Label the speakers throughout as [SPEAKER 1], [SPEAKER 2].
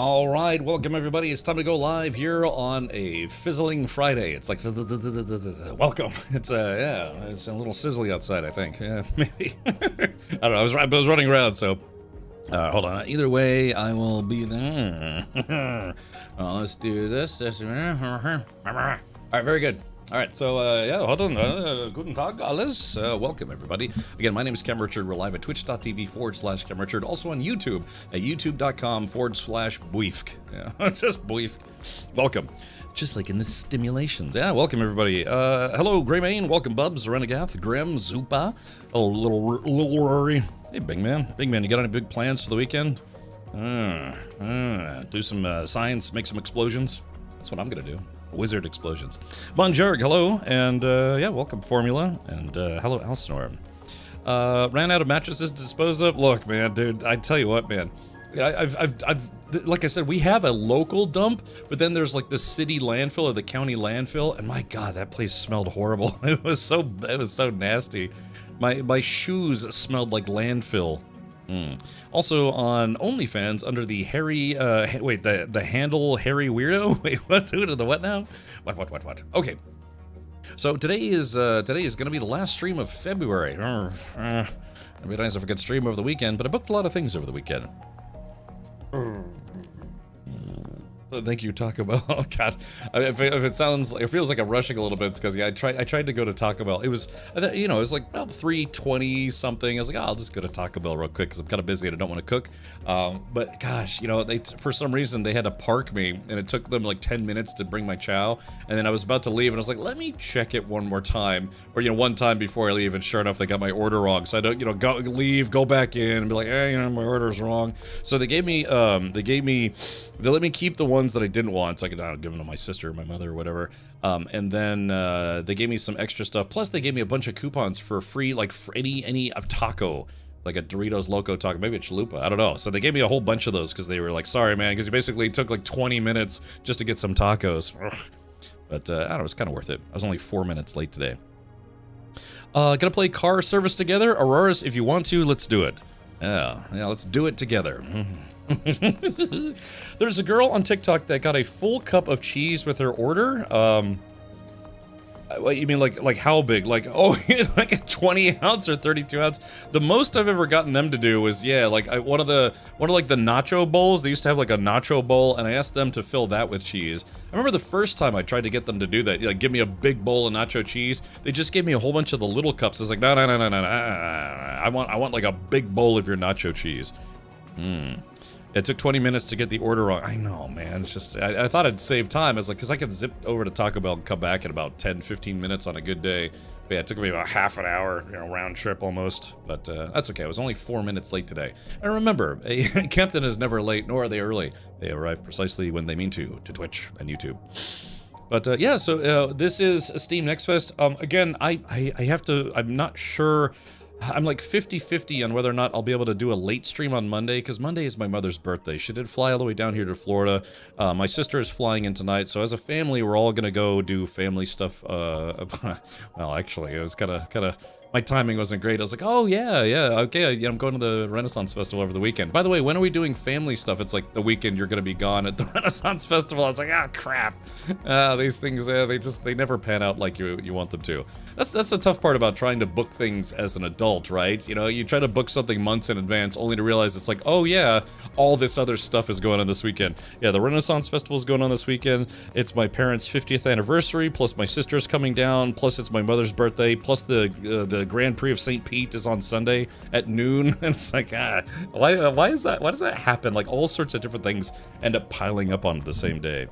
[SPEAKER 1] All right, welcome everybody. It's time to go live here on a fizzling Friday. It's like welcome. It's it's a little sizzly outside, I think. Yeah, maybe. I don't know. I was running around, so hold on. Either way, I will be there. Let's do this. All right, very good. All right, so yeah, hold on. Guten Tag, alles. Welcome, everybody. Again, my name is Cam Richard. We're live at twitch.tv/Cam Richard. Also on YouTube at youtube.com/Buifk. Yeah, just Buifk. Welcome. Just like in the stimulations. Yeah, welcome, everybody. Hello, Greymane. Welcome, Bubs, Renagath, Grim, Zupa. Oh, little Rory. Hey, big man. Big man, you got any big plans for the weekend? Do some science, make some explosions. That's what I'm going to do. Wizard explosions. Bonjour, hello, and yeah, welcome Formula, and hello Alsnor. Ran out of mattresses to dispose of. Look, man, dude, I tell you what, man, I've like I said, we have a local dump, but then there's like the city landfill or the county landfill, and my God, that place smelled horrible. It was so nasty. My shoes smelled like landfill. Also on OnlyFans under the Harry, wait, the handle Harry Weirdo? Wait, what? Who the what now? What? Okay. So today is gonna be the last stream of February. It'd be nice if I could stream over the weekend, but I booked a lot of things over the weekend. Thank you, Taco Bell. Oh God, if it feels like I'm rushing a little bit, it's because yeah, I tried to go to Taco Bell. It was, you know, it was like about 3:20 something. I was like, oh, I'll just go to Taco Bell real quick because I'm kind of busy and I don't want to cook. But gosh, you know, for some reason they had to park me, and it took them like 10 minutes to bring my chow. And then I was about to leave, and I was like, let me check it one more time, or you know, one time before I leave. And sure enough, they got my order wrong. So I don't, you know, go back in and be like, hey, you know, my order's wrong. So they let me keep the ones that I didn't want, so I could give them to my sister or my mother or whatever. And then they gave me some extra stuff. Plus, they gave me a bunch of coupons for free, like for any taco, like a Doritos Loco taco, maybe a chalupa. I don't know. So they gave me a whole bunch of those because they were like, sorry, man, because it basically took like 20 minutes just to get some tacos. But I don't know, it's kind of worth it. I was only 4 minutes late today. Gonna play car service together? Auroras, if you want to, let's do it. Yeah, let's do it together. There's a girl on TikTok that got a full cup of cheese with her order. What you mean, like how big? Like, oh, like a 20 ounce or 32 ounce? The most I've ever gotten them to do was, yeah, like one of the nacho bowls. They used to have like a nacho bowl, and I asked them to fill that with cheese. I remember the first time I tried to get them to do that, like give me a big bowl of nacho cheese. They just gave me a whole bunch of the little cups. I was like, no. I want like a big bowl of your nacho cheese. It took 20 minutes to get the order wrong. I know, man. It's just, I thought I'd save time. I was like, because I could zip over to Taco Bell and come back in about 10, 15 minutes on a good day. But yeah, it took me about half an hour, you know, round trip almost. But that's okay. I was only 4 minutes late today. And remember, a captain is never late, nor are they early. They arrive precisely when they mean to Twitch and YouTube. But yeah, so this is Steam Next Fest. Again, I have to, I'm not sure. I'm like 50-50 on whether or not I'll be able to do a late stream on Monday, because Monday is my mother's birthday. She did fly all the way down here to Florida. My sister is flying in tonight, so as a family, we're all gonna go do family stuff. Well, actually, it was kind of. My timing wasn't great. I was like, oh, yeah, okay, I'm going to the Renaissance Festival over the weekend. By the way, when are we doing family stuff? It's like the weekend you're going to be gone at the Renaissance Festival. I was like, crap. These things, they never pan out like you want them to. That's the tough part about trying to book things as an adult, right? You know, you try to book something months in advance only to realize it's like, oh, yeah, all this other stuff is going on this weekend. Yeah, the Renaissance Festival is going on this weekend. It's my parents' 50th anniversary, plus my sister's coming down, plus it's my mother's birthday, plus the Grand Prix of St. Pete is on Sunday at noon. And it's like, why is that? Why does that happen? Like all sorts of different things end up piling up on the same day.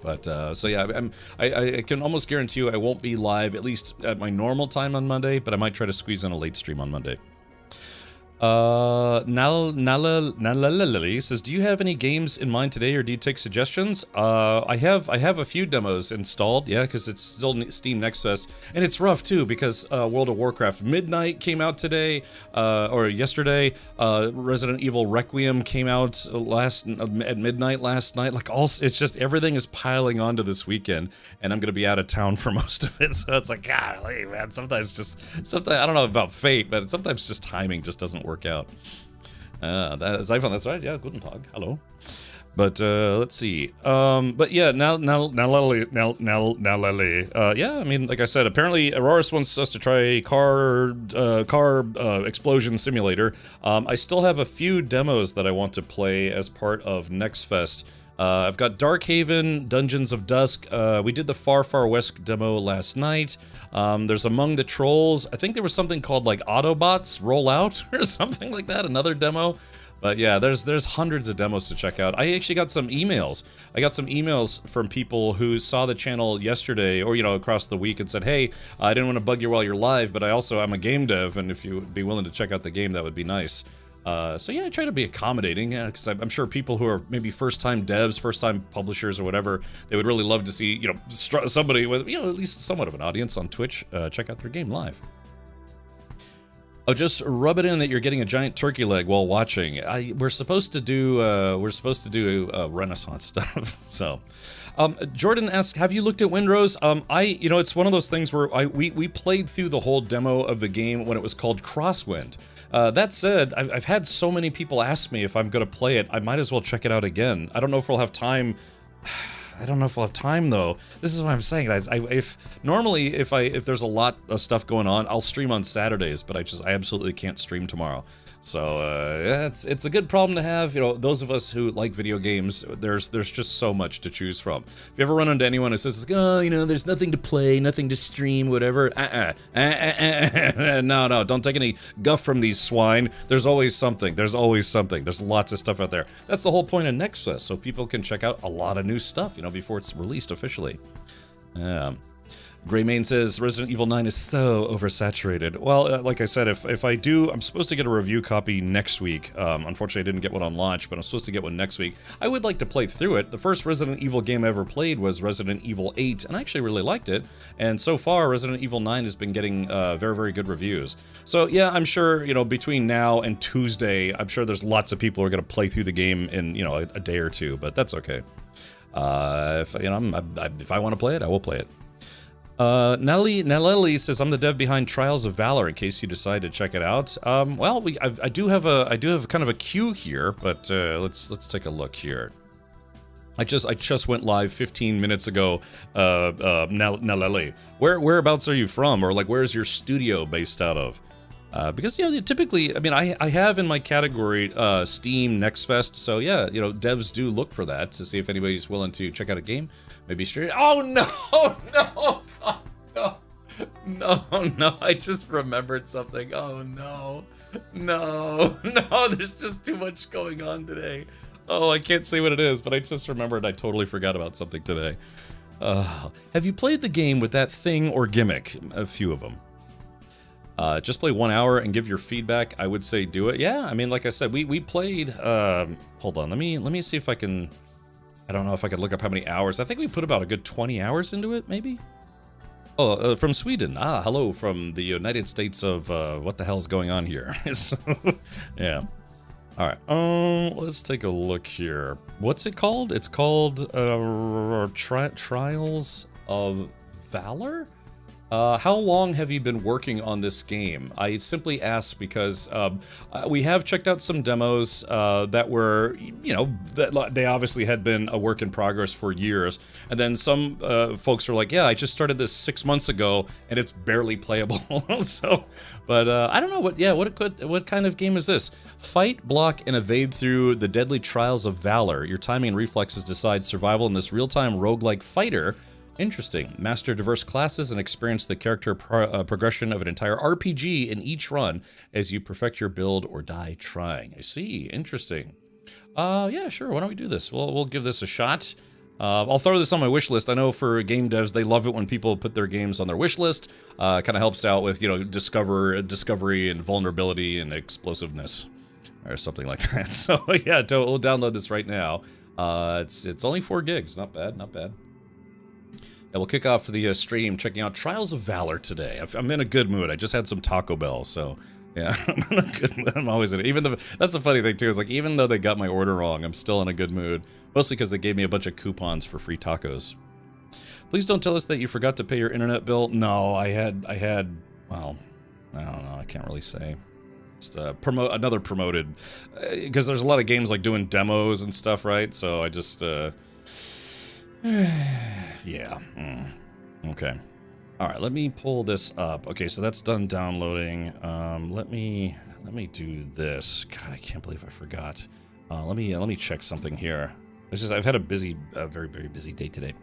[SPEAKER 1] But so yeah, I can almost guarantee you I won't be live at least at my normal time on Monday, but I might try to squeeze in a late stream on Monday. Nalalali says, do you have any games in mind today, or do you take suggestions? I have a few demos installed, yeah, because it's still Steam Next Fest, and it's rough too because World of Warcraft Midnight came out today, or yesterday. Resident Evil Requiem came out at midnight last night. Like it's just everything is piling onto this weekend, and I'm gonna be out of town for most of it. So it's like, golly, man. Sometimes I don't know about fate, but sometimes just timing just doesn't work out. That is iPhone, that's right, yeah, guten Tag, hello. But let's see. But yeah, now Lely. Yeah, I mean, like I said, apparently Auroras wants us to try car explosion simulator. I still have a few demos that I want to play as part of Next Fest. I've got Darkhaven, Dungeons of Dusk. We did the Far Far West demo last night. There's Among the Trolls. I think there was something called like Autobots Roll Out or something like that, another demo. But yeah, there's hundreds of demos to check out. I actually got some emails. I got some emails from people who saw the channel yesterday, or across the week, and said, "Hey, I didn't want to bug you while you're live, but I'm a game dev, and if you would be willing to check out the game, that would be nice." So yeah, I try to be accommodating, because I'm sure people who are maybe first-time devs, first-time publishers, or whatever, they would really love to see somebody with at least somewhat of an audience on Twitch check out their game live. Oh, just rub it in that you're getting a giant turkey leg while watching. We're supposed to do Renaissance stuff. So, Jordan asks, "Have you looked at Windrose?" It's one of those things where we played through the whole demo of the game when it was called Crosswind. That said, I've had so many people ask me if I'm going to play it. I might as well check it out again. I don't know if we'll have time. I don't know if we'll have time though. This is what I'm saying. If there's a lot of stuff going on, I'll stream on Saturdays, but I absolutely can't stream tomorrow. So it's a good problem to have. Those of us who like video games, there's just so much to choose from. If you ever run into anyone who says, "Oh, there's nothing to play, nothing to stream, whatever," no, don't take any guff from these swine. There's always something. There's lots of stuff out there. That's the whole point of Next Fest, so people can check out a lot of new stuff, before it's released officially. Greymane says, Resident Evil 9 is so oversaturated. Well, like I said, if I do, I'm supposed to get a review copy next week. Unfortunately, I didn't get one on launch, but I'm supposed to get one next week. I would like to play through it. The first Resident Evil game I ever played was Resident Evil 8, and I actually really liked it. And so far, Resident Evil 9 has been getting very, very good reviews. So yeah, I'm sure, between now and Tuesday, I'm sure there's lots of people who are going to play through the game in, a day or two, but that's okay. If I want to play it, I will play it. Naleli says, "I'm the dev behind Trials of Valor, in case you decide to check it out." Well, I do have kind of a queue here, but let's take a look here. I just went live 15 minutes ago. Naleli, whereabouts are you from, or like where's your studio based out of? Because typically, I have in my category Steam Next Fest, so yeah, devs do look for that to see if anybody's willing to check out a game. Maybe straight. Oh no, no, God, no! I just remembered something. Oh no! There's just too much going on today. Oh, I can't say what it is, but I just remembered I totally forgot about something today. Have you played the game with that thing or gimmick? A few of them. Just play 1 hour and give your feedback. I would say do it. Yeah, like I said, we played. Hold on, let me see if I can. I don't know if I could look up how many hours. I think we put about a good 20 hours into it, maybe. Oh, from Sweden. Hello from the United States of what the hell's going on here? So, yeah. All right. Let's take a look here. What's it called? It's called Trials of Valor. How long have you been working on this game? I simply ask because we have checked out some demos that were, that they obviously had been a work in progress for years. And then some folks are like, yeah, I just started this 6 months ago and it's barely playable. So, but I don't know what kind of game is this? Fight, block, and evade through the deadly trials of valor. Your timing and reflexes decide survival in this real-time roguelike fighter. Interesting. Master diverse classes and experience the character progression of an entire RPG in each run as you perfect your build or die trying. I see. Interesting. Yeah, sure. Why don't we do this? We'll give this a shot. I'll throw this on my wish list. I know for game devs, they love it when people put their games on their wish list. Kind of helps out with, discovery and vulnerability and explosiveness or something like that. So yeah, we'll download this right now. It's only 4 gigs. Not bad. Not bad. Yeah, we'll kick off the stream checking out Trials of Valor today. I'm in a good mood. I just had some Taco Bell, so yeah, I'm in a good mood. I'm always in it. That's the funny thing too, is like even though they got my order wrong, I'm still in a good mood. Mostly because they gave me a bunch of coupons for free tacos. Please don't tell us that you forgot to pay your internet bill. No, I had. Well, I don't know. I can't really say. Just promote another promoted, because there's a lot of games like doing demos and stuff, right? So I just yeah. Okay. All right, let me pull this up. Okay, so that's done downloading. Let me do this. God, I can't believe I forgot. Let me check something here. It's just I've had a busy, very busy day today.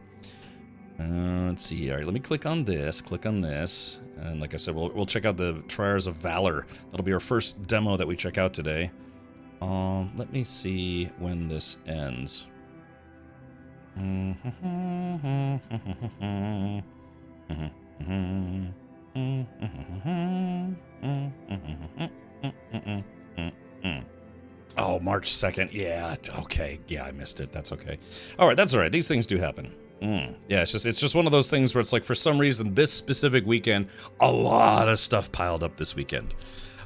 [SPEAKER 1] Let's see. All right, let me click on this. Click on this, and like I said, we'll check out the Trials of Valor. That'll be our first demo that we check out today. Let me see when this ends. Oh, March 2nd. Yeah, okay. Yeah, I missed it. That's okay. All right, that's all right. These things do happen. Yeah, it's just one of those things where it's like, for some reason, this specific weekend, a lot of stuff piled up this weekend.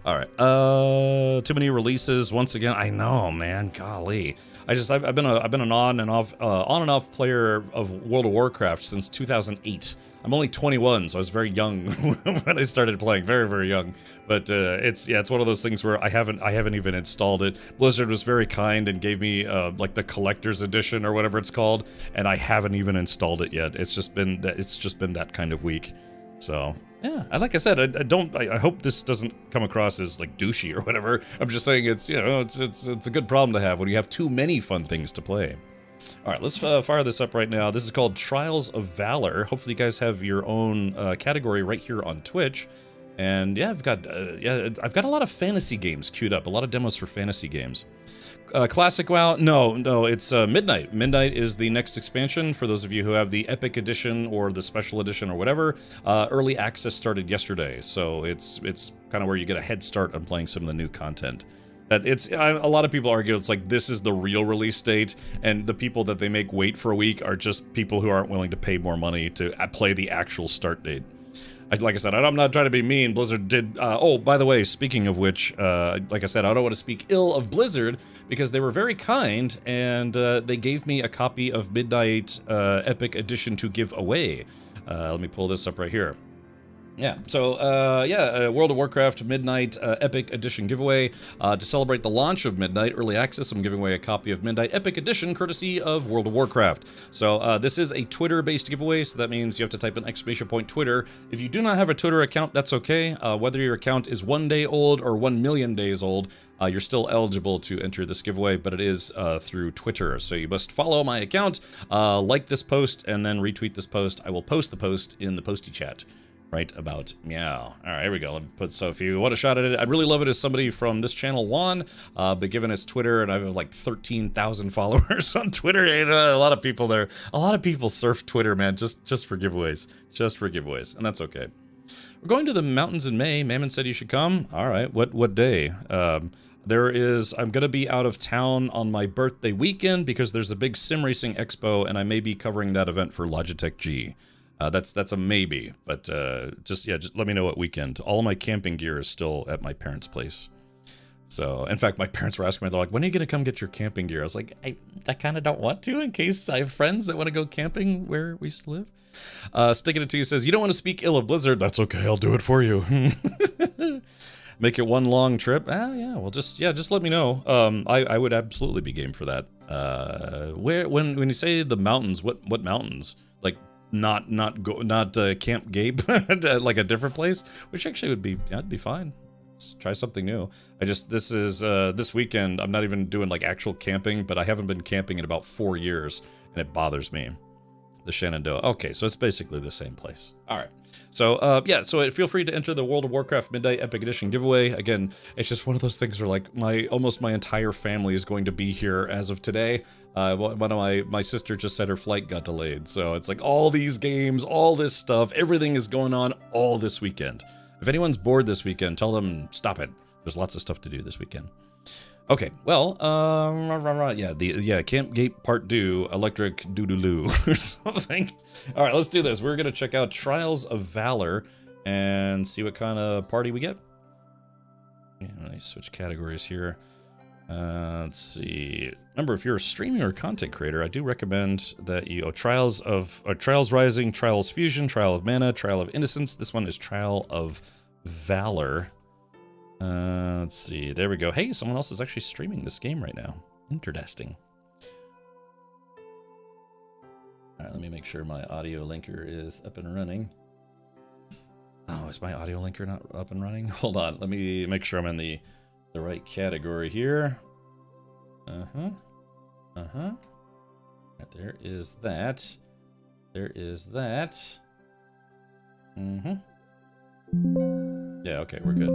[SPEAKER 1] All right. Too many releases once again. I know, man. Golly. I've been an on and off player of World of Warcraft since 2008. I'm only 21, so I was very young when I started playing, very young. But it's one of those things where I haven't even installed it. Blizzard was very kind and gave me like the collector's edition or whatever it's called, and I haven't even installed it yet. It's just been that kind of week. So yeah, like I said, I hope this doesn't come across as like douchey or whatever. I'm just saying it's a good problem to have when you have too many fun things to play. All right, let's fire this up right now. This is called Trials of Valor. Hopefully you guys have your own category right here on Twitch. And yeah, I've got a lot of fantasy games queued up, a lot of demos for fantasy games. Classic WoW? No, it's Midnight. Midnight is the next expansion for those of you who have the Epic Edition or the Special Edition or whatever. Early access started yesterday, so it's kind of where you get a head start on playing some of the new content. A lot of people argue it's like this is the real release date, and the people that they make wait for a week are just people who aren't willing to pay more money to play the actual start date. Like I said, I'm not trying to be mean. Blizzard did... oh, by the way, speaking of which, like I said, I don't want to speak ill of Blizzard, because they were very kind, and they gave me a copy of Midnight Epic Edition to give away. Let me pull this up right here. Yeah, so, World of Warcraft Midnight Epic Edition giveaway. To celebrate the launch of Midnight Early Access, I'm giving away a copy of Midnight Epic Edition, courtesy of World of Warcraft. So, this is a Twitter-based giveaway, so that means you have to type an ! Twitter. If you do not have a Twitter account, that's okay. Whether your account is 1 day old or 1 million days old, you're still eligible to enter this giveaway, but it is through Twitter. So you must follow my account, like this post, and then retweet this post. I will post the post in the posty chat. Right about meow. All right, here we go. Let me put, so if you want a shot at it, I'd really love it if somebody from this channel won, but given it's Twitter and I have like 13,000 followers on Twitter, and a lot of people there, a lot of people surf Twitter, man, just for giveaways, and that's okay. We're going to the mountains in May. Mammon said you should come. All right, what day? I'm gonna be out of town on my birthday weekend because there's a big sim racing expo, and I may be covering that event for Logitech G. That's a maybe, but just let me know what weekend. All of my camping gear is still at my parents' place. So, in fact, my parents were asking me, they're like, when are you going to come get your camping gear? I was like, I kind of don't want to, in case I have friends that want to go camping where we used to live. Sticking It To You says, you don't want to speak ill of Blizzard. That's okay, I'll do it for you. Make it one long trip? Yeah, well, just let me know. I would absolutely be game for that. When you say the mountains, what mountains? Like, not Camp Gabe, like a different place, which actually that'd be fine. Let's try something new. This weekend, I'm not even doing like actual camping, but I haven't been camping in about 4 years, and it bothers me. The Shenandoah. Okay, so it's basically the same place. All right. So, so feel free to enter the World of Warcraft Midnight Epic Edition giveaway. Again, it's just one of those things where, like, almost my entire family is going to be here as of today. One of my sister just said her flight got delayed. So it's like all these games, all this stuff, everything is going on all this weekend. If anyone's bored this weekend, tell them stop it. There's lots of stuff to do this weekend. Okay, well, Camp Gate Part 2, Electric Doodaloo or something. All right, let's do this. We're gonna check out Trials of Valor and see what kind of party we get. Yeah, let me switch categories here. Let's see. Remember, if you're a streaming or content creator, I do recommend that you Trials Rising, Trials Fusion, Trial of Mana, Trial of Innocence. This one is Trial of Valor. Let's see. There we go. Hey, someone else is actually streaming this game right now. Interesting. All right, let me make sure my audio linker is up and running. Oh, is my audio linker not up and running? Hold on. Let me make sure I'm in the right category here. Right, there is that. There is that. Yeah, okay, we're good.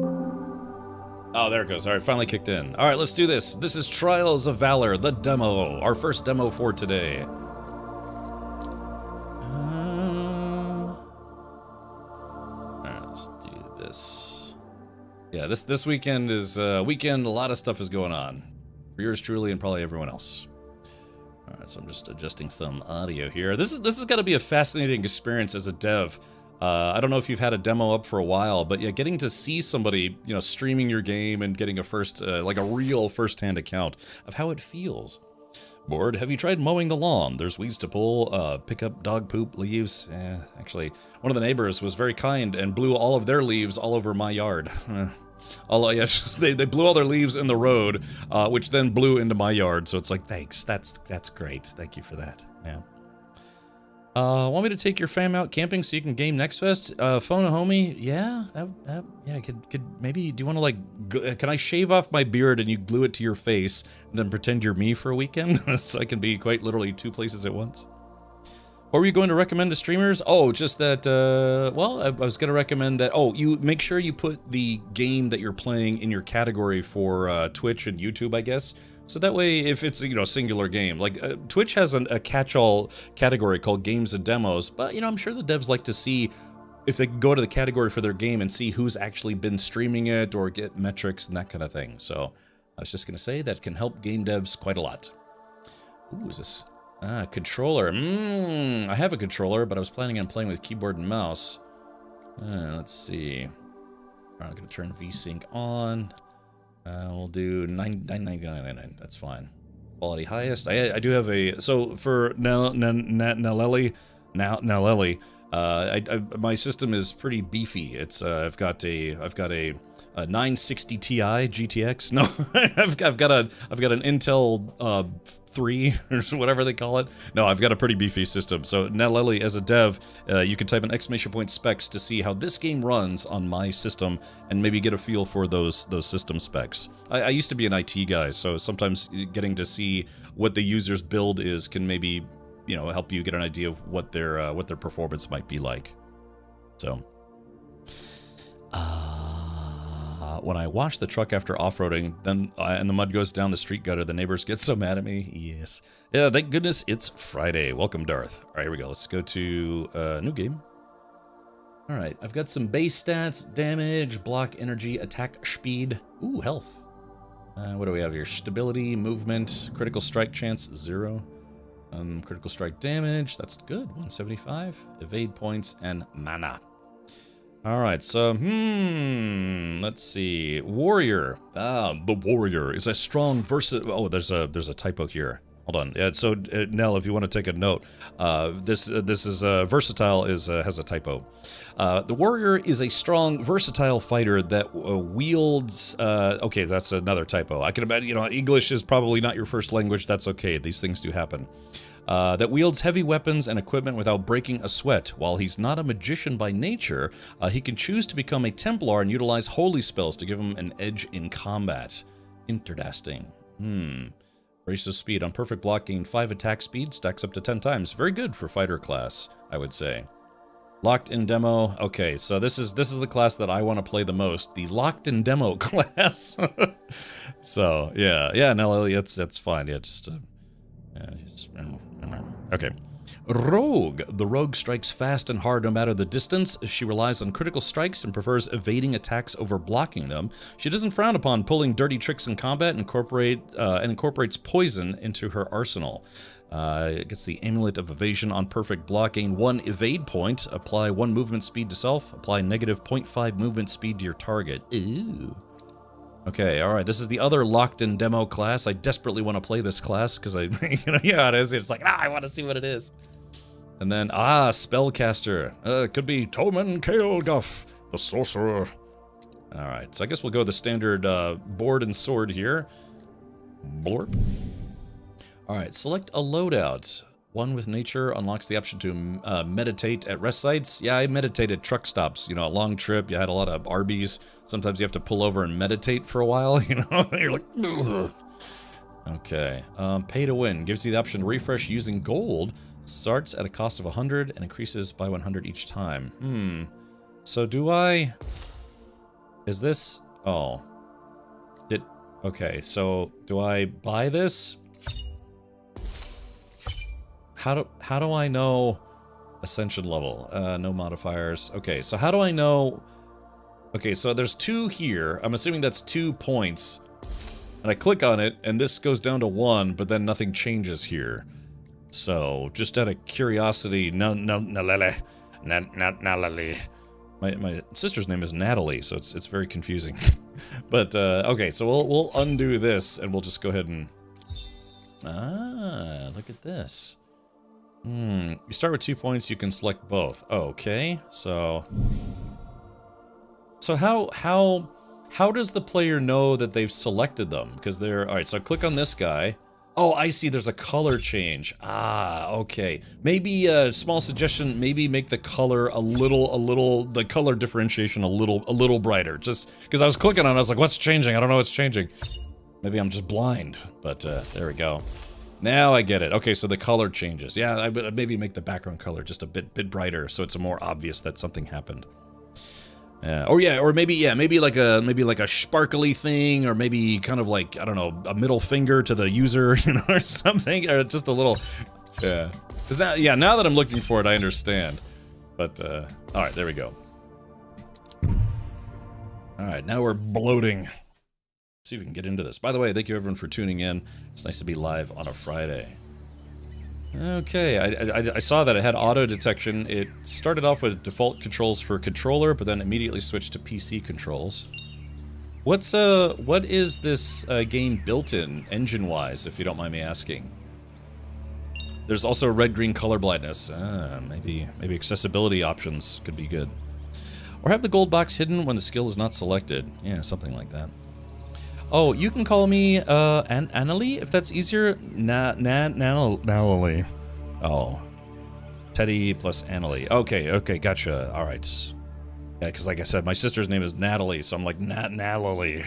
[SPEAKER 1] Oh, there it goes. All right, finally kicked in. All right, let's do this. This is Trials of Valor, the demo. Our first demo for today. All right, let's do this. Yeah, this weekend is weekend. A lot of stuff is going on. For yours truly and probably everyone else. All right, so I'm just adjusting some audio here. This is got to be a fascinating experience as a dev. I don't know if you've had a demo up for a while, but yeah, getting to see somebody, you know, streaming your game and getting a like a real first-hand account of how it feels. Bored? Have you tried mowing the lawn? There's weeds to pull, pick up dog poop, leaves. Actually, one of the neighbors was very kind and blew all of their leaves all over my yard. They blew all their leaves in the road, which then blew into my yard. So it's like, thanks. That's great. Thank you for that, man. Want me to take your fam out camping so you can game Next Fest? Phone a homie? Yeah, yeah. Could maybe? Do you want to like? Can I shave off my beard and you glue it to your face and then pretend you're me for a weekend so I can be quite literally two places at once? What were you going to recommend to streamers? Oh, just that, well, I was going to recommend that, you make sure you put the game that you're playing in your category for Twitch and YouTube, I guess. So that way, if it's, you know, a singular game, like Twitch has a catch-all category called games and demos, but, you know, I'm sure the devs like to see if they can go to the category for their game and see who's actually been streaming it or get metrics and that kind of thing. So I was just going to say that can help game devs quite a lot. Ooh, is this... controller. I have a controller, but I was planning on playing with keyboard and mouse. Let's see. I'm going to turn VSync on. We'll do $9.99. That's fine. Quality highest. I do have a... So for Naleli, my system is pretty beefy. It's I've got a 960 Ti GTX. No, I've got an Intel 3 or whatever they call it. No, I've got a pretty beefy system. So Naleli, as a dev, you can type an exclamation point specs to see how this game runs on my system and maybe get a feel for those system specs. I used to be an IT guy, so sometimes getting to see what the user's build is can maybe, you know, help you get an idea of what their performance might be like. So, when I wash the truck after off-roading, then and the mud goes down the street gutter, the neighbors get so mad at me. Yes. Yeah, thank goodness it's Friday. Welcome, Darth. All right, here we go. Let's go to new game. All right, I've got some base stats: damage, block, energy, attack, speed. Ooh, health. What do we have here? Stability, movement, critical strike chance 0. Critical strike damage, that's good, 175. Evade points, and mana. Alright, so, let's see. Warrior. The warrior is a strong oh, there's a typo here. Hold on. Yeah, so, Nell, if you want to take a note, this is, versatile has a typo. The warrior is a strong, versatile fighter that wields, okay, that's another typo. I can imagine, you know, English is probably not your first language, that's okay, these things do happen. That wields heavy weapons and equipment without breaking a sweat. While he's not a magician by nature, he can choose to become a Templar and utilize holy spells to give him an edge in combat. Interesting. Race of speed. On perfect block, gain 5 attack speed, stacks up to 10 times. Very good for fighter class, I would say. Locked in demo. Okay, so this is the class that I want to play the most. The locked in demo class. So yeah, no, that's fine. Yeah, just okay. Rogue. The rogue strikes fast and hard no matter the distance. She relies on critical strikes and prefers evading attacks over blocking them. She doesn't frown upon pulling dirty tricks in combat and incorporates poison into her arsenal. Gets the Amulet of Evasion on perfect block. Gain 1 evade point. Apply 1 movement speed to self. Apply negative 0.5 movement speed to your target. Ooh. Okay, alright, this is the other locked-in demo class. I desperately want to play this class, because I, it is. It's like, I want to see what it is. And then, Spellcaster. It could be Toman Kael'gaf, the sorcerer. Alright, so I guess we'll go with the standard board and sword here. Blorp. Alright, select a loadout. One with nature unlocks the option to meditate at rest sites. Yeah, I meditate at truck stops. You know, a long trip, you had a lot of Arby's. Sometimes you have to pull over and meditate for a while, you know? You're like, ugh. Okay, pay to win. Gives you the option to refresh using gold. Starts at a cost of 100 and increases by 100 each time. So do I... Is this... Oh. Okay, so do I buy this? How do I know ascension level? No modifiers. Okay, so how do I know... Okay, so there's 2 here. I'm assuming that's 2 points. And I click on it, and this goes down to 1, but then nothing changes here. So, just out of curiosity, Natalie. My sister's name is Natalie, so it's very confusing. But, okay, so we'll undo this, and we'll just go ahead and... Ah, look at this. You start with 2 points, you can select both. Okay, so... So how does the player know that they've selected them? Because they're... Alright, so I click on this guy. Oh, I see, there's a color change. Ah, okay. Maybe a small suggestion, maybe make the color the color differentiation a little brighter. Just because I was clicking on it, I was like, what's changing? I don't know what's changing. Maybe I'm just blind, but there we go. Now I get it. Okay, so the color changes. Yeah, I would maybe make the background color just a bit brighter, so it's more obvious that something happened. Or maybe like a sparkly thing, or maybe kind of like, I don't know, a middle finger to the user, you know, or something, or just a little, yeah. Cause now that I'm looking for it, I understand. But all right, there we go. All right, now we're bloating. Let's see if we can get into this. By the way, thank you everyone for tuning in. It's nice to be live on a Friday. Okay, I saw that it had auto detection. It started off with default controls for controller, but then immediately switched to PC controls. What is this game built in, engine-wise, if you don't mind me asking? There's also red-green color blindness. Maybe accessibility options could be good. Or have the gold box hidden when the skill is not selected. Yeah, something like that. Oh, you can call me, Annalie, if that's easier. Natalie. Oh. Teddy plus Annalie. Okay, gotcha. Alright. Yeah, because like I said, my sister's name is Natalie, so I'm like, Natalie.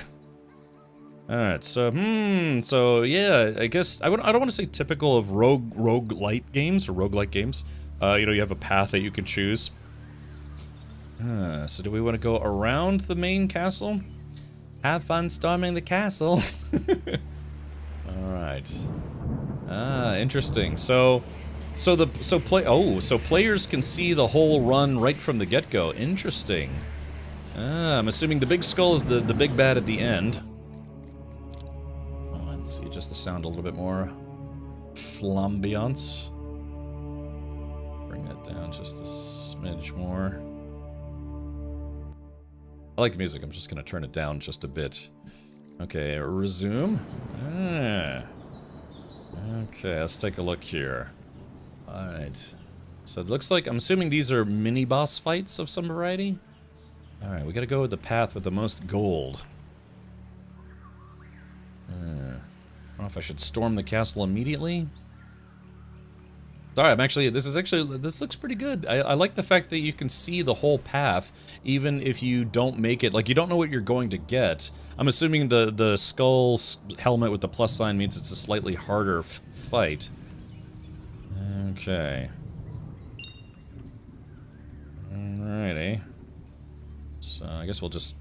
[SPEAKER 1] Alright, so, yeah, I guess, I don't want to say typical of roguelite games, or roguelike games. You know, you have a path that you can choose. So do we want to go around the main castle? Have fun storming the castle. Alright. Interesting. So players can see the whole run right from the get-go. Interesting. I'm assuming the big skull is the big bad at the end. Oh, let's see, adjust the sound a little bit more. Flambiance. Bring that down just a smidge more. I like the music, I'm just gonna turn it down just a bit. Okay, resume. Okay, let's take a look here. Alright. So it looks like, I'm assuming these are mini-boss fights of some variety? Alright, we gotta go with the path with the most gold. I don't know if I should storm the castle immediately. Sorry, this looks pretty good. I like the fact that you can see the whole path, even if you don't make it, like you don't know what you're going to get. I'm assuming the skull's helmet with the plus sign means it's a slightly harder fight. Okay. Alrighty. So I guess we'll just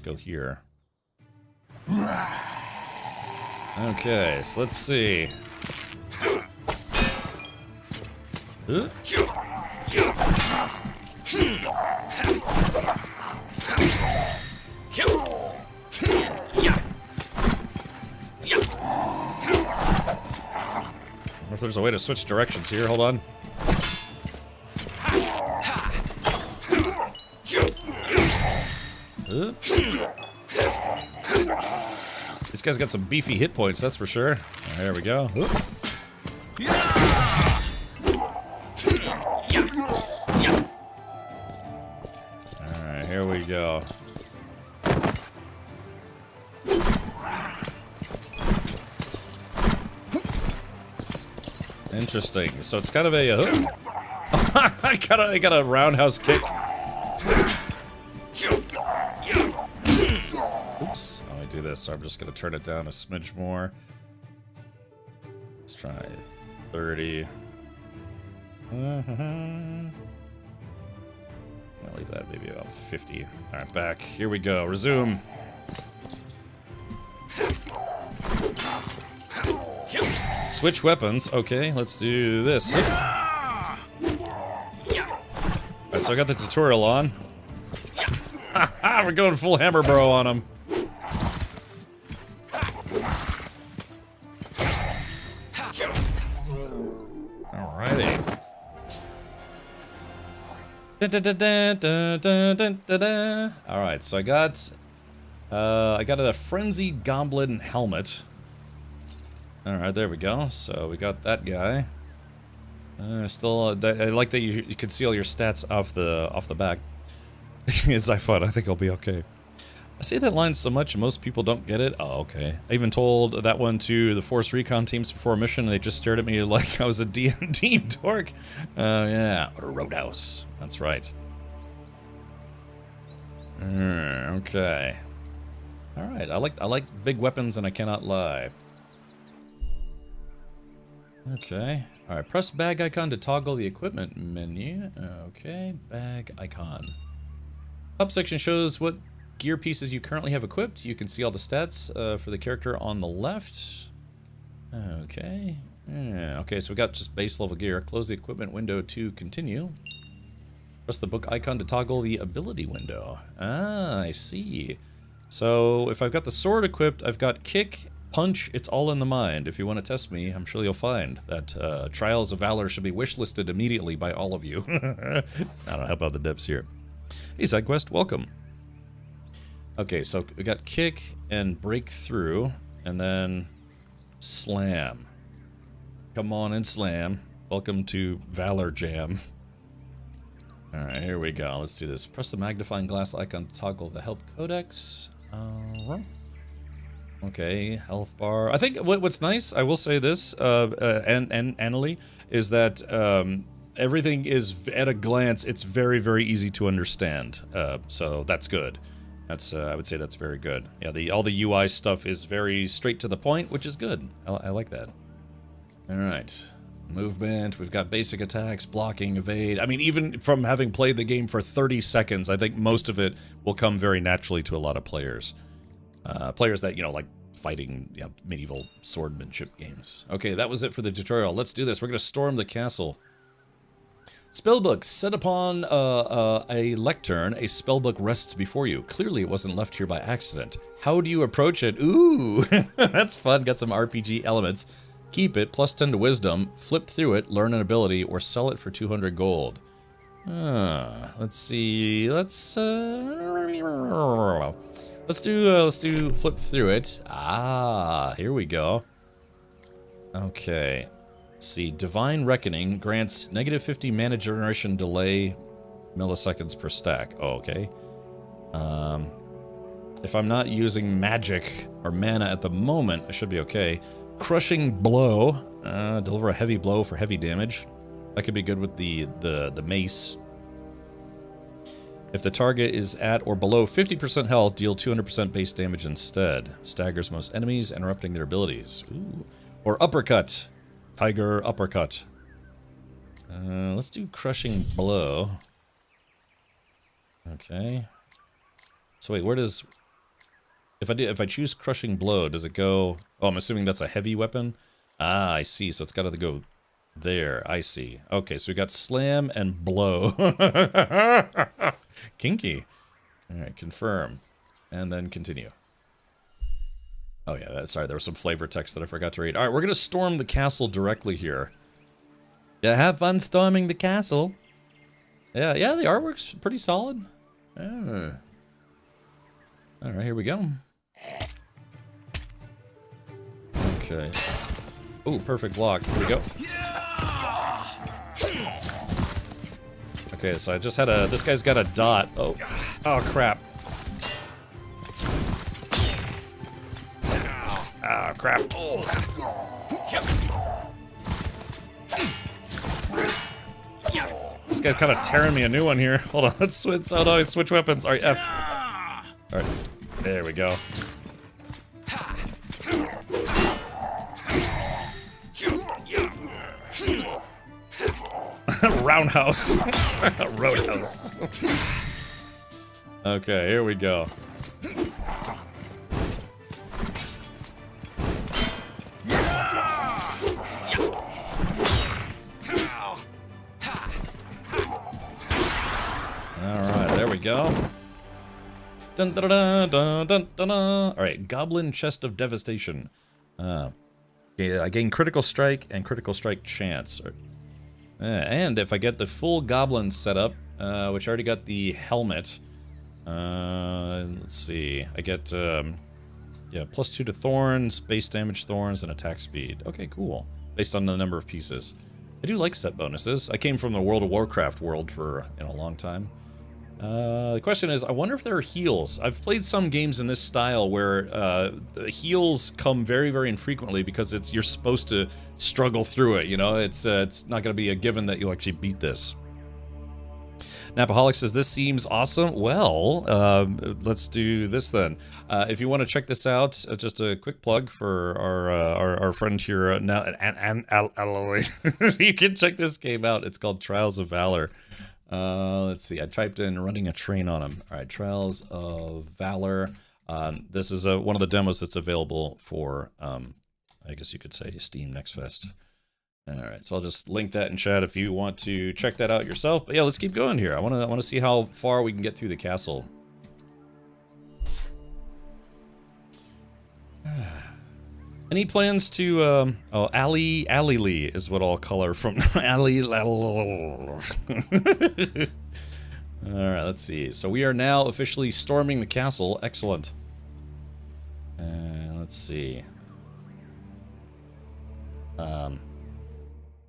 [SPEAKER 1] go here. Okay, so let's see. I wonder if there's a way to switch directions here. Hold on. This guy's got some beefy hit points, that's for sure. There we go. Alright, here we go. Interesting. So it's kind of a... I got a roundhouse kick. Oops. Let me do this. So I'm just going to turn it down a smidge more. Let's try 30. I'll leave that maybe about 50. All right, back. Here we go. Resume. Switch weapons. Okay, let's do this. Alright, so I got the tutorial on. We're going full hammer bro on him. Alrighty. Alright, so I got a frenzied goblin helmet. Alright, there we go. So we got that guy. Still, I like that you can see all your stats off the back. It's fun. I think I'll be okay. I say that line so much, and most people don't get it. Oh, okay. I even told that one to the Force Recon teams before a mission, and they just stared at me like I was a D&D dork. Yeah, or a Roadhouse. That's right. Okay. All right. I like big weapons, and I cannot lie. Okay. All right. Press bag icon to toggle the equipment menu. Okay. Bag icon. Top section shows what gear pieces you currently have equipped. You can see all the stats for the character on the left. Okay. Yeah, okay, so we got just base level gear. Close the equipment window to continue. Press the book icon to toggle the ability window. Ah, I see. So if I've got the sword equipped, I've got kick, punch, it's all in the mind. If you want to test me, I'm sure you'll find that Trials of Valor should be wishlisted immediately by all of you. I don't know, how about the dips here? Hey, SideQuest, welcome. Okay, so we got kick and break through, and then slam. Come on and slam. Welcome to Valor Jam. Alright, here we go. Let's do this. Press the magnifying glass icon to toggle the help codex. Okay, health bar. I think what's nice, I will say this, and Annalie, is that everything is, at a glance, it's very, very easy to understand. So that's good. That's I would say that's very good. Yeah, all the UI stuff is very straight to the point, which is good. I like that. All right, movement. We've got basic attacks, blocking, evade. I mean, even from having played the game for 30 seconds, I think most of it will come very naturally to a lot of players. Players that, you know, like fighting, you know, medieval swordmanship games. Okay, that was it for the tutorial. Let's do this. We're gonna storm the castle. Spellbook. Set upon a lectern, a spellbook rests before you. Clearly it wasn't left here by accident. How do you approach it? Ooh, that's fun. Got some RPG elements. Keep it, plus 10 to wisdom, flip through it, learn an ability, or sell it for 200 gold. Let's see, let's do flip through it. Ah, here we go. Okay. Let's see, Divine Reckoning grants negative 50 mana generation delay milliseconds per stack. Oh, okay. If I'm not using magic or mana at the moment, I should be okay. Crushing Blow, deliver a heavy blow for heavy damage. That could be good with the mace. If the target is at or below 50% health, deal 200% base damage instead. Staggers most enemies, interrupting their abilities. Ooh. Or Uppercut. Tiger Uppercut. Let's do Crushing Blow. Okay. So wait, where does... If I choose Crushing Blow, does it go... Oh, I'm assuming that's a heavy weapon? Ah, I see. So it's got to go there. I see. Okay, so we got Slam and Blow. Kinky. All right, confirm. And then continue. Oh yeah, sorry, there was some flavor text that I forgot to read. All right, we're going to storm the castle directly here. Yeah, have fun storming the castle. Yeah, the artwork's pretty solid. Oh. All right, here we go. Okay. Oh, perfect block. Here we go. Okay, so I just had this guy's got a dot. Oh crap. Ah, crap. This guy's kind of tearing me a new one here. Hold on, let's switch. Oh no, I switch weapons. All right, F. All right, there we go. Roundhouse. Roadhouse. Okay, here we go. Alright, there we go. Dun, dun, dun, dun, dun, dun, dun. Alright, Goblin Chest of Devastation. Yeah, I gain critical strike and critical strike chance. And if I get the full goblin setup, which I already got the helmet, let's see, I get, yeah, +2 to thorns, base damage thorns, and attack speed. Okay, cool. Based on the number of pieces. I do like set bonuses. I came from the World of Warcraft world for, you know, a long time. The question is, I wonder if there are heals. I've played some games in this style where the heals come very, very infrequently because you're supposed to struggle through it, you know? It's not going to be a given that you'll actually beat this. Napaholic says, this seems awesome. Well, let's do this then. If you want to check this out, just a quick plug for our friend here, now, and Alloy. You can check this game out. It's called Trials of Valor. Let's see, I typed in running a train on him. All right, Trials of Valor. This is one of the demos that's available for, I guess you could say, Steam Next Fest. All right, so I'll just link that in chat if you want to check that out yourself. But yeah, let's keep going here. I want to see how far we can get through the castle. Any plans to, oh, Ali Lee is what I'll call her from Ali. Alright, let's see. So we are now officially storming the castle. Excellent. Let's see.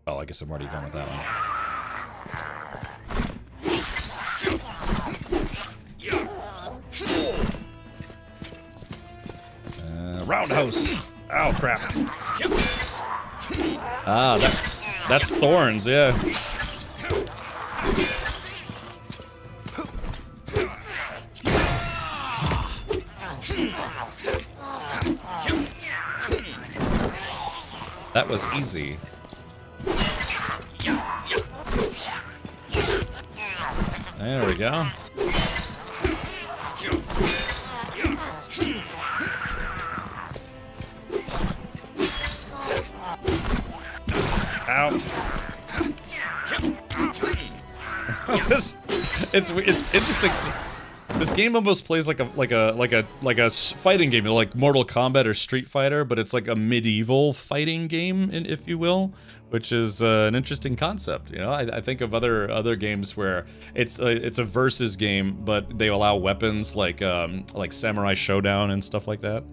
[SPEAKER 1] Oh, I guess I'm already done with that one. Roundhouse. Oh, crap. Ah, that's thorns, yeah. That was easy. There we go. Ow. It's interesting. This game almost plays like a fighting game, like Mortal Kombat or Street Fighter, but it's like a medieval fighting game, if you will, which is an interesting concept. You know, I think of other games where it's a versus game, but they allow weapons like Samurai Showdown and stuff like that.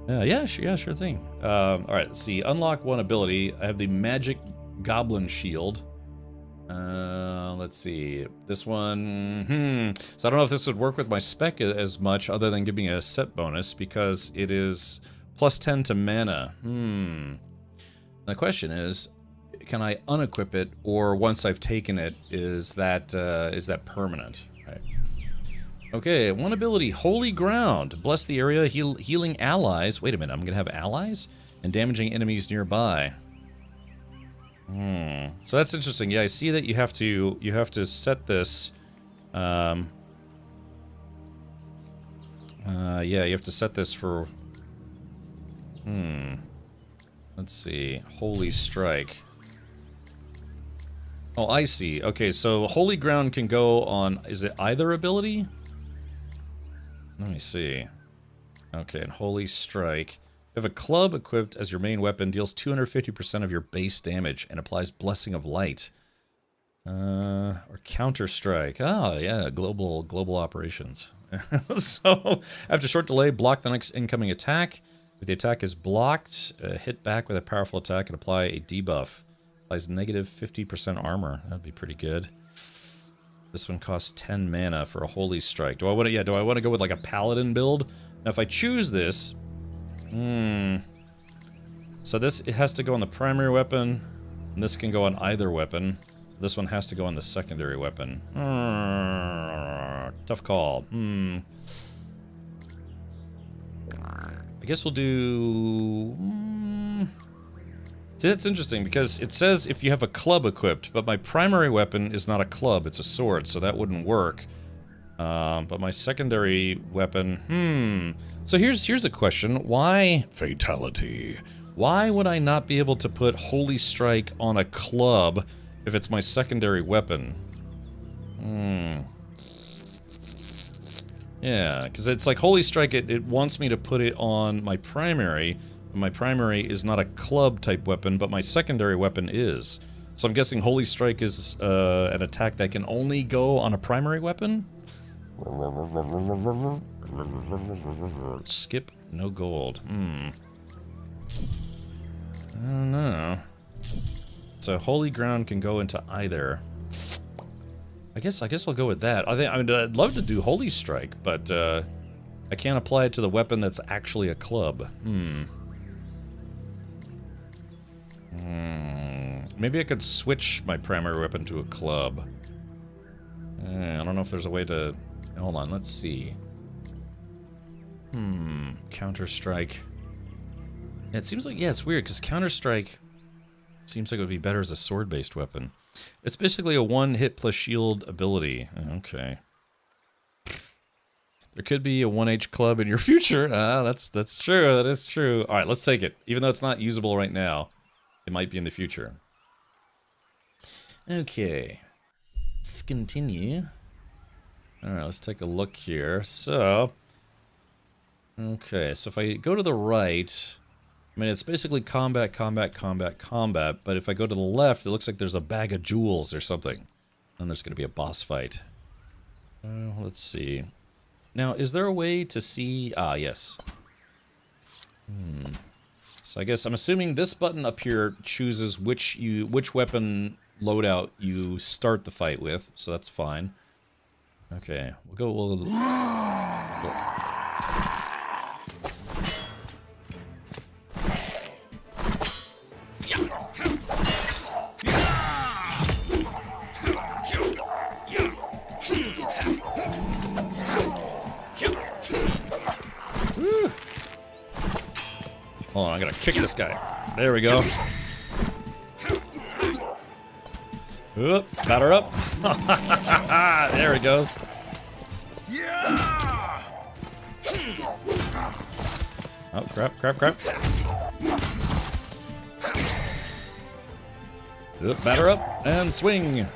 [SPEAKER 1] Yeah, sure thing. All right, let's see. Unlock one ability. I have the Magic Goblin Shield. Let's see. This one, So I don't know if this would work with my spec as much, other than giving a set bonus, because it is +10 to mana. The question is, can I unequip it, or once I've taken it, is that permanent? Right. Okay, one ability, Holy Ground. Bless the area, healing allies. Wait a minute, I'm gonna have allies? And damaging enemies nearby. So that's interesting. Yeah, I see that you have to set this. Yeah, you have to set this for. Let's see. Holy Strike. Oh, I see. Okay, so Holy Ground can go on. Is it either ability? Let me see. Okay, and Holy Strike. You have a club equipped as your main weapon, deals 250% of your base damage, and applies Blessing of Light. Or Counter Strike. Oh, yeah, global operations. So, after short delay, block the next incoming attack. If the attack is blocked, hit back with a powerful attack and apply a debuff. Applies negative 50% armor. That'd be pretty good. This one costs 10 mana for a Holy Strike. Do I want to go with like a Paladin build? Now, if I choose this. So it has to go on the primary weapon, and this can go on either weapon. This one has to go on the secondary weapon. Tough call. I guess we'll do... See, that's interesting, because it says if you have a club equipped, but my primary weapon is not a club, it's a sword, so that wouldn't work. But my secondary weapon... So here's a question. Why... Fatality. Why would I not be able to put Holy Strike on a club if it's my secondary weapon? Yeah, because it's like Holy Strike, it wants me to put it on my primary. My primary is not a club-type weapon, but my secondary weapon is. So I'm guessing Holy Strike is an attack that can only go on a primary weapon? Skip, no gold. I don't know. So Holy Ground can go into either. I guess I'll go with that. I'd love to do Holy Strike, but I can't apply it to the weapon that's actually a club. Maybe I could switch my primary weapon to a club. I don't know if there's a way to... Hold on, let's see. Counter-Strike. Yeah, it seems like... Yeah, it's weird, because Counter-Strike seems like it would be better as a sword-based weapon. It's basically a one-hit plus shield ability. Okay. There could be a 1H club in your future. That's true. That is true. All right, let's take it. Even though it's not usable right now, it might be in the future. Okay. Let's continue. All right, let's take a look here. So, okay, so if I go to the right, I mean, it's basically combat, combat, combat, combat, but if I go to the left, it looks like there's a bag of jewels or something. And there's going to be a boss fight. Let's see. Now, is there a way to see... Ah, yes. So I guess I'm assuming this button up here chooses which weapon loadout you start the fight with, so that's fine. Okay, we'll... Hold on, I gotta kick this guy. There we go. Oop, batter up. There it goes. Oh, crap, crap, crap. Oop, batter up and swing.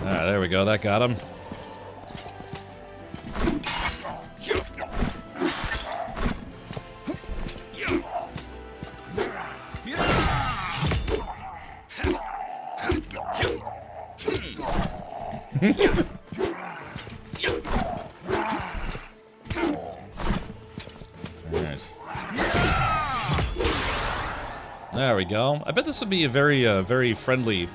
[SPEAKER 1] There we go, that got him. Alright. There we go. I bet this would be a very friendly...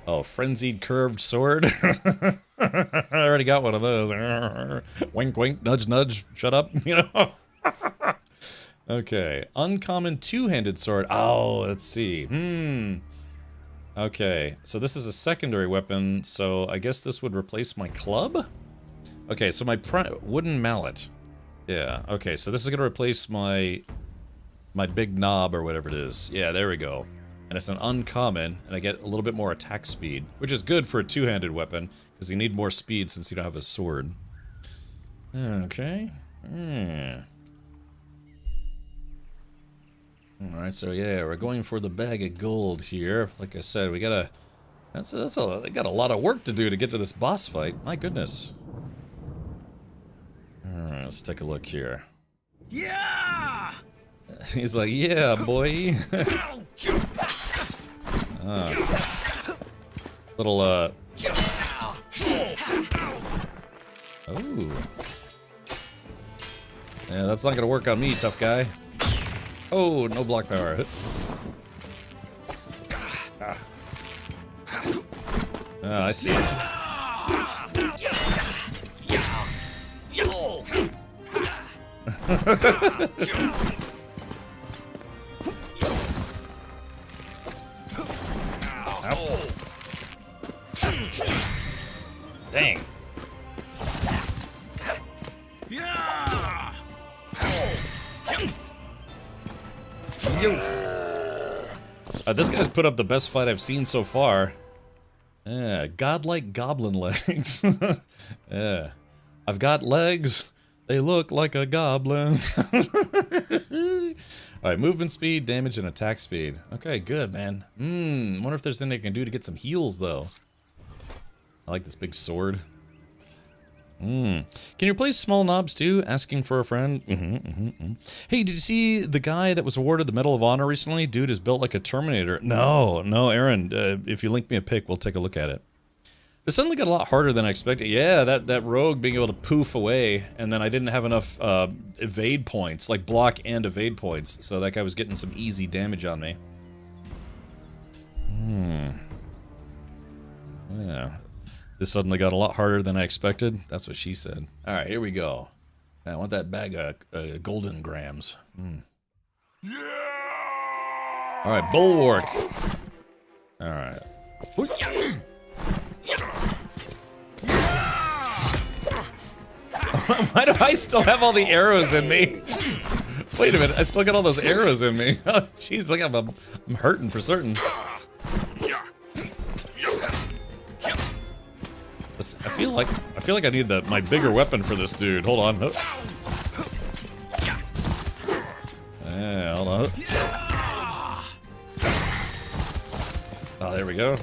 [SPEAKER 1] Oh, frenzied curved sword. I already got one of those. Wink, wink, nudge, nudge. Shut up. You know. Okay, uncommon two-handed sword. Oh, let's see. Okay, so this is a secondary weapon. So I guess this would replace my club. Okay, so my wooden mallet. Yeah. Okay, so this is gonna replace my big knob or whatever it is. Yeah, there we go. And it's an uncommon, and I get a little bit more attack speed, which is good for a two-handed weapon, because you need more speed since you don't have a sword. Okay. Alright, so yeah, we're going for the bag of gold here. Like I said, we gotta... I got a lot of work to do to get to this boss fight. My goodness. Alright, let's take a look here. Yeah! He's like, yeah, boy. Little, Oh. Yeah, that's not gonna work on me, tough guy. Oh, no block power. Ah, I see it. Ow. Dang. This guy's put up the best fight I've seen so far. Yeah, godlike goblin legs. Yeah. I've got legs. They look like a goblin. Alright, movement speed, damage, and attack speed. Okay, good, man. Wonder if there's anything I can do to get some heals, though. I like this big sword. Can you replace small knobs too? Asking for a friend. Hey, did you see the guy that was awarded the Medal of Honor recently? Dude is built like a Terminator. No, Aaron. If you link me a pic, we'll take a look at it. It suddenly got a lot harder than I expected. Yeah, that rogue being able to poof away, and then I didn't have enough evade points, like block and evade points, so that guy was getting some easy damage on me. Yeah. This suddenly got a lot harder than I expected. That's what she said. Alright, here we go. I want that bag of golden grams. Alright, Bulwark. Alright. Why do I still have all the arrows in me? Wait a minute, I still got all those arrows in me. Oh, jeez, look, I'm hurting for certain. I feel like I need my bigger weapon for this dude. Hold on. Yeah, hold on. Oh, there we go.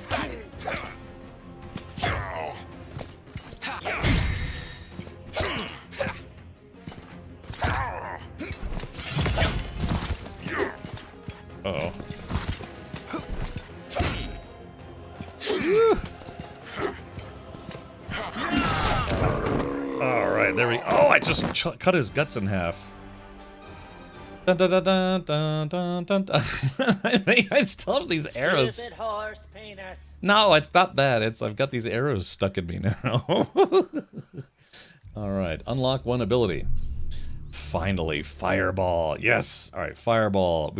[SPEAKER 1] Uh-oh. Alright, there we go. Oh, I just cut his guts in half. Dun, dun, dun, dun, dun, dun, dun, dun. I still have these arrows.
[SPEAKER 2] Stupid horse penis.
[SPEAKER 1] No, it's not that. I've got these arrows stuck in me now. Alright, unlock one ability. Finally, Fireball. Yes! Alright, Fireball.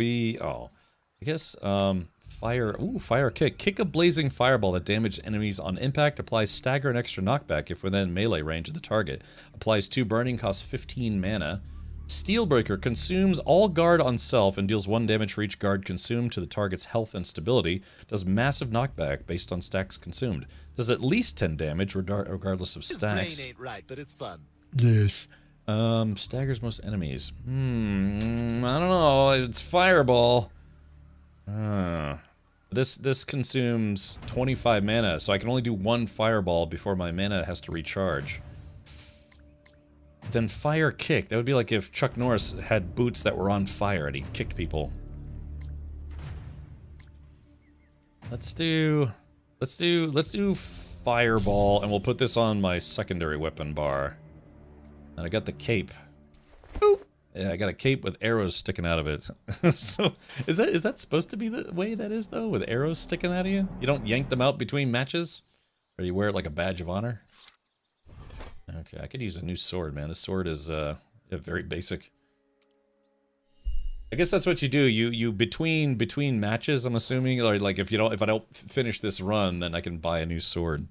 [SPEAKER 1] I guess, Fire Kick. Kick a blazing fireball that damages enemies on impact, applies stagger and extra knockback if within melee range of the target. Applies 2 burning, costs 15 mana. Steelbreaker consumes all guard on self and deals 1 damage for each guard consumed to the target's health and stability. Does massive knockback based on stacks consumed. Does at least 10 damage regardless of stacks.
[SPEAKER 3] His brain ain't right, but it's fun.
[SPEAKER 1] Yes. Staggers most enemies. I don't know. It's Fireball. This consumes 25 mana, so I can only do 1 Fireball before my mana has to recharge. Then Fire Kick. That would be like if Chuck Norris had boots that were on fire and he kicked people. Let's do Fireball, and we'll put this on my secondary weapon bar. And I got the cape. Boop. Yeah, I got a cape with arrows sticking out of it. So, is that supposed to be the way that is, though? With arrows sticking out of you? You don't yank them out between matches? Or you wear it like a badge of honor? Okay, I could use a new sword, man. This sword is, very basic. I guess that's what you do. You between matches, I'm assuming, or like if I don't finish this run, then I can buy a new sword.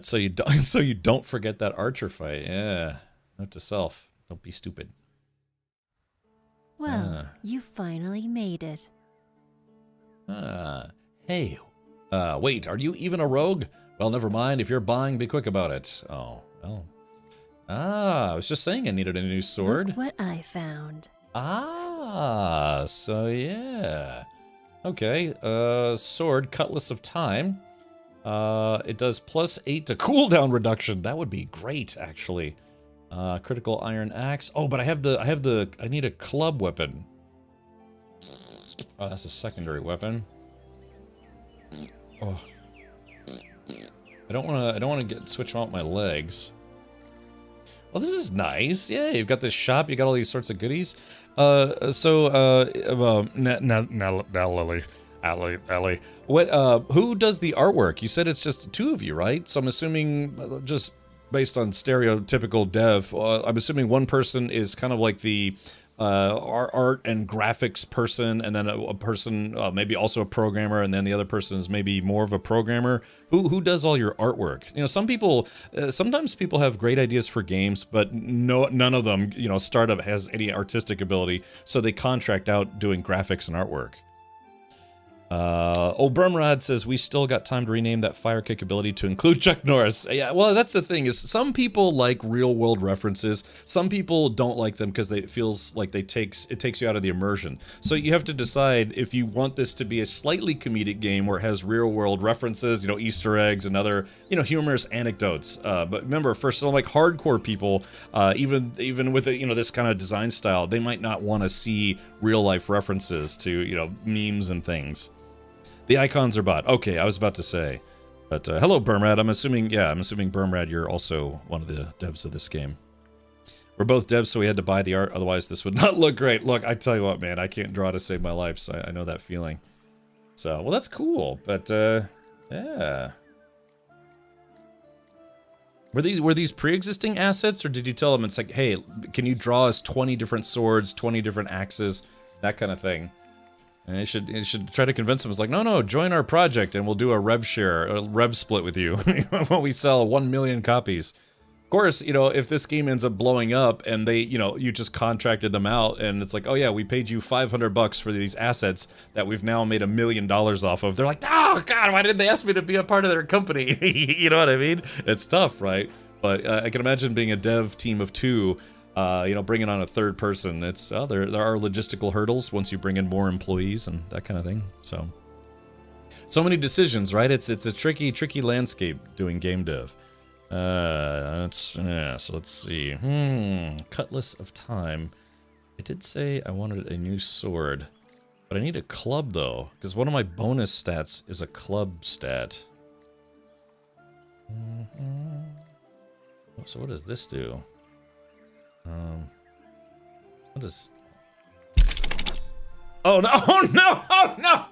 [SPEAKER 1] So you don't forget that archer fight. Yeah. Note to self. Don't be stupid.
[SPEAKER 4] Well, you finally made it.
[SPEAKER 1] Hey. Wait, are you even a rogue? Well, never mind. If you're buying, be quick about it. Oh, well. I was just saying I needed a new sword.
[SPEAKER 4] Look what I found.
[SPEAKER 1] So yeah. Okay, sword, Cutlass of Time. It does +8 to cooldown reduction. That would be great, actually. Critical iron axe. Oh, but I need a club weapon. Oh, that's a secondary weapon. Oh. I don't want to switch out my legs. Well, this is nice. Yeah, you've got this shop. You got all these sorts of goodies. Now, Ellie. What? Who does the artwork? You said it's just 2 of you, right? So I'm assuming just based on stereotypical dev. I'm assuming one person is kind of like the art and graphics person, and then a person maybe also a programmer, and then the other person is maybe more of a programmer. Who does all your artwork? You know, some people sometimes people have great ideas for games, but none of them, you know, startup has any artistic ability, so they contract out doing graphics and artwork. Brumrad says we still got time to rename that fire kick ability to include Chuck Norris. Yeah, well, that's the thing, is some people like real world references. Some people don't like them because it feels like it takes you out of the immersion. So you have to decide if you want this to be a slightly comedic game where it has real world references, you know, Easter eggs and other, you know, humorous anecdotes. But remember, for some like hardcore people, even with you know, this kind of design style, they might not want to see real life references to, you know, memes and things. The icons are bought. Okay, I was about to say. But hello, Burmrad. I'm assuming Burmrad, you're also one of the devs of this game. We're both devs, so we had to buy the art. Otherwise, this would not look great. Look, I tell you what, man. I can't draw to save my life, so I know that feeling. So, well, that's cool. But, yeah. Were these pre-existing assets, or did you tell them it's like, hey, can you draw us 20 different swords, 20 different axes, that kind of thing? And you should try to convince them. It's like, no, join our project and we'll do a rev share, a rev split with you when we sell 1 million copies. Of course, you know, if this game ends up blowing up and they, you know, you just contracted them out and it's like, oh yeah, we paid you $500 for these assets that we've now made $1 million off of. They're like, oh God, why didn't they ask me to be a part of their company? You know what I mean? It's tough, right? But I can imagine being a dev team of 2. You know, bringing on a third person, it's there are logistical hurdles once you bring in more employees and that kind of thing. So many decisions, right? It's a tricky landscape doing game dev. So let's see. Cutlass of Time. I did say I wanted a new sword, but I need a club though, because one of my bonus stats is a club stat. So what does this do? What is... Oh no, oh no, oh no,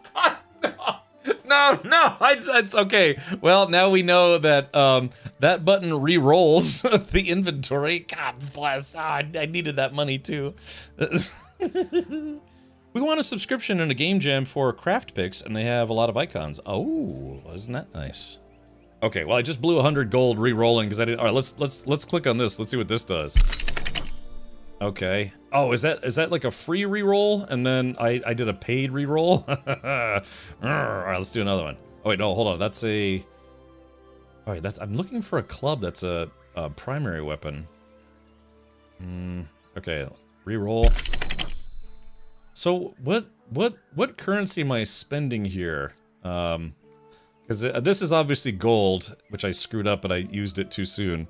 [SPEAKER 1] oh, no, it's okay. Well, now we know that, that button re-rolls the inventory. God bless, I needed that money too. We want a subscription and a game jam for Craft Picks, and they have a lot of icons. Oh, isn't that nice? Okay, well, I just blew 100 gold re-rolling because I didn't... All right, let's click on this. Let's see what this does. Okay. Oh, is that like a free reroll? And then I did a paid reroll? Alright, let's do another one. Oh wait, no, hold on. That's a... Alright, I'm looking for a club that's a primary weapon. Okay, reroll. So what currency am I spending here? Because this is obviously gold, which I screwed up, but I used it too soon.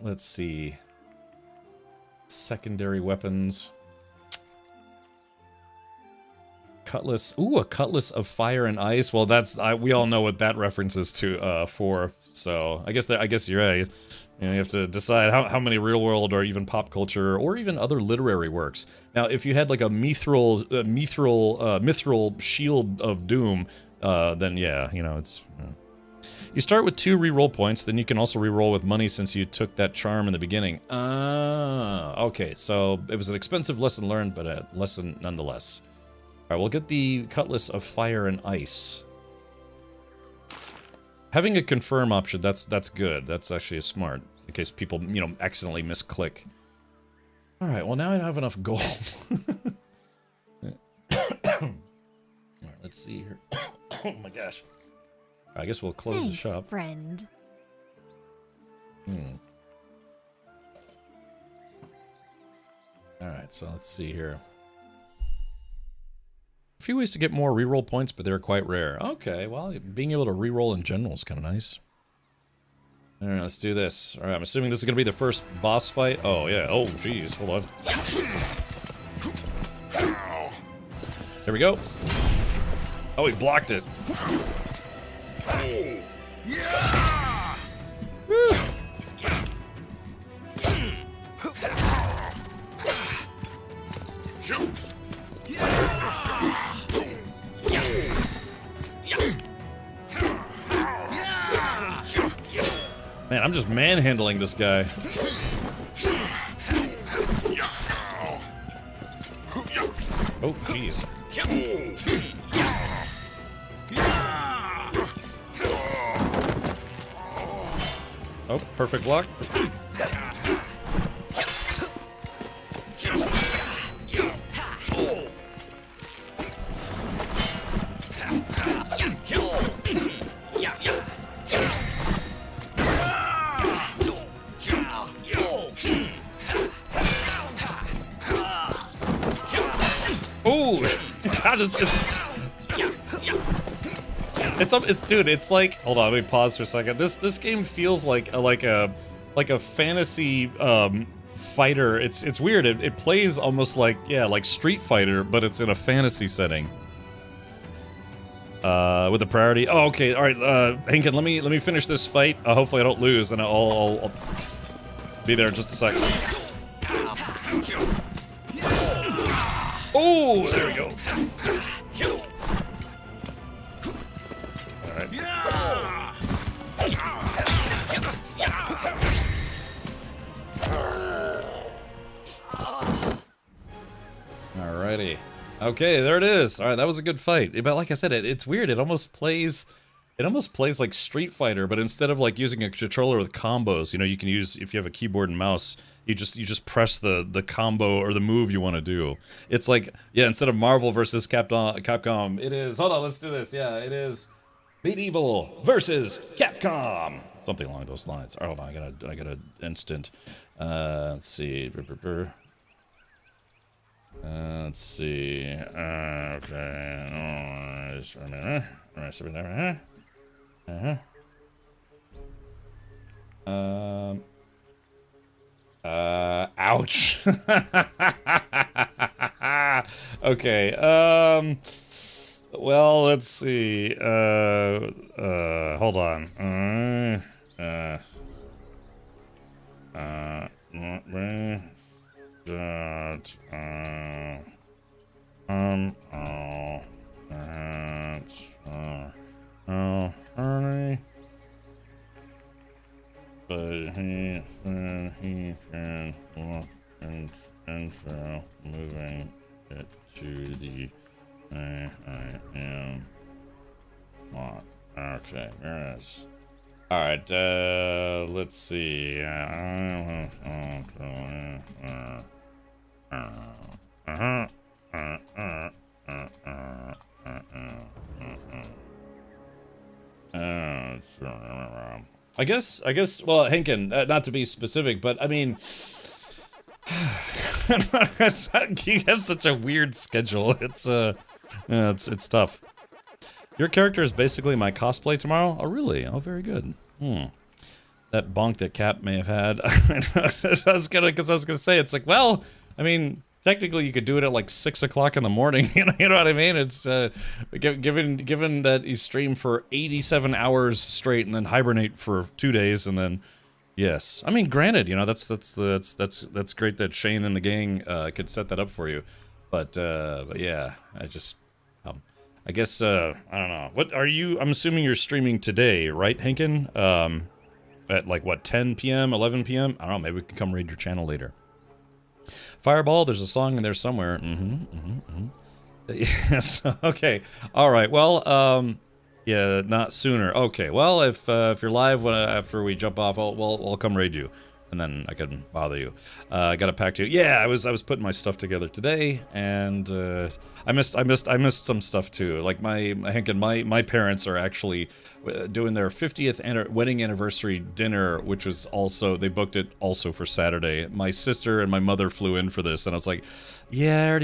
[SPEAKER 1] Let's see. Secondary weapons. Cutlass. Ooh, a cutlass of fire and ice. Well, we all know what that references to for. So I guess you're right. You know, you have to decide how many real world or even pop culture or even other literary works. Now, if you had like a mithril shield of doom, then yeah, you know, it's... You start with 2 reroll points, then you can also reroll with money since you took that charm in the beginning. Okay, so it was an expensive lesson learned, but a lesson nonetheless. Alright, we'll get the Cutlass of Fire and Ice. Having a confirm option, that's good. That's actually a smart, in case people, you know, accidentally misclick. Alright, well now I don't have enough gold. Alright, let's see here. Oh my gosh. I guess we'll close the shop.
[SPEAKER 4] Friend.
[SPEAKER 1] Alright, so let's see here. A few ways to get more reroll points, but they're quite rare. Okay, well, being able to reroll in general is kind of nice. Alright, let's do this. Alright, I'm assuming this is going to be the first boss fight. Oh, yeah. Oh, jeez. Hold on. There we go. Oh, he blocked it. Yeah! Woo! Man, I'm just manhandling this guy. Oh, jeez. Oh, perfect block. Oh, God, this is... dude, it's like, hold on, let me pause for a second. This game feels like a fantasy fighter. It's weird. It plays almost like, yeah, like Street Fighter, but it's in a fantasy setting. With the priority. Oh, okay. All right, Henkin, let me finish this fight. Hopefully I don't lose, then I'll be there in just a second. Oh, there we go. Alrighty. Okay, there it is. All right, that was a good fight. But like I said, it's weird. It almost plays like Street Fighter, but instead of like using a controller with combos, you know, you can use, if you have a keyboard and mouse, you just press the combo or the move you want to do. It's like, yeah, instead of Marvel versus Capcom, it is, hold on, let's do this. Yeah, it is Medieval versus Capcom. Something along those lines. All right, hold on, I got an instant. Let's see. Let's see. Okay. Ouch. Okay. Well, let's see. Hold on. But he can walk and so moving it to the I am not. Okay, there it is. Alright, let's see. I guess, well, Henkin, not to be specific, but I mean, you have such a weird schedule. It's tough. Your character is basically my cosplay tomorrow? Oh, really? Oh, very good. That bonk that Cap may have had. I was gonna say, it's like, well, I mean, technically you could do it at like 6 o'clock in the morning. You know what I mean? It's given that you stream for 87 hours straight and then hibernate for 2 days and then, yes. I mean, granted, you know, that's great that Shane and the gang could set that up for you, but yeah, I guess I don't know. What are you? I'm assuming you're streaming today, right, Henkin? At like what, 10 p.m., 11 p.m. I don't know. Maybe we can come raid your channel later. Fireball, there's a song in there somewhere. Yes. Okay. All right. Well, yeah, not sooner. Okay. Well, if you're live after we jump off, we'll come raid you, and then I can bother you. I got a pack to. Yeah, I was putting my stuff together today, and I missed some stuff too. Like my parents are actually doing their 50th wedding anniversary dinner, which was also, they booked it also for Saturday. My sister and my mother flew in for this, and I was like, yeah,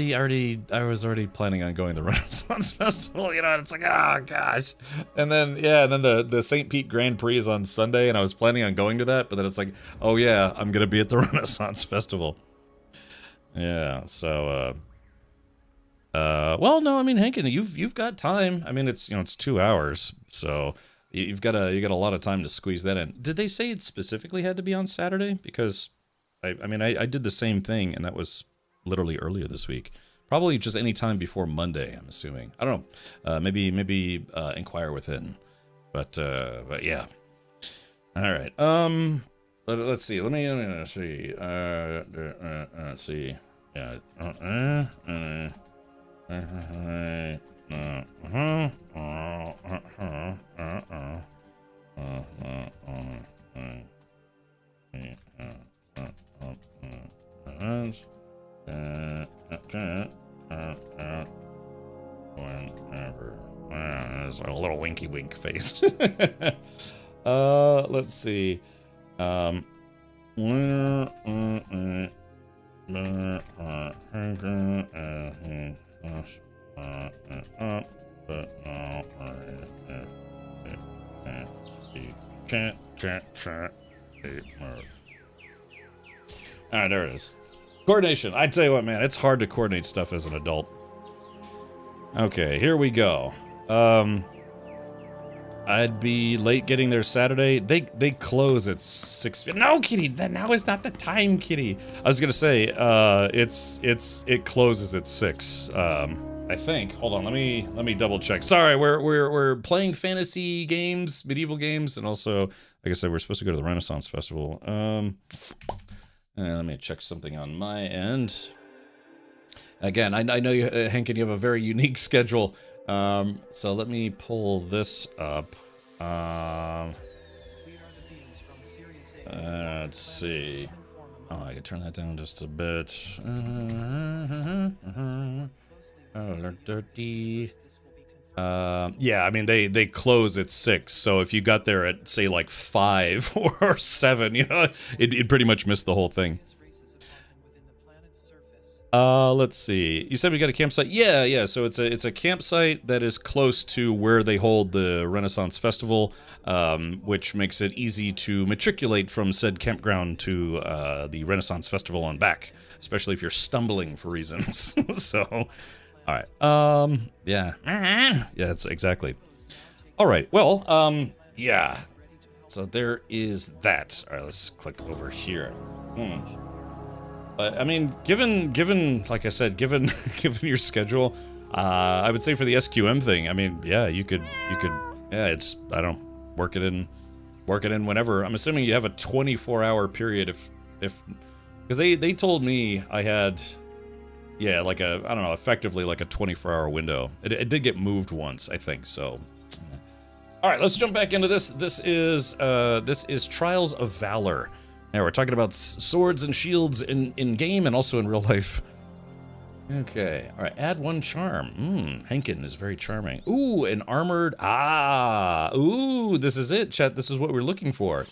[SPEAKER 1] I was already planning on going to the Renaissance Festival, you know, and it's like, oh gosh. And then, yeah, and then the St. Pete Grand Prix is on Sunday, and I was planning on going to that, but then it's like, oh yeah, I'm gonna be at the Renaissance Festival. Yeah, so, well, no, I mean, Henkin, you've got time. I mean, it's, you know, it's 2 hours, so you got a lot of time to squeeze that in. Did they say it specifically had to be on Saturday? Because I mean, I did the same thing, and that was literally earlier this week. Probably just any time before Monday, I'm assuming. I don't know. Maybe inquire within. But yeah. All right. Let's see. Let me see. Let's see. Yeah. Whenever. There's a little winky wink face. Let's see. Alright, there it is. Coordination. I tell you what, man, it's hard to coordinate stuff as an adult. Okay, here we go. I'd be late getting there Saturday. They close at 6. No, Kitty, now is not the time, Kitty. I was gonna say, it closes at 6. I think. Hold on, let me double check. Sorry, we're playing fantasy games, medieval games, and also, like I said, we're supposed to go to the Renaissance Festival. Let me check something on my end. Again, I know you, Henkin, you have a very unique schedule. So let me pull this up. Let's see. Oh, I can turn that down just a bit. Yeah, I mean they close at 6, so if you got there at say like 5 or 7, you know, it pretty much missed the whole thing. Let's see. You said we got a campsite? Yeah, so it's a campsite that is close to where they hold the Renaissance Festival, which makes it easy to matriculate from said campground to the Renaissance Festival and back, especially if you're stumbling for reasons. So, alright. Yeah. Yeah, that's exactly. Alright, well, yeah. So there is that. Alright, let's click over here. But I mean, given like I said, given your schedule, I would say for the SQM thing, I mean, yeah, you could, yeah, it's, I don't work it in whenever. I'm assuming you have a 24-hour period if, because they told me I had, yeah, like I don't know, effectively like a 24-hour window. It did get moved once, I think. So, all right, let's jump back into this. This is Trials of Valor. Now we're talking about swords and shields in game and also in real life. Okay, all right, add 1 charm. Henkin is very charming. Ooh, an armored, ooh, this is it, chat, this is what we're looking for.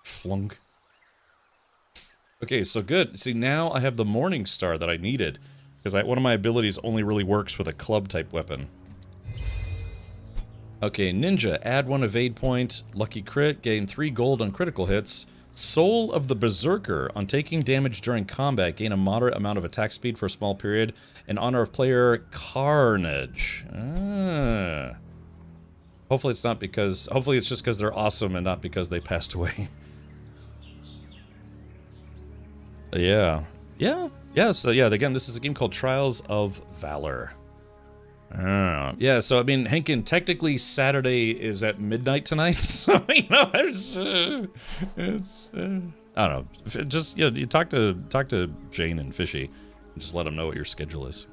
[SPEAKER 1] Flunk. Okay, so good. See, now I have the Morning Star that I needed, because one of my abilities only really works with a club-type weapon. Okay, Ninja, add 1 evade point, lucky crit, gain 3 gold on critical hits. Soul of the Berserker. On taking damage during combat, gain a moderate amount of attack speed for a small period in honor of player Carnage. Hopefully it's not because... Hopefully it's just because they're awesome and not because they passed away. Yeah. So yeah, again, this is a game called Trials of Valor. Yeah, so I mean, Henkin, technically Saturday is at midnight tonight, so you know, it's I don't know. Just you talk to Jane and Fishy, and just let them know what your schedule is.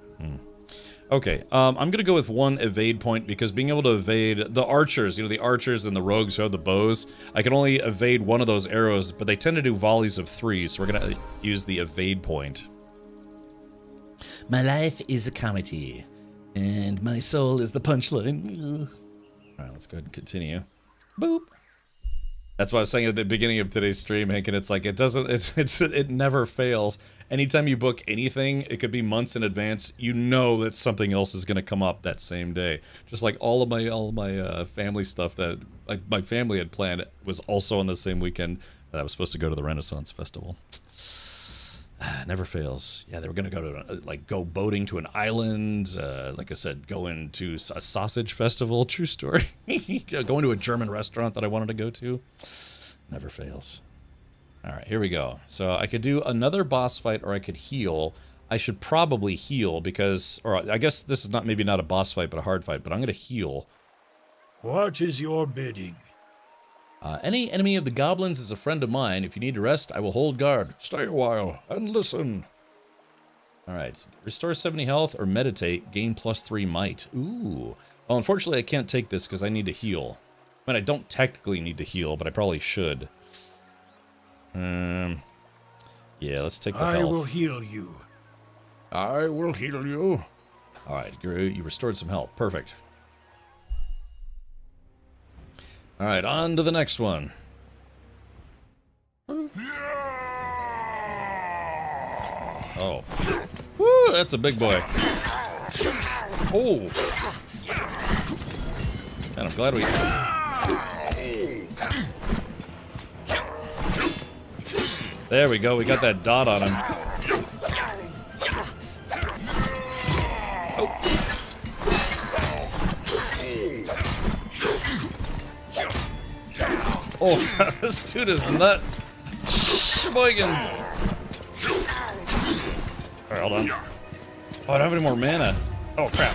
[SPEAKER 1] Okay, I'm gonna go with 1 evade point because being able to evade the archers, you know, the archers and the rogues who have the bows, I can only evade 1 of those arrows, but they tend to do volleys of 3, so we're gonna use the evade point. My life is a comedy. And my soul is the punchline. Alright, let's go ahead and continue. Boop. That's what I was saying at the beginning of today's stream, Hank, and it's like, it never fails. Anytime you book anything, it could be months in advance, you know that something else is going to come up that same day. Just like all of my family stuff that my family had planned was also on the same weekend that I was supposed to go to the Renaissance Festival. Never fails. Yeah, they were gonna go to go boating to an island. Like I said, going to a sausage festival. True story. Going to a German restaurant that I wanted to go to. Never fails. All right, here we go. So I could do another boss fight, or I could heal. I should probably heal because, or I guess this is maybe not a boss fight, but a hard fight. But I'm gonna heal.
[SPEAKER 2] What is your bidding?
[SPEAKER 1] Any enemy of the goblins is a friend of mine. If you need to rest, I will hold guard. Stay a while and listen. Alright. Restore 70 health or meditate. Gain +3 might. Ooh. Well, unfortunately, I can't take this because I need to heal. I mean, I don't technically need to heal, but I probably should. Yeah, let's take the health.
[SPEAKER 2] I will heal you.
[SPEAKER 1] I will heal you. Alright, you restored some health. Perfect. Alright, on to the next one. Oh. Woo, that's a big boy. Oh. Man, I'm glad we... There we go, we got that dot on him. Oh, this dude is nuts. Sheboygans. Alright, hold on. Oh, I don't have any more mana. Oh, crap.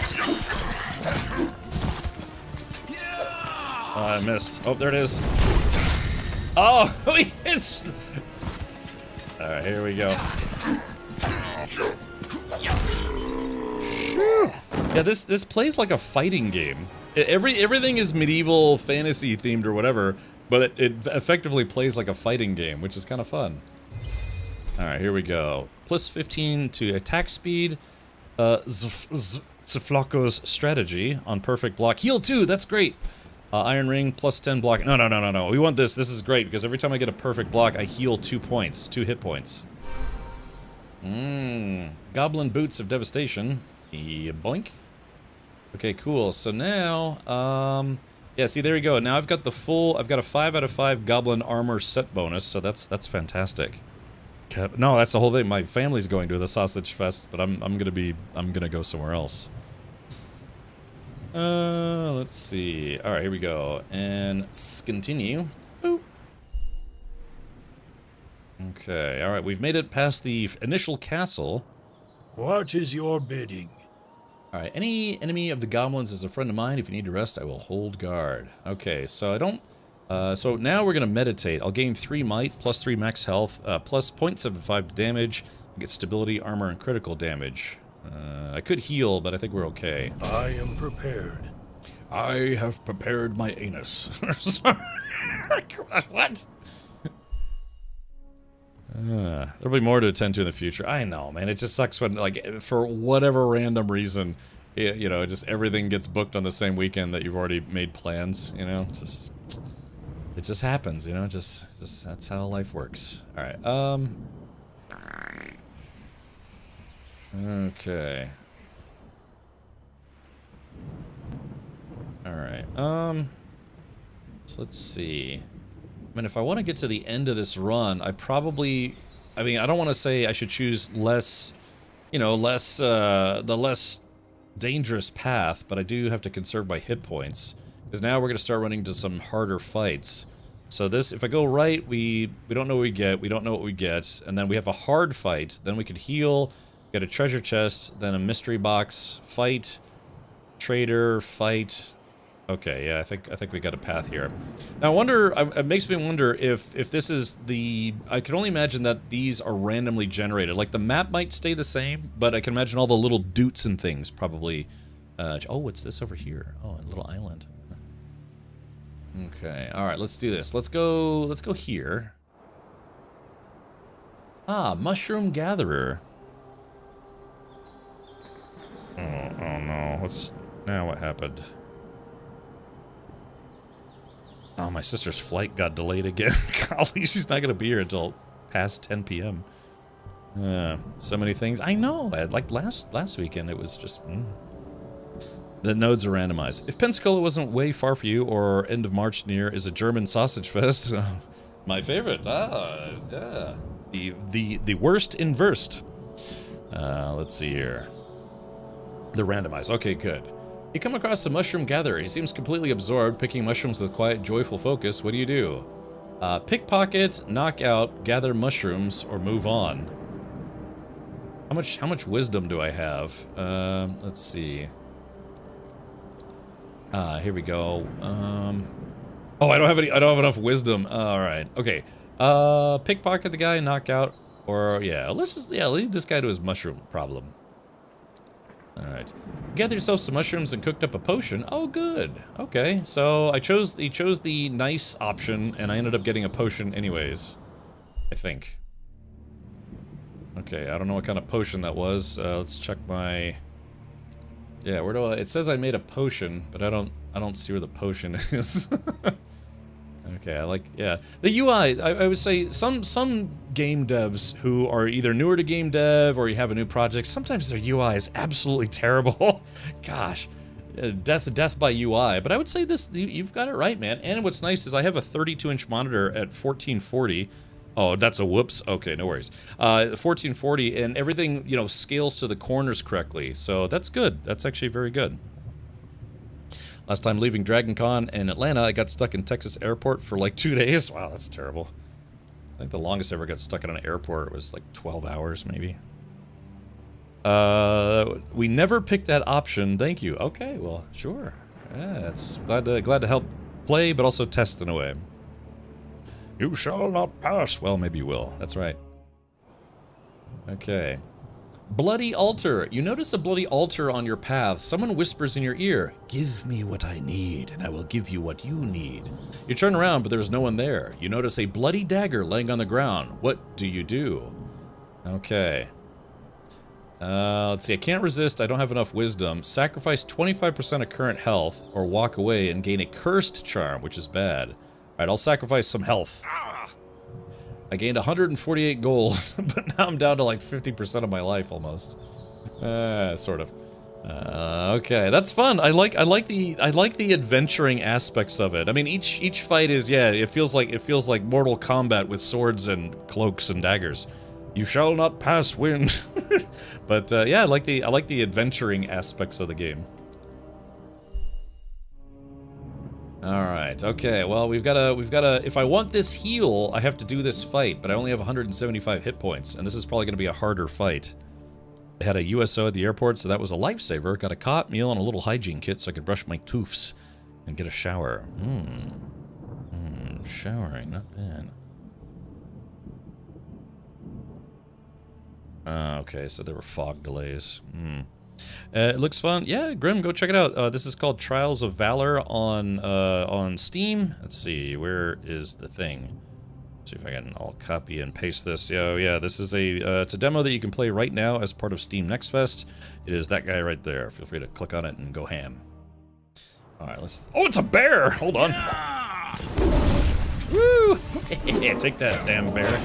[SPEAKER 1] Oh, I missed. Oh, there it is. Oh, it's... Alright, here we go. Yeah, this plays like a fighting game. Everything is medieval fantasy themed or whatever, but it effectively plays like a fighting game, which is kind of fun. Alright, here we go. Plus 15 to attack speed. Zflako's strategy on perfect block. Heal 2, that's great. Iron Ring, plus 10 block. No. We want this. This is great, because every time I get a perfect block, I heal 2 points. 2 hit points. Goblin Boots of Devastation. Boink. Okay, cool. So now, yeah, see, there you go. Now I've got the full, I've got a 5 out of 5 Goblin Armor set bonus, so that's fantastic. No, that's the whole thing. My family's going to the Sausage Fest, but I'm gonna go somewhere else. Let's see. All right, here we go. And continue. Boop. Okay, all right, we've made it past the initial castle.
[SPEAKER 2] What is your bidding?
[SPEAKER 1] All right, any enemy of the goblins is a friend of mine. If you need to rest, I will hold guard. Okay, so I don't... so now we're going to meditate. I'll gain 3 might, plus 3 max health, plus 0.75 damage, get stability, armor, and critical damage. I could heal, but I think we're okay.
[SPEAKER 2] I am prepared.
[SPEAKER 1] I have prepared my anus. What? There'll be more to attend to in the future. I know, man. It just sucks when, like, for whatever random reason, you know, just everything gets booked on the same weekend that you've already made plans, you know? It just happens, you know? Just that's how life works. All right, okay. All right, so let's see. I mean, if I want to get to the end of this run, I probably... I mean, I don't want to say I should choose less... You know, the less dangerous path, but I do have to conserve my hit points. Because now we're going to start running into some harder fights. So this, if I go right, we don't know what we get, we don't know what we get, and then we have a hard fight, then we could heal, get a treasure chest, then a mystery box, fight, trader, fight... Okay, yeah, I think we got a path here. Now, I wonder, it makes me wonder if this is the... I can only imagine that these are randomly generated. Like, the map might stay the same, but I can imagine all the little doots and things probably... oh, what's this over here? Oh, a little island. Okay, alright, let's do this. Let's go here. Ah, Mushroom Gatherer. Oh no, now what happened? Oh, my sister's flight got delayed again. Golly, she's not gonna be here until past 10 p.m. So many things. I know. Like last weekend, it was just... The nodes are randomized. If Pensacola wasn't way far for you, or end of March near is a German sausage fest, my favorite. Yeah. The worst in Verst. Let's see here. They're randomized. Okay, good. You come across a mushroom gatherer. He seems completely absorbed, picking mushrooms with quiet, joyful focus. What do you do? Pickpocket, knock out, gather mushrooms, or move on. How much wisdom do I have? Let's see. Here we go. Oh, I don't have enough wisdom. All right. Okay. Pickpocket the guy, knockout, or yeah, let's just leave this guy to his mushroom problem. All right. Gather yourself some mushrooms and cooked up a potion. Oh, good. Okay. So he chose the nice option, and I ended up getting a potion anyways. I think. Okay. I don't know what kind of potion that was. Let's check my. Yeah. Where do I? It says I made a potion, but I don't see where the potion is. Okay, the UI, I would say some game devs who are either newer to game dev or you have a new project, sometimes their UI is absolutely terrible. Gosh, death by UI. But I would say this, you've got it right, man. And what's nice is I have a 32-inch monitor at 1440. Oh, that's a whoops. Okay, no worries. 1440, and everything, scales to the corners correctly. So that's good. That's actually very good. Last time leaving Dragon Con in Atlanta, I got stuck in Texas airport for like 2 days. Wow, that's terrible. I think the longest I ever got stuck at an airport was like 12 hours, maybe. We never picked that option. Thank you. Okay, well, sure. Yeah, it's glad to help play, but also test in a way. You shall not pass. Well, maybe you will. That's right. Okay. Bloody altar. You notice a bloody altar on your path. Someone whispers in your ear, "Give me what I need, and I will give you what you need." You turn around, but there's no one there. You notice a bloody dagger laying on the ground. What do you do? Okay. Let's see. I can't resist. I don't have enough wisdom. Sacrifice 25% of current health, or walk away and gain a cursed charm, which is bad. All right, I'll sacrifice some health. I gained 148 gold, but now I'm down to like 50% of my life almost. Sort of. Okay, that's fun. I like the adventuring aspects of it. I mean, each fight is it feels like Mortal Kombat with swords and cloaks and daggers. You shall not pass wind. But yeah, I like the adventuring aspects of the game. Alright, okay, well, we've gotta, if I want this heal, I have to do this fight, but I only have 175 hit points, and this is probably gonna be a harder fight. I had a USO at the airport, so that was a lifesaver. Got a cot, meal, and a little hygiene kit so I could brush my toofs and get a shower. Showering, not bad. Okay, so there were fog delays. It looks fun. Yeah, Grim, go check it out. This is called Trials of Valor on Steam. Let's see, where is the thing? Let's see if I can. I'll copy and paste this. Yeah, this is it's a demo that you can play right now as part of Steam Next Fest. It is that guy right there. Feel free to click on it and go ham. All right, let's. Oh, it's a bear. Hold on. Yeah! Woo! Take that, damn bear.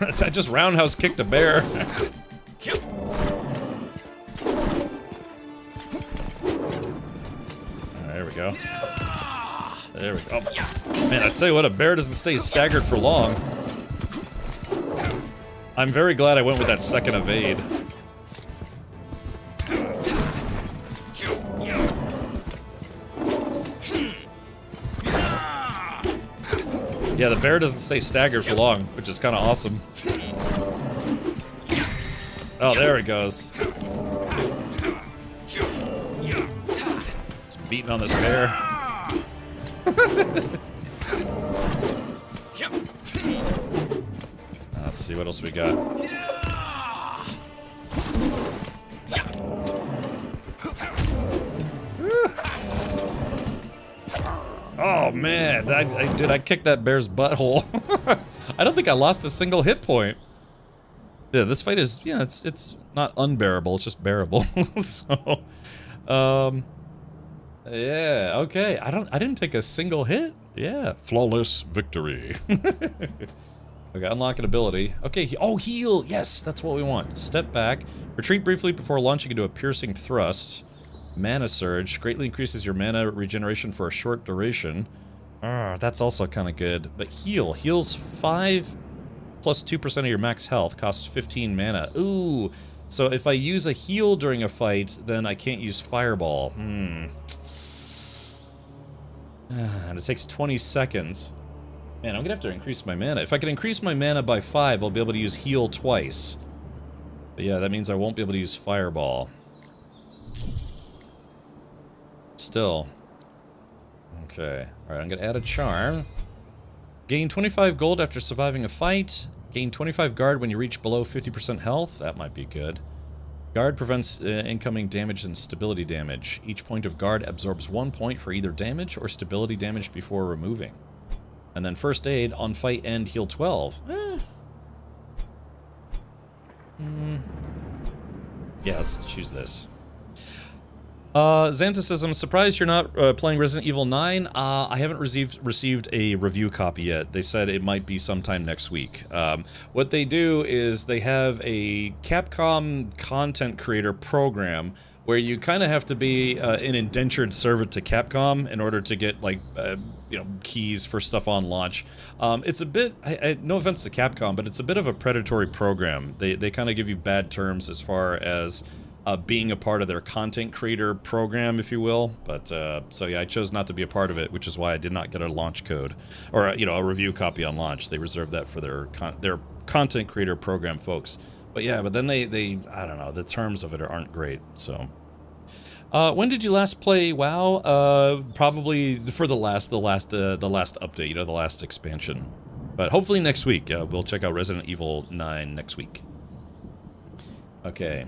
[SPEAKER 1] I just roundhouse kicked a bear. There we go. There we go. Man, I tell you what, a bear doesn't stay staggered for long. I'm very glad I went with that second evade. Yeah, the bear doesn't stay staggered for long, which is kind of awesome. Oh, there it goes. Just beating on this bear. Let's see what else we got. Oh man, I kicked that bear's butthole. I don't think I lost a single hit point. Yeah, this fight is, yeah, it's not unbearable, it's just bearable. So, yeah, okay. I didn't take a single hit. Yeah, flawless victory. Okay, unlock an ability. Okay, oh, heal. Yes, that's what we want. Step back. Retreat briefly before launching into a piercing thrust. Mana Surge. Greatly increases your mana regeneration for a short duration. That's also kind of good. But heal. Heals 5 plus 2% of your max health. Costs 15 mana. Ooh. So if I use a heal during a fight, then I can't use Fireball. And it takes 20 seconds. Man, I'm gonna have to increase my mana. If I can increase my mana by 5, I'll be able to use heal twice. But yeah, that means I won't be able to use fireball. Still. Okay. Alright, I'm gonna add a charm. Gain 25 gold after surviving a fight. Gain 25 guard when you reach below 50% health. That might be good. Guard prevents incoming damage and stability damage. Each point of guard absorbs 1 point for either damage or stability damage before removing. And then first aid, on fight end, heal 12. Yeah, let's choose this. Xantus says, I'm surprised you're not playing Resident Evil 9. I haven't received a review copy yet. They said it might be sometime next week. What they do is they have a Capcom content creator program where you kind of have to be an indentured servant to Capcom in order to get, like, you know, keys for stuff on launch. It's a bit, no offense to Capcom, but it's a bit of a predatory program. They kind of give you bad terms as far as being a part of their content creator program, if you will. But, so yeah, I chose not to be a part of it, which is why I did not get a launch code. Or, you know, a review copy on launch. They reserved that for their content creator program folks. But yeah, but then they I don't know, the terms of it aren't great, so... when did you last play WoW? Probably for the last update, you know, the last expansion. But hopefully next week. We'll check out Resident Evil 9 next week. Okay.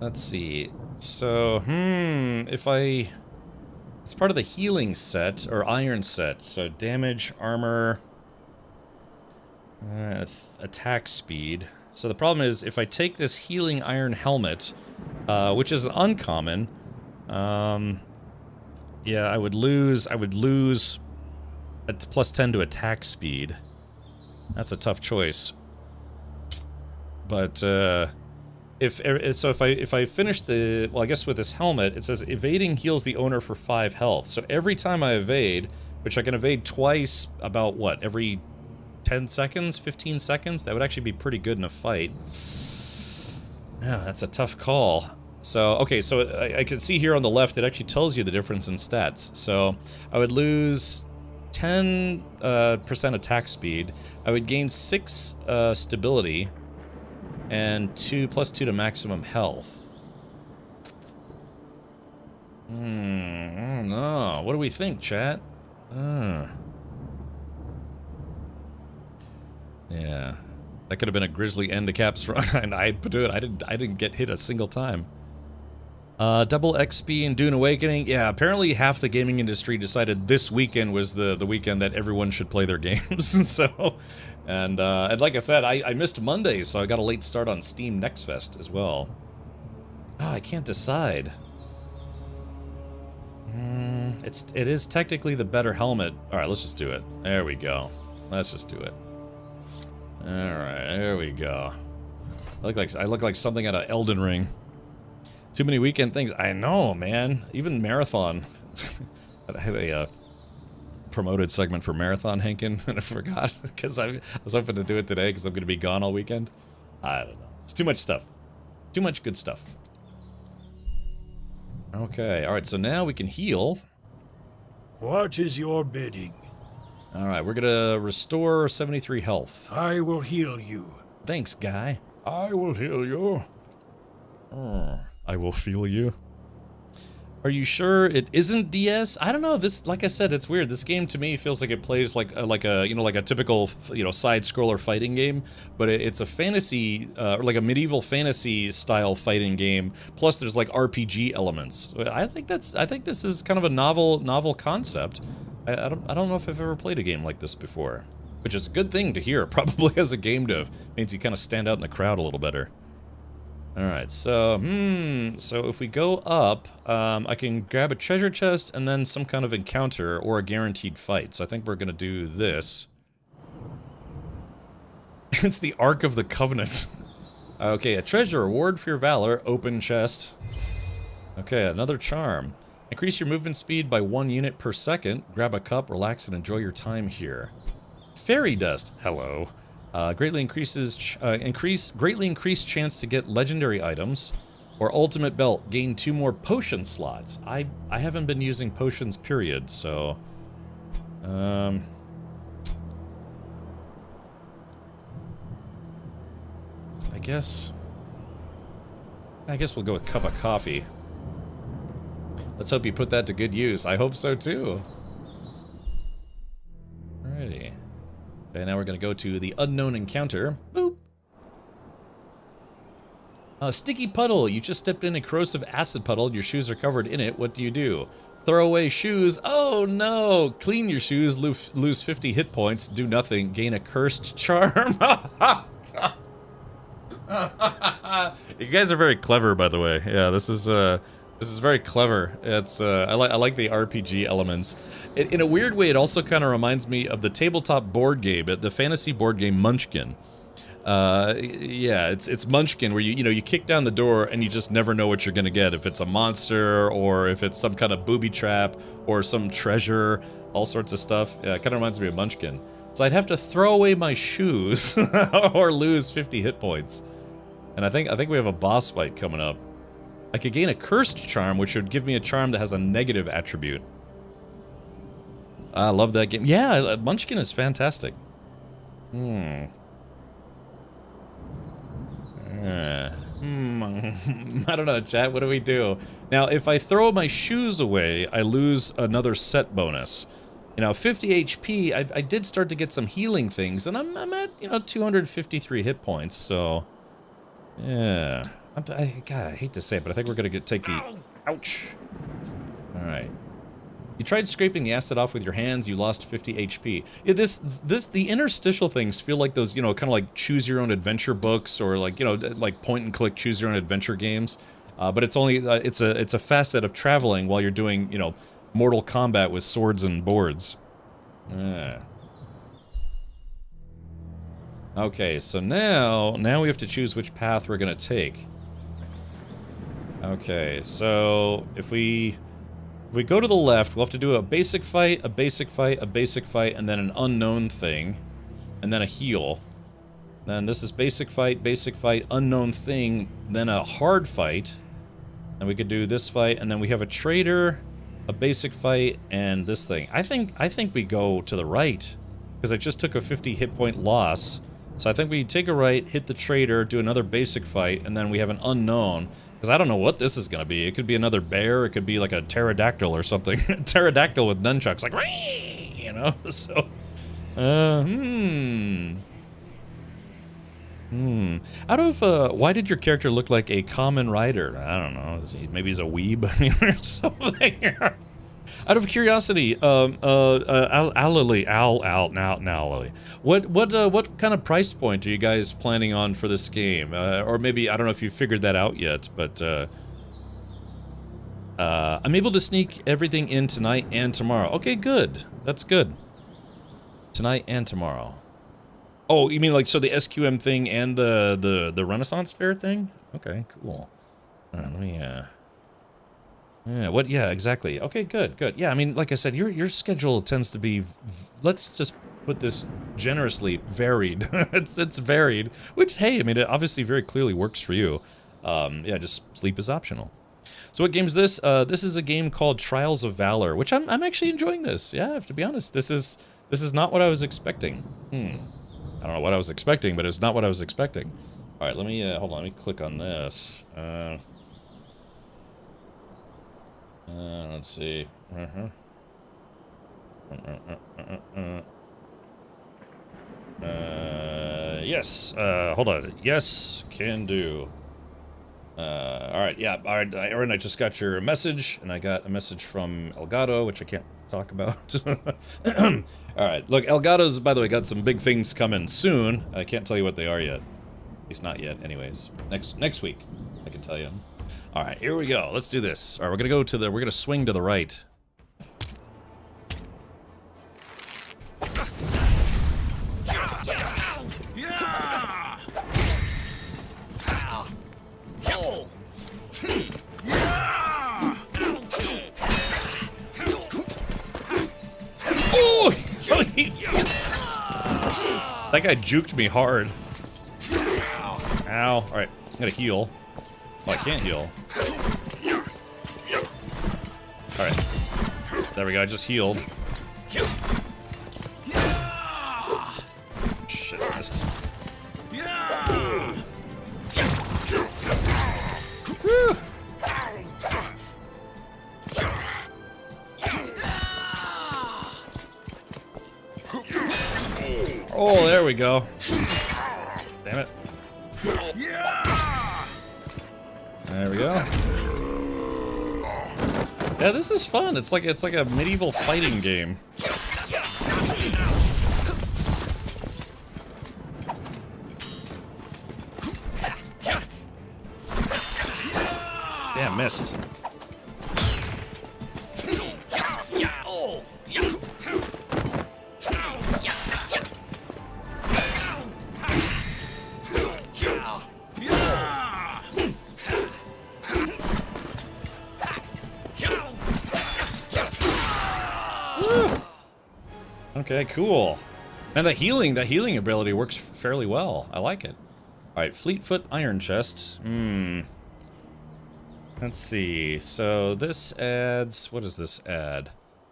[SPEAKER 1] Let's see. So, if I... It's part of the healing set, or iron set. So damage, armor, attack speed. So the problem is, if I take this healing iron helmet, which is uncommon, yeah, I would lose a plus 10 to attack speed. That's a tough choice. But if I finish the, well, I guess with this helmet, it says evading heals the owner for 5 health. So every time I evade, which I can evade twice, about what, every 10 seconds, 15 seconds? That would actually be pretty good in a fight. Yeah, that's a tough call. So, okay, so I can see here on the left, it actually tells you the difference in stats. So, I would lose 10% attack speed. I would gain 6 stability, and +2 to maximum health. I don't know. What do we think, chat? Yeah, that could have been a grisly end to Cap's run, and I'd do it. I didn't get hit a single time. Double XP and Dune Awakening. Yeah, apparently half the gaming industry decided this weekend was the weekend that everyone should play their games. So, and like I said, I missed Monday, so I got a late start on Steam Next Fest as well. I can't decide. It is technically the better helmet. All right, let's just do it. There we go. Let's just do it. Alright, there we go. I look like something out of Elden Ring. Too many weekend things. I know, man. Even Marathon. I had a promoted segment for Marathon, Hankin, and I forgot. Because I was hoping to do it today because I'm going to be gone all weekend. I don't know. It's too much stuff. Too much good stuff. Okay, alright, so now we can heal.
[SPEAKER 2] What is your bidding?
[SPEAKER 1] Alright, we're gonna restore 73 health.
[SPEAKER 2] I will heal you.
[SPEAKER 1] Thanks, guy.
[SPEAKER 2] I will heal you.
[SPEAKER 1] I will feel you. Are you sure it isn't DS? I don't know. This, like I said, it's weird. This game to me feels like it plays like a you know, like a typical, you know, side scroller fighting game, but it's a fantasy or like a medieval fantasy style fighting game. Plus, there's like RPG elements. I think this is kind of a novel concept. I don't know if I've ever played a game like this before, which is a good thing to hear. Probably as a game dev, means you kind of stand out in the crowd a little better. All right, so so if we go up, I can grab a treasure chest and then some kind of encounter or a guaranteed fight. So I think we're gonna do this. It's the Ark of the Covenant. Okay, a treasure reward for your valor. Open chest. Okay, another charm. Increase your movement speed by 1 unit per second. Grab a cup, relax, and enjoy your time here. Fairy dust. Hello. Greatly increased chance to get legendary items, Or ultimate belt, gain 2 more potion slots. I haven't been using potions, period, so... I guess we'll go with cup of coffee. Let's hope you put that to good use. I hope so too. Alrighty. Okay, now we're gonna go to the unknown encounter. Boop. Sticky puddle. You just stepped in a corrosive acid puddle. Your shoes are covered in it. What do? Throw away shoes. Oh no! Clean your shoes. Lose 50 hit points. Do nothing. Gain a cursed charm. You guys are very clever, by the way. Yeah, this is very clever. It's I like the RPG elements. In a weird way, it also kind of reminds me of the tabletop board game, the fantasy board game Munchkin. Yeah, it's Munchkin, where you kick down the door and you just never know what you're gonna get. If it's a monster or if it's some kind of booby trap or some treasure, all sorts of stuff. Yeah, it kind of reminds me of Munchkin. So I'd have to throw away my shoes or lose 50 hit points. And I think we have a boss fight coming up. I could gain a cursed charm, which would give me a charm that has a negative attribute. I love that game. Yeah, Munchkin is fantastic. I don't know, chat. What do we do? Now, if I throw my shoes away, I lose another set bonus. 50 HP, I did start to get some healing things, and I'm at, 253 hit points, so... Yeah. God, I hate to say it, but I think we're gonna take the... Ouch! Alright. You tried scraping the acid off with your hands, you lost 50 HP. Yeah, the interstitial things feel like those, kind of like choose-your-own-adventure books, or like, like point-and-click choose-your-own-adventure games. But it's only, it's a facet of traveling while you're doing, Mortal Kombat with swords and boards. Okay, so now we have to choose which path we're gonna take. Okay, so if we go to the left, we'll have to do a basic fight, a basic fight, a basic fight, and then an unknown thing, and then a heal. Then this is basic fight, unknown thing, then a hard fight. And we could do this fight, and then we have a traitor, a basic fight, and this thing. I think we go to the right, because I just took a 50 hit point loss. So I think we take a right, hit the traitor, do another basic fight, and then we have an unknown. Because I don't know what this is going to be. It could be another bear, it could be like a pterodactyl or something. Pterodactyl with nunchucks, like, so... Out of, why did your character look like a common rider? I don't know. Maybe he's a weeb or something. Out of curiosity, Alley, what kind of price point are you guys planning on for this game? Or maybe, I don't know if you figured that out yet, but, I'm able to sneak everything in tonight and tomorrow. Okay, good. That's good. Tonight and tomorrow. Oh, you mean like, so the SQM thing and the Renaissance Fair thing? Okay, cool. Let me, yeah, exactly. Okay, good. Yeah, I mean, like I said, your schedule tends to be, let's just put this generously, varied. it's varied, which, hey, I mean, it obviously very clearly works for you. Yeah, just sleep is optional. So what game is this? This is a game called Trials of Valor, which I'm actually enjoying this. Yeah, I have to be honest. This is not what I was expecting. I don't know what I was expecting, but it's not what I was expecting. All right, let me, hold on, let me click on this. Let's see. Yes, hold on. Yes, can do. Alright, yeah, alright, Aaron, I just got your message, and I got a message from Elgato, which I can't talk about. Alright, look, Elgato's, by the way, got some big things coming soon. I can't tell you what they are yet. At least not yet, anyways. Next week, I can tell you. Alright, here we go. Let's do this. Alright, we're gonna swing to the right. Oh! That guy juked me hard. Ow. Alright, I'm gonna heal. Oh, I can't heal. Alright. There we go, I just healed. Shit, I missed. Woo. Oh, there we go. Damn it. There we go. Yeah, this is fun. It's like a medieval fighting game. Damn, missed. Okay, cool. And the healing ability works fairly well. I like it. Alright, Fleetfoot Iron Chest. Let's see. So this adds... What does this add?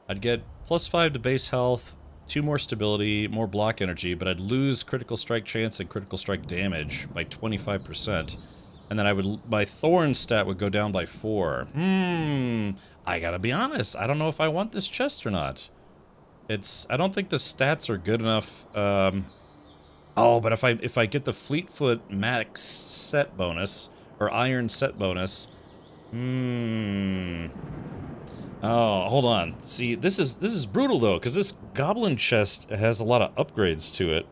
[SPEAKER 1] I'd get +5 to base health, 2 more stability, more block energy, but I'd lose critical strike chance and critical strike damage by 25%. And then my Thorn stat would go down by 4. I gotta be honest. I don't know if I want this chest or not. I don't think the stats are good enough. Oh, but if I get the Fleetfoot Max set bonus or Iron set bonus, oh, hold on. See, this is brutal though, because this Goblin chest has a lot of upgrades to it.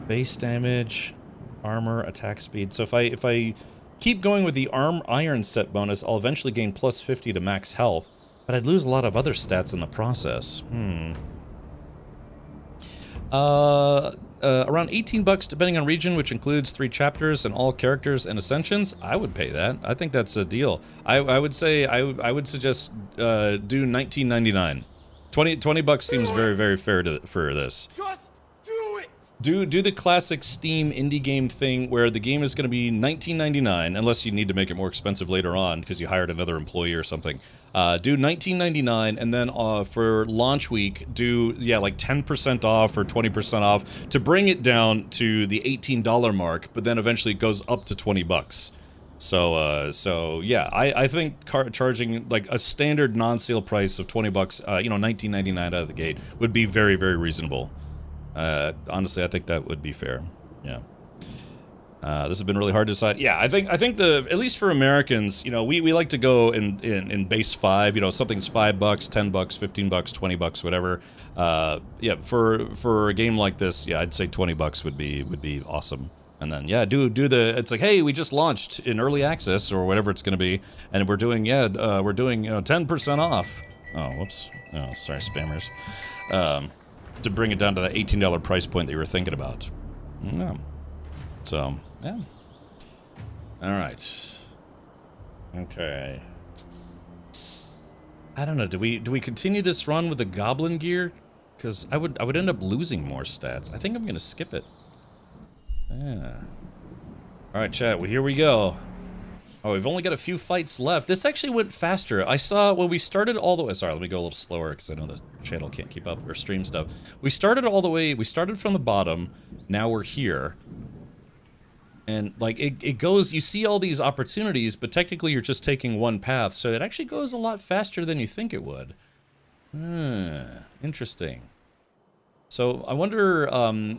[SPEAKER 1] Base damage, armor, attack speed. So if I keep going with the Iron set bonus, I'll eventually gain +50 to max health, but I'd lose a lot of other stats in the process. Around $18 depending on region, which includes 3 chapters and all characters and ascensions. I would pay that. I think that's a deal. I would say I would suggest do $19.99. $20 seems very, very fair for this. Do the classic Steam indie game thing where the game is going to be $19.99 unless you need to make it more expensive later on because you hired another employee or something. Do $19.99 and then for launch week do like 10% off or 20% off to bring it down to the $18 mark, but then eventually it goes up to $20. So yeah, I think charging like a standard non-sale price of $20, $19.99 out of the gate would be very, very reasonable. Honestly, I think that would be fair. Yeah. This has been really hard to decide. Yeah, I think at least for Americans, we like to go in base 5. Something's $5, $10, $15, $20, whatever. Yeah, for a game like this, yeah, I'd say $20 would be awesome. And then yeah, it's like, hey, we just launched in early access or whatever it's going to be, and we're doing 10% off. Oh, whoops. Oh, sorry, spammers. To bring it down to the $18 price point that you were thinking about. Yeah. So, yeah. Alright. Okay. I don't know, do we continue this run with the Goblin gear? Because I would end up losing more stats. I think I'm gonna skip it. Yeah. Alright, chat, well here we go. Oh, we've only got a few fights left. This actually went faster. I saw when we started all the way... Sorry, let me go a little slower because I know the channel can't keep up or stream stuff. We started from the bottom. Now we're here. And, like, it goes... You see all these opportunities, but technically you're just taking one path, so it actually goes a lot faster than you think it would. Interesting. So, I wonder,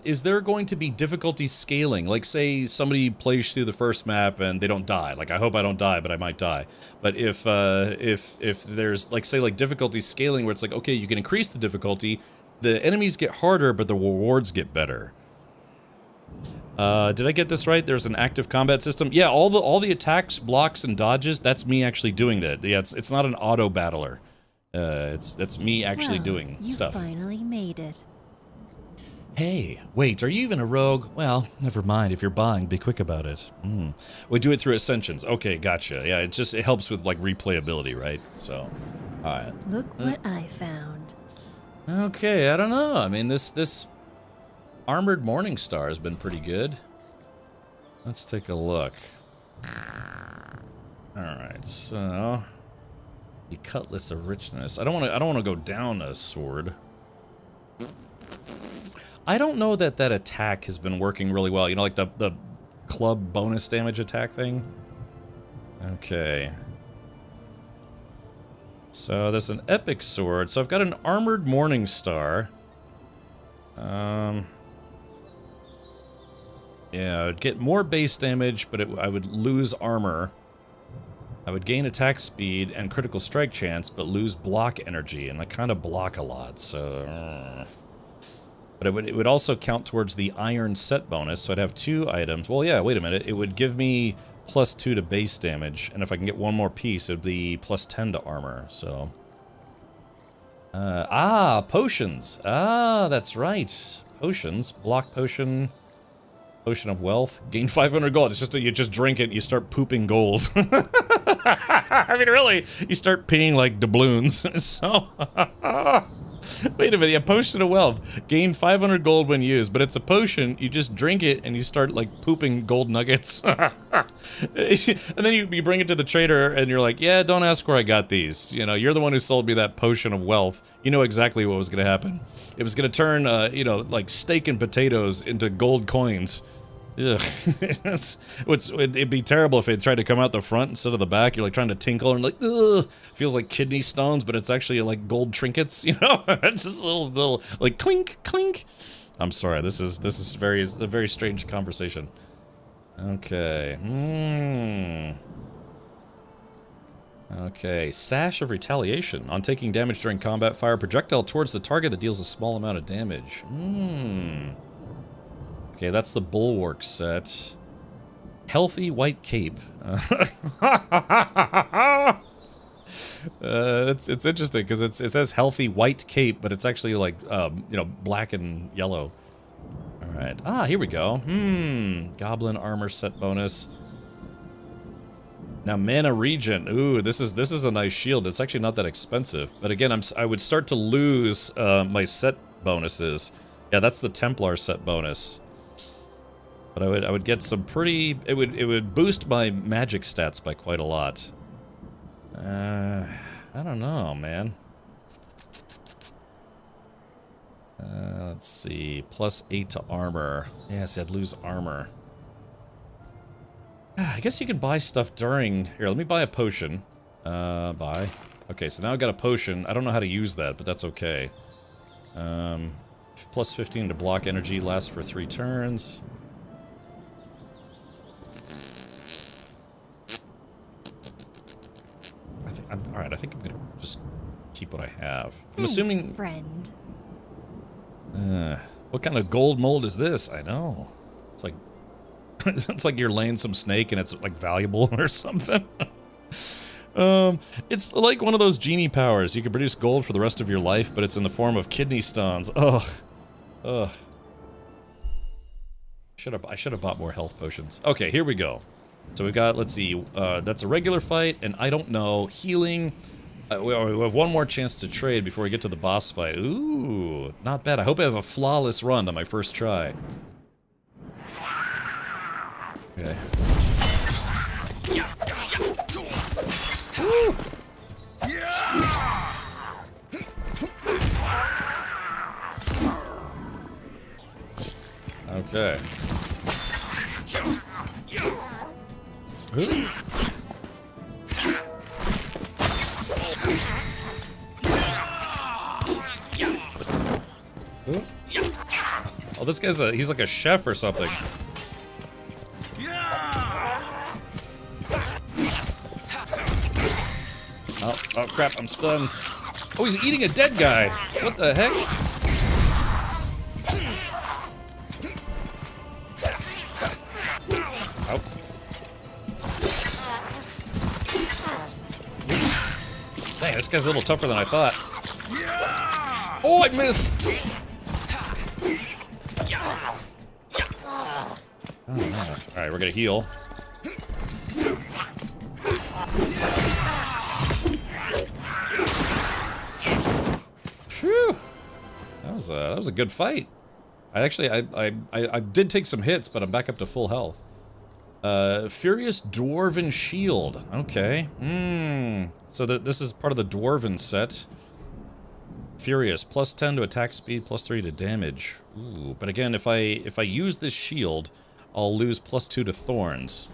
[SPEAKER 1] is there going to be difficulty scaling? Like, say, somebody plays through the first map and they don't die. Like, I hope I don't die, but I might die. But if there's, like, say, like, difficulty scaling where it's like, okay, you can increase the difficulty, the enemies get harder, but the rewards get better. Did I get this right? There's an active combat system? Yeah, all the attacks, blocks, and dodges, that's me actually doing that. Yeah, it's not an auto battler. That's me actually doing stuff.
[SPEAKER 4] You finally made it.
[SPEAKER 1] Hey, wait, are you even a rogue? Well, never mind. If you're buying, be quick about it. We do it through Ascensions. Okay, gotcha. Yeah, it helps with, like, replayability, right? So, alright.
[SPEAKER 4] Look what I found.
[SPEAKER 1] Okay, I don't know. I mean, this Armored Morningstar has been pretty good. Let's take a look. Alright, so... The Cutlass of Richness. I don't want to go down a sword. I don't know that that attack has been working really well. You know, like the club bonus damage attack thing? Okay. So there's an epic sword. So I've got an armored Morning Star. Yeah, I'd get more base damage, but I would lose armor. I would gain attack speed and critical strike chance, but lose block energy, and I kind of block a lot, so... But it would also count towards the iron set bonus, so I'd have 2 items. Well, yeah, wait a minute. It would give me +2 to base damage, and if I can get one more piece, it would be +10 to armor, so... potions! Ah, that's right. Potions. Block potion... Potion of Wealth. Gain 500 gold. It's just you just drink it, you start pooping gold. I mean, really, you start peeing like doubloons. So, wait a minute, yeah, Potion of Wealth. Gain 500 gold when used, but it's a potion. You just drink it and you start like pooping gold nuggets. And then you bring it to the trader and you're like, yeah, don't ask where I got these. You know, you're the one who sold me that Potion of Wealth. You know exactly what was going to happen. It was going to turn, you know, like steak and potatoes into gold coins. Ugh. It'd be terrible if it tried to come out the front instead of the back. You're like trying to tinkle and like, ugh, feels like kidney stones, but it's actually like gold trinkets, you know? It's just a little like clink, clink. I'm sorry, this is a very strange conversation. Okay. Okay, Sash of Retaliation. On taking damage during combat, fire a projectile towards the target that deals a small amount of damage. Okay, that's the Bulwark set. Healthy White Cape. It's interesting because it says Healthy White Cape, but it's actually like you know, black and yellow. All right. Ah, here we go. Goblin armor set bonus. Now Mana Regen. Ooh, this is a nice shield. It's actually not that expensive, but again, I would start to lose my set bonuses. Yeah, that's the Templar set bonus. But I would get some pretty... It would boost my magic stats by quite a lot. I don't know, man. Let's see. +8 to armor. Yeah, see, I'd lose armor. I guess you can buy stuff during... Here, let me buy a potion. Buy. Okay, so now I've got a potion. I don't know how to use that, but that's okay. +15 to block energy, lasts for 3 turns. Alright, I think I'm gonna just keep what I have. I'm assuming...
[SPEAKER 4] friend.
[SPEAKER 1] What kind of gold mold is this? I know. It's like... it's like you're laying some snake and it's like valuable or something. It's like one of those genie powers. You can produce gold for the rest of your life, but it's in the form of kidney stones. Ugh. Ugh. I should have bought more health potions. Okay, here we go. So we've got, let's see, that's a regular fight, and I don't know, healing. We have one more chance to trade before we get to the boss fight. Ooh, not bad. I hope I have a flawless run on my first try. Okay. Woo. Okay. Oh, this guy's he's like a chef or something. Oh crap, I'm stunned. Oh, he's eating a dead guy. What the heck? Oh. Dang, this guy's a little tougher than I thought. Oh, I missed! Oh, no. Alright, we're gonna heal. Phew! That was a good fight. I did take some hits, but I'm back up to full health. Furious Dwarven Shield. Okay. So this is part of the Dwarven set. Furious, plus 10 to attack speed, plus 3 to damage. Ooh, but again, if I use this shield, I'll lose plus 2 to thorns.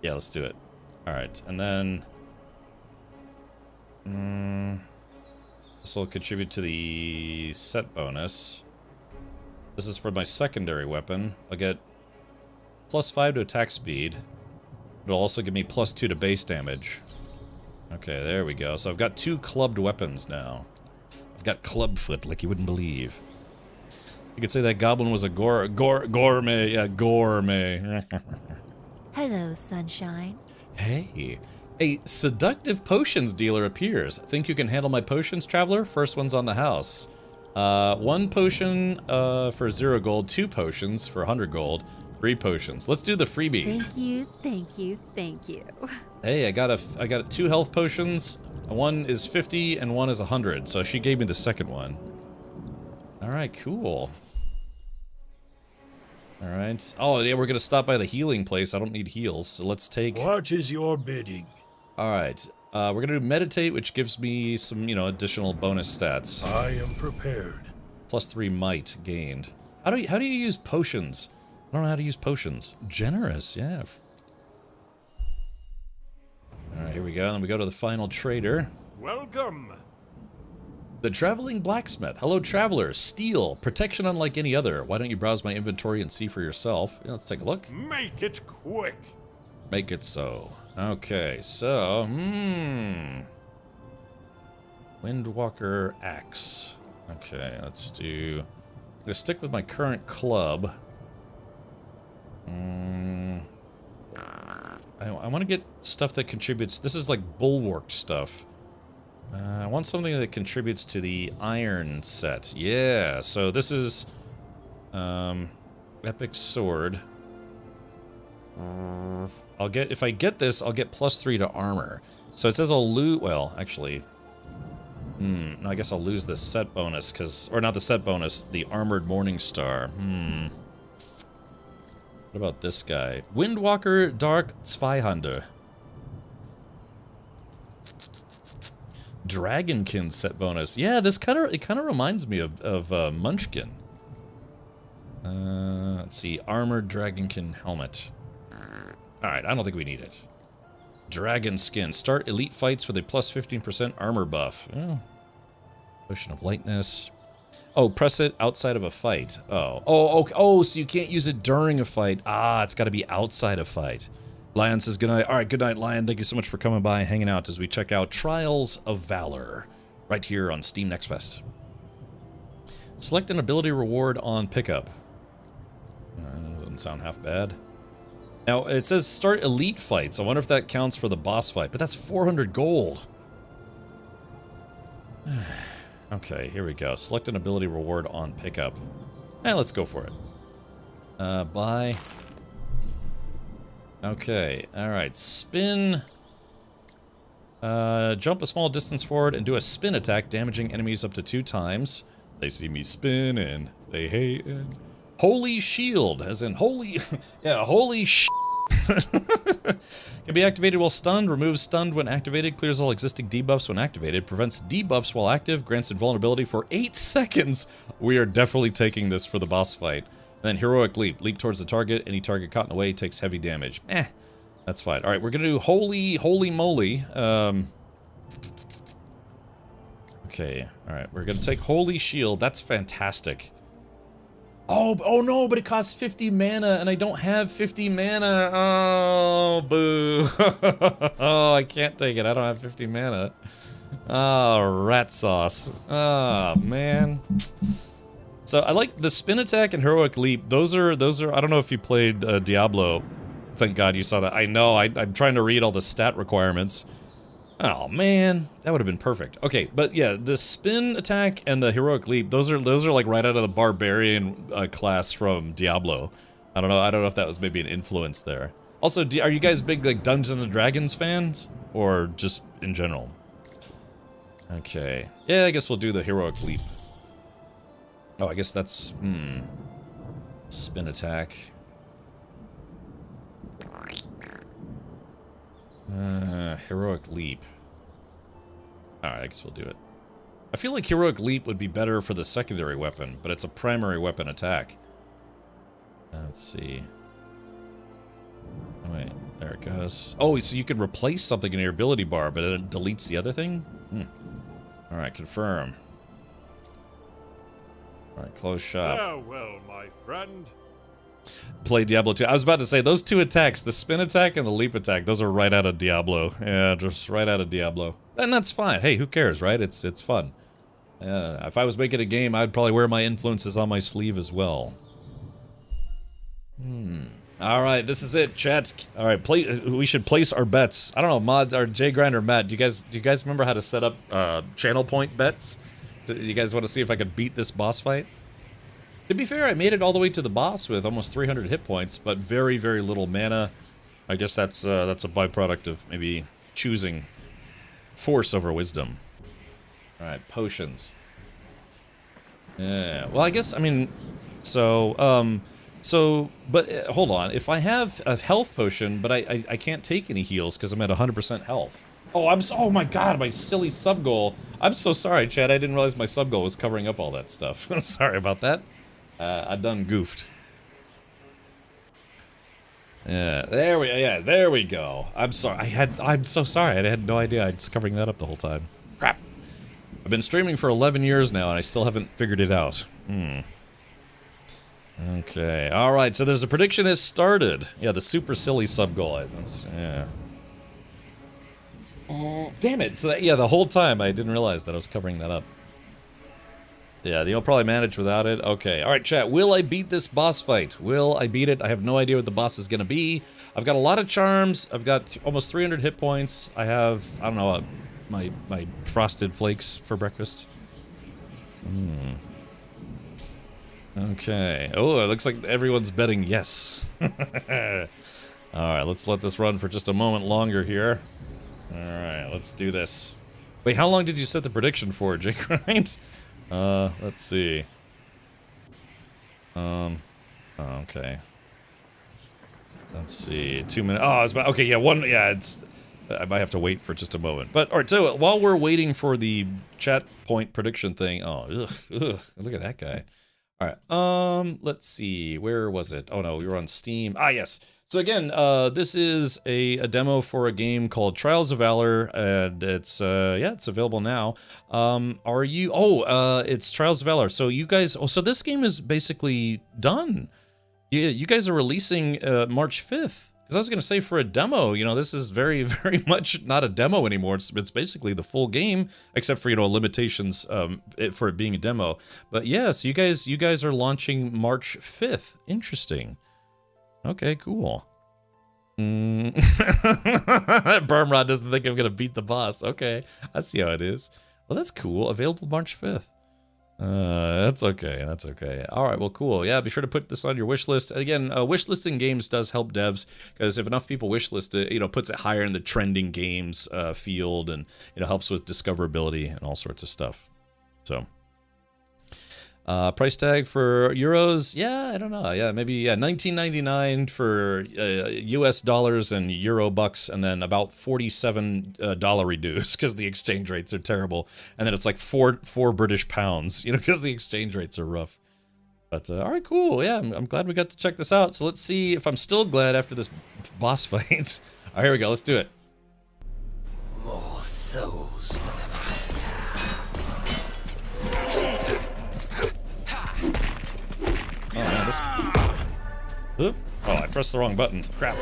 [SPEAKER 1] Yeah, let's do it. Alright, and then... this will contribute to the set bonus. This is for my secondary weapon. I'll get plus 5 to attack speed. It'll also give me plus 2 to base damage. Okay, there we go. So I've got 2 clubbed weapons now. I've got clubfoot like you wouldn't believe. You could say that goblin was a gourmet. Yeah, gourmet.
[SPEAKER 4] Hello, sunshine.
[SPEAKER 1] Hey, a seductive potions dealer appears. Think you can handle my potions, traveler? First one's on the house. 1 potion for 0 gold, 2 potions for 100 gold, 3 potions. Let's do the freebie.
[SPEAKER 4] Thank you, thank you, thank you.
[SPEAKER 1] Hey, I got 2 health potions. One is 50 and one is 100. So she gave me the second one. All right, cool. All right. Oh, yeah, we're gonna stop by the healing place. I don't need heals, so let's take.
[SPEAKER 2] What is your bidding?
[SPEAKER 1] All right. We're gonna do meditate, which gives me some, additional bonus stats.
[SPEAKER 2] I am prepared.
[SPEAKER 1] Plus 3 might gained. How do you use potions? I don't know how to use potions. Generous, yeah. All right, here we go. And we go to the final trader.
[SPEAKER 2] Welcome.
[SPEAKER 1] The Traveling Blacksmith. Hello, traveler. Steel. Protection unlike any other. Why don't you browse my inventory and see for yourself? Yeah, let's take a look.
[SPEAKER 2] Make it quick.
[SPEAKER 1] Make it so. Okay, so, Windwalker Axe. Okay, let's do... I'm gonna stick with my current club. I want to get stuff that contributes... This is like bulwark stuff. I want something that contributes to the iron set. Yeah, so this is... Epic Sword. I'll get... If I get this, I'll get plus 3 to armor. So it says I'll lose... Well, actually... no, I guess I'll lose the set bonus, because... Or not the set bonus, the Armored Morning Star. What about this guy? Windwalker Dark Zweihunter. Dragonkin set bonus. Yeah, this kind of reminds me of Munchkin. Let's see, Armored Dragonkin helmet. Alright, I don't think we need it. Dragon skin. Start elite fights with a plus 15% armor buff. Oh. Potion of lightness. Oh, press it outside of a fight. Oh. Oh, okay. Oh, so you can't use it during a fight. Ah, it's got to be outside a fight. Lion says goodnight. Alright, good night, Lion. Thank you so much for coming by and hanging out as we check out Trials of Valor. Right here on Steam Next Fest. Select an ability reward on pickup. Doesn't sound half bad. Now, it says start elite fights. I wonder if that counts for the boss fight, but that's 400 gold. Okay, here we go. Select an ability reward on pickup. Let's go for it. Buy. Okay, alright. Spin. Jump a small distance forward and do a spin attack, damaging enemies up to 2 times. They see me spin and they hate it. Holy Shield, as in holy... yeah, holy sh... Can be activated while stunned, removes stunned when activated, clears all existing debuffs when activated, prevents debuffs while active, grants invulnerability for 8 seconds. We are definitely taking this for the boss fight. And then Heroic Leap. Leap towards the target. Any target caught in the way takes heavy damage. That's fine. Alright, we're gonna do Holy Moly. Okay, alright, we're gonna take Holy Shield. That's fantastic. Oh no, but it costs 50 mana, and I don't have 50 mana. Oh, boo. Oh, I can't take it. I don't have 50 mana. Oh, rat sauce. Oh, man. So, I like the Spin Attack and Heroic Leap. Those are, I don't know if you played Diablo. Thank God you saw that. I know, I'm trying to read all the stat requirements. Oh man, that would have been perfect. Okay, but yeah, the Spin Attack and the Heroic Leap, those are like right out of the Barbarian class from Diablo. I don't know if that was maybe an influence there. Also, are you guys big like Dungeons and Dragons fans, or just in general? Okay, yeah, I guess we'll do the Heroic Leap. Oh, I guess that's... Spin attack. Heroic leap. Alright, I guess we'll do it. I feel like heroic leap would be better for the secondary weapon, but it's a primary weapon attack. Let's see. Oh, wait, there it goes. Oh, so you can replace something in your ability bar, but it deletes the other thing? Alright, confirm. Alright, close shop.
[SPEAKER 2] Farewell, my friend.
[SPEAKER 1] Play Diablo 2. I was about to say, those two attacks, the spin attack and the leap attack, those are right out of Diablo. Yeah, just right out of Diablo. And that's fine. Hey, who cares, right? It's fun. If I was making a game, I'd probably wear my influences on my sleeve as well. Alright, this is it, chat. Alright, we should place our bets. I don't know, Mod or Jay Grind or Matt, do you guys remember how to set up channel point bets? Do you guys want to see if I could beat this boss fight? To be fair, I made it all the way to the boss with almost 300 hit points, but very, very little mana. I guess that's a byproduct of maybe choosing force over wisdom. Alright, potions. Yeah, well, I guess, I mean, but hold on. If I have a health potion, but I can't take any heals because I'm at 100% health. Oh, oh my god, my silly sub-goal. I'm so sorry, Chad. I didn't realize my sub-goal was covering up all that stuff. Sorry about that. I done goofed. Yeah, there we go. I'm sorry. I'm so sorry. I had no idea I was covering that up the whole time. Crap. I've been streaming for 11 years now, and I still haven't figured it out. Okay. All right. So there's a prediction has started. Yeah, the super silly sub goal. Yeah. Damn it. So yeah, the whole time I didn't realize that I was covering that up. Yeah, you'll probably manage without it. Okay. All right, chat. Will I beat this boss fight? Will I beat it? I have no idea what the boss is going to be. I've got a lot of charms. I've got almost 300 hit points. I have, I don't know, my frosted flakes for breakfast. Okay. Oh, it looks like everyone's betting yes. All right, let's let this run for just a moment longer here. All right, let's do this. Wait, how long did you set the prediction for, Jay Grind? Let's see. Okay. Let's see. 2 minutes. Oh, it's about, okay, yeah, I might have to wait for just a moment. But, alright, so while we're waiting for the chat point prediction thing, ugh, look at that guy. Alright, let's see, where was it? Oh no, we were on Steam. Ah, yes. So again, this is a demo for a game called Trials of Valor, and it's, yeah, it's available now. It's Trials of Valor. So you guys, so this game is basically done. You guys are releasing March 5th. Because I was going to say, for a demo, you know, this is very, very much not a demo anymore. It's basically the full game, except for, you know, limitations for it being a demo. But yes, you guys are launching March 5th. Interesting. Okay, cool. Bermrod doesn't think I'm going to beat the boss. Okay, I see how it is. Well, that's cool. Available March 5th. That's okay. That's okay. All right. Well, cool. Yeah. Be sure to put this on your wish list. Again, wish listing games does help devs, because if enough people wish list it, you know, puts it higher in the trending games field, and you know, helps with discoverability and all sorts of stuff. So, price tag for euros? Yeah, I don't know. Yeah, maybe $19.99 for US dollars and euro bucks, and then about $47 reduced because the exchange rates are terrible, and then it's like four British pounds, you know, because the exchange rates are rough. But all right, cool. Yeah, I'm glad we got to check this out. So let's see if I'm still glad after this boss fight. All right, here we go. Let's do it.
[SPEAKER 3] More souls for the master.
[SPEAKER 1] Oh, man, this... Oop. Oh, I pressed the wrong button. Crap.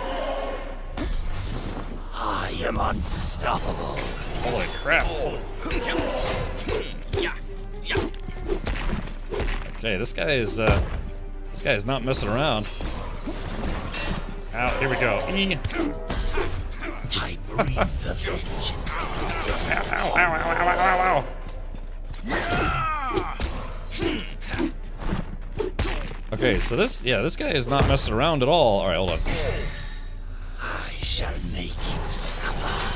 [SPEAKER 3] I am unstoppable.
[SPEAKER 1] Holy crap. Okay, this guy is not messing around. Ow, here we go.
[SPEAKER 3] I breathe the vengeance.
[SPEAKER 1] Ow, ow, ow, ow, ow, ow, ow. Okay, so this guy is not messing around at all. All right, hold on.
[SPEAKER 3] I shall make you suffer.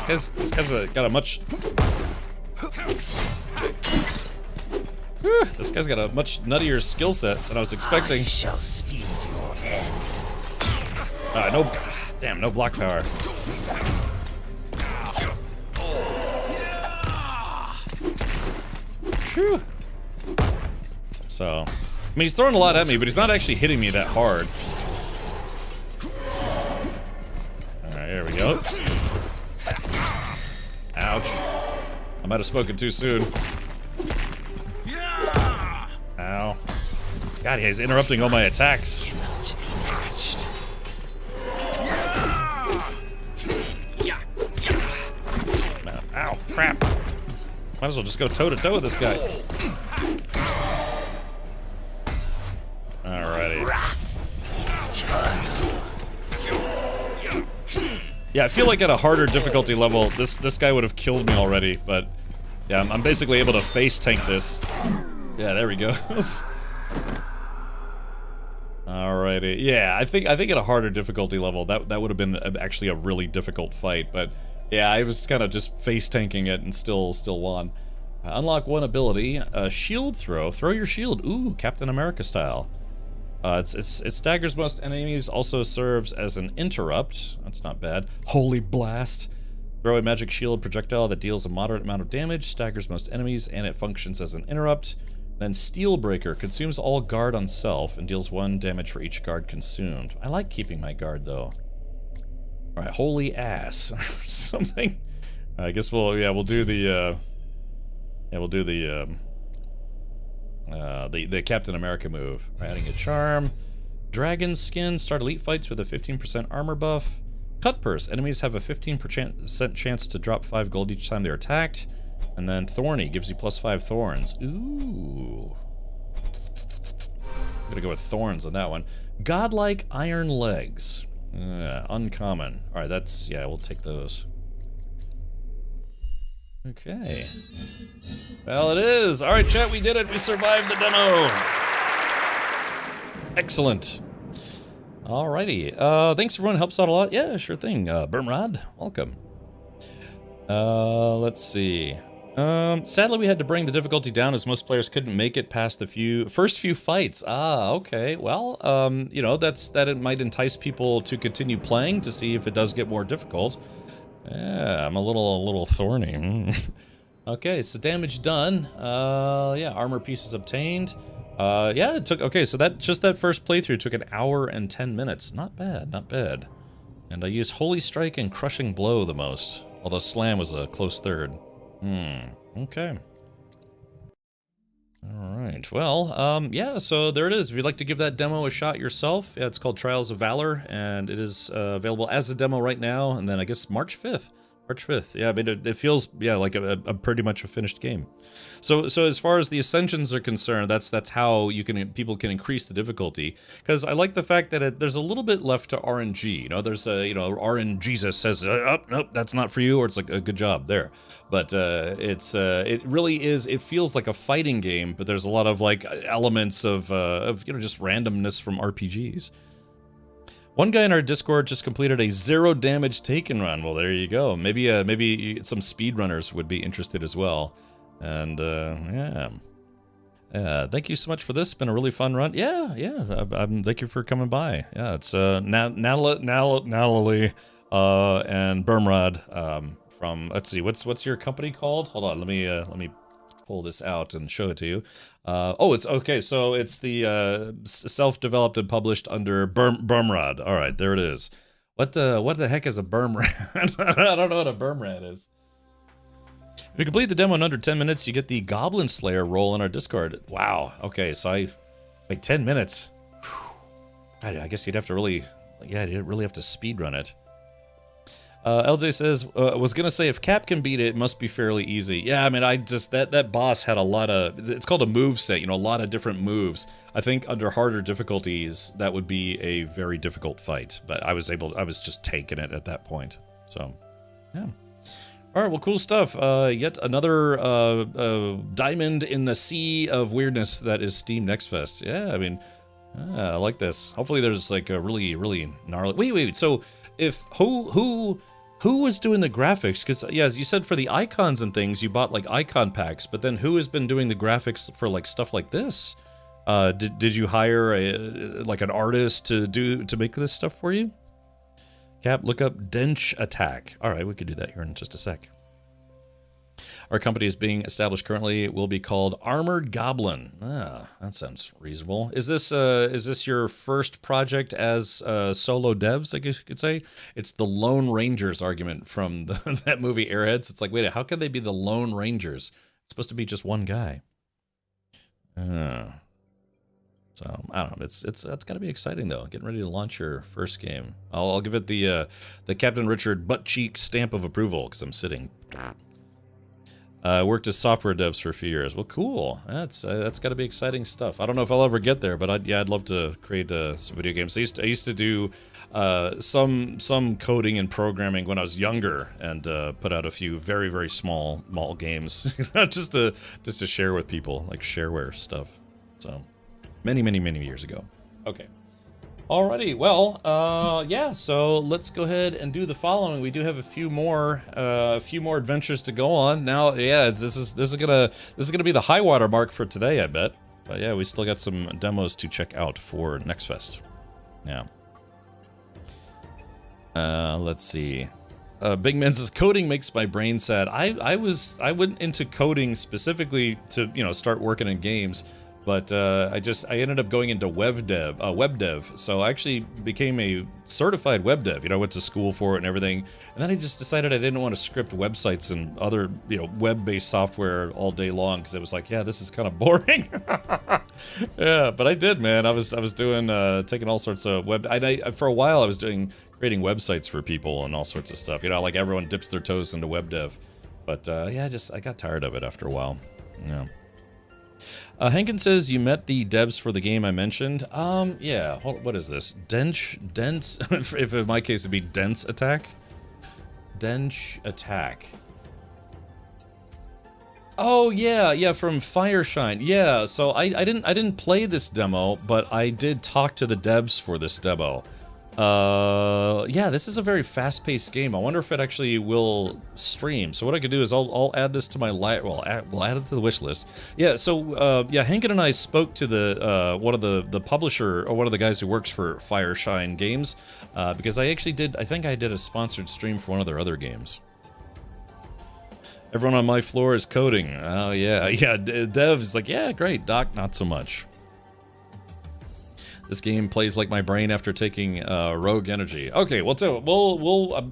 [SPEAKER 1] This guy's got a much... Whew, this guy's got a much nuttier skill set than I was
[SPEAKER 3] I
[SPEAKER 1] expecting.
[SPEAKER 3] shall speed your end.
[SPEAKER 1] No, damn, no block power. Whew. So, I mean, he's throwing a lot at me, but he's not actually hitting me that hard. Alright, here we go. Ouch. I might have spoken too soon. Ow. God, he's interrupting all my attacks.
[SPEAKER 3] Cannot be matched.
[SPEAKER 1] No. Ow, crap. Might as well just go toe-to-toe with this guy. Alrighty. Yeah, I feel like at a harder difficulty level, this guy would have killed me already, but yeah, I'm basically able to face tank this. Yeah, there we go. Alrighty. Yeah, I think at a harder difficulty level, that would have been actually a really difficult fight, but yeah, I was kind of just face tanking it and still won. Unlock one ability, shield throw. Throw your shield. Ooh, Captain America style. It staggers most enemies, also serves as an interrupt. That's not bad. Holy blast. Throw a magic shield projectile that deals a moderate amount of damage, staggers most enemies, and it functions as an interrupt. Then Steel Breaker consumes all guard on self and deals 1 damage for each guard consumed. I like keeping my guard though. Alright, holy ass or something. I guess we'll do the the Captain America move. Adding a charm. Dragon Skin. Start elite fights with a 15% armor buff. Cut Purse. Enemies have a 15% chance to drop 5 gold each time they're attacked. And then Thorny gives you +5 thorns. Ooh. I'm gonna go with thorns on that one. Godlike Iron Legs. Uncommon. Alright, that's... yeah, we'll take those. Okay. Well, it is. All right, chat, we did it. We survived the demo. Excellent. Alrighty. Thanks everyone. Helps out a lot. Yeah, sure thing. Bermrod, welcome. Let's see. Sadly, we had to bring the difficulty down as most players couldn't make it past the first few fights. Ah, okay. Well, you know, that it might entice people to continue playing to see if it does get more difficult. Yeah, I'm a little thorny. Okay, so damage done. Yeah, armor pieces obtained. Yeah, it took, okay, so that first playthrough took 1 hour and 10 minutes. Not bad, not bad. And I used Holy Strike and Crushing Blow the most, although Slam was a close third. Okay. Alright, well, yeah, so there it is. If you'd like to give that demo a shot yourself, yeah, it's called Trials of Valor, and it is available as a demo right now, and then I guess March 5th. March 5th. Yeah, I mean, it feels, yeah, like a pretty much a finished game. So as far as the Ascensions are concerned, that's how people can increase the difficulty. Because I like the fact that there's a little bit left to RNG. You know, there's a, you know, RNGesus says, oh, nope, that's not for you, or it's like a good job there. But it really is, it feels like a fighting game, but there's a lot of like elements of you know, just randomness from RPGs. One guy in our Discord just completed a 0 damage taken run. Well, there you go. Maybe some speedrunners would be interested as well. And yeah. Thank you so much for this. It's been a really fun run. Yeah. Thank you for coming by. Yeah, it's Natalie and Bermrod from, let's see, what's your company called? Hold on, let me pull this out and show it to you. Oh, it's okay. So it's the self-developed and published under Bermrod. All right, there it is. What the heck is a Bermrad? I don't know what a Bermrad is. If you complete the demo in under 10 minutes, you get the Goblin Slayer role in our Discord. Wow. Okay, so wait, 10 minutes. God, I guess you'd have to really have to speedrun it. LJ says, was gonna say, if Cap can beat it, it must be fairly easy. Yeah, I mean, that boss had a lot of, it's called a move set, you know, a lot of different moves. I think under harder difficulties, that would be a very difficult fight, but I was just taking it at that point. So, yeah. All right, well, cool stuff. Yet another diamond in the sea of weirdness that is Steam Next Fest. Yeah, I mean, I like this. Hopefully there's like a really, really gnarly, wait, so if, who Who was doing the graphics? Because, yeah, as you said, for the icons and things, you bought, like, icon packs, but then who has been doing the graphics for, like, stuff like this? Did you hire like an artist to make this stuff for you? Cap, look up Dench Attack. All right, we could do that here in just a sec. Our company is being established currently. It will be called Armored Goblin. Ah, that sounds reasonable. Is this your first project as solo devs, I guess you could say? It's the Lone Rangers argument from that movie Airheads. It's like, wait, how could they be the Lone Rangers? It's supposed to be just one guy. So I don't know. That's got to be exciting though. Getting ready to launch your first game. I'll give it the Captain Richard butt cheek stamp of approval because I'm sitting. Worked as software devs for a few years. Well, cool. That's got to be exciting stuff. I don't know if I'll ever get there, but I'd love to create some video games. I used to do some coding and programming when I was younger, and put out a few very, very small games just to share with people, like shareware stuff. So. Many years ago. Okay. Alrighty, well, yeah, so let's go ahead and do the following. We do have a few more adventures to go on. Now, yeah, this is gonna be the high water mark for today, I bet. But yeah, we still got some demos to check out for Next Fest. Yeah. Let's see. Big Man says coding makes my brain sad. I went into coding specifically to start working in games. But I ended up going into web dev. So I actually became a certified web dev. Went to school for it and everything. And then I just decided I didn't want to script websites and other, web-based software all day long because it was like, yeah, this is kind of boring. Yeah, but I did, man. I was doing taking all sorts of web. For a while, I was creating websites for people and all sorts of stuff. Like everyone dips their toes into web dev. But yeah, I got tired of it after a while. Yeah. Hankin says you met the devs for the game I mentioned. Yeah. What is this? Dense. If in my case it'd be Dense Attack. Dench Attack. Oh yeah, from Fireshine. Yeah. So I didn't play this demo, but I did talk to the devs for this demo. Yeah, this is a very fast-paced game. I wonder if it actually will stream. So what I could do is I'll add this to my we'll add it to the wish list. Yeah, so yeah, Hankin and I spoke to the one of the publisher, or one of the guys who works for Fireshine Games, because I think I did a sponsored stream for one of their other games. Everyone on my floor is coding. Oh yeah, Dev is like, yeah, great. Doc, not so much. This game plays like my brain after taking Rogue Energy. Okay, well,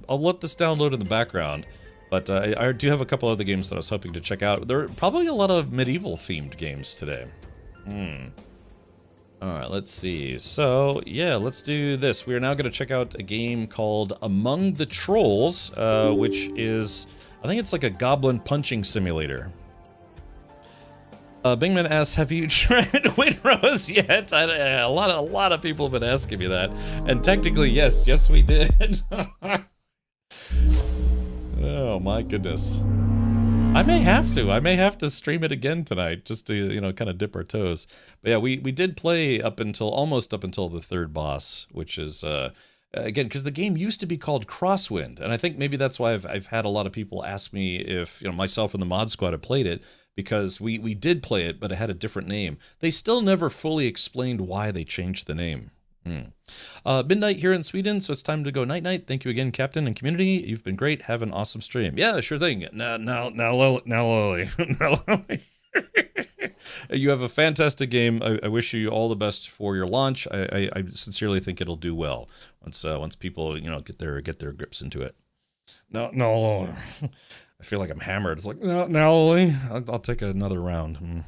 [SPEAKER 1] I'll let this download in the background, but I do have a couple other games that I was hoping to check out. There are probably a lot of medieval-themed games today. Alright, let's see. So, yeah, let's do this. We are now going to check out a game called Among the Trolls, which is, I think it's like a goblin punching simulator. Bingman asks, have you tried Windrose yet? A lot of people have been asking me that. And technically, yes we did. Oh my goodness. I may have to stream it again tonight, just to, kind of dip our toes. But yeah, we did play almost up until the third boss, which is, again, because the game used to be called Crosswind. And I think maybe that's why I've had a lot of people ask me if, myself and the mod squad have played it, because we did play it, but it had a different name. They still never fully explained why they changed the name. Midnight here in Sweden, so it's time to go night-night. Thank you again, Captain and community. You've been great. Have an awesome stream. Yeah, sure thing. Now, Lily. You have a fantastic game. I wish you all the best for your launch. I sincerely think it'll do well once people get their grips into it. No. I feel like I'm hammered. It's like, no, Lily. I'll take another round.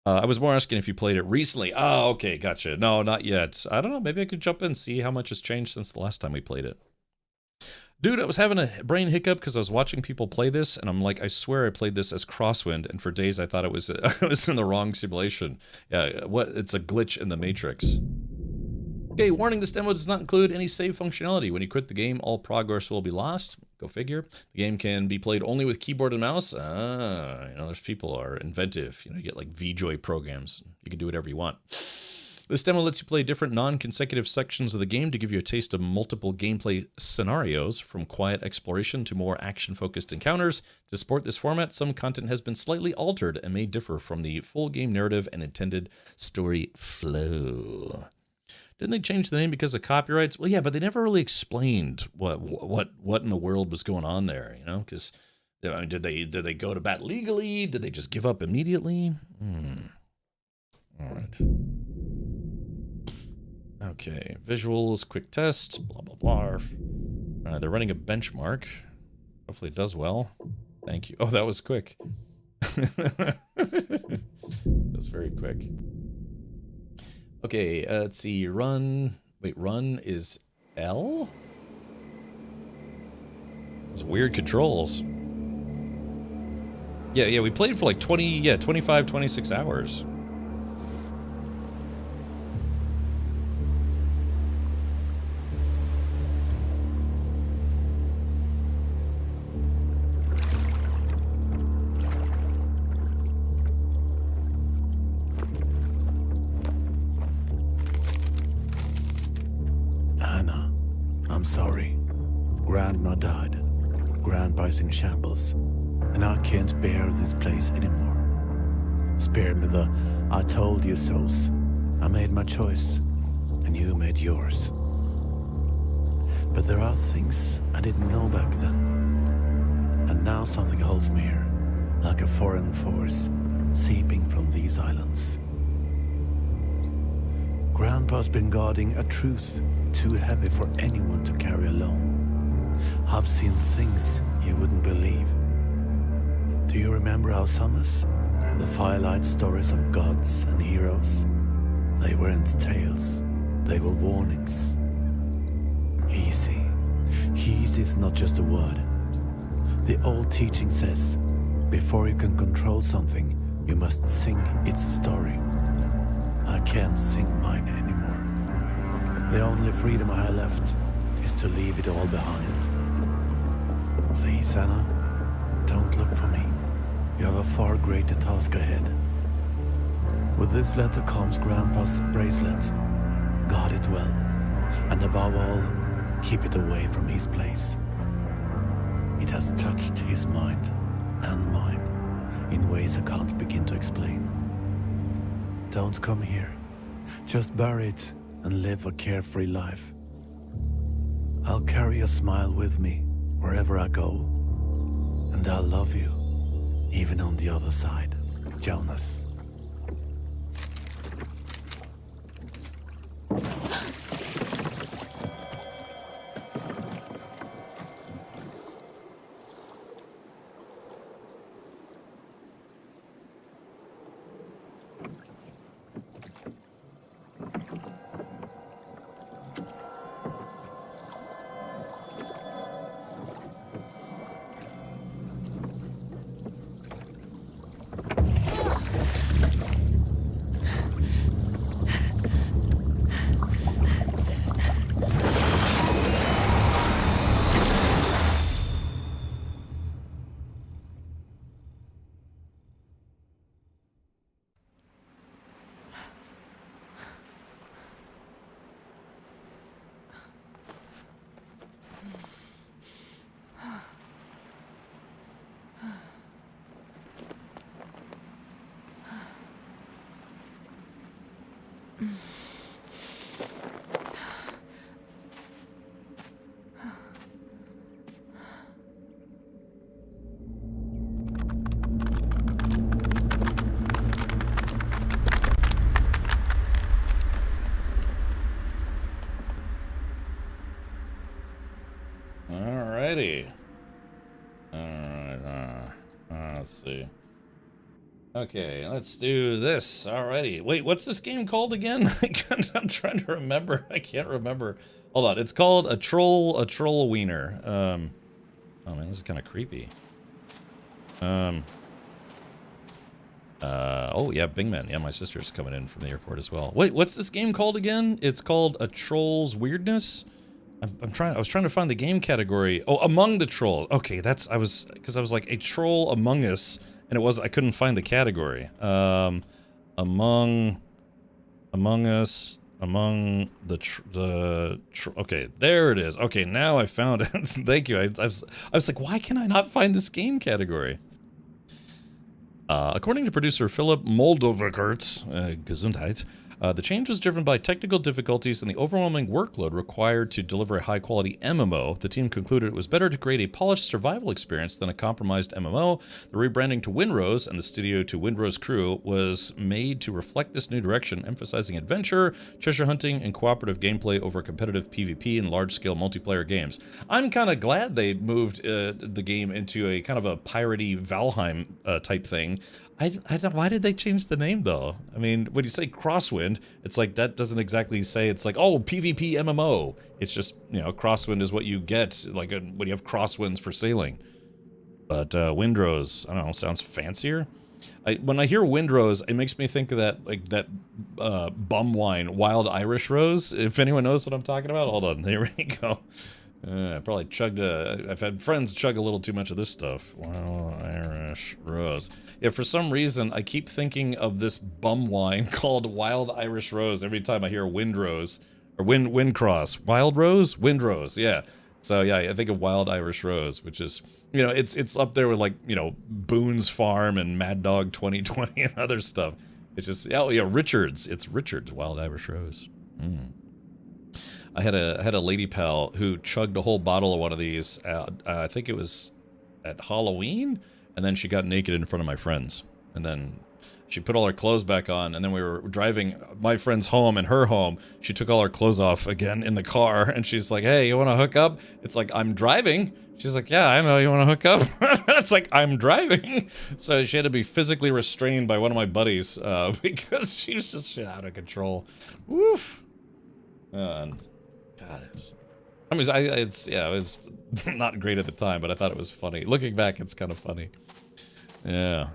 [SPEAKER 1] I was more asking if you played it recently. Oh, okay, gotcha. No, not yet. I don't know. Maybe I could jump in and see how much has changed since the last time we played it. Dude, I was having a brain hiccup because I was watching people play this, and I'm like, I swear I played this as Crosswind, and for days I thought it was in the wrong simulation. Yeah, it's a glitch in the Matrix. Okay, warning, this demo does not include any save functionality. When you quit the game, all progress will be lost. Go figure. The game can be played only with keyboard and mouse. There's people who are inventive. You get like VJoy programs. You can do whatever you want. This demo lets you play different non-consecutive sections of the game to give you a taste of multiple gameplay scenarios, from quiet exploration to more action-focused encounters. To support this format, some content has been slightly altered and may differ from the full game narrative and intended story flow. Didn't they change the name because of copyrights? Well, yeah, but they never really explained what in the world was going on there, you know? Because I mean, did they go to bat legally? Did they just give up immediately? All right. Okay, visuals, quick test, blah, blah, blah. They're running a benchmark. Hopefully it does well. Thank you. Oh, that was quick. That's very quick. Okay, let's see. Run. Wait, run is L? Those weird controls. Yeah, we played for like 25, 26 hours.
[SPEAKER 5] Anna, I'm sorry. Grandma died. Grandpa's in shambles. And I can't bear this place anymore. Spare me the I told you so's. I made my choice, and you made yours. But there are things I didn't know back then. And now something holds me here, like a foreign force seeping from these islands. Grandpa's been guarding a truth too heavy for anyone to carry alone. I've seen things you wouldn't believe. Do you remember our summers? The firelight stories of gods and heroes? They weren't tales, they were warnings. Easy. Easy is not just a word. The old teaching says, before you can control something, you must sing its story. I can't sing mine anymore. The only freedom I have left is to leave it all behind. Please, Anna, don't look for me. You have a far greater task ahead. With this letter comes Grandpa's bracelet. Guard it well, and above all, keep it away from his place. It has touched his mind and mine in ways I can't begin to explain. Don't come here. Just bury it and live a carefree life. I'll carry a smile with me wherever I go, and I'll love you. Even on the other side, Jonas.
[SPEAKER 1] Alrighty. Alright, let's see. Okay, let's do this. Alrighty. Wait, what's this game called again? I'm trying to remember. I can't remember. Hold on. It's called a troll wiener. Oh man, this is kind of creepy. Oh yeah, Bingman. Yeah, my sister's coming in from the airport as well. Wait, what's this game called again? It's called A Troll's Weirdness. I was trying to find the game category. Oh, Among the Trolls. Okay, because I was like A Troll Among Us, and I couldn't find the category. Among Among Us, okay, there it is. Okay, now I found it. Thank you. I was like, why can I not find this game category? According to producer Philip Moldovikert, Gesundheit, the change was driven by technical difficulties and the overwhelming workload required to deliver a high-quality MMO. The team concluded it was better to create a polished survival experience than a compromised MMO. The rebranding to Windrose and the studio to Windrose Crew was made to reflect this new direction, emphasizing adventure, treasure hunting, and cooperative gameplay over competitive PvP and large-scale multiplayer games. I'm kind of glad they moved the game into a kind of a piratey Valheim type thing. Why did they change the name, though? I mean, when you say Crosswind, it's like, that doesn't exactly say it's like, oh, PvP MMO. It's just, you know, Crosswind is what you get, like, when you have crosswinds for sailing. But Windrose, I don't know, sounds fancier. When I hear Windrose, it makes me think of that, like, that bum wine, Wild Irish Rose. If anyone knows what I'm talking about, hold on, here we go. I probably chugged I've had friends chug a little too much of this stuff. Wild Irish Rose. Yeah, for some reason, I keep thinking of this bum wine called Wild Irish Rose every time I hear Windrose. Or Windcross. Wild Rose? Windrose, yeah. So, yeah, I think of Wild Irish Rose, which is, you know, it's up there with, like, you know, Boone's Farm and Mad Dog 2020 and other stuff. It's just, oh, yeah, Richards. It's Richards, Wild Irish Rose. I had a lady pal who chugged a whole bottle of one of these. I think it was at Halloween, and then she got naked in front of my friends, and then she put all her clothes back on, and then we were driving my friend's home and her home. She took all her clothes off again in the car, and she's like, "Hey, you want to hook up?" It's like, I'm driving. She's like, "Yeah, I know, you want to hook up?" It's like, I'm driving. So she had to be physically restrained by one of my buddies because she was just out of control. Woof. God, it was not great at the time, but I thought it was funny. Looking back, it's kind of funny. Yeah.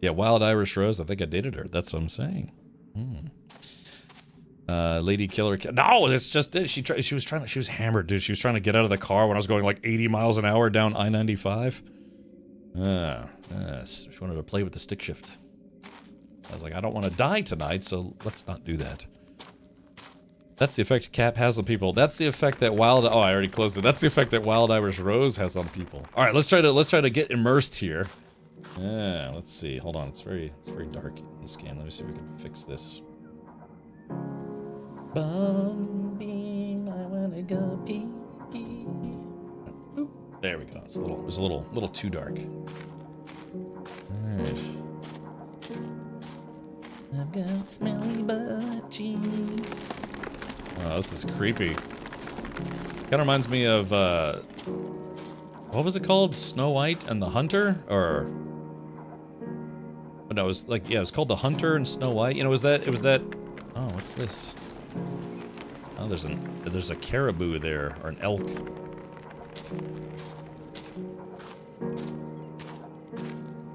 [SPEAKER 1] Yeah, Wild Irish Rose, I think I dated her. That's what I'm saying. Lady Killer. No, that's just it. She was hammered, dude. She was trying to get out of the car when I was going like 80 miles an hour down I-95. She wanted to play with the stick shift. I was like, I don't want to die tonight, so let's not do that. That's the effect Cap has on people. That's the effect that Wild... Oh, I already closed it. That's the effect that Wild Irish Rose has on people. All right, let's try to get immersed here. Yeah, let's see. Hold on, it's very dark in this game. Let me see if we can fix this. Bumbeam, I wanna go pee pee. Boop. There we go. It was a little too dark. All right. I've got smelly butt cheeks. Oh, this is creepy. Kind of reminds me of, what was it called? Snow White and the Hunter? Or... no, it was like, yeah, it was called The Hunter and Snow White. You know, it was that... Oh, what's this? Oh, there's a caribou there, or an elk.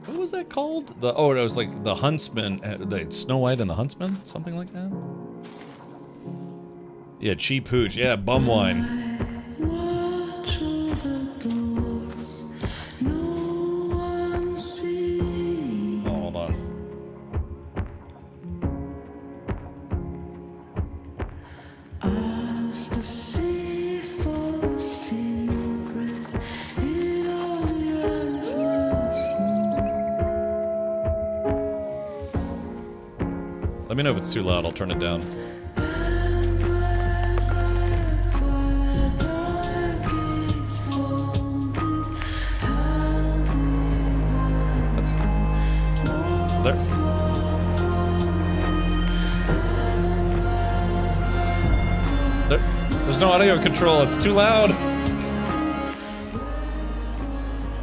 [SPEAKER 1] What was that called? Oh, it was like the Huntsman, the Snow White and the Huntsman? Something like that? Yeah, cheap hooch. Yeah, bum wine. Oh, hold on. Let me know if it's too loud. I'll turn it down. There's no audio control, it's too loud.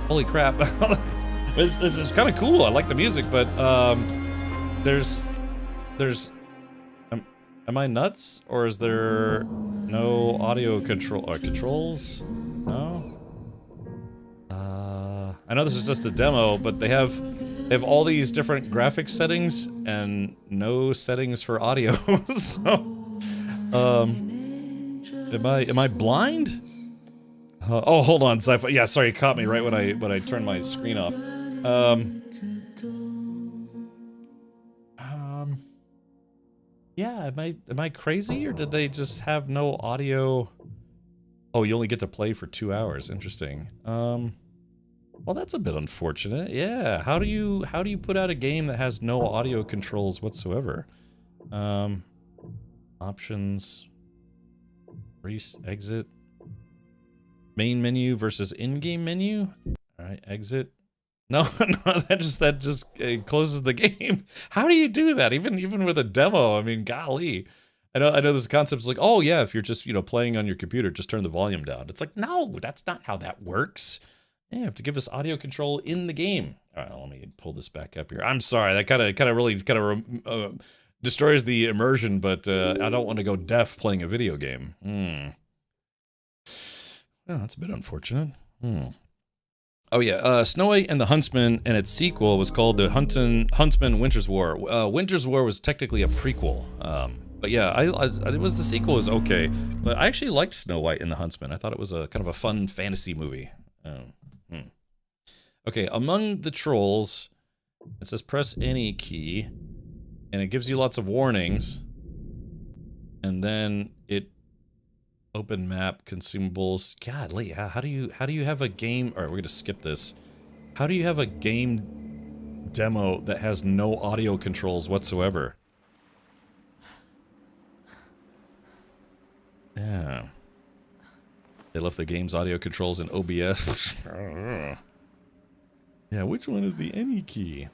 [SPEAKER 1] Holy crap. This is kind of cool. I like the music, but there's am I nuts, or is there no audio controls? No? I know this is just a demo, but they have all these different graphic settings and no settings for audio. So, am I blind? Oh, hold on, Sci-Fi. Yeah, sorry, you caught me right when I turned my screen off. Yeah, am I crazy, or did they just have no audio? Oh, you only get to play for 2 hours. Interesting. Well, that's a bit unfortunate. Yeah, how do you put out a game that has no audio controls whatsoever? Options, exit, main menu versus in-game menu. All right, exit. No, no, that just closes the game. How do you do that? Even with a demo, I mean, golly. I know this concept's like, oh yeah, if you're just, playing on your computer, just turn the volume down. It's like, no, that's not how that works. Yeah, you have to give us audio control in the game. All right, let me pull this back up here. I'm sorry, that kind of really destroys the immersion, but I don't want to go deaf playing a video game. Oh, that's a bit unfortunate. Oh yeah, Snow White and the Huntsman and its sequel was called the Huntsman Winter's War. Winter's War was technically a prequel. But yeah, it was the sequel was okay. But I actually liked Snow White and the Huntsman. I thought it was a kind of a fun fantasy movie. Okay, among the trolls, it says press any key, and it gives you lots of warnings. And then it open map consumables. Godly, how do you have a game? All right, we're gonna skip this. How do you have a game demo that has no audio controls whatsoever? Yeah, they left the game's audio controls in OBS. Yeah, which one is the any key?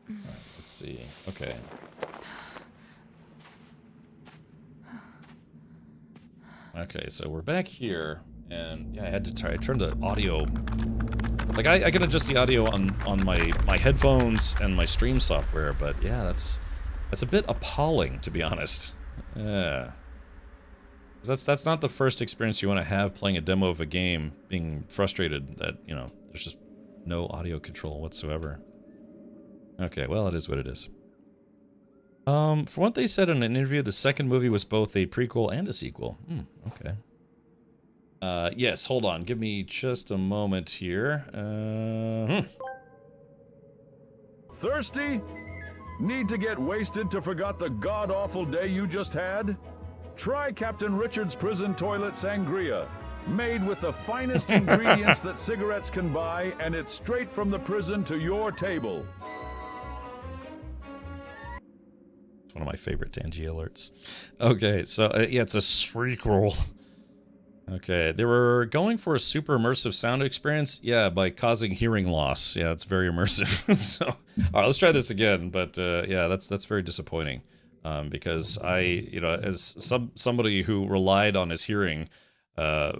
[SPEAKER 1] All right, let's see. Okay. Okay, so we're back here, and yeah, I had to turn the audio. Like I can adjust the audio on my headphones and my stream software, but yeah, that's a bit appalling, to be honest. Yeah. That's not the first experience you want to have playing a demo of a game, being frustrated that, there's just no audio control whatsoever. Okay, well, it is what it is. From what they said in an interview, the second movie was both a prequel and a sequel. Okay. Yes, hold on. Give me just a moment here.
[SPEAKER 2] Thirsty? Need to get wasted to forget the god-awful day you just had? Try Captain Richard's Prison Toilet Sangria. Made with the finest ingredients that cigarettes can buy, and it's straight from the prison to your table.
[SPEAKER 1] It's one of my favorite Tangy alerts. Okay, so yeah, it's a sequel. Okay, they were going for a super immersive sound experience, yeah, by causing hearing loss. Yeah, it's very immersive. So, all right, let's try this again. But yeah, that's very disappointing. Because as somebody who relied on his hearing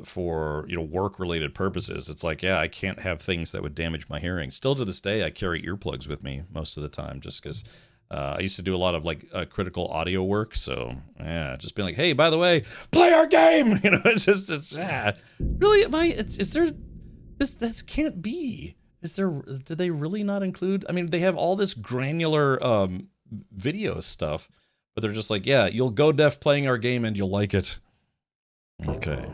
[SPEAKER 1] for work-related purposes, it's like, yeah, I can't have things that would damage my hearing. Still to this day, I carry earplugs with me most of the time, just because I used to do a lot of critical audio work. So yeah, just being like, hey, by the way, play our game. It's really this can't be. Did they really not include? I mean, they have all this granular video stuff. But they're just like, yeah, you'll go deaf playing our game and you'll like it. Okay.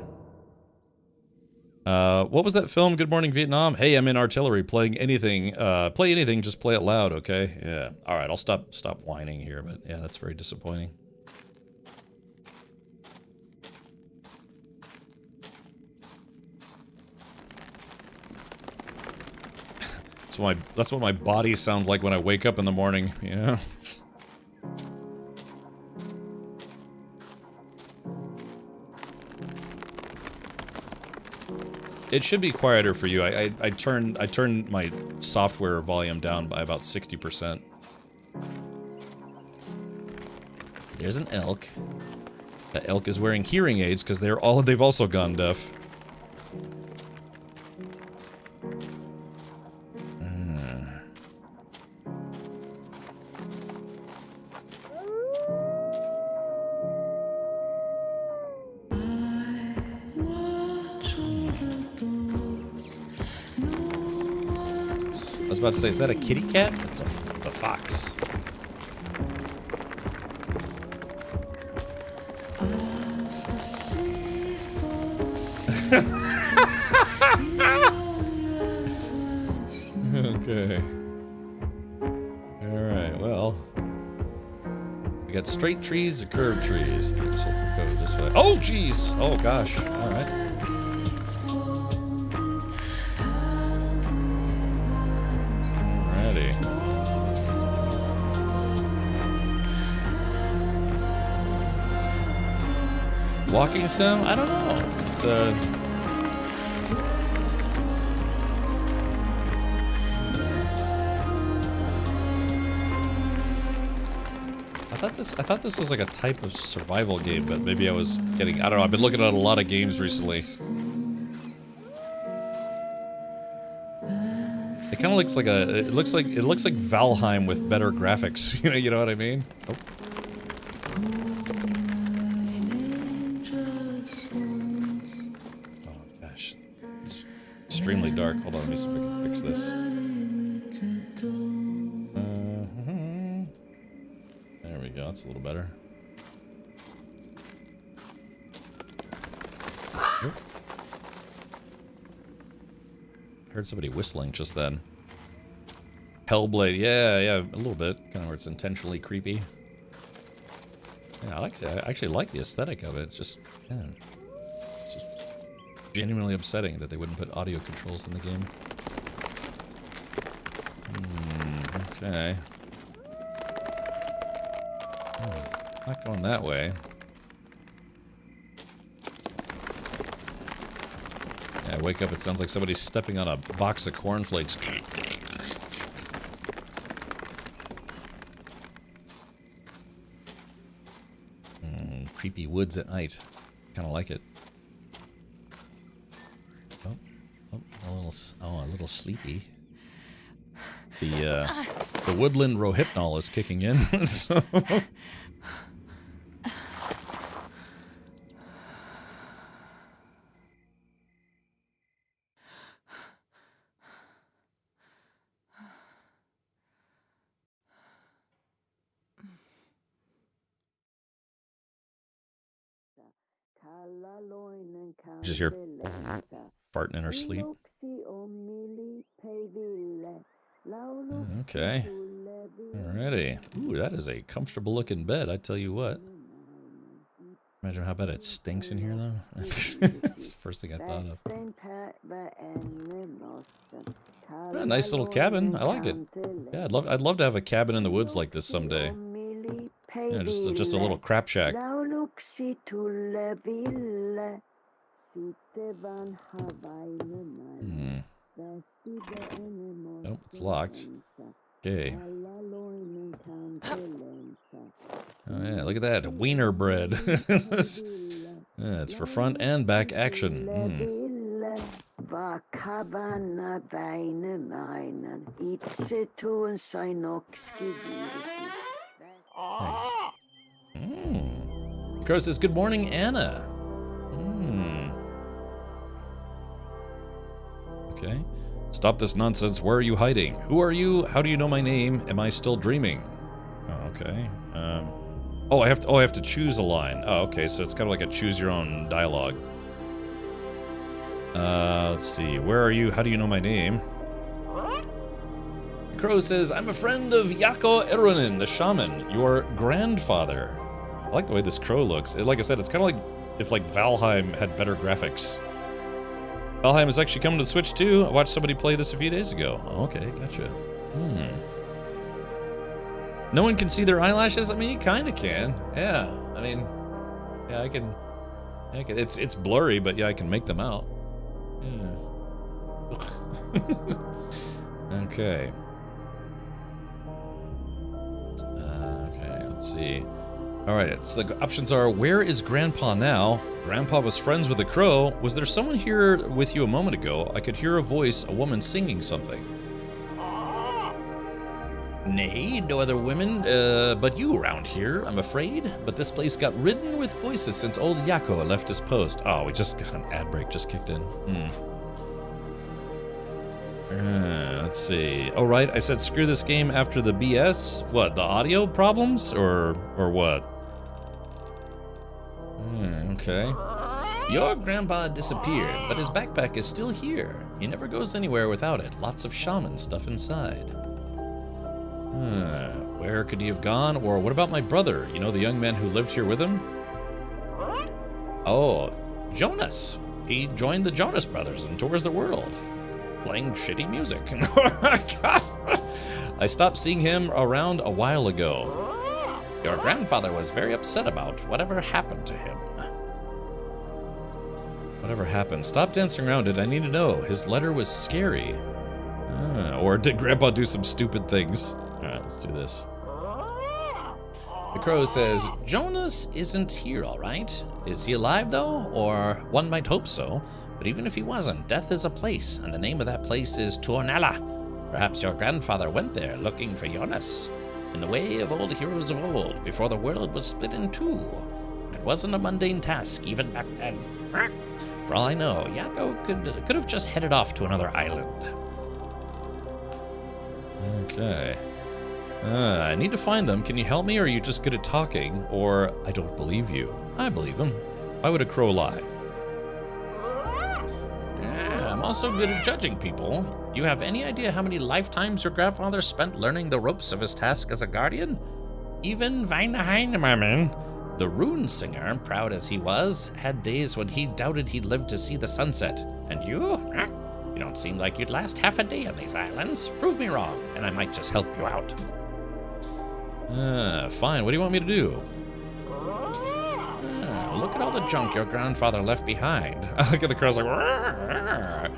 [SPEAKER 1] What was that film, Good Morning Vietnam? Hey, I'm in artillery, playing anything. Play anything, just play it loud, okay? Yeah. All right, I'll stop whining here, but yeah, that's very disappointing. That's what my body sounds like when I wake up in the morning, It should be quieter for you. I turned my software volume down by about 60%. There's an elk. That elk is wearing hearing aids because they've also gone deaf. I was about to say, is that a kitty cat? It's a fox. Okay. We got straight trees or curved trees. I guess we'll go this way. Oh, jeez. Oh, gosh. All right. Alrighty. Walking sim? I don't know. It's I thought this was like a type of survival game, but maybe I was getting, I don't know, I've been looking at a lot of games recently. It kind of looks like it looks like Valheim with better graphics. You know what I mean? Oh. Oh gosh. It's extremely dark. Hold on, let me see if I can fix this. There we go, that's a little better. Oop. Heard somebody whistling just then. Hellblade, yeah, a little bit. Kind of where it's intentionally creepy. Yeah, I actually like the aesthetic of it. It's just, yeah, it's just genuinely upsetting that they wouldn't put audio controls in the game. Okay. Not going that way. Yeah, I wake up, it sounds like somebody's stepping on a box of cornflakes. Creepy woods at night. Kind of like it. Oh, a little sleepy. The woodland rohypnol is kicking in, so... Just hear farting in her sleep. Okay. Alrighty. Ooh, that is a comfortable looking bed, I tell you what. Imagine how bad it stinks in here, though. That's the first thing I thought of. Yeah, nice little cabin. I like it. Yeah, I'd love to have a cabin in the woods like this someday. Yeah, just a little crap shack. Nope, it's locked. Okay. Oh yeah, look at that. Wiener bread. Yeah, it's for front and back action. Nice. Crow says, good morning, Anna. Okay. Stop this nonsense. Where are you hiding? Who are you? How do you know my name? Am I still dreaming? Oh, okay. I have to choose a line. Oh, okay, so it's kind of like a choose your own dialogue. Let's see. Where are you? How do you know my name? Crow says, I'm a friend of Jaakko Eronen, the shaman, your grandfather. I like the way this crow looks. Like I said, it's kind of like if like Valheim had better graphics. Valheim is actually coming to the Switch too. I watched somebody play this a few days ago. Oh, okay, gotcha. No one can see their eyelashes? I mean, you kind of can. Yeah, I mean, yeah, I can. It's blurry, but yeah, I can make them out. Yeah. Okay. Okay, let's see. Alright, so the options are, where is Grandpa now? Grandpa was friends with a crow. Was there someone here with you a moment ago? I could hear a voice, a woman singing something. Nay, no other women, but you around here, I'm afraid. But this place got ridden with voices since old Jaakko left his post. Oh, we just got an ad break just kicked in. Let's see. Oh, right, I said screw this game after the BS. What, the audio problems? Or what? Okay. Your grandpa disappeared, but his backpack is still here. He never goes anywhere without it. Lots of shaman stuff inside. Where could he have gone? Or what about my brother? You know, the young man who lived here with him? Oh, Jonas. He joined the Jonas Brothers and tours the world, playing shitty music. God. I stopped seeing him around a while ago. Your grandfather was very upset about whatever happened to him. Whatever happened? Stop dancing around it. I need to know. His letter was scary. Or did Grandpa do some stupid things? Alright, let's do this. The crow says, Jonas isn't here, all right? Is he alive, though? Or one might hope so. But even if he wasn't, death is a place, and the name of that place is Tuonela. Perhaps your grandfather went there looking for Jonas. In the way of old heroes of old, before the world was split in two. It wasn't a mundane task, even back then. For all I know, Yakko could have just headed off to another island. Okay. I need to find them. Can you help me, or are you just good at talking? Or, I don't believe you. I believe him. Why would a crow lie? Yeah, I'm also good at judging people. You have any idea how many lifetimes your grandfather spent learning the ropes of his task as a guardian? Even Vainaheimmerman, the rune singer, proud as he was, had days when he doubted he'd live to see the sunset. And you? You don't seem like you'd last half a day on these islands. Prove me wrong, and I might just help you out. Fine. What do you want me to do? Look at all the junk your grandfather left behind. Look at the crows like, "Rrr."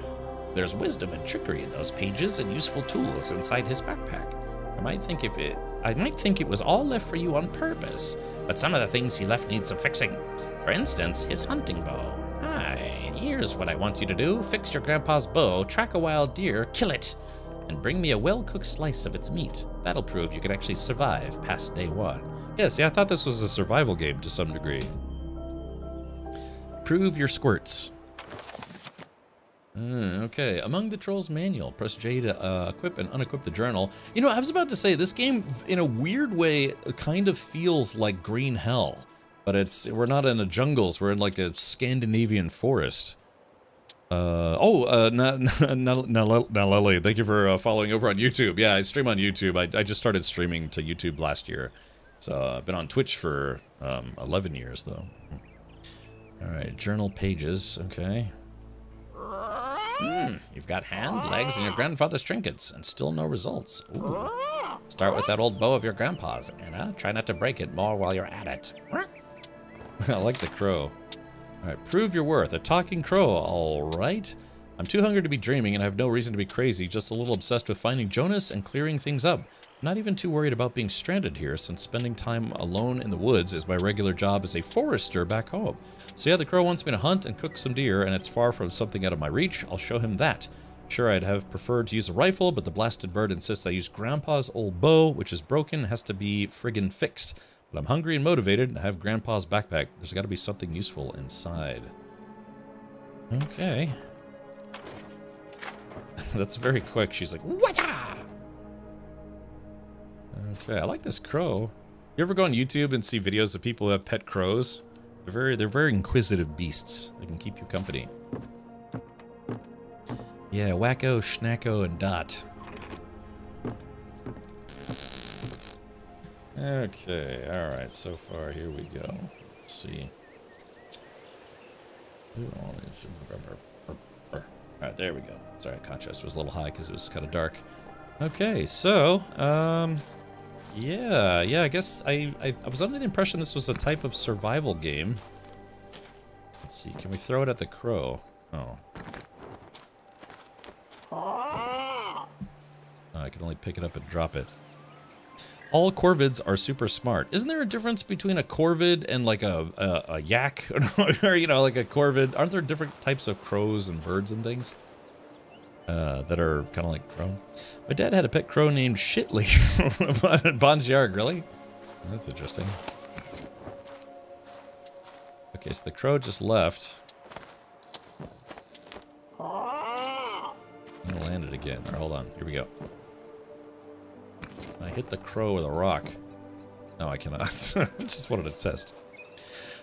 [SPEAKER 1] There's wisdom and trickery in those pages and useful tools inside his backpack. I might think it was all left for you on purpose, but some of the things he left need some fixing. For instance, his hunting bow. Aye, here's what I want you to do. Fix your grandpa's bow, track a wild deer, kill it, and bring me a well-cooked slice of its meat. That'll prove you can actually survive past day one. Yeah, see, I thought this was a survival game to some degree. Prove your squirts. Okay, among the Trolls manual, press J to equip and unequip the journal. You know, I was about to say, this game, in a weird way, kind of feels like Green Hell. But we're not in the jungles, we're in like a Scandinavian forest. Naleli, thank you for following over on YouTube. Yeah, I stream on YouTube. I just started streaming to YouTube last year. So I've been on Twitch for 11 years, though. Alright, journal pages, okay. You've got hands, legs, and your grandfather's trinkets, and still no results. Ooh. Start with that old bow of your grandpa's, and try not to break it more while you're at it. I like the crow. Alright, prove your worth. A talking crow, alright. I'm too hungry to be dreaming, and I have no reason to be crazy, just a little obsessed with finding Jonas and clearing things up. Not even too worried about being stranded here, since spending time alone in the woods is my regular job as a forester back home. So yeah, the crow wants me to hunt and cook some deer, and it's far from something out of my reach. I'll show him that. Sure, I'd have preferred to use a rifle, but the blasted bird insists I use Grandpa's old bow, which is broken, has to be friggin' fixed. But I'm hungry and motivated, and I have Grandpa's backpack. There's got to be something useful inside. Okay. That's very quick. She's like, "Wata!" Okay, I like this crow. You ever go on YouTube and see videos of people who have pet crows? They're very inquisitive beasts. They can keep you company. Yeah, Wacko, Schnacko, and Dot. Okay, alright, so far, here we go. Let's see. Alright, there we go. Sorry, contrast was a little high because it was kind of dark. Okay, so, yeah, I guess I was under the impression this was a type of survival game. Let's see, can we throw it at the crow? Oh. Oh, I can only pick it up and drop it. All corvids are super smart. Isn't there a difference between a corvid and like a yak? Or, you know, like a corvid? Aren't there different types of crows and birds and things? That are kind of like crow. My dad had a pet crow named Shitley. Bonjarg, really? That's interesting. Okay, so the crow just left. I'm gonna land it again. All right, hold on. Here we go. I hit the crow with a rock. No, I cannot. I just wanted to test.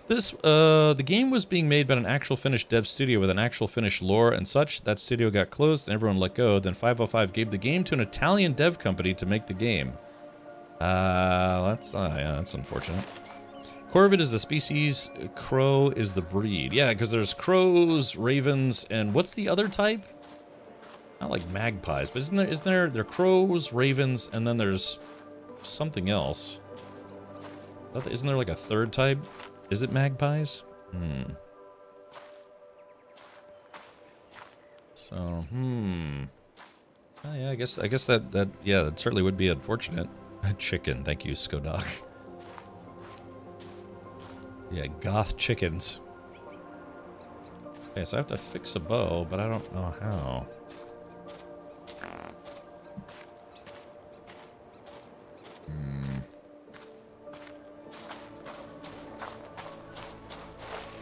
[SPEAKER 1] This, the game was being made by an actual Finnish dev studio with an actual Finnish lore and such. That studio got closed and everyone let go. Then 505 gave the game to an Italian dev company to make the game. Yeah, that's unfortunate. Corvid is the species, crow is the breed. Yeah, because there's crows, ravens, and what's the other type? Not like magpies, but isn't there crows, ravens, and then there's something else. Isn't there like a third type? Is it magpies? So, oh, yeah, I guess that yeah, that certainly would be unfortunate. Chicken, thank you, Skodak. Yeah, goth chickens. Okay, so I have to fix a bow, but I don't know how.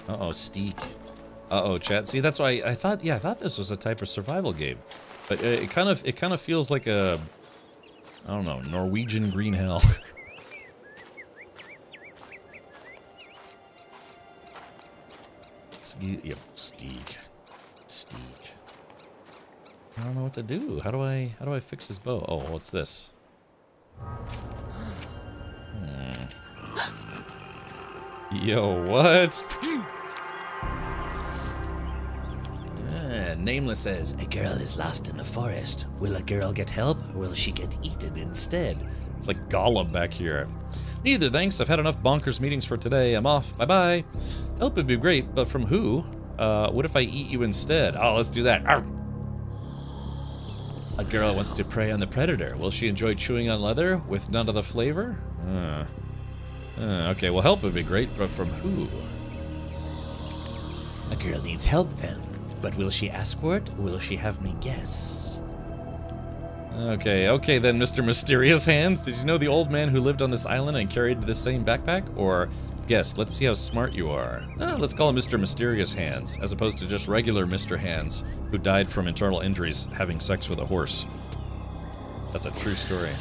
[SPEAKER 1] Uh-oh, Steak. Uh-oh, chat. See, that's why I thought this was a type of survival game. But it kind of feels like a, I don't know, Norwegian green hell. Yep, Steak. I don't know what to do. How do I fix his bow? Oh, what's this? Yo, what?
[SPEAKER 3] Nameless says, a girl is lost in the forest. Will a girl get help, or will she get eaten instead?
[SPEAKER 1] It's like Gollum back here. Neither, thanks. I've had enough bonkers meetings for today. I'm off. Bye-bye. Help would be great, but from who? What if I eat you instead? Oh, let's do that. Arr! A girl wants to prey on the predator. Will she enjoy chewing on leather with none of the flavor? Okay, well, help would be great, but from who?
[SPEAKER 3] A girl needs help then. But will she ask for it, or will she have me guess?
[SPEAKER 1] Okay then, Mr. Mysterious Hands. Did you know the old man who lived on this island and carried the same backpack? Or, guess, let's see how smart you are. Let's call him Mr. Mysterious Hands, as opposed to just regular Mr. Hands, who died from internal injuries having sex with a horse. That's a true story.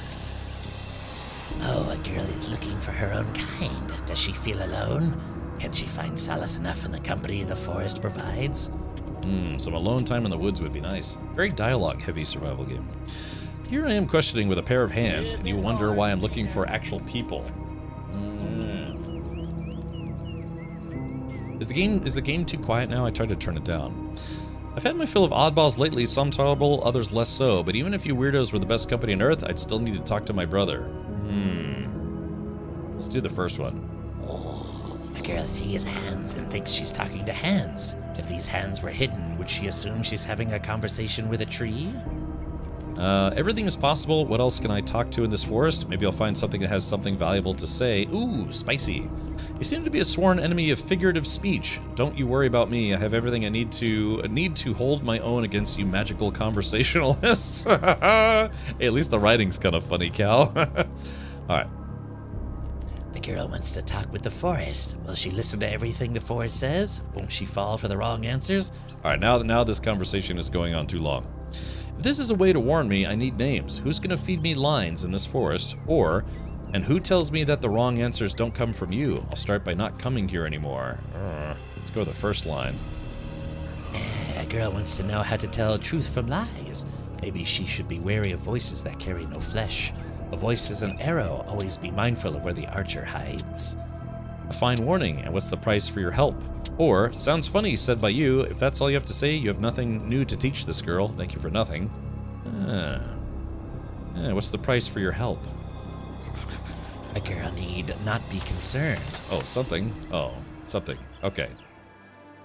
[SPEAKER 3] Oh, a girl is looking for her own kind. Does she feel alone? Can she find solace enough in the company the forest provides?
[SPEAKER 1] Some alone time in the woods would be nice. Very dialogue-heavy survival game. Here I am questioning with a pair of hands, and you wonder why I'm looking for actual people. Is the game too quiet now? I tried to turn it down. I've had my fill of oddballs lately, some tolerable, others less so, but even if you weirdos were the best company on Earth, I'd still need to talk to my brother. Let's do the first one.
[SPEAKER 3] A girl sees hands and thinks she's talking to hands. If these hands were hidden, would she assume she's having a conversation with a tree?
[SPEAKER 1] Everything is possible. What else can I talk to in this forest? Maybe I'll find something that has something valuable to say. Ooh, spicy. You seem to be a sworn enemy of figurative speech. Don't you worry about me. I have everything I need to hold my own against you magical conversationalists. Hey, at least the writing's kind of funny, Cal. Alright.
[SPEAKER 3] The girl wants to talk with the forest. Will she listen to everything the forest says? Won't she fall for the wrong answers?
[SPEAKER 1] Alright, now this conversation is going on too long. If this is a way to warn me, I need names. Who's gonna feed me lines in this forest? And who tells me that the wrong answers don't come from you? I'll start by not coming here anymore. Let's go with the first line.
[SPEAKER 3] A girl wants to know how to tell truth from lies. Maybe she should be wary of voices that carry no flesh. A voice is an arrow. Always be mindful of where the archer hides.
[SPEAKER 1] A fine warning, and what's the price for your help? Or, sounds funny said by you. If that's all you have to say, you have nothing new to teach this girl. Thank you for nothing. What's the price for your help?
[SPEAKER 3] A girl need not be concerned.
[SPEAKER 1] Oh, something. Oh, something. Okay.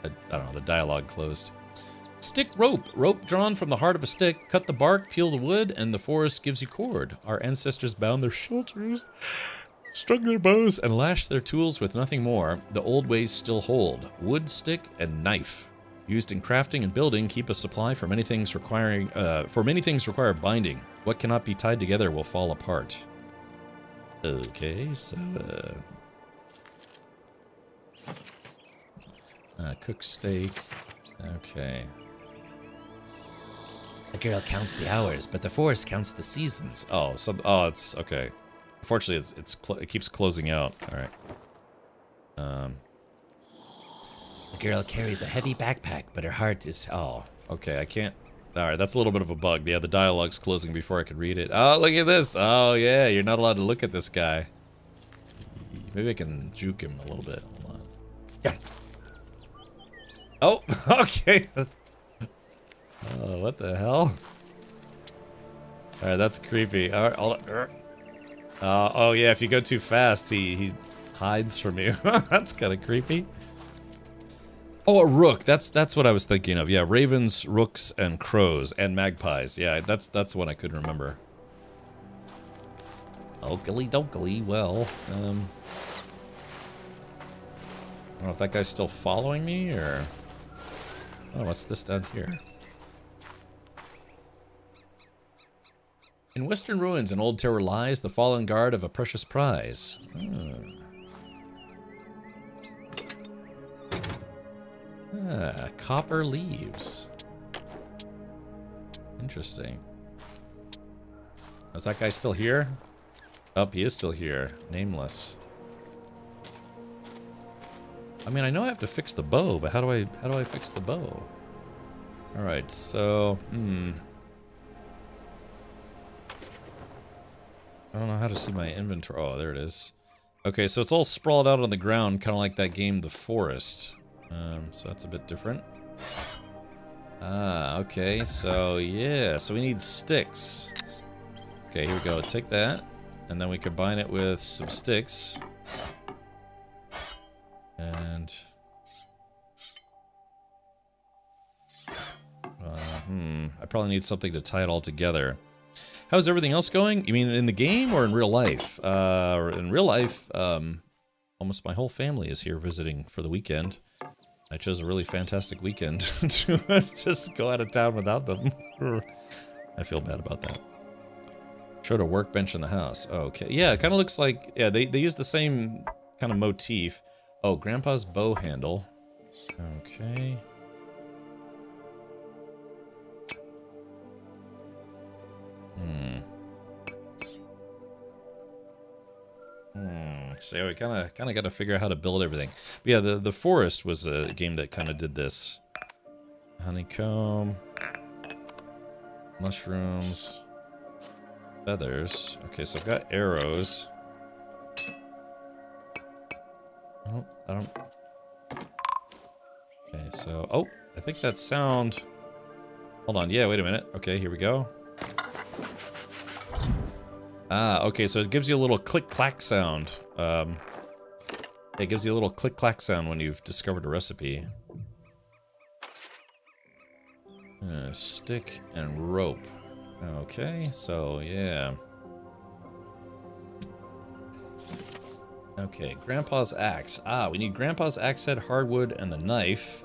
[SPEAKER 1] I don't know, the dialogue closed. Stick rope. Rope drawn from the heart of a stick. Cut the bark, peel the wood, and the forest gives you cord. Our ancestors bound their shelters, strung their bows, and lashed their tools with nothing more. The old ways still hold. Wood, stick, and knife. Used in crafting and building, keep a supply for many things require binding. What cannot be tied together will fall apart. Okay, so cook steak. Okay.
[SPEAKER 3] The girl counts the hours, but the forest counts the seasons.
[SPEAKER 1] Oh, it's okay. Unfortunately, it keeps closing out. All right.
[SPEAKER 3] The girl carries a heavy backpack, but her heart is...
[SPEAKER 1] Oh, okay. I can't. Alright, that's a little bit of a bug. Yeah, the dialogue's closing before I could read it. Oh, look at this! Oh, yeah, you're not allowed to look at this guy. Maybe I can juke him a little bit. Hold on. Yeah. Oh, okay. Oh, what the hell? Alright, that's creepy. Alright, hold on. Oh, yeah, if you go too fast, he hides from you. That's kind of creepy. Oh, a rook. That's what I was thinking of. Yeah, ravens, rooks, and crows, and magpies. Yeah, that's one I couldn't remember. Oakley dokley. Well, I don't know if that guy's still following me, or... Oh, what's this down here? In western ruins, an old tower lies, the fallen guard of a precious prize. Copper leaves. Interesting. Is that guy still here? Oh, he is still here. Nameless. I mean, I know I have to fix the bow, but how do I fix the bow? All right, so I don't know how to see my inventory. Oh, there it is. Okay, so it's all sprawled out on the ground, kind of like that game, The Forest. So that's a bit different. Ah, okay, so yeah, so we need sticks. Okay, here we go. Take that, and then we combine it with some sticks. And... I probably need something to tie it all together. How's everything else going? You mean in the game or in real life? In real life, almost my whole family is here visiting for the weekend. I chose a really fantastic weekend to just go out of town without them. I feel bad about that. Showed a workbench in the house. Oh, okay. Yeah, it kind of looks like... Yeah, they use the same kind of motif. Oh, Grandpa's bow handle. Okay. So we kind of got to figure out how to build everything. But yeah, the Forest was a game that kind of did this. Honeycomb, mushrooms, feathers. Okay, so I've got arrows. Oh, I don't. Okay, so I think that sound. Hold on. Yeah, wait a minute. Okay, here we go. Ah, okay, so it gives you a little click-clack sound. It gives you a little click-clack sound when you've discovered a recipe. Stick and rope. Okay, so yeah. Okay, Grandpa's axe. Ah, we need Grandpa's axe head, hardwood, and the knife.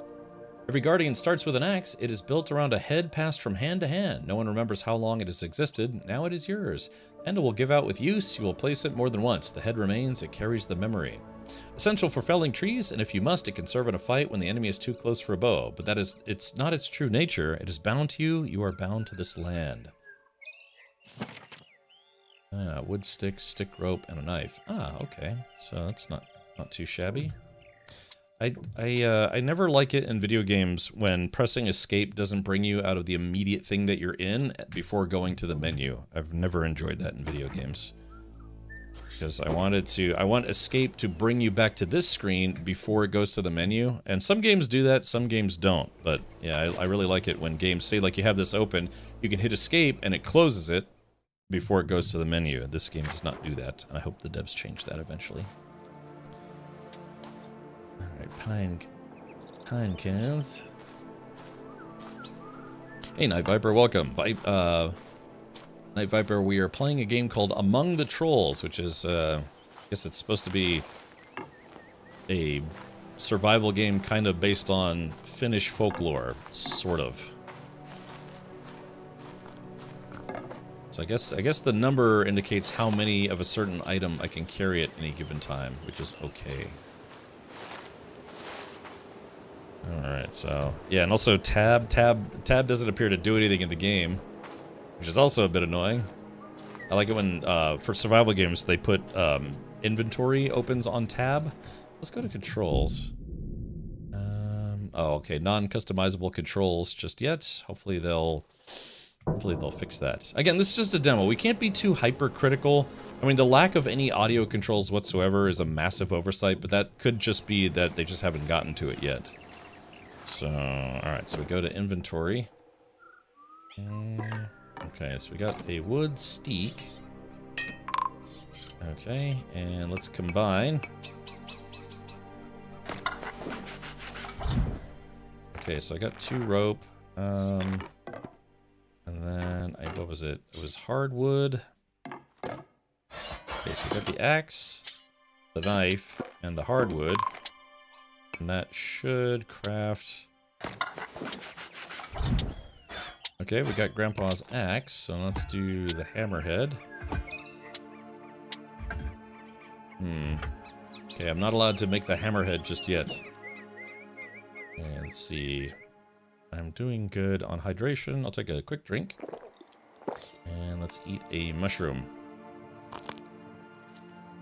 [SPEAKER 1] Every guardian starts with an axe. It is built around a head passed from hand to hand. No one remembers how long it has existed. Now it is yours. Handle will give out with use. You will place it more than once. The head remains. It carries the memory. Essential for felling trees, and if you must, it can serve in a fight when the enemy is too close for a bow. But it's not its true nature. It is bound to you. You are bound to this land. Wood stick, stick rope, and a knife. Ah, okay. So that's not too shabby. I never like it in video games when pressing escape doesn't bring you out of the immediate thing that you're in before going to the menu. I've never enjoyed that in video games. Because I want escape to bring you back to this screen before it goes to the menu. And some games do that, some games don't. But yeah, I really like it when games say, like, you have this open, you can hit escape and it closes it before it goes to the menu. This game does not do that. And I hope the devs change that eventually. Alright, pine cans. Hey, Night Viper, welcome. Night Viper, we are playing a game called Among the Trolls, which is, I guess it's supposed to be a survival game kind of based on Finnish folklore, sort of. So I guess the number indicates how many of a certain item I can carry at any given time, which is okay. Alright, so... Yeah, and also tab doesn't appear to do anything in the game, which is also a bit annoying. I like it when, for survival games, they put inventory opens on tab. Let's go to controls. Oh, okay. Non-customizable controls just yet. Hopefully they'll fix that. Again, this is just a demo. We can't be too hypercritical. I mean, the lack of any audio controls whatsoever is a massive oversight, but that could just be that they just haven't gotten to it yet. So, alright, so we go to inventory. Okay, so we got a wood steak. Okay, and let's combine. Okay, so I got 2 rope. And then, what was it? It was hardwood. Okay, so we got the axe, the knife, and the hardwood. And that should craft... Okay, we got Grandpa's axe, so let's do the hammerhead. Okay, I'm not allowed to make the hammerhead just yet. And let's see. I'm doing good on hydration. I'll take a quick drink. And let's eat a mushroom.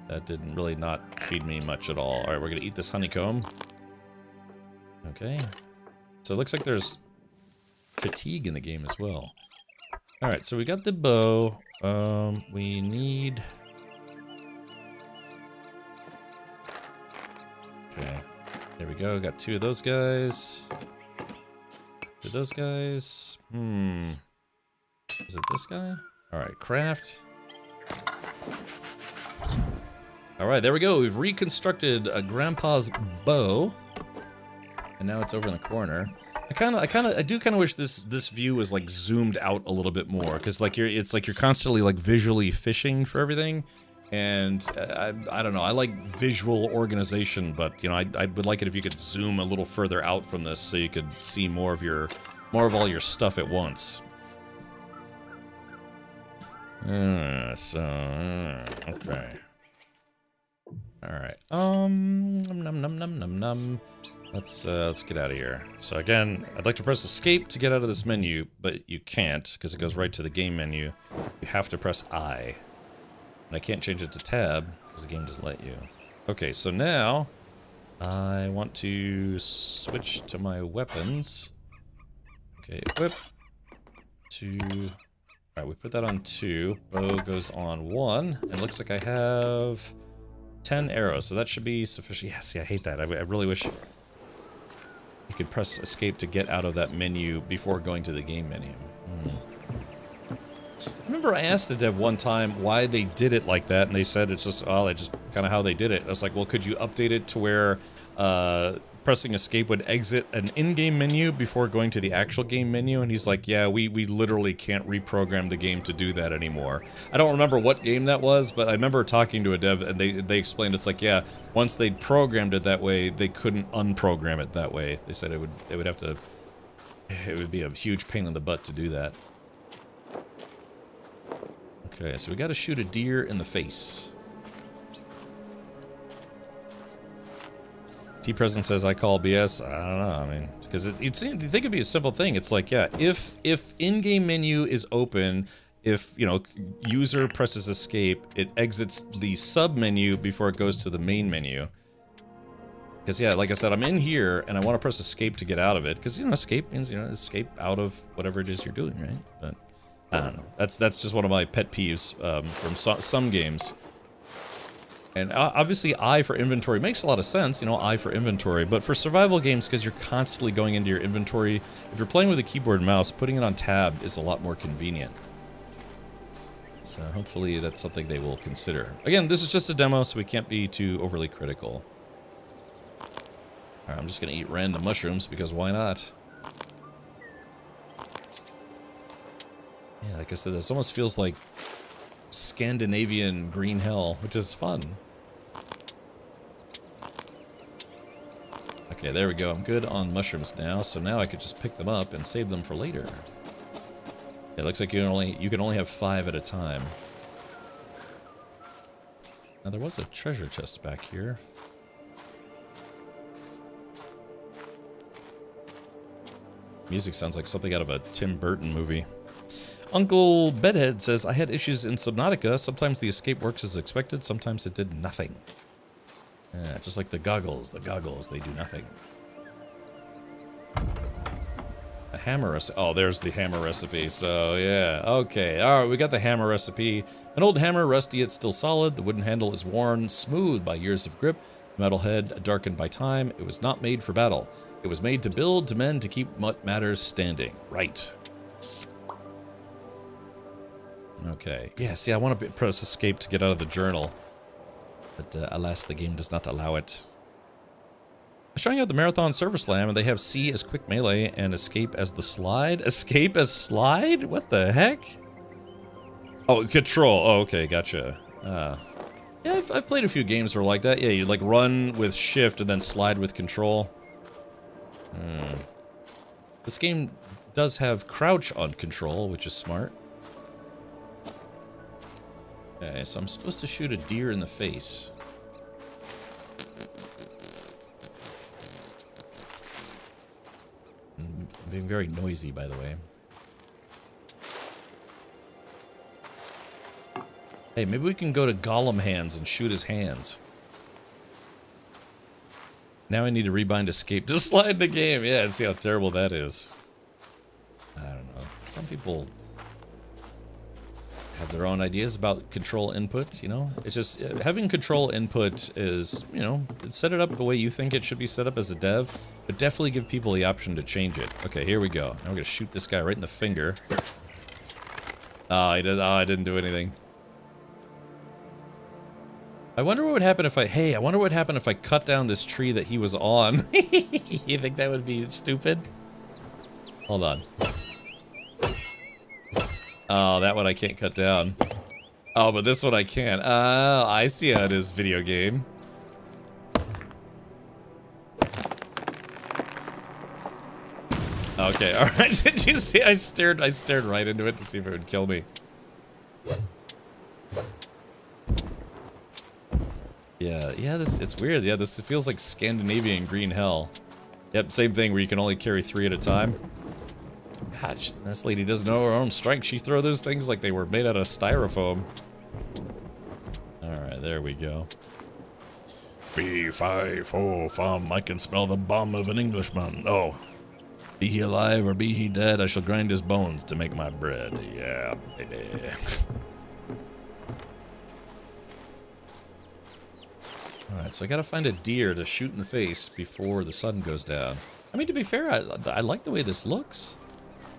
[SPEAKER 1] That didn't really not feed me much at all. Alright, we're gonna eat this honeycomb. Okay. So it looks like there's fatigue in the game as well. Alright, so we got the bow. We need... Okay. There we go. Got 2 of those guys. 2 of those guys. Is it this guy? Alright, craft. Alright, there we go. We've reconstructed a Grandpa's bow. And now it's over in the corner. I do kind of wish this view was like zoomed out a little bit more, because like it's like you're constantly like visually fishing for everything, and I don't know. I like visual organization, but you know I would like it if you could zoom a little further out from this so you could see more of all your stuff at once. Okay. All right. Num. Let's get out of here. So again, I'd like to press escape to get out of this menu, but you can't because it goes right to the game menu. You have to press I. And I can't change it to tab because the game doesn't let you. Okay, so now I want to switch to my weapons. Okay, equip. 2. Alright, we put that on 2. Bow goes on 1. And it looks like I have 10 arrows, so that should be sufficient. Yeah, see, I hate that. I really wish you could press escape to get out of that menu before going to the game menu. I remember I asked the dev one time why they did it like that, and they said it's just, oh, that's just kind of how they did it. I was like, well, could you update it to where pressing escape would exit an in-game menu before going to the actual game menu? And he's like, yeah, we literally can't reprogram the game to do that anymore. I don't remember what game that was, but I remember talking to a dev, and they explained it's like, yeah, once they'd programmed it that way, they couldn't unprogram it that way. They said it would be a huge pain in the butt to do that. Okay, so we gotta shoot a deer in the face. T-Present says, I call BS. I don't know, I mean, because you think it'd be a simple thing. It's like, yeah, if in-game menu is open, if, you know, user presses escape, it exits the sub-menu before it goes to the main menu. Because, yeah, like I said, I'm in here, and I want to press escape to get out of it. Because, you know, escape means, you know, escape out of whatever it is you're doing, right? But, I don't know. That's just one of my pet peeves from some games. And obviously, I for inventory makes a lot of sense, you know, I for inventory. But for survival games, because you're constantly going into your inventory, if you're playing with a keyboard and mouse, putting it on tab is a lot more convenient. So hopefully that's something they will consider. Again, this is just a demo, so we can't be too overly critical. Alright, I'm just going to eat random mushrooms, because why not? Yeah, like I said, this almost feels like Scandinavian green hell, which is fun. Okay, there we go. I'm good on mushrooms now, so now I could just pick them up and save them for later. It looks like you can only have 5 at a time. Now there was a treasure chest back here. Music sounds like something out of a Tim Burton movie. Uncle Bedhead says, I had issues in Subnautica. Sometimes the escape works as expected, sometimes it did nothing. Yeah, just like the goggles, they do nothing. A hammer recipe. Oh, there's the hammer recipe. So, yeah. Okay. All right, we got the hammer recipe. An old hammer, rusty yet still solid. The wooden handle is worn smooth by years of grip. The metal head darkened by time. It was not made for battle. It was made to build, to mend, to keep what matters standing. Right. Okay. Yeah, see, I want to press escape to get out of the journal. But alas, the game does not allow it. I'm trying out the Marathon Server Slam, and they have C as quick melee and escape as the slide. Escape as slide? What the heck? Oh, control. Oh, okay, gotcha. Yeah, I've played a few games that are like that. Yeah, you like run with shift and then slide with control. This game does have crouch on control, which is smart. Okay, so I'm supposed to shoot a deer in the face. I'm being very noisy, by the way. Hey, maybe we can go to Gollum hands and shoot his hands. Now I need to rebind escape to slide the game. Yeah, see how terrible that is. I don't know. Some people have their own ideas about control input, you know? It's just, having control input is, you know, set it up the way you think it should be set up as a dev, but definitely give people the option to change it. Okay, here we go. Now we're gonna shoot this guy right in the finger. I didn't do anything. I wonder what would happen if I wonder what would happen if I cut down this tree that he was on. You think that would be stupid? Hold on. Oh, that one I can't cut down. Oh, but this one I can. Oh, I see how it is, video game. Okay, alright. Did you see? I stared right into it to see if it would kill me. Yeah, it's weird. Yeah, this feels like Scandinavian green hell. Yep, same thing where you can only carry 3 at a time. Gosh, this lady doesn't know her own strength. She throw those things like they were made out of styrofoam. Alright, there we go. B545, I can smell the bum of an Englishman. Oh. Be he alive or be he dead, I shall grind his bones to make my bread. Yeah, baby. Alright, so I gotta find a deer to shoot in the face before the sun goes down. I mean, to be fair, I like the way this looks.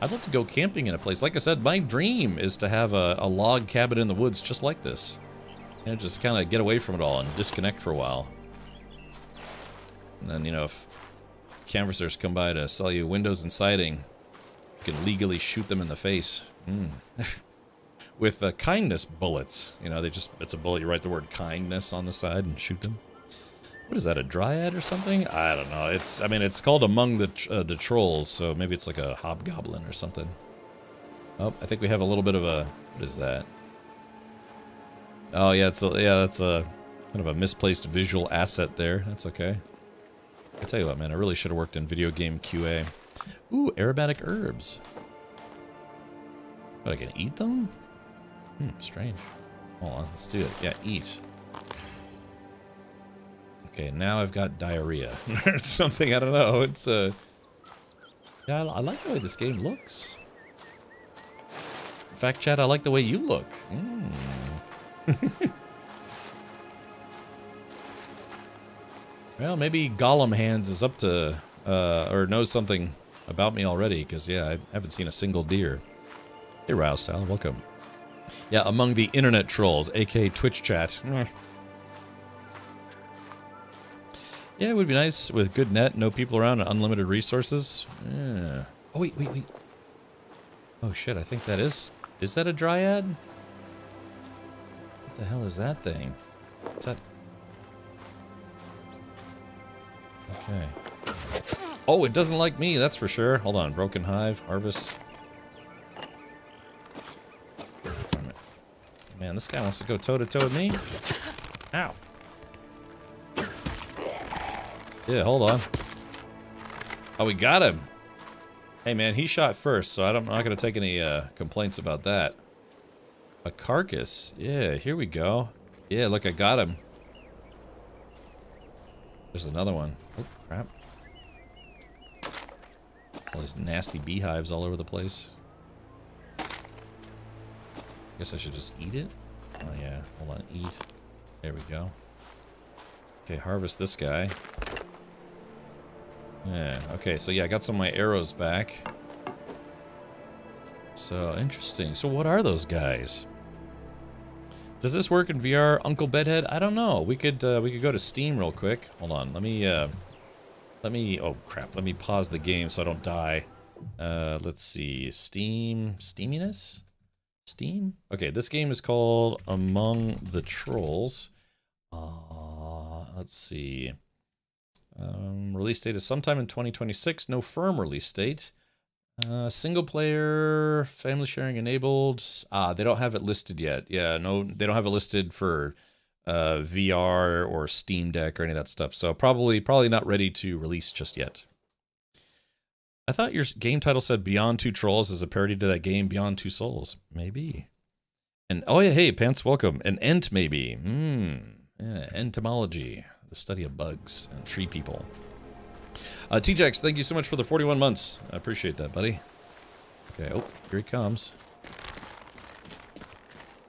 [SPEAKER 1] I'd love to go camping in a place. Like I said, my dream is to have a log cabin in the woods just like this. And just kind of get away from it all and disconnect for a while. And then, you know, if canvassers come by to sell you windows and siding, you can legally shoot them in the face. With kindness bullets. You know, it's a bullet, you write the word kindness on the side and shoot them. What is that, a dryad or something? I don't know. It's called Among the Trolls, so maybe it's like a hobgoblin or something. Oh, I think we have a little bit of a, what is that? Oh yeah, that's a kind of a misplaced visual asset there. That's okay. I tell you what, man, I really should have worked in video game QA. Ooh, aromatic herbs. But I can eat them? Strange. Hold on, let's do it. Yeah, eat. Okay, now I've got diarrhea. Or something, I don't know. It's, yeah, I like the way this game looks. In fact, Chad, I like the way you look. Well, maybe Gollum Hands is up to, or knows something about me already, because, yeah, I haven't seen a single deer. Hey, Roustyle, welcome. Yeah, among the internet trolls, aka Twitch chat. Yeah, it would be nice with good net, no people around, and unlimited resources. Yeah. Oh, wait. Oh, shit, I think that is that a dryad? What the hell is that thing? Is that... Okay. Oh, it doesn't like me, that's for sure. Hold on, Broken Hive, Harvest. Man, this guy wants to go toe-to-toe with me. Ow. Yeah, hold on. Oh, we got him. Hey, man, he shot first, so I'm not going to take any complaints about that. A carcass. Yeah, here we go. Yeah, look, I got him. There's another one. Oh, crap. All these nasty beehives all over the place. Guess I should just eat it? Oh yeah, hold on, eat. There we go. Okay, harvest this guy. Yeah, okay, so yeah, I got some of my arrows back. So, interesting. So what are those guys? Does this work in VR, Uncle Bedhead? I don't know. We could go to Steam real quick. Hold on, let me, oh crap, let me pause the game so I don't die. Let's see, Steaminess? Steam? Okay, this game is called Among the Trolls. Let's see. Release date is sometime in 2026. No firm release date. Single player, family sharing enabled. They don't have it listed yet. Yeah, no, they don't have it listed for VR or Steam Deck or any of that stuff. So probably not ready to release just yet. I thought your game title said Beyond Two Trolls is a parody to that game Beyond Two Souls. Maybe. And oh yeah, hey Pants, welcome. An ent maybe. Yeah, entomology, the study of bugs and tree people. T-Jax, thank you so much for the 41 months. I appreciate that, buddy. Okay, oh, here he comes.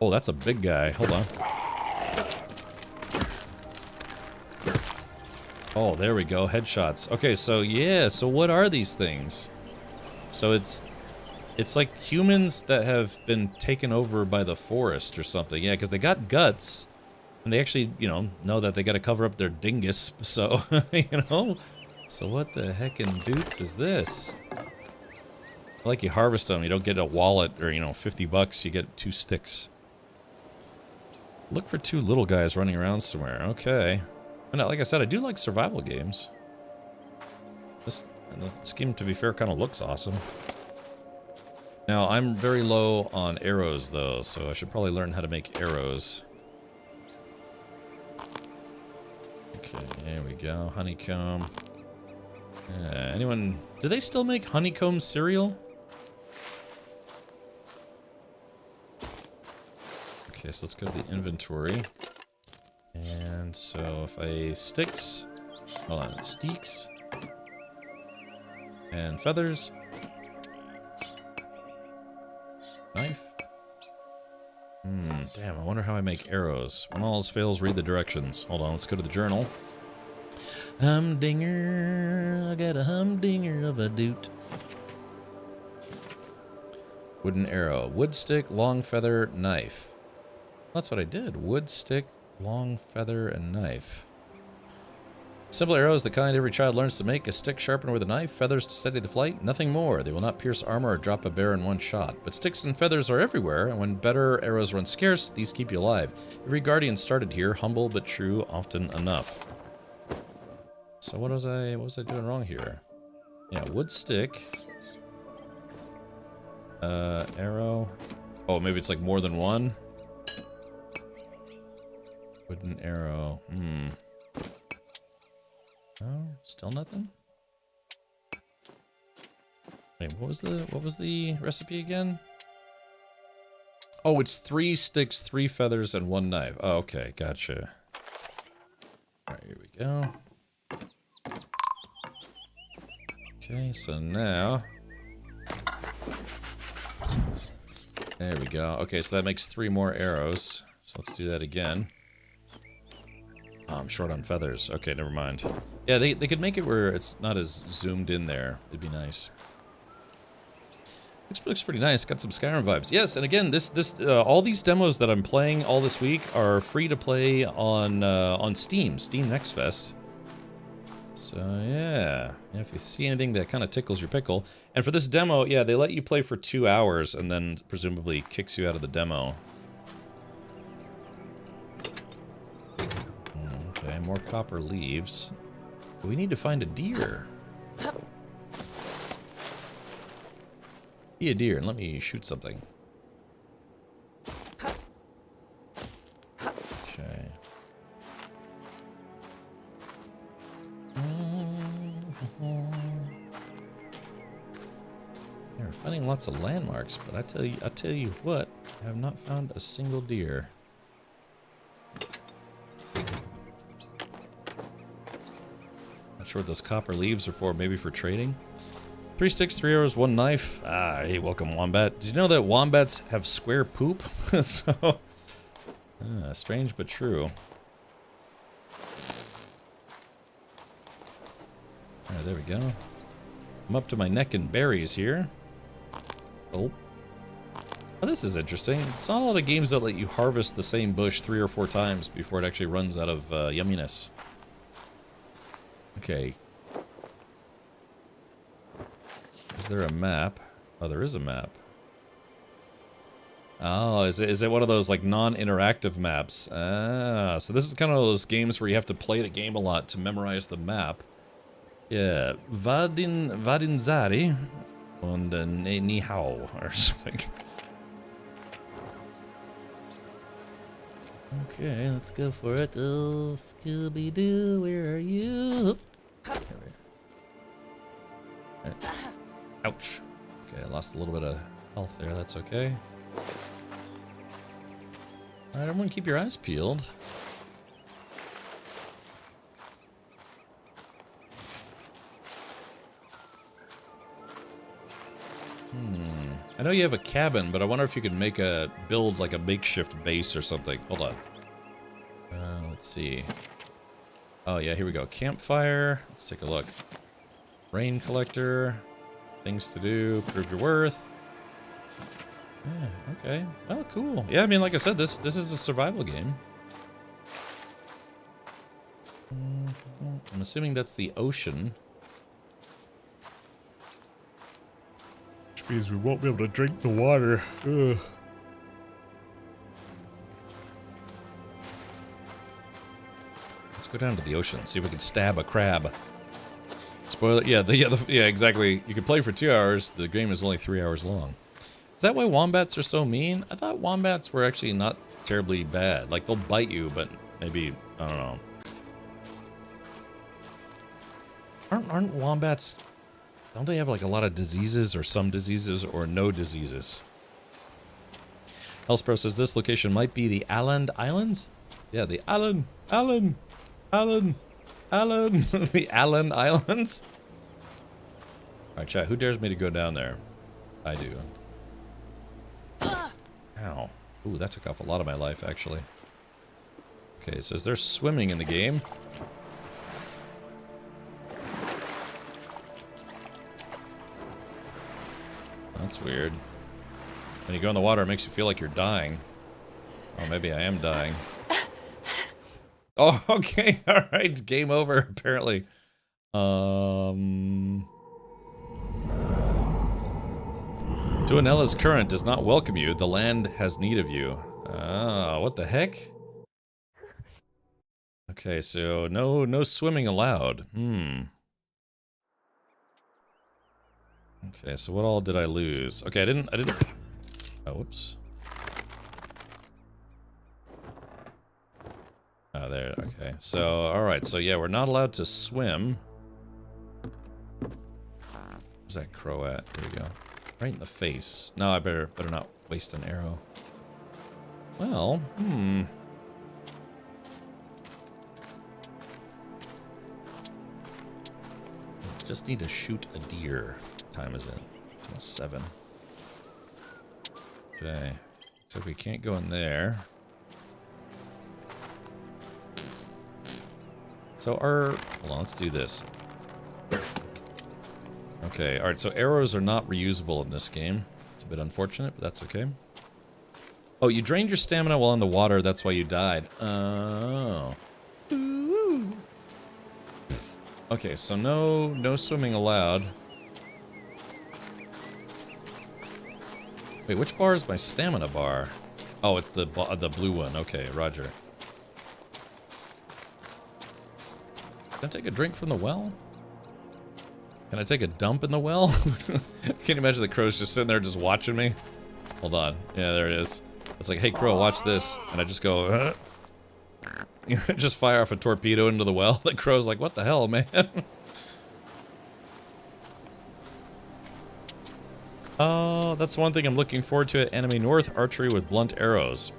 [SPEAKER 1] Oh, that's a big guy. Hold on. Oh, there we go. Headshots. Okay, so yeah, so what are these things? So it's like humans that have been taken over by the forest or something. Yeah, because they got guts, and they actually, you know that they got to cover up their dingus. So, you know, so what the heckin' boots is this? Like you harvest them, you don't get a wallet or, you know, 50 bucks, you get 2 sticks. Look for 2 little guys running around somewhere. Okay. And like I said, I do like survival games. This game, to be fair, kind of looks awesome. Now, I'm very low on arrows, though, so I should probably learn how to make arrows. Okay, there we go. Honeycomb. Anyone... Do they still make honeycomb cereal? Okay, so let's go to the inventory. And so if I sticks... Hold on, steaks. And feathers. Knife. Damn, I wonder how I make arrows. When all else fails, read the directions. Hold on, let's go to the journal. Humdinger, I got a humdinger of a doot. Wooden arrow. Wood stick, long feather, knife. That's what I did. Wood stick, long feather, and knife. Simple arrows, the kind every child learns to make. A stick sharpened with a knife, feathers to steady the flight, nothing more. They will not pierce armor or drop a bear in one shot. But sticks and feathers are everywhere, and when better arrows run scarce, these keep you alive. Every guardian started here, humble but true, often enough. So what was I doing wrong here? Yeah, wood stick. Arrow. Oh, maybe it's like more than one. Wooden arrow. Oh, still nothing? Wait, what was the recipe again? Oh, it's 3 sticks, 3 feathers, and 1 knife. Oh, okay, gotcha. Alright, here we go. Okay, so now... There we go. Okay, so that makes 3 more arrows. So let's do that again. Oh, I'm short on feathers. Okay, never mind. Yeah, they could make it where it's not as zoomed in there. It'd be nice. Looks pretty nice. Got some Skyrim vibes. Yes, and again, all these demos that I'm playing all this week are free to play on Steam Next Fest. So yeah, if you see anything that kind of tickles your pickle, and for this demo, yeah, they let you play for 2 hours and then presumably kicks you out of the demo. Okay, more copper leaves. We need to find a deer. Be a deer and let me shoot something. Okay. We're finding lots of landmarks, but I tell you what, I have not found a single deer. Not sure what those copper leaves are for, maybe for trading. 3 sticks, 3 arrows, 1 knife. Ah, hey, welcome, wombat. Did you know that wombats have square poop? So, strange but true. Alright, there we go. I'm up to my neck in berries here. Oh. Oh, this is interesting. It's not a lot of games that let you harvest the same bush 3 or 4 times before it actually runs out of yumminess. Okay. Is there a map? Oh, there is a map. Oh, is it one of those like non-interactive maps? Ah, so this is kind of those games where you have to play the game a lot to memorize the map. Yeah, Vadinzari und Ni Hao or something. Okay, let's go for it. Oh, Scooby-Doo, where are you? Ouch. Okay, I lost a little bit of health there. That's okay. Alright, everyone keep your eyes peeled. I know you have a cabin, but I wonder if you could build like a makeshift base or something. Hold on. Let's see. Oh yeah, here we go. Campfire. Let's take a look. Rain collector. Things to do. Prove your worth. Yeah, okay. Oh, cool. Yeah, I mean, like I said, this is a survival game. I'm assuming that's the ocean. Which means we won't be able to drink the water. Ugh. Let's go down to the ocean and see if we can stab a crab. Spoiler, yeah, yeah, exactly. You can play for 2 hours. The game is only 3 hours long. Is that why wombats are so mean? I thought wombats were actually not terribly bad. Like, they'll bite you, but maybe, I don't know. Aren't wombats, don't they have like a lot of diseases or some diseases or no diseases? Hellspro says this location might be the Alland Islands? Yeah, the Alland, the Alland Islands? Alright, chat, who dares me to go down there? I do. Ow. Ooh, that took off a lot of my life, actually. Okay, so is there swimming in the game? That's weird. When you go in the water, it makes you feel like you're dying. Oh, maybe I am dying. Oh, okay. Alright, game over, apparently. Tuanella's current does not welcome you. The land has need of you. Ah, what the heck? Okay, so no swimming allowed. Okay, so what all did I lose? Okay, I didn't... Oh, whoops. Oh, there, okay. So, alright, so yeah, we're not allowed to swim. Where's that crow at? There we go. Right in the face. No, I better not waste an arrow. Well, just need to shoot a deer. What time is it? It's almost 7. Okay. So we can't go in there. So hold on, let's do this. Okay, alright, so arrows are not reusable in this game. It's a bit unfortunate, but that's okay. Oh, you drained your stamina while in the water, that's why you died. Oh. Okay, so no swimming allowed. Wait, which bar is my stamina bar? Oh, it's the blue one. Okay, roger. Can I take a drink from the well? Can I take a dump in the well? Can you imagine the crow's just sitting there just watching me? Hold on. Yeah, there it is. It's like, hey crow, watch this. And I just go, just fire off a torpedo into the well. The crow's like, what the hell, man? Oh, that's one thing I'm looking forward to at Anime North, archery with blunt arrows.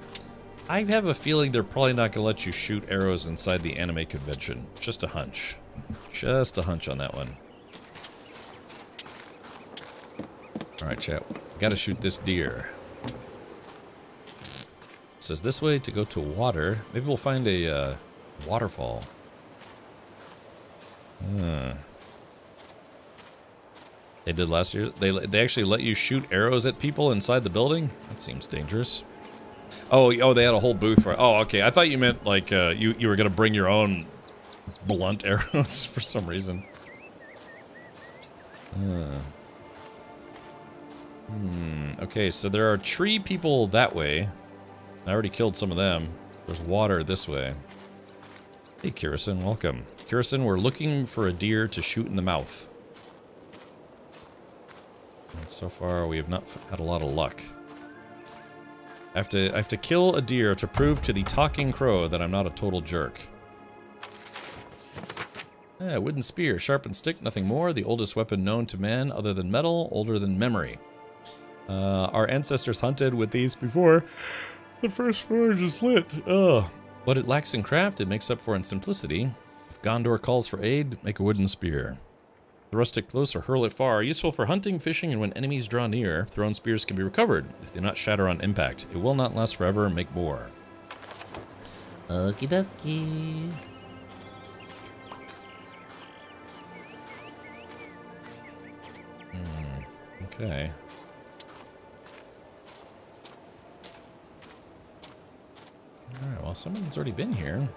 [SPEAKER 1] I have a feeling they're probably not going to let you shoot arrows inside the anime convention. Just a hunch. Just a hunch on that one. Alright, chat. Gotta shoot this deer. Says this way to go to water. Maybe we'll find a waterfall. They did last year. They actually let you shoot arrows at people inside the building? That seems dangerous. Oh, they had a whole booth for... Oh, okay. I thought you meant, like, you were going to bring your own blunt arrows for some reason. Okay, so there are tree people that way. I already killed some of them. There's water this way. Hey, Kirison, welcome. Kirison, we're looking for a deer to shoot in the mouth. And so far, we have not had a lot of luck. I have to kill a deer to prove to the talking crow that I'm not a total jerk. Yeah, wooden spear, sharpened stick, nothing more. The oldest weapon known to man other than metal, older than memory. Our ancestors hunted with these before the first forge is lit. Ugh. What it lacks in craft, it makes up for in simplicity. If Gondor calls for aid, make a wooden spear. Thrust it close or hurl it far. Useful for hunting, fishing, and when enemies draw near. Thrown spears can be recovered if they do not shatter on impact. It will not last forever. Make more.
[SPEAKER 3] Okie dokie.
[SPEAKER 1] Okay. Alright, well, someone's already been here.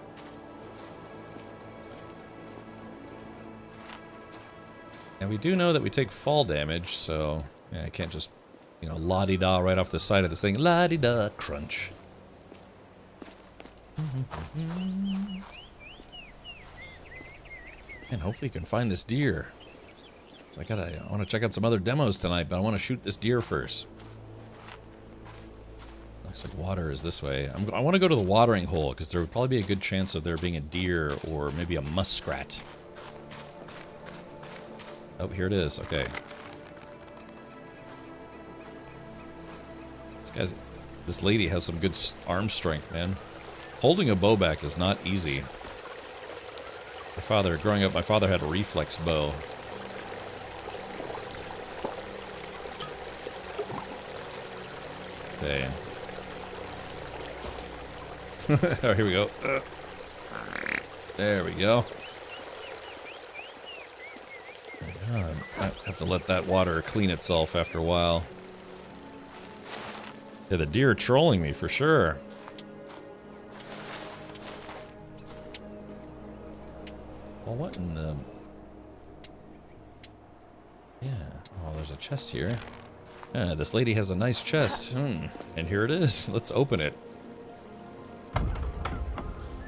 [SPEAKER 1] And we do know that we take fall damage, so yeah, I can't just, you know, la-di-da right off the side of this thing. La-di-da, crunch. And hopefully you can find this deer. So I want to check out some other demos tonight, but I want to shoot this deer first. Looks like water is this way. I want to go to the watering hole, because there would probably be a good chance of there being a deer or maybe a muskrat. Oh, here it is. Okay. This lady has some good arm strength, man. Holding a bow back is not easy. Growing up, my father had a reflex bow. Okay. Oh, here we go. There we go. I have to let that water clean itself after a while. Yeah, the deer are trolling me for sure. Well, what in the... Yeah. Oh, there's a chest here. Yeah, this lady has a nice chest. And here it is. Let's open it.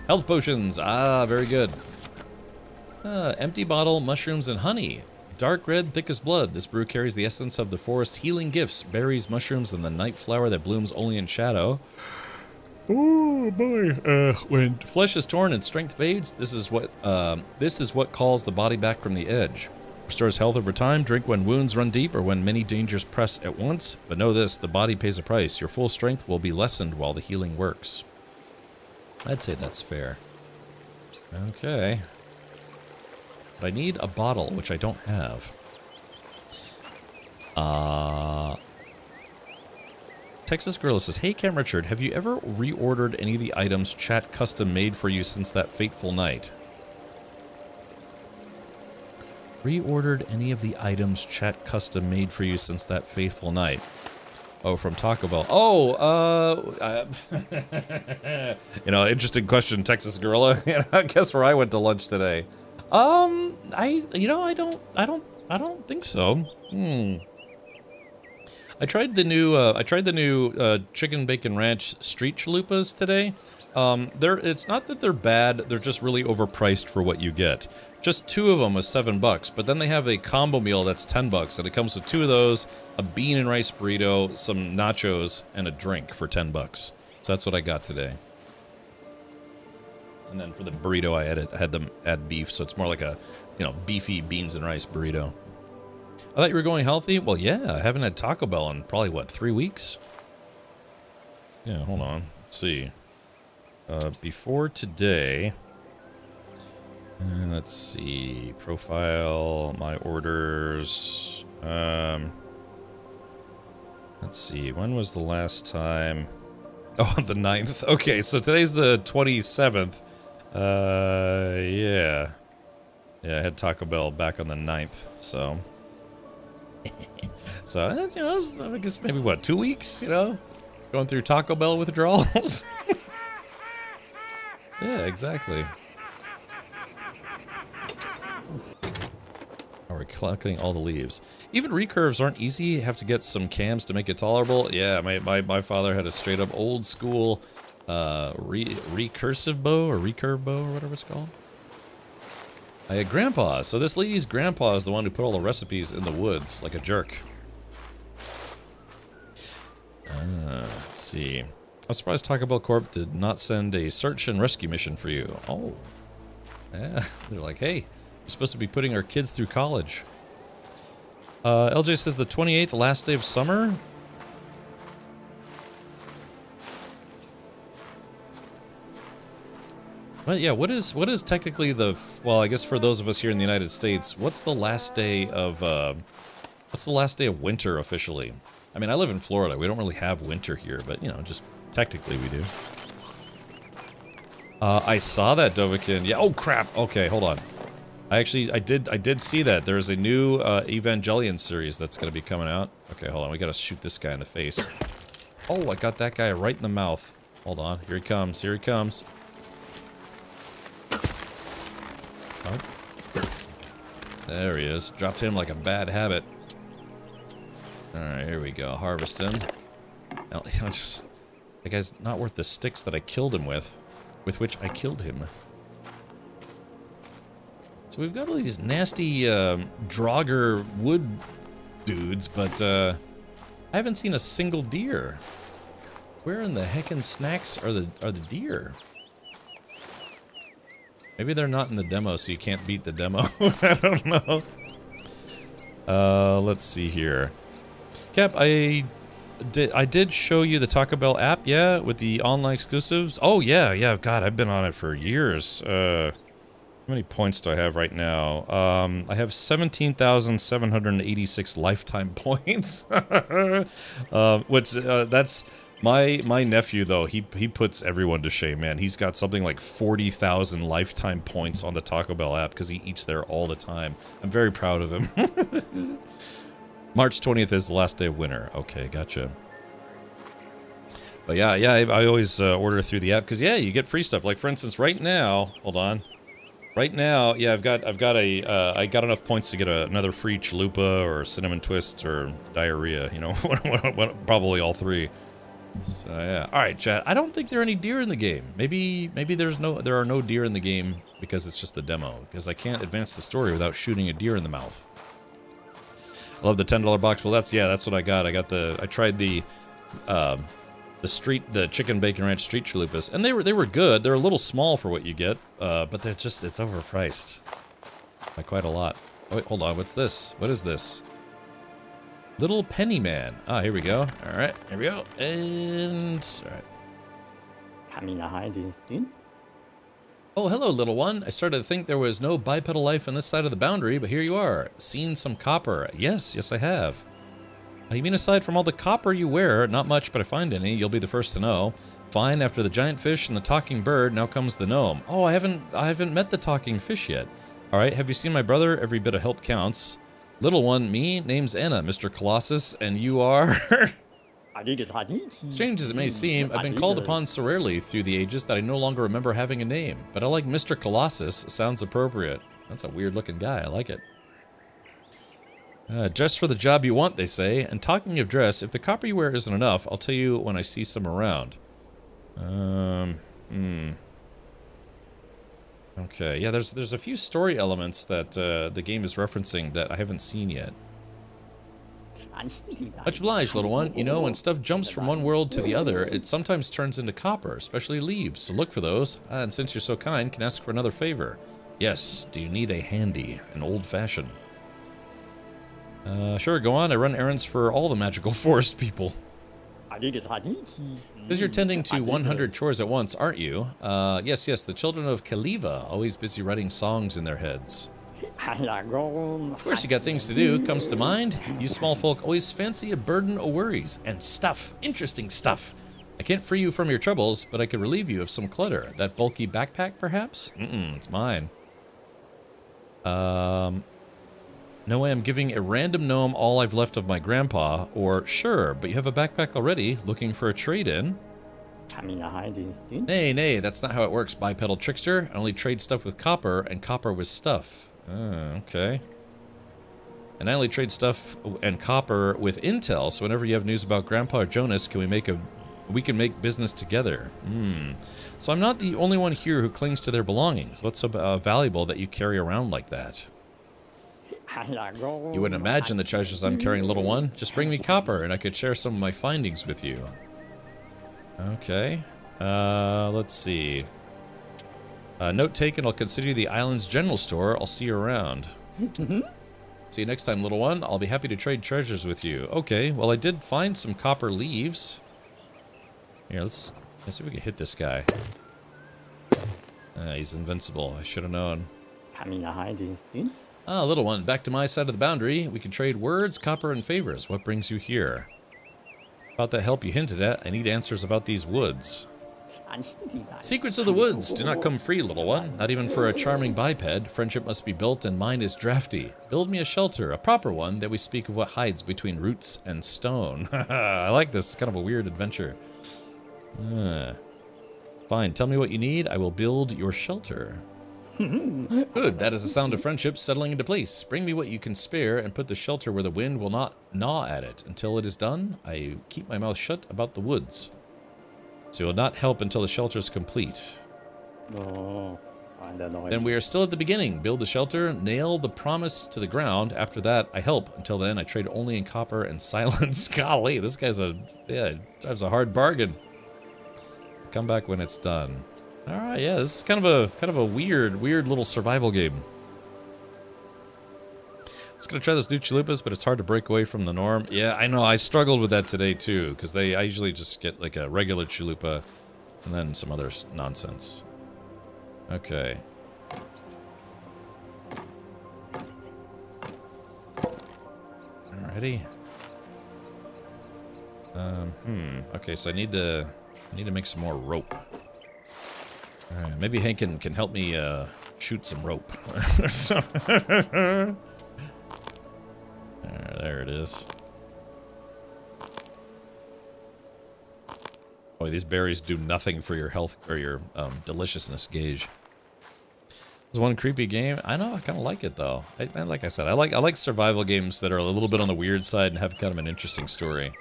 [SPEAKER 1] Health potions. Ah, very good. Empty bottle, mushrooms, and honey. Dark red, thick as blood. This brew carries the essence of the forest healing gifts, berries, mushrooms, and the night flower that blooms only in shadow. Oh boy! When flesh is torn and strength fades, this is what calls the body back from the edge. Restores health over time. Drink when wounds run deep or when many dangers press at once. But know this: the body pays a price. Your full strength will be lessened while the healing works. I'd say that's fair. Okay. But I need a bottle, which I don't have. Texas Gorilla says, hey Cam Richard, have you ever reordered any of the items chat custom made for you since that fateful night? Reordered any of the items chat custom made for you since that fateful night? Oh, from Taco Bell. Oh, you know, interesting question, Texas Gorilla. Guess where I went to lunch today? I don't think so. I tried the new chicken bacon ranch street chalupas today. It's not that they're bad, they're just really overpriced for what you get. Just 2 of them was $7, but then they have a combo meal that's $10, and it comes with 2 of those, a bean and rice burrito, some nachos, and a drink for $10. So that's what I got today. And then for the burrito, I had them add beef, so it's more like a, you know, beefy beans and rice burrito. I thought you were going healthy? Well, yeah, I haven't had Taco Bell in probably, what, 3 weeks? Yeah, hold on. Let's see. Before today... let's see. Profile, my orders... Let's see, when was the last time? Oh, the 9th. Okay, so today's the 27th. Yeah. Yeah, I had Taco Bell back on the 9th, so... So, that's, you know, I guess maybe, what, 2 weeks, you know? Going through Taco Bell withdrawals? Yeah, exactly. Oh, we're collecting all the leaves. Even recurves aren't easy. You have to get some cams to make it tolerable. Yeah, my father had a straight up old school recursive bow or recurve bow or whatever it's called. I had grandpa. So this lady's grandpa is the one who put all the recipes in the woods like a jerk. Let's see. I'm surprised Taco Bell Corp did not send a search and rescue mission for you. Oh. Yeah. They're like, hey, you're supposed to be putting our kids through college. LJ says the 28th, last day of summer? Well, yeah, what is technically the... Well, I guess for those of us here in the United States, what's the last day of... what's the last day of winter officially? I mean, I live in Florida. We don't really have winter here, but, you know, just technically we do. I saw that, Dovahkiin. Yeah, oh, crap. Okay, hold on. I did see that. There's a new Evangelion series that's going to be coming out. Okay, hold on. We got to shoot this guy in the face. Oh, I got that guy right in the mouth. Hold on. Here he comes. Here he comes. Oh. There he is. Dropped him like a bad habit. Alright, here we go. Harvest him. Now, you know, just... That guy's not worth the sticks that I killed him with which I killed him. So we've got all these nasty Draugr wood dudes, but I haven't seen a single deer. Where in the heckin' snacks are the deer? Maybe they're not in the demo, so you can't beat the demo. I don't know. Let's see here. Cap, I did show you the Taco Bell app, yeah, with the online exclusives. Oh yeah. God, I've been on it for years. How many points do I have right now? I have 17,786 lifetime points. Which that's my nephew though. He puts everyone to shame, man. He's got something like 40,000 lifetime points on the Taco Bell app because he eats there all the time. I'm very proud of him. March 20th is the last day of winter. Okay, gotcha. But yeah, I always order through the app because yeah, you get free stuff. Like for instance, right now, hold on. Right now, yeah, I got enough points to get another free chalupa or cinnamon twists or diarrhea. You know, probably all three. So yeah. All right, chat. I don't think there are any deer in the game. Maybe there are no deer in the game because it's just the demo. Because I can't advance the story without shooting a deer in the mouth. I love the $10 box. Well, that's what I got. I tried the chicken bacon ranch street chalupas, and they were good. They're a little small for what you get, but it's overpriced by quite a lot. Oh, wait, hold on. What's this? What is this? Little Penny Man. Ah, here we go. All right, here we go. And all right. Oh, hello, little one. I started to think there was no bipedal life on this side of the boundary, but here you are. Seen some copper. Yes, I have. You mean aside from all the copper you wear, not much, but I find any, you'll be the first to know. Fine, after the giant fish and the talking bird, now comes the gnome. Oh, I haven't met the talking fish yet. All right, have you seen my brother? Every bit of help counts. Little one, me, name's Anna, Mr. Colossus, and you are... Strange as it may seem, I've been called upon so rarely through the ages that I no longer remember having a name. But I like Mr. Colossus. Sounds appropriate. That's a weird-looking guy. I like it. Dress for the job you want, they say. And talking of dress, if the copper you wear isn't enough, I'll tell you when I see some around. Okay, yeah, there's a few story elements that the game is referencing that I haven't seen yet. Much obliged, little one. You know, when stuff jumps from one world to the other, it sometimes turns into copper, especially leaves, so look for those. And since you're so kind, can ask for another favor. Yes, do you need a handy, an old-fashioned? Sure, go on. I run errands for all the magical forest people. Because you're tending to 100 chores at once, aren't you? Yes, the children of Kaliva, always busy writing songs in their heads.
[SPEAKER 3] Of course, you got things to do. Comes to mind. You small folk always fancy a burden of worries and stuff. Interesting stuff. I can't free you from your troubles, but I could relieve you of some clutter. That bulky backpack, perhaps? It's mine. No way I'm giving a random gnome all I've left of my grandpa, or sure, but you have a backpack already, looking for a trade-in. Nay, that's not how it works, bipedal trickster. I only trade stuff with copper, and copper with stuff. Okay. And I only trade stuff and copper with intel, so whenever you have news about Grandpa or Jonas, we can make business together. So I'm not the only one here who clings to their belongings. What's so valuable that you carry around like that? You wouldn't imagine the treasures I'm carrying, little one. Just bring me copper, and I could share some of my findings with you. Okay. Let's see. Note taken, I'll consider you the island's general store. I'll see you around. See you next time, little one. I'll be happy to trade treasures with you. Okay, well, I did find some copper leaves. Here, let's see if we can hit this guy. He's invincible. I should have known. Little one, back to my side of the boundary. We can trade words, copper, and favors. What brings you here? About that help you hinted at, I need answers about these woods. Secrets of the woods do not come free, little one. Not even for a charming biped. Friendship must be built, and mine is drafty. Build me a shelter, a proper one, that we speak of what hides between roots and stone. I like this. It's kind of a weird adventure. Fine, tell me what you need. I will build your shelter. Good, that is the sound of friendship settling into place. Bring me what you can spare and put the shelter where the wind will not gnaw at it. Until it is done, I keep my mouth shut about the woods. So it will not help until the shelter is complete. Then we are still at the beginning. Build the shelter, nail the promise to the ground. After that, I help. Until then, I trade only in copper and silence. Golly, this guy's drives a hard bargain. Come back when it's done. All right, yeah, this is kind of a weird little survival game. I was gonna try this new chalupas, but it's hard to break away from the norm. Yeah, I know. I struggled with that today too, because I usually just get like a regular chalupa, and then some other nonsense. Okay. Alrighty. Okay, so I need to make some more rope. Alright, maybe Hank can help me shoot some rope. There it is. Boy, these berries do nothing for your health or your deliciousness gauge. It's one creepy game. I know, I kind of like it though. Like I said, I like survival games that are a little bit on the weird side and have kind of an interesting story.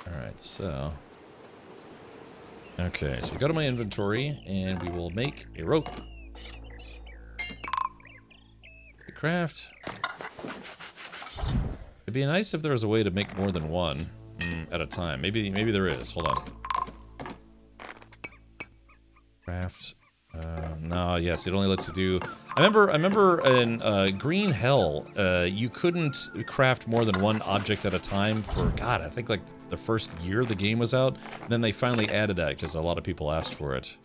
[SPEAKER 3] Alright, so... Okay, so we go to my inventory, and we will make a rope. Craft. It'd be nice if there was a way to make more than one at a time. Maybe there is. Hold on. Craft. No, yes, it only lets you do... I remember in Green Hell, you couldn't craft more than one object at a time for, God, I think like the first year the game was out. And then they finally added that because a lot of people asked for it.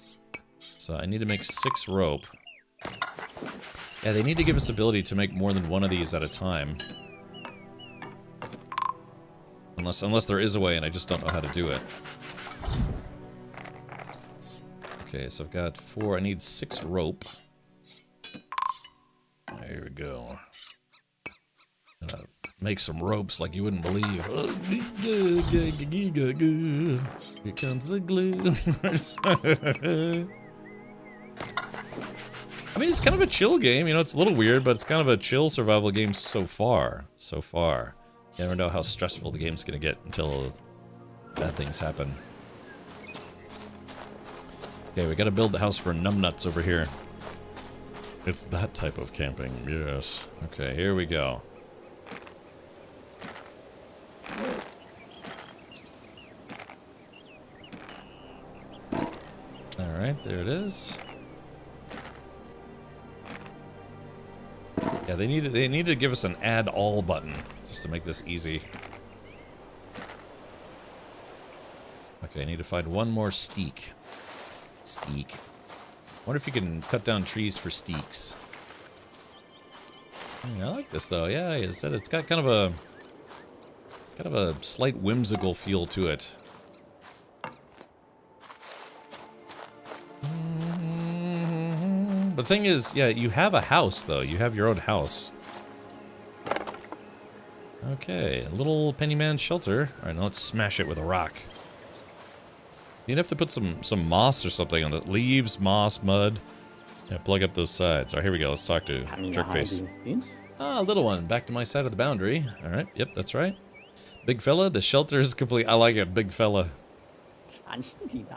[SPEAKER 3] So I need to make 6 rope. Yeah, they need to give us the ability to make more than one of these at a time. Unless there is a way and I just don't know how to do it. Okay, so I've got 4. I need 6 rope. There we go. Gonna make some ropes like you wouldn't believe. Here comes the glue. I mean, it's kind of a chill game. You know, it's a little weird, but it's kind of a chill survival game so far. So far. You never know how stressful the game's gonna get until bad things happen. Okay, we gotta build the house for numbnuts over here. It's that type of camping, yes. Okay, here we go. Alright, there it is. Yeah, they need to give us an add all button just to make this easy. Okay, I need to find one more steak.
[SPEAKER 1] Wonder if you can cut down trees for steaks. I like this though. Yeah, I said it's got kind of a slight whimsical feel to it. The thing is, yeah, you have a house though. You have your own house. Okay, a little pennyman shelter. All right, now let's smash it with a rock. You'd have to put some moss or something on the leaves, moss, mud. Yeah, plug up those sides. All right, here we go. Let's talk to Jerkface. Ah, little one, back to my side of the boundary. All right, yep, that's right. Big fella, the shelter is complete. I like it, big fella.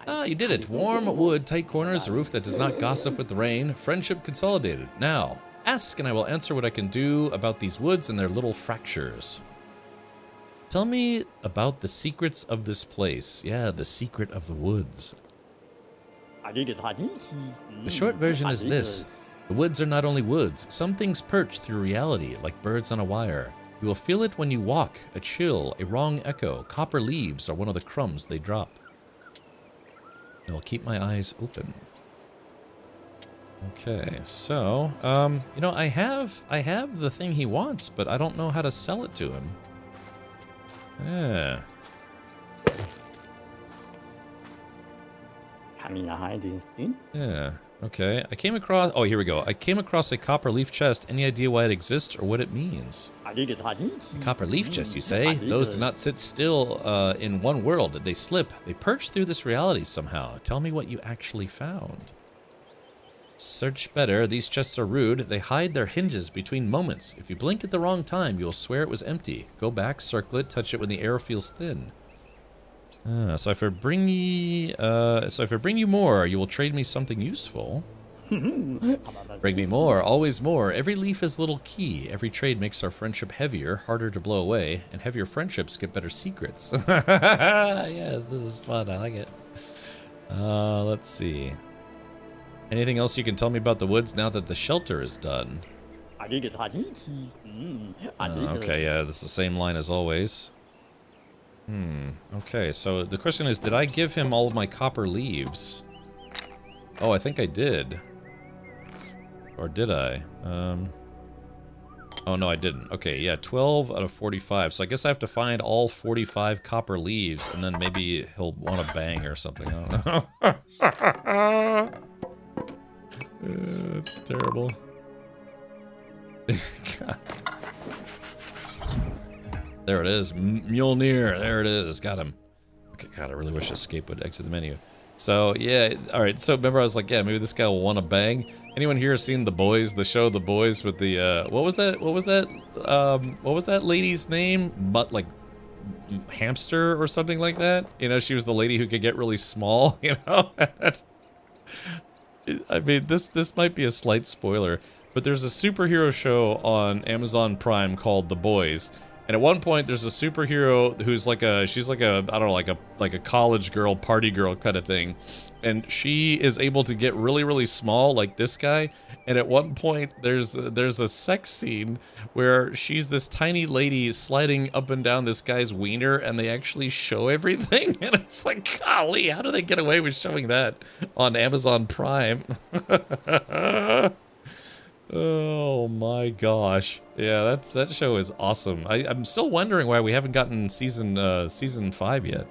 [SPEAKER 1] Ah, you did it. Warm wood, tight corners, a roof that does not gossip with the rain. Friendship consolidated. Now, ask and I will answer what I can do about these woods and their little fractures. Tell me about the secrets of this place. Yeah, the secret of the woods. The short version is this. The woods are not only woods. Some things perch through reality, like birds on a wire. You will feel it when you walk. A chill, a wrong echo. Copper leaves are one of the crumbs they drop. I will keep my eyes open. Okay, so, you know, I have the thing he wants, but I don't know how to sell it to him. Yeah. Yeah, okay. I came across... Oh, here we go. I came across a copper leaf chest. Any idea why it exists or what it means? Copper leaf chest, you say? Those do not sit still in one world. They slip. They perch through this reality somehow. Tell me what you actually found. Search better. These chests are rude. They hide their hinges between moments. If you blink at the wrong time, you will swear it was empty. Go back, circle it, touch it when the air feels thin. So if I bring you more, you will trade me something useful. Bring me more, always more. Every leaf is a little key. Every trade makes our friendship heavier, harder to blow away, and heavier friendships get better secrets. Yes, this is fun. I like it. Let's see. Anything else you can tell me about the woods now that the shelter is done? Okay, yeah, this is the same line as always. Okay, so the question is, did I give him all of my copper leaves? Oh, I think I did. Or did I? Oh, no, I didn't. Okay, yeah, 12 out of 45. So I guess I have to find all 45 copper leaves, and then maybe he'll want to bang or something. I don't know. That's terrible. God. There it is. Mjolnir. There it is. Got him. Okay, God, I really wish Escape would exit the menu. So, yeah, alright. So, remember I was like, yeah, maybe this guy will want to bang. Anyone here seen The Boys? The show The Boys with the, what was that lady's name? But, like, Hamster or something like that? You know, she was the lady who could get really small, you know? I mean, this might be a slight spoiler, but there's a superhero show on Amazon Prime called The Boys. And at one point, there's a superhero who's like she's like a, I don't know, like a college girl, party girl kind of thing. And she is able to get really, really small, like this guy. And at one point, there's a sex scene where she's this tiny lady sliding up and down this guy's wiener, and they actually show everything. And it's like, golly, how do they get away with showing that on Amazon Prime? Oh my gosh. Yeah, that show is awesome. I'm still wondering why we haven't gotten season 5 yet.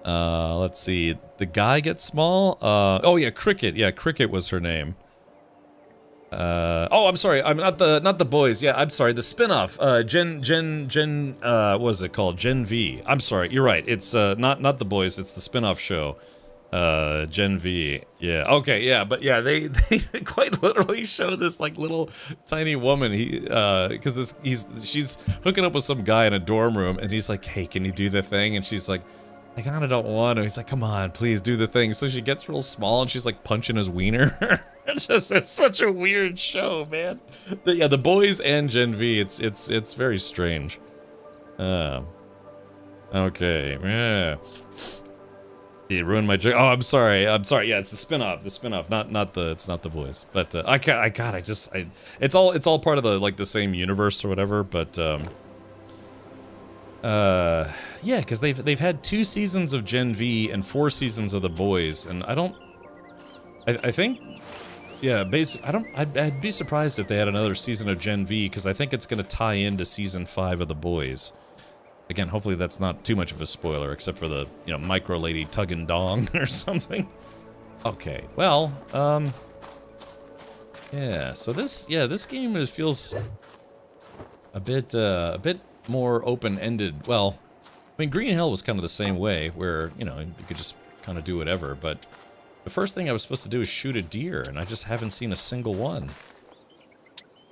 [SPEAKER 1] Let's see. The guy gets small? Oh yeah, Cricket. Yeah, Cricket was her name. Oh, I'm sorry. I'm not the boys. Yeah, I'm sorry. The spin-off. What was it called? Gen V. I'm sorry. You're right. It's not the boys. It's the spin-off show. Gen V. Yeah. Okay, yeah, but yeah, they quite literally show this like little tiny woman. Because she's hooking up with some guy in a dorm room, and he's like, "Hey, can you do the thing?" And she's like, "I kind of don't want to." He's like, "Come on, please do the thing." So she gets real small, and she's like punching his wiener. It's such a weird show, man. Yeah, The Boys and Gen V. It's very strange. Okay. Yeah. You ruined my joke. Oh, I'm sorry. Yeah, it's the spin-off. It's not the boys. But it's all part of the same universe or whatever. But yeah, because they've had 2 seasons of Gen V and 4 seasons of The Boys, and I don't I think, yeah, I'd be surprised if they had another season of Gen V, because I think it's going to tie into Season 5 of The Boys. Again, hopefully that's not too much of a spoiler, except for the, you know, micro lady tugging dong or something. Okay, well, yeah, so this game feels a bit more open-ended. Well, I mean, Green Hill was kind of the same way, where, you know, you could just kind of do whatever, but the first thing I was supposed to do is shoot a deer, and I just haven't seen a single one.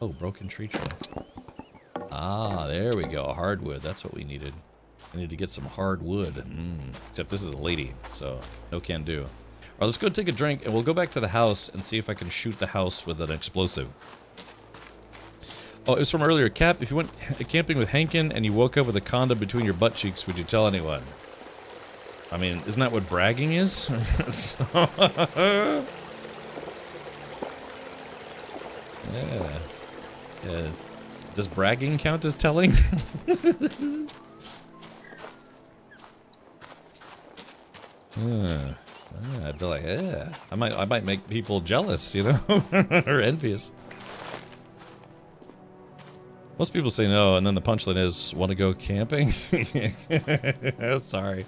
[SPEAKER 1] Oh, broken tree trunk. Ah, there we go, hardwood, that's what we needed. I need to get some hardwood. Except this is a lady, so no can do. Alright, let's go take a drink, and we'll go back to the house and see if I can shoot the house with an explosive. Oh, it was from earlier. Cap, if you went camping with Hankin and you woke up with a condom between your butt cheeks, would you tell anyone? I mean, isn't that what bragging is? Yeah. Does bragging count as telling? I'd be like, yeah. I might make people jealous, you know, or envious. Most people say no, and then the punchline is, want to go camping? Sorry.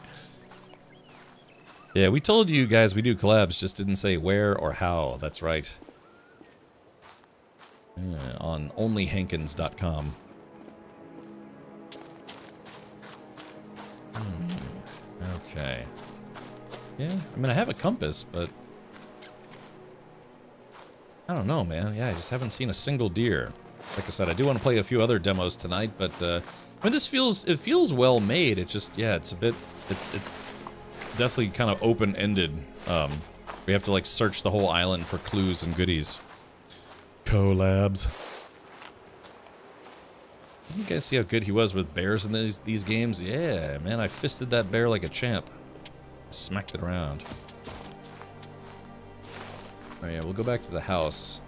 [SPEAKER 1] Yeah, we told you guys we do collabs, just didn't say where or how. That's right. Yeah, on onlyhankins.com. Okay. Yeah, I mean, I have a compass, but I don't know, man. Yeah, I just haven't seen a single deer. Like I said, I do want to play a few other demos tonight, but I mean, it feels well made. It just, yeah, it's definitely kind of open-ended. We have to like search the whole island for clues and goodies. Collabs. Didn't you guys see how good he was with bears in these games? Yeah, man, I fisted that bear like a champ. Smacked it around. Oh yeah, we'll go back to the house.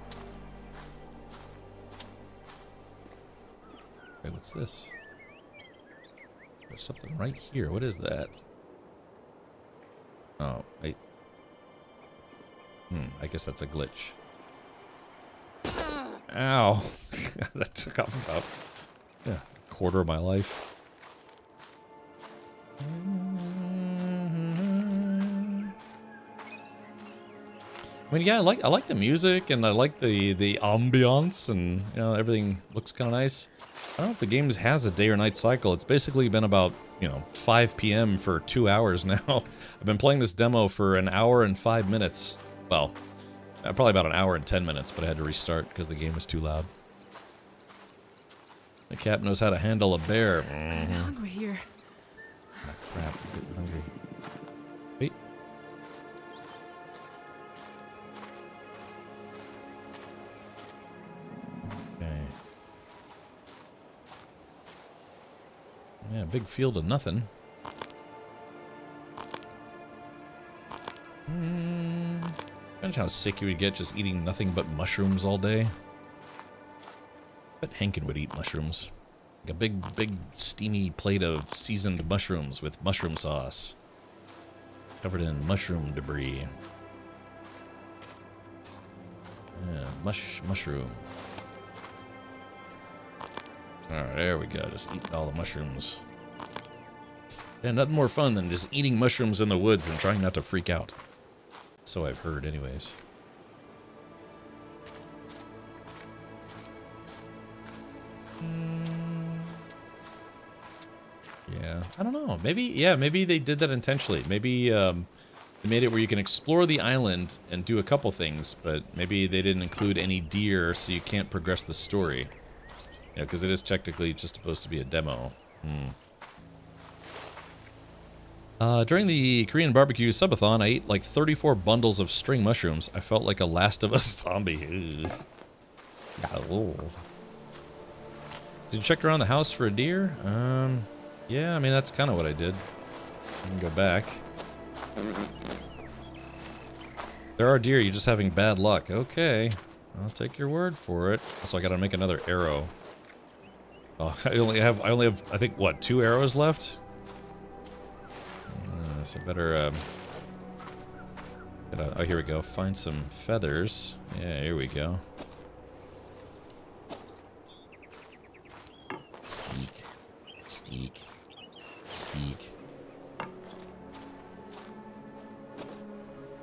[SPEAKER 1] Wait, what's this? There's something right here. What is that? Oh, wait. I guess that's a glitch. Ow. That took off about, yeah, a quarter of my life. I mean, yeah, I like the music, and I like the ambiance, and, you know, everything looks kind of nice. I don't know if the game has a day or night cycle. It's basically been about, you know, 5 p.m. for 2 hours now. I've been playing this demo for an hour and 5 minutes. Well, probably about an hour and 10 minutes, but I had to restart because the game was too loud. The cat knows how to handle a bear.
[SPEAKER 4] I'm hungry here.
[SPEAKER 1] Oh, crap, I'm getting hungry. Wait. Okay. Yeah, big field of nothing. Imagine how sick you would get just eating nothing but mushrooms all day. I bet Hankin would eat mushrooms. Like a big, steamy plate of seasoned mushrooms with mushroom sauce. Covered in mushroom debris. Yeah, mushroom. Alright, there we go. Just eating all the mushrooms. Yeah, nothing more fun than just eating mushrooms in the woods and trying not to freak out. So I've heard, anyways. Yeah, I don't know. Maybe they did that intentionally. Maybe they made it where you can explore the island and do a couple things, but maybe they didn't include any deer, so you can't progress the story. You know, because it is technically just supposed to be a demo. During the Korean barbecue subathon, I ate like 34 bundles of string mushrooms. I felt like a Last of Us zombie. Did you check around the house for a deer? Yeah, I mean, that's kind of what I did. I can go back. There are deer, you're just having bad luck. Okay, I'll take your word for it. So I gotta make another arrow. Oh, I only have, I think, what, 2 arrows left? So better Oh, here we go. Find some feathers. Yeah, here we go. Steak. Steak. Steak.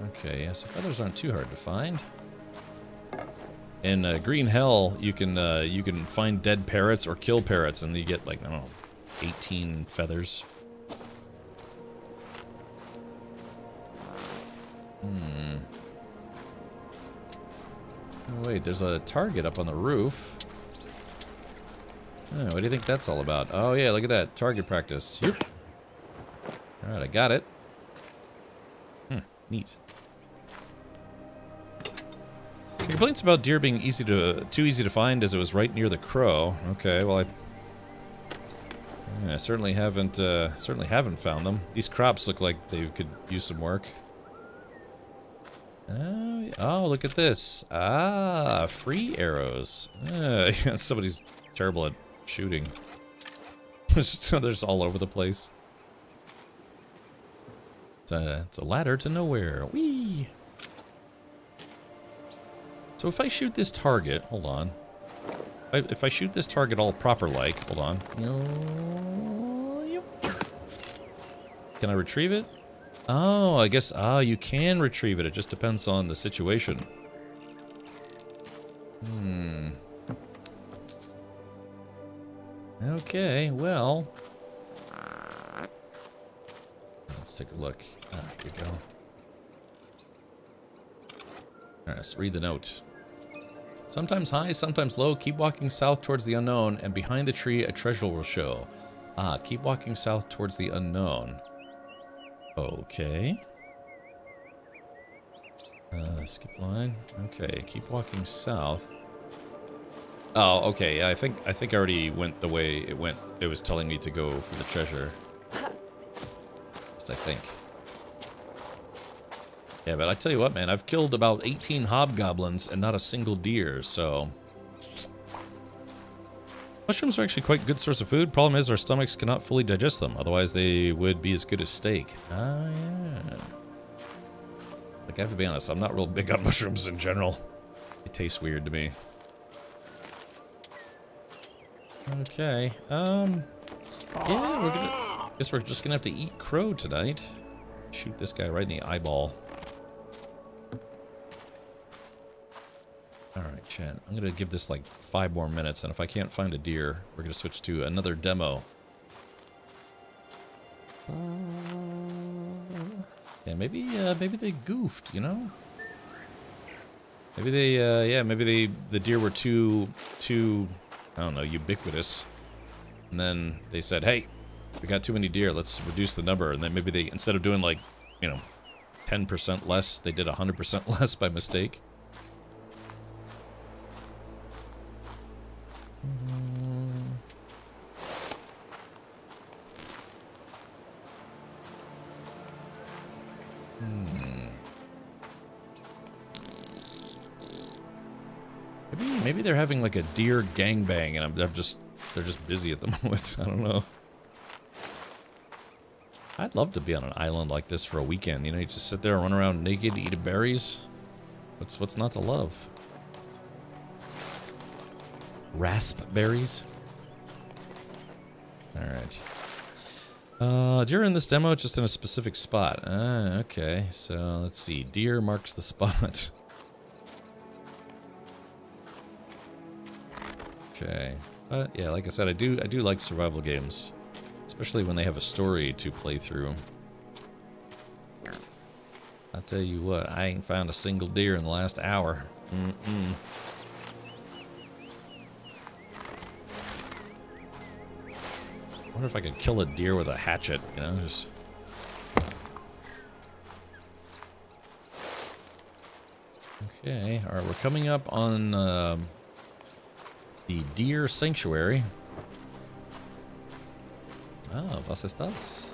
[SPEAKER 1] Okay, yeah, so feathers aren't too hard to find. In Green Hell, you can find dead parrots or kill parrots, and you get like, I don't know, 18 feathers. Oh, wait, there's a target up on the roof. Oh, what do you think that's all about? Oh yeah, look at that. Target practice. Yep. Alright, I got it. Neat. The complaints about deer being too easy to find as it was right near the crow. Okay, well I certainly haven't found them. These crops look like they could use some work. Oh, look at this. Ah, free arrows. Somebody's terrible at shooting. So they're just all over the place. It's a ladder to nowhere. Whee! So if I shoot this target, hold on. If I shoot this target all proper like, hold on. Can I retrieve it? Oh, I guess, you can retrieve it. It just depends on the situation. Okay, well. Let's take a look. Here we go. Alright, let's read the note. Sometimes high, sometimes low. Keep walking south towards the unknown, and behind the tree a treasure will show. Keep walking south towards the unknown. Okay. Skip line. Okay, keep walking south. Oh, okay. I think I already went the way it went. It was telling me to go for the treasure. Just I think. Yeah, but I tell you what, man, I've killed about 18 hobgoblins and not a single deer, so... Mushrooms are actually quite a good source of food. Problem is our stomachs cannot fully digest them, otherwise they would be as good as steak. Ah, yeah. Like, I have to be honest, I'm not real big on mushrooms in general. They taste weird to me. Okay, yeah, I guess we're just gonna have to eat crow tonight. Shoot this guy right in the eyeball. Alright, chat. I'm gonna give this like 5 more minutes, and if I can't find a deer, we're gonna switch to another demo. Yeah, maybe they goofed, you know? Maybe they, maybe the deer were too, I don't know, ubiquitous. And then they said, hey, we got too many deer, let's reduce the number. And then maybe they, instead of doing like, 10% less, they did 100% less by mistake. Maybe they're having like a deer gangbang, and they're just busy at the moment. I don't know. I'd love to be on an island like this for a weekend. You just sit there and run around naked, eat berries. What's not to love? Raspberries. All right. Deer in this demo, just in a specific spot. Okay. So let's see. Deer marks the spot. Okay. But yeah, like I said, I do like survival games, especially when they have a story to play through. I'll tell you what, I ain't found a single deer in the last hour. I wonder if I could kill a deer with a hatchet, just... Okay, alright, we're coming up on, the Deer Sanctuary. Oh, was ist das?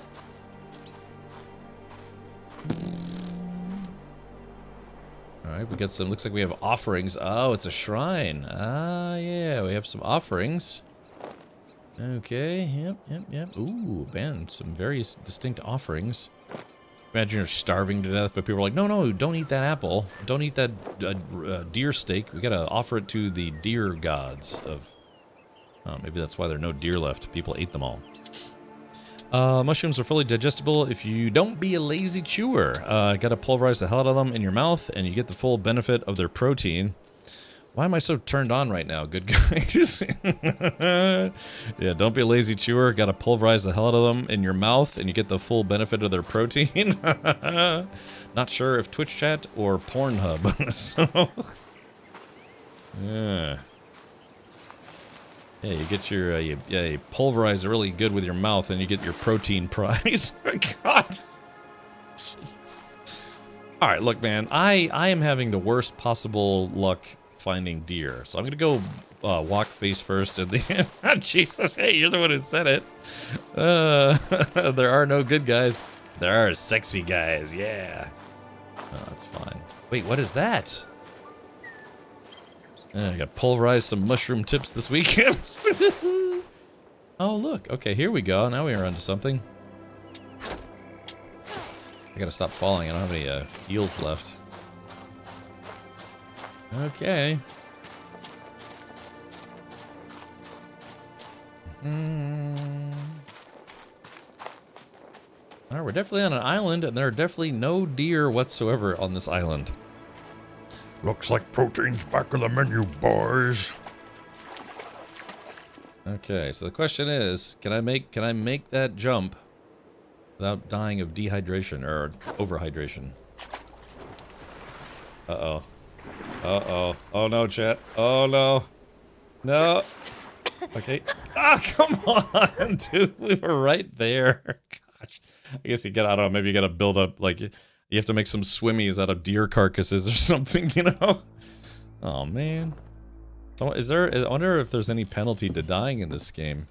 [SPEAKER 1] Alright, we got some, looks like we have offerings. Oh, it's a shrine. Ah, yeah, we have some offerings. Okay, yep. Ooh, man, some very distinct offerings. Imagine you're starving to death, but people are like, no, don't eat that apple. Don't eat that deer steak. We gotta offer it to the deer gods of... Oh, maybe that's why there are no deer left. People ate them all. Mushrooms are fully digestible if you don't be a lazy chewer. Gotta pulverize the hell out of them in your mouth, and you get the full benefit of their protein. Why am I so turned on right now, good guys? Yeah, don't be a lazy chewer. Gotta pulverize the hell out of them in your mouth, and you get the full benefit of their protein. Not sure if Twitch chat or Pornhub. So, yeah. Yeah, you get your, you pulverize it really good with your mouth, and you get your protein prize. God. Jeez. All right, look, man, I am having the worst possible luck finding deer, so I'm gonna go walk face first in the end. Jesus, hey, you're the one who said it. There are no good guys. There are sexy guys, yeah. Oh, that's fine. Wait, what is that? I got pulverized some mushroom tips this weekend. Oh, look. Okay, here we go. Now we're onto something. I gotta stop falling. I don't have any heals left. Okay. Alright, we're definitely on an island, and there are definitely no deer whatsoever on this island.
[SPEAKER 6] Looks like protein's back on the menu, boys.
[SPEAKER 1] Okay, so the question is, can I make that jump without dying of dehydration or overhydration? Uh-oh. Uh-oh. Oh no, chat. Oh no. No. Okay. Ah, come on, dude. We were right there. Gosh. I guess you gotta, I don't know, maybe you gotta build up, like, you have to make some swimmies out of deer carcasses or something, you know? Oh, man. So I wonder if there's any penalty to dying in this game.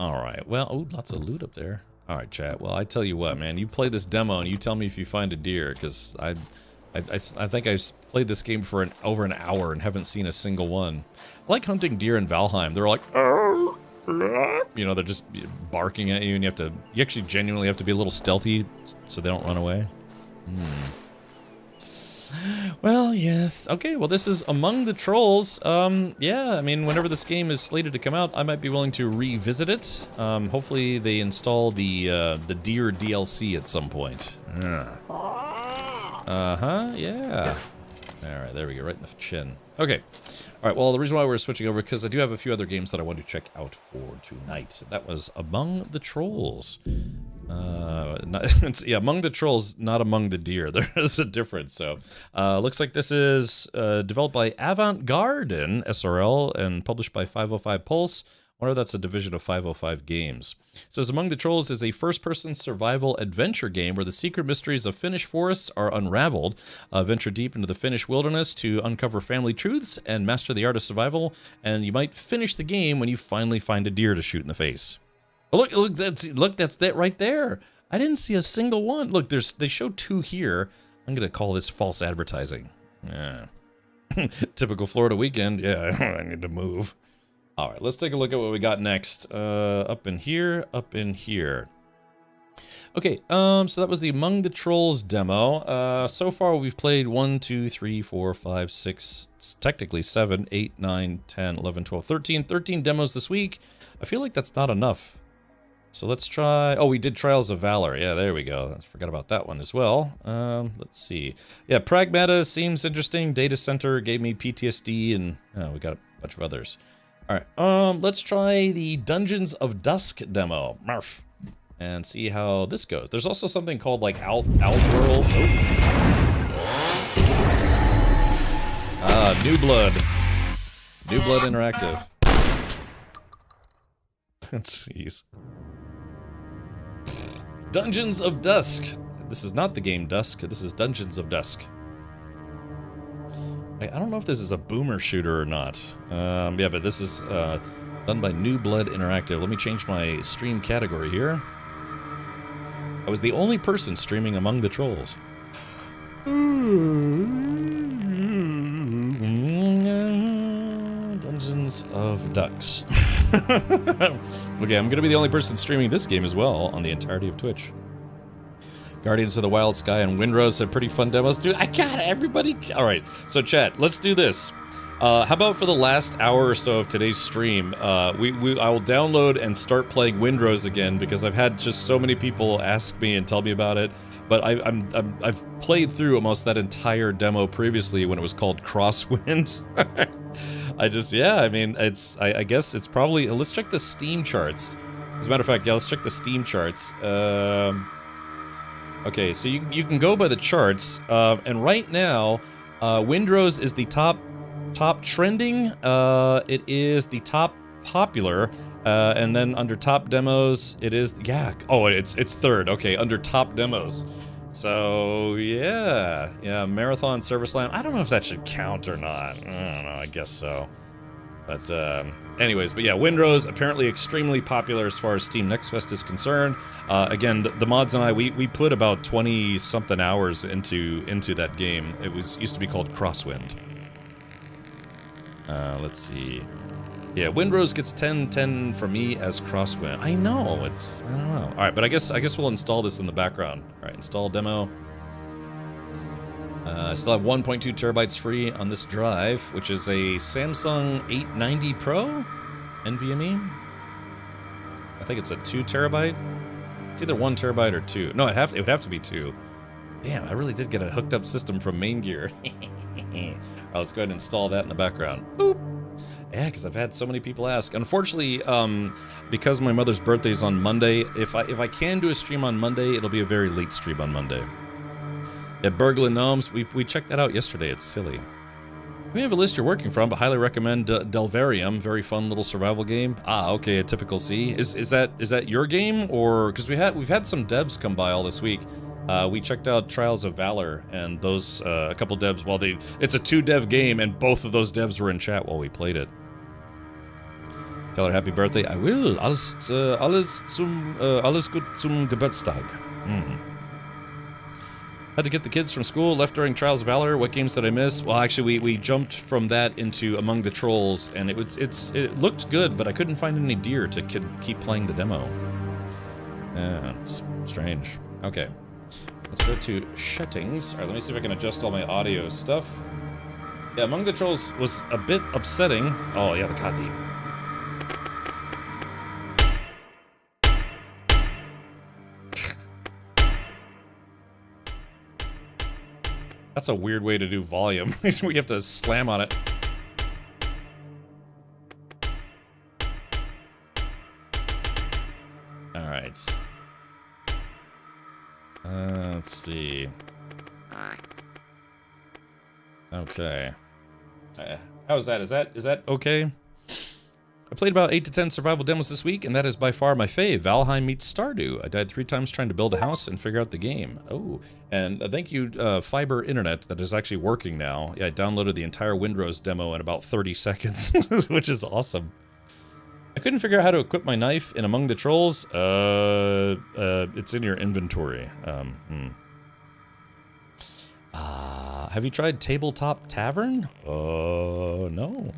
[SPEAKER 1] Alright, well, ooh, lots of loot up there. Alright, chat. Well, I tell you what, man. You play this demo and you tell me if you find a deer, because I think I've played this game for over an hour and haven't seen a single one. I like hunting deer in Valheim. They're like, you know, they're just barking at you, and you actually genuinely have to be a little stealthy so they don't run away. Well, yes. Okay, well, this is Among the Trolls. Yeah, I mean, whenever this game is slated to come out, I might be willing to revisit it. Hopefully they install the deer DLC at some point. Uh-huh, yeah. Alright, there we go, right in the chin. Okay. Alright, well, the reason why we're switching over, because I do have a few other games that I want to check out for tonight. That was Among the Trolls. Yeah, Among the Trolls, not Among the Deer. There is a difference, so. Looks like this is developed by Avant Garden SRL and published by 505 Pulse. I wonder if that's a division of 505 Games. It says, Among the Trolls is a first-person survival adventure game where the secret mysteries of Finnish forests are unraveled. Venture deep into the Finnish wilderness to uncover family truths and master the art of survival, and you might finish the game when you finally find a deer to shoot in the face. Oh, look, that's that right there. I didn't see a single one. Look, they show two here. I'm gonna call this false advertising. Yeah. Typical Florida weekend. Yeah, I need to move. All right, let's take a look at what we got next. Up in here, up in here. Okay, so that was the Among the Trolls demo. So far we've played 1, 2, 3, 4, 5, 6, technically 7, 8, 9, 10, 11, 12, 13 demos this week. I feel like that's not enough. So let's try, oh, we did Trials of Valor. Yeah, there we go. I forgot about that one as well. Let's see. Yeah, Pragmata seems interesting. Data Center gave me PTSD, and we got a bunch of others. All right, let's try the Dungeons of Dusk demo, Marf, and see how this goes. There's also something called like Outworlds. New Blood Interactive. Jeez. Dungeons of Dusk. This is not the game Dusk. This is Dungeons of Dusk. I don't know if this is a boomer shooter or not. Yeah, but this is done by New Blood Interactive. Let me change my stream category here. I was the only person streaming Among the Trolls. Dungeons of Ducks. Okay, I'm gonna be the only person streaming this game as well on the entirety of Twitch. Guardians of the Wild Sky and Windrose had pretty fun demos, dude. I got it, everybody. All right, so chat, let's do this. How about for the last hour or so of today's stream, I will download and start playing Windrose again because I've had just so many people ask me and tell me about it. But I've played through almost that entire demo previously when it was called Crosswind. I guess it's probably, let's check the Steam charts. As a matter of fact, yeah, let's check the Steam charts. Okay, so you can go by the charts, and right now, Windrose is the top trending. It is the top popular, and then under top demos, it is it's third. Okay, under top demos. So yeah, Marathon Server Slam. I don't know if that should count or not. I don't know. I guess so. But anyways, but yeah, Windrose apparently extremely popular as far as Steam Next Fest is concerned. Again, the mods and I, we put about 20 something hours into that game. It used to be called Crosswind. Let's see. Yeah, Windrose gets 10 from me as Crosswind. I know, I don't know. All right, but I guess we'll install this in the background. All right, install demo. I still have 1.2 terabytes free on this drive, which is a Samsung 890 Pro NVMe. I think it's a 2 terabyte. It's either 1 terabyte or 2. No, it would have to be 2. Damn, I really did get a hooked up system from Main Gear. All right, let's go ahead and install that in the background. Boop. Yeah, because I've had so many people ask. Unfortunately, because my mother's birthday is on Monday, if I can do a stream on Monday, it'll be a very late stream on Monday. Yeah, Burglar Gnomes, we checked that out yesterday. It's silly. We have a list you're working from, but highly recommend Delvarium. Very fun little survival game. Ah, okay, a typical C. Is that your game, or because we've had some devs come by all this week. We checked out Trials of Valor, and those a couple devs. Well, it's a 2-dev game, and both of those devs were in chat while we played it. Tell her happy birthday. I will. Alles gut zum Geburtstag. Had to get the kids from school, left during Trials of Valor. What games did I miss? Well, actually, we jumped from that into Among the Trolls, and it looked good, but I couldn't find any deer to keep playing the demo. Yeah, it's strange. Okay, let's go to settings. All right, let me see if I can adjust all my audio stuff. Yeah, Among the Trolls was a bit upsetting. Oh yeah, the Kati. That's a weird way to do volume. We have to slam on it. All right. Let's see. Okay. How's that? Is that okay? I played about 8 to 10 survival demos this week, and that is by far my fave. Valheim meets Stardew. I died 3 times trying to build a house and figure out the game. Oh, and thank you, Fiber Internet, that is actually working now. Yeah, I downloaded the entire Windrose demo in about 30 seconds, which is awesome. I couldn't figure out how to equip my knife in Among the Trolls. It's in your inventory. Have you tried Tabletop Tavern? No.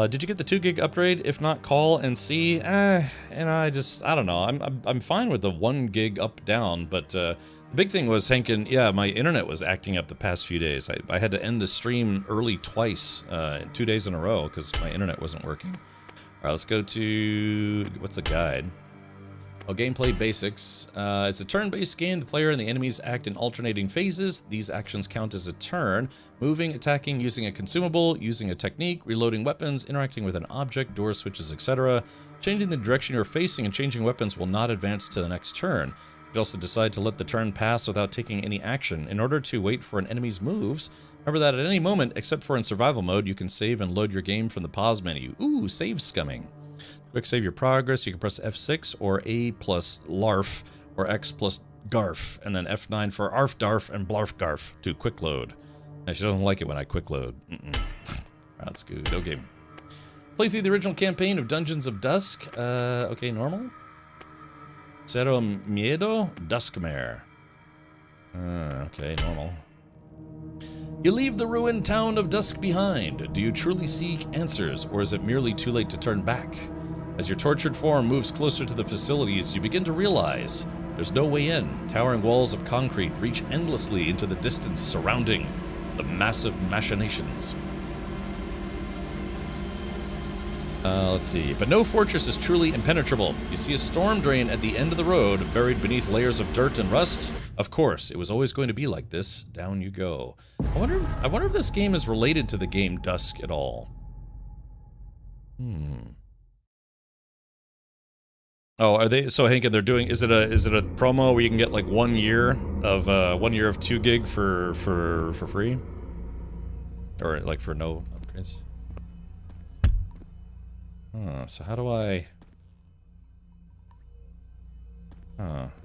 [SPEAKER 1] Did you get the 2 gig upgrade? If not, call and see. I don't know. I'm fine with the 1 gig up down, but the big thing was, Henkin, yeah, my internet was acting up the past few days. I had to end the stream early twice, 2 days in a row, because my internet wasn't working. All right, let's go to, what's the guide? Well, gameplay basics. It's a turn-based game. The player and the enemies act in alternating phases. These actions count as a turn. Moving, attacking, using a consumable, using a technique, reloading weapons, interacting with an object, door switches, etc. Changing the direction you're facing and changing weapons will not advance to the next turn. You can also decide to let the turn pass without taking any action. In order to wait for an enemy's moves, remember that at any moment, except for in survival mode, you can save and load your game from the pause menu. Ooh, save scumming. Quick save your progress. You can press F6 or A plus LARF or X plus GARF, and then F9 for ARF DARF and BLARF GARF to quick load. Now, she doesn't like it when I quick load. That's good. No game. Play through the original campaign of Dungeons of Dusk. Okay, normal. Cero Miedo Duskmare. Okay, normal. You leave the ruined town of Dusk behind. Do you truly seek answers, or is it merely too late to turn back? As your tortured form moves closer to the facilities, you begin to realize there's no way in. Towering walls of concrete reach endlessly into the distance surrounding the massive machinations. Let's see. But no fortress is truly impenetrable. You see a storm drain at the end of the road, buried beneath layers of dirt and rust. Of course, it was always going to be like this. Down you go. I wonder if this game is related to the game Dusk at all. Oh, are they? So Hank, they're doing. Is it a promo where you can get like 1 year of 2 gig for free, or like for no upgrades? So how do I?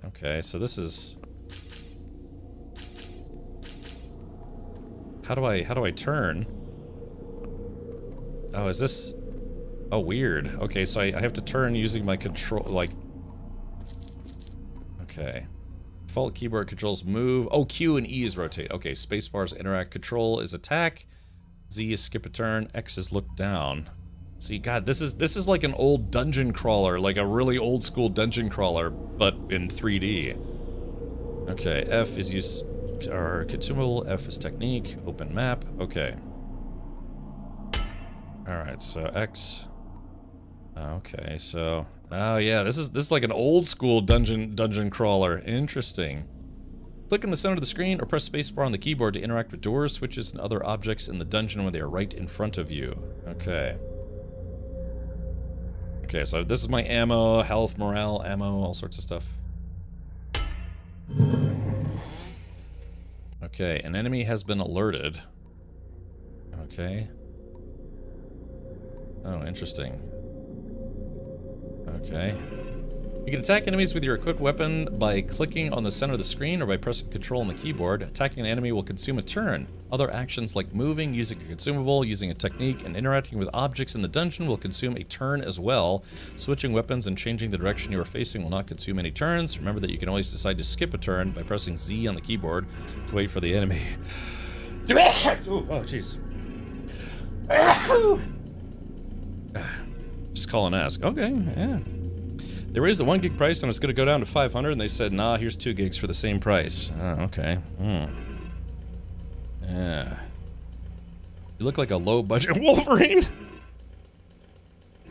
[SPEAKER 1] Okay. So this is. How do I turn? Oh, is this? Oh, weird. Okay, so I have to turn using my control, like... Okay. Default keyboard controls move. Oh, Q and E is rotate. Okay, spacebar's interact. Control is attack. Z is skip a turn. X is look down. See, God, this is like an old dungeon crawler, like a really old school dungeon crawler, but in 3D. Okay, F is use... or consumable. F is technique. Open map. Okay. Alright, so X... Okay, so... Oh yeah, this is like an old school dungeon crawler. Interesting. Click in the center of the screen or press spacebar on the keyboard to interact with doors, switches, and other objects in the dungeon when they are right in front of you. Okay. Okay, so this is my ammo, health, morale, ammo, all sorts of stuff. Okay, an enemy has been alerted. Okay. Oh, interesting. Okay. You can attack enemies with your equipped weapon by clicking on the center of the screen or by pressing control on the keyboard. Attacking an enemy will consume a turn. Other actions like moving, using a consumable, using a technique, and interacting with objects in the dungeon will consume a turn as well. Switching weapons and changing the direction you are facing will not consume any turns. Remember that you can always decide to skip a turn by pressing Z on the keyboard to wait for the enemy. Oh, jeez. Just call and ask. Okay, yeah. They raised the 1 gig price and it's going to go down to 500, and they said, nah, here's 2 gigs for the same price. Oh, okay. Yeah. You look like a low-budget Wolverine.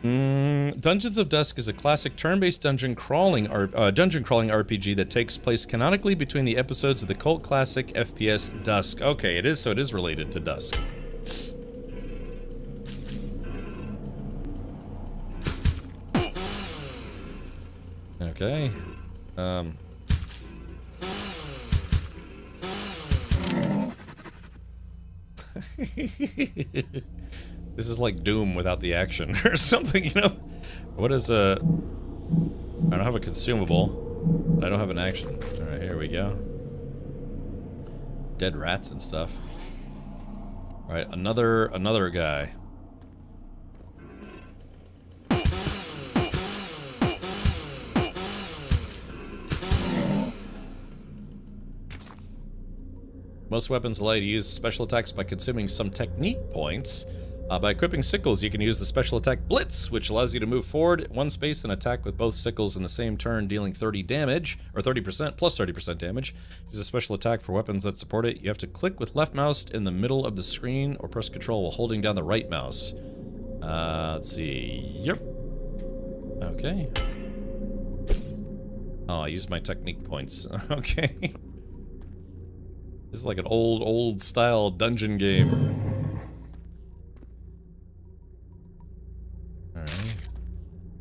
[SPEAKER 1] Dungeons of Dusk is a classic turn-based dungeon crawling RPG that takes place canonically between the episodes of the cult classic FPS Dusk. Okay, it is, so it is related to Dusk. Okay. This is like Doom without the action or something, you know? What is a... I don't have a consumable. I don't have an action. Alright, here we go. Dead rats and stuff. Alright, another guy. Most weapons allow you to use special attacks by consuming some technique points. By equipping sickles, you can use the special attack Blitz, which allows you to move forward 1 space and attack with both sickles in the same turn, dealing 30 damage, or 30%, plus 30% damage. Use a special attack for weapons that support it. You have to click with left mouse in the middle of the screen, or press control while holding down the right mouse. Let's see. Yep. Okay. Oh, I used my technique points. Okay. This is like an old style dungeon game. Alright.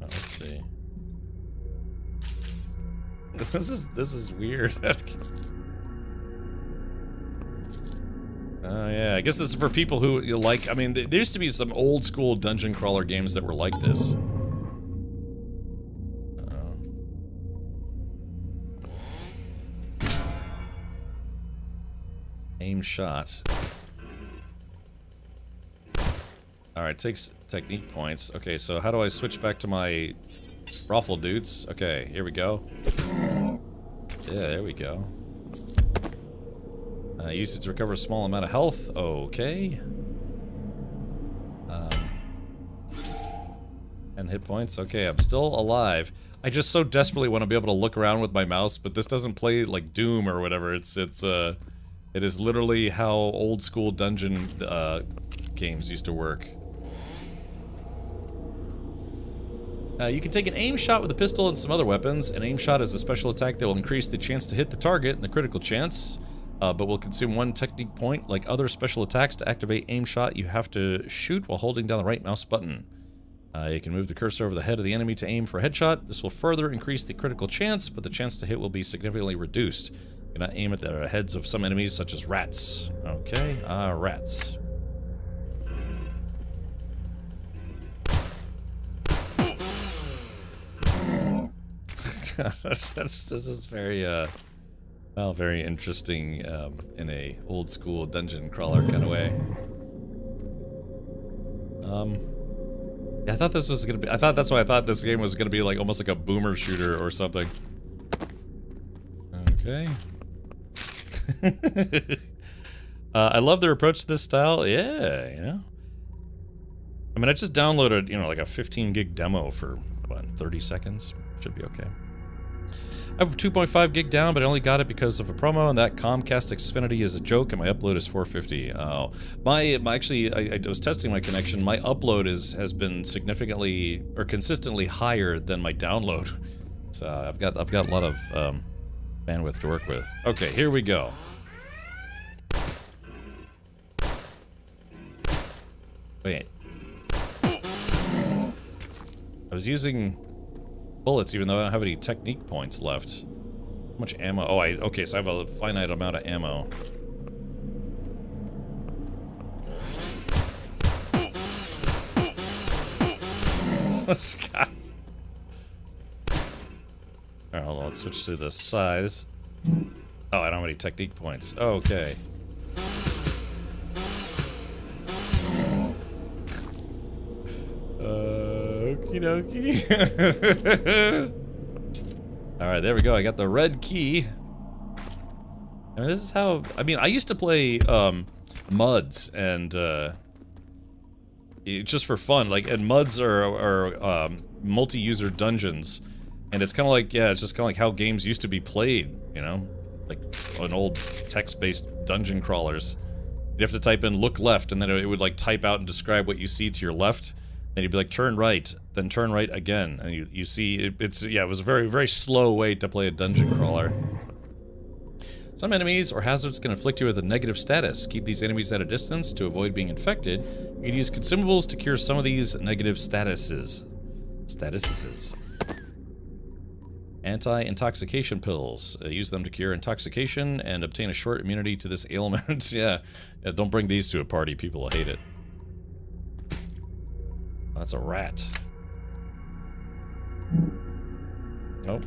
[SPEAKER 1] Oh, let's see. This is weird. Oh yeah, I guess this is for people who like, I mean, there used to be some old school dungeon crawler games that were like this. Aim shot. Alright, takes technique points. Okay, so how do I switch back to my Raffle dudes? Okay, here we go. Yeah, there we go. Use it to recover a small amount of health. Okay. And hit points. Okay, I'm still alive. I just so desperately want to be able to look around with my mouse, but this doesn't play like Doom or whatever. It is literally how old school dungeon games used to work. You can take an aim shot with a pistol and some other weapons. An aim shot is a special attack that will increase the chance to hit the target and the critical chance, but will consume 1 technique point. Like other special attacks, to activate aim shot, you have to shoot while holding down the right mouse button. You can move the cursor over the head of the enemy to aim for a headshot. This will further increase the critical chance, but the chance to hit will be significantly reduced. You cannot aim at the heads of some enemies, such as rats. Okay, rats. This is very, well, very interesting in a old school dungeon crawler kind of way. Yeah, I thought this was gonna be. That's why I thought this game was gonna be like almost like a boomer shooter or something. Okay. I love their approach to this style. Yeah, you know. I mean, I just downloaded, you know, like a 15 gig demo for what, 30 seconds. Should be okay. I have 2.5 gig down, but I only got it because of a promo, and that Comcast Xfinity is a joke, and my upload is 450. Oh, actually, I was testing my connection. My upload has been significantly or consistently higher than my download, so I've got a lot of bandwidth to work with. Okay, here we go. Wait, I was using bullets even though I don't have any technique points left. How much ammo? Oh, okay, so I have a finite amount of ammo. God. Alright, hold on, let's switch to the size. Oh, I don't have any technique points. Okay. Okie dokie. Alright, there we go. I got the red key. I mean, this is how... I mean, I used to play MUDs and just for fun. Like, and MUDs are multi-user dungeons. And it's kind of like, yeah, it's just kind of like how games used to be played, you know? Like an old text-based dungeon crawlers. You'd have to type in look left, and then it would like type out and describe what you see to your left. Then you'd be like turn right, then turn right again, and you see it was a very, very slow way to play a dungeon crawler. Some enemies or hazards can inflict you with a negative status. Keep these enemies at a distance to avoid being infected. You can use consumables to cure some of these negative statuses. Anti-intoxication pills. Use them to cure intoxication and obtain a short immunity to this ailment. Yeah, don't bring these to a party. People will hate it. Oh, that's a rat. Nope.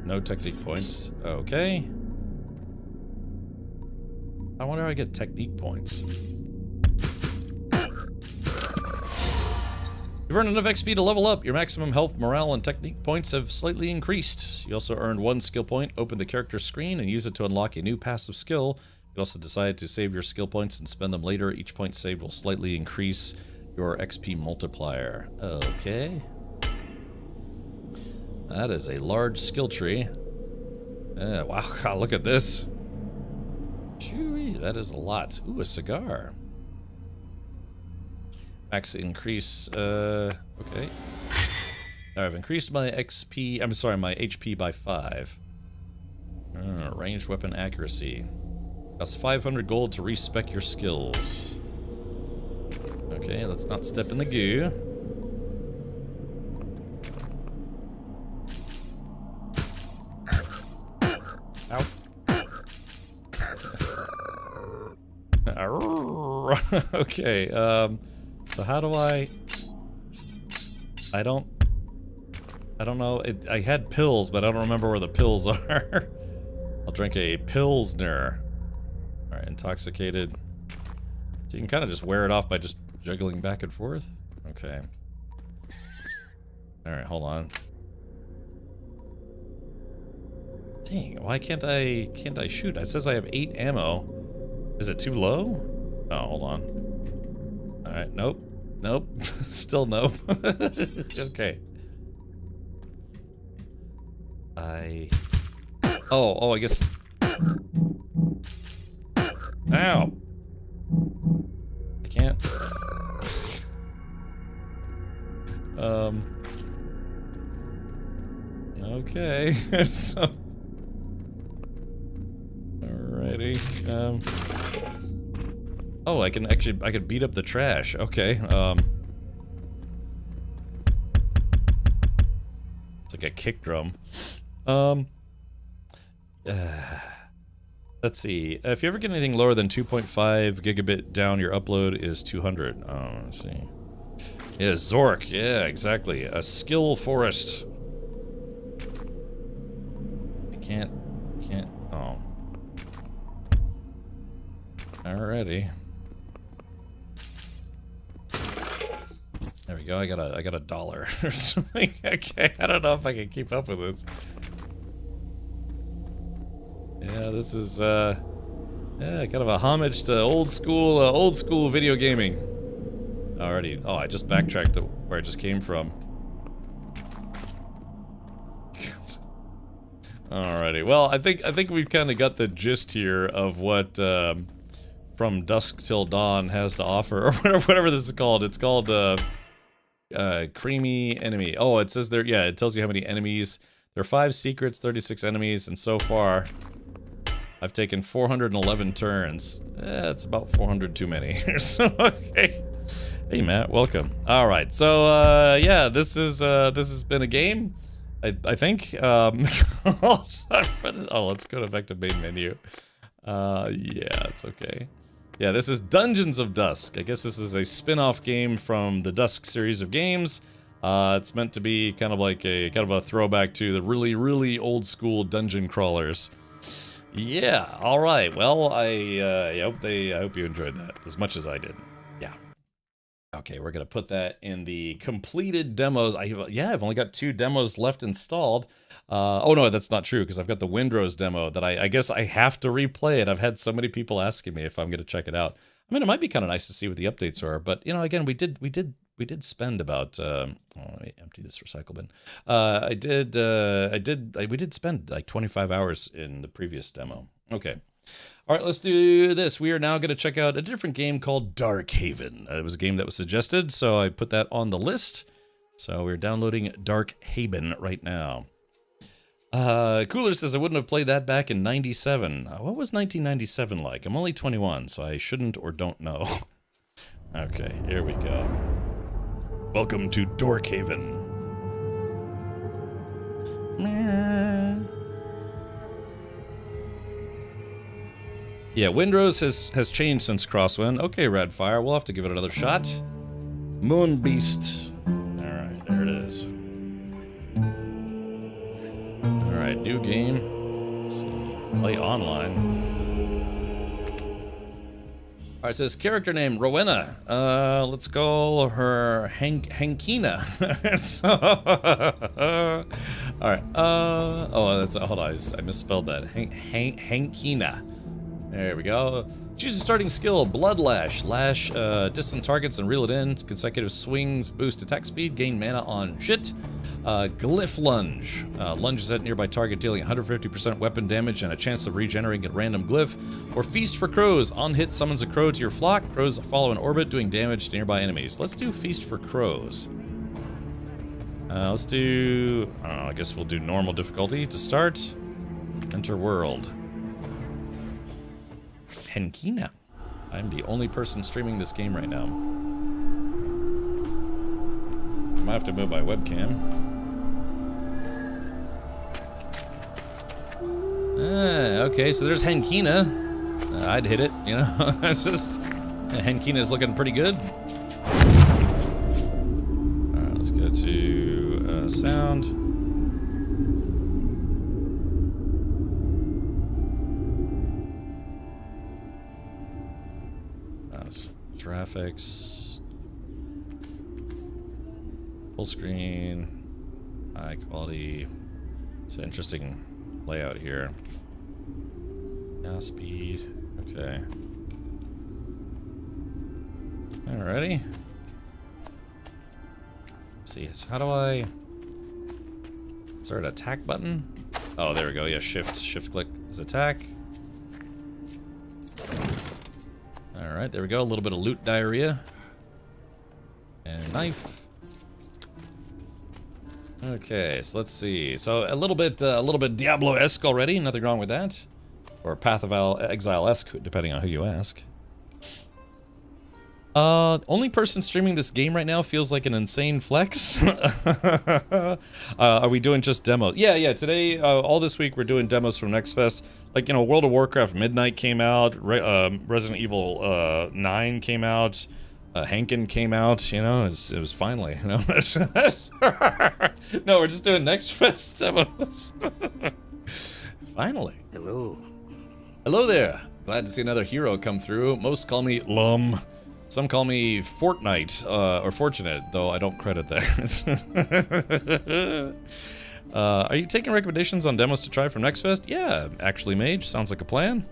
[SPEAKER 1] No technique points. Okay. I wonder how I get technique points. You've earned enough XP to level up. Your maximum health, morale, and technique points have slightly increased. You also earned 1 skill point. Open the character screen and use it to unlock a new passive skill. You can also decide to save your skill points and spend them later. Each point saved will slightly increase your XP multiplier. Okay. That is a large skill tree. Wow, look at this. Chewy, that is a lot. Ooh, a cigar. Max increase, okay. I've increased my XP, I'm sorry, my HP by 5. Ranged weapon accuracy. Costs 500 gold to respec your skills. Okay, let's not step in the goo. Ow. Okay, so how do I don't know. I had pills, but I don't remember where the pills are. I'll drink a Pilsner. Alright, intoxicated. So you can kind of just wear it off by just juggling back and forth. Okay. Alright, hold on. Dang, why can't I shoot? It says I have 8 ammo. Is it too low? Oh, hold on. Alright, nope. Nope. Still nope. Okay. Oh, I guess... Ow! I can't... Okay, so... Alrighty, Oh, I could beat up the trash, okay, It's like a kick drum. Let's see, if you ever get anything lower than 2.5 gigabit down, your upload is 200. Oh, let's see. Yeah, Zork, yeah, exactly. A skill forest. Can't, oh. Alrighty. There we go, I got a dollar or something. Okay, I don't know if I can keep up with this. Yeah, this is, yeah, kind of a homage to old school video gaming. Alrighty, oh, I just backtracked to where I just came from. Alrighty, well, I think we've kind of got the gist here of what From Dusk Till Dawn has to offer, or whatever this is called. It's called Creamy Enemy. Oh, it says there, yeah, it tells you how many enemies. There are 5 secrets, 36 enemies, and so far, I've taken 411 turns. That's about 400 too many. So, okay. Hey, Matt, welcome. Alright, so, yeah, this has been a game. I think, oh, let's go back to main menu. Yeah, it's okay. Yeah, this is Dungeons of Dusk. I guess this is a spin-off game from the Dusk series of games. It's meant to be kind of like a throwback to the really, really old school dungeon crawlers. Yeah, alright, well, I hope you enjoyed that as much as I did. Yeah. Okay, we're gonna put that in the completed demos. I've only got 2 demos left installed. Oh no, that's not true, because I've got the Windrose demo that I guess I have to replay it. I've had so many people asking me if I'm gonna check it out. I mean, it might be kind of nice to see what the updates are, but you know, again, we did spend about let me empty this recycle bin. We did spend like 25 hours in the previous demo. Okay. All right, let's do this. We are now going to check out a different game called Darkhaven. It was a game that was suggested, so I put that on the list. So we're downloading Darkhaven right now. Cooler says I wouldn't have played that back in 97. What was 1997 like? I'm only 21, so I shouldn't or don't know. Okay, here we go. Welcome to Darkhaven. Yeah, Windrose has changed since Crosswind. Okay, Redfire, we'll have to give it another shot. Moon Beast. Alright, there it is. Alright, new game. Let's see. Play online. Alright, it says character name Rowena. Let's call her Hankina. Alright, oh, that's, hold on, I misspelled that. Hankina. There we go. Choose a starting skill, Bloodlash. Lash distant targets and reel it in. Consecutive swings boost attack speed, gain mana on shit. Glyph Lunge. Lunges at nearby target, dealing 150% weapon damage and a chance of regenerating a random glyph. Or Feast for Crows. On hit, summons a crow to your flock. Crows follow in orbit, doing damage to nearby enemies. Let's do Feast for Crows. Let's do... I don't know, I guess we'll do normal difficulty to start. Enter world. Henkina. I'm the only person streaming this game right now. I might have to move my webcam. Okay, so there's Henkina. I'd hit it, you know. It's just... Henkina's looking pretty good. Alright, let's go to sound. Graphics, full screen, high quality. It's an interesting layout here. Now speed, okay. Alrighty. Let's see. So how do I... Is there an attack button? Oh, there we go. Yeah, shift click is attack. Alright, there we go. A little bit of loot diarrhea. And knife. Okay, so let's see. So a little bit Diablo-esque already. Nothing wrong with that. Or Path of Exile-esque, depending on who you ask. Only person streaming this game right now feels like an insane flex. Are we doing just demos? Yeah, today, all this week, we're doing demos from Next Fest. Like, you know, World of Warcraft Midnight came out, Resident Evil 9 came out, Hankin came out, you know, it was finally, you know. No, we're just doing Next Fest demos. Finally. Hello there. Glad to see another hero come through. Most call me Lum. Some call me Fortnite, or Fortunate, though I don't credit that. Are you taking recommendations on demos to try from Next Fest? Yeah, actually, Mage. Sounds like a plan.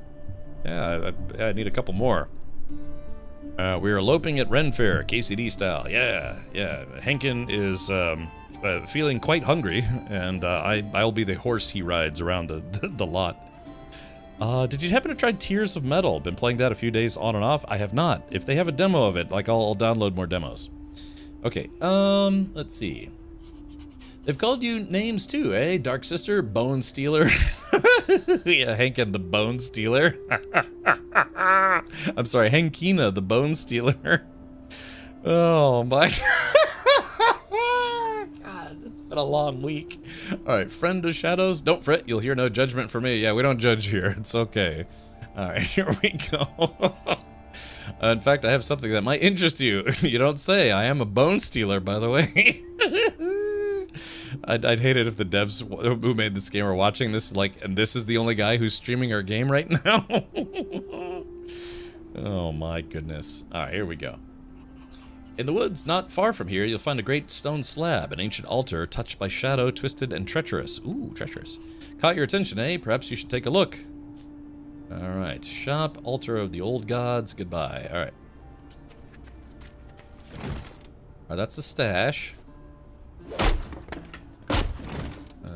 [SPEAKER 1] Yeah, I need a couple more. We're eloping at Ren Fair, KCD style. Yeah. Henkin is feeling quite hungry, and I'll be the horse he rides around the lot. Did you happen to try Tears of Metal? Been playing that a few days on and off. I have not. If they have a demo of it, like I'll download more demos. Okay, let's see. They've called you names too, eh? Dark Sister, Bone Stealer. Yeah, Hankin the Bone Stealer. I'm sorry, Hankina the Bone Stealer. Oh my God, it's been a long week. Alright, Friend of Shadows, don't fret, you'll hear no judgment from me. Yeah, we don't judge here, it's okay. Alright, here we go. In fact, I have something that might interest you. You don't say. I am a bone stealer, by the way. I'd hate it if the devs who made this game are watching this, like, and this is the only guy who's streaming our game right now. Oh my goodness. Alright, here we go. In the woods, not far from here, you'll find a great stone slab, an ancient altar touched by shadow, twisted and treacherous. Ooh, treacherous. Caught your attention, eh? Perhaps you should take a look. Alright, shop, altar of the old gods, goodbye. Alright. Alright, that's the stash.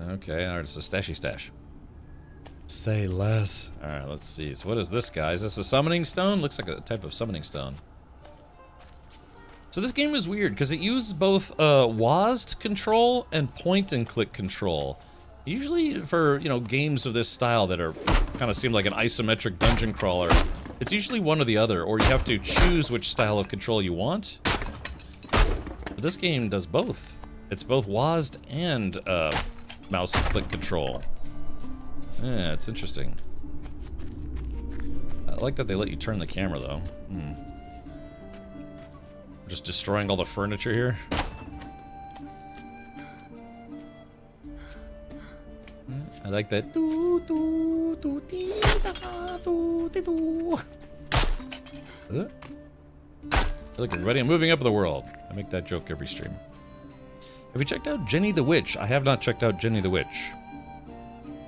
[SPEAKER 1] Okay, alright, it's a stashy stash. Say less. Alright, let's see. So what is this, guy? Is this a summoning stone? Looks like a type of summoning stone. So this game is weird, because it uses both WASD control and point-and-click control. Usually for, you know, games of this style that are kind of seem like an isometric dungeon crawler, it's usually one or the other, or you have to choose which style of control you want. But this game does both. It's both WASD and mouse and click control. Yeah, it's interesting. I like that they let you turn the camera, though. Just destroying all the furniture here. I like that. Look, everybody, I'm moving up in the world. I make that joke every stream. Have you checked out Jenny the Witch? I have not checked out Jenny the Witch.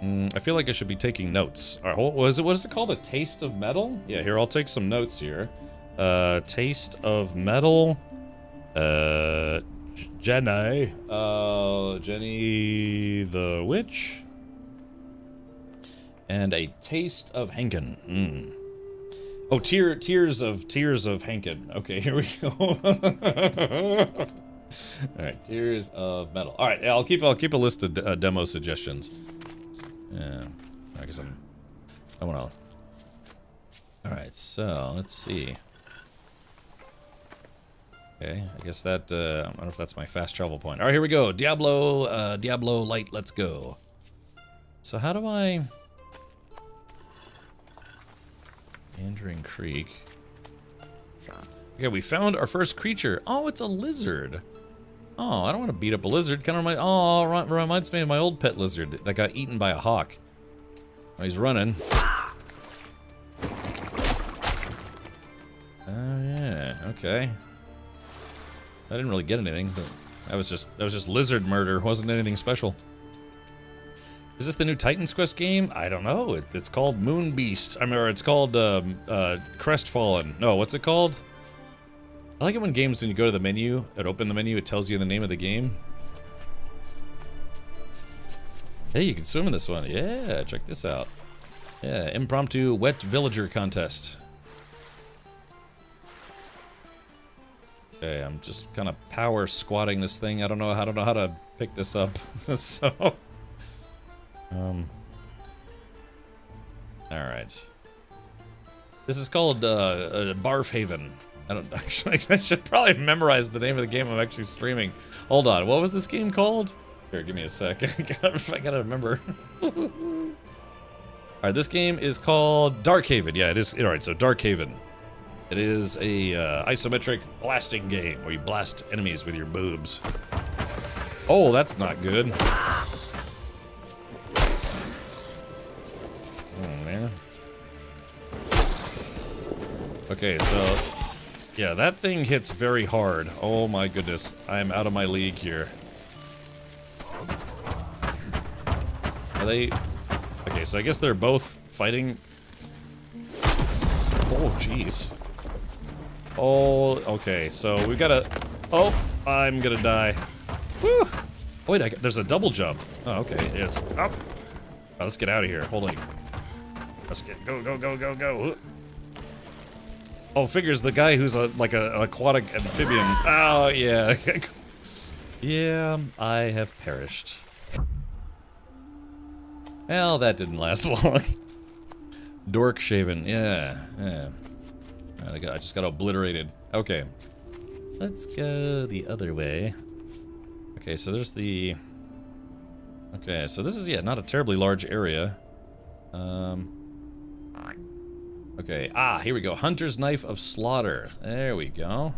[SPEAKER 1] I feel like I should be taking notes. All right, what is it called? A Taste of Metal? Yeah, here, I'll take some notes here. Taste of Metal. Jenny. Jenny the Witch. And a Taste of Hankin. Oh, Tears of Hankin. Okay, here we go. All right, Tears of Metal. All right, I'll keep a list of demo suggestions. Yeah, I guess I want to. All right, so let's see. Okay, I guess that I don't know if that's my fast travel point. All right, here we go. Diablo Light. Let's go. So how do I? Meandering Creek. Okay, we found our first creature. Oh, it's a lizard. Oh, I don't want to beat up a lizard. Kind of reminds me of my old pet lizard that got eaten by a hawk. Oh, he's running. Oh yeah, okay. I didn't really get anything, but that was just lizard murder. Wasn't anything special. Is this the new Titan's Quest game? I don't know. It's called Moon Beast. I mean, or it's called Crestfallen. No, what's it called? I like it when games, when you go to the menu, open the menu, it tells you the name of the game. Hey, you can swim in this one. Yeah, check this out. Yeah, impromptu wet villager contest. Okay, I'm just kind of power squatting this thing. I don't know how to pick this up. So, all right. This is called Barf Haven. I don't actually. I should probably memorize the name of the game I'm actually streaming. Hold on. What was this game called? Here, give me a sec. I gotta remember. All right, this game is called Dark Haven. Yeah, it is. All right, so Dark Haven. It is a isometric blasting game where you blast enemies with your boobs. Oh, that's not good. Oh man. Okay, so yeah, that thing hits very hard. Oh my goodness, I'm out of my league here. Are they? Okay, so I guess they're both fighting. Oh, jeez. Oh, okay, so we gotta... Oh, I'm gonna die. Woo! Oh, wait, there's a double jump. Oh, okay, it's up. Oh, let's get out of here. Hold on. Let's get... Go. Oh, figures the guy who's like an aquatic amphibian. Oh, yeah. Yeah, I have perished. Well, that didn't last long. Dork shaven, yeah. I just got obliterated. Okay. Let's go the other way. Okay, so there's the... Okay, so this is, yeah, not a terribly large area. Okay, here we go. Hunter's Knife of Slaughter. There we go.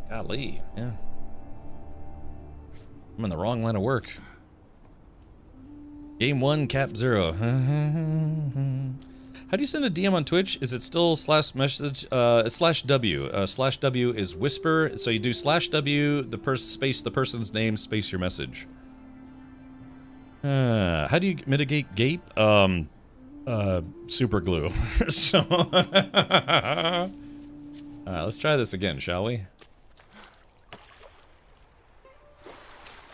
[SPEAKER 1] Golly, yeah. I'm in the wrong line of work. Game 1, Cap 0. How do you send a DM on Twitch? Is it still /message, /W? /W is whisper, so you do /W, space the person's name, space your message. How do you mitigate gape? Super glue. So, let's try this again, shall we?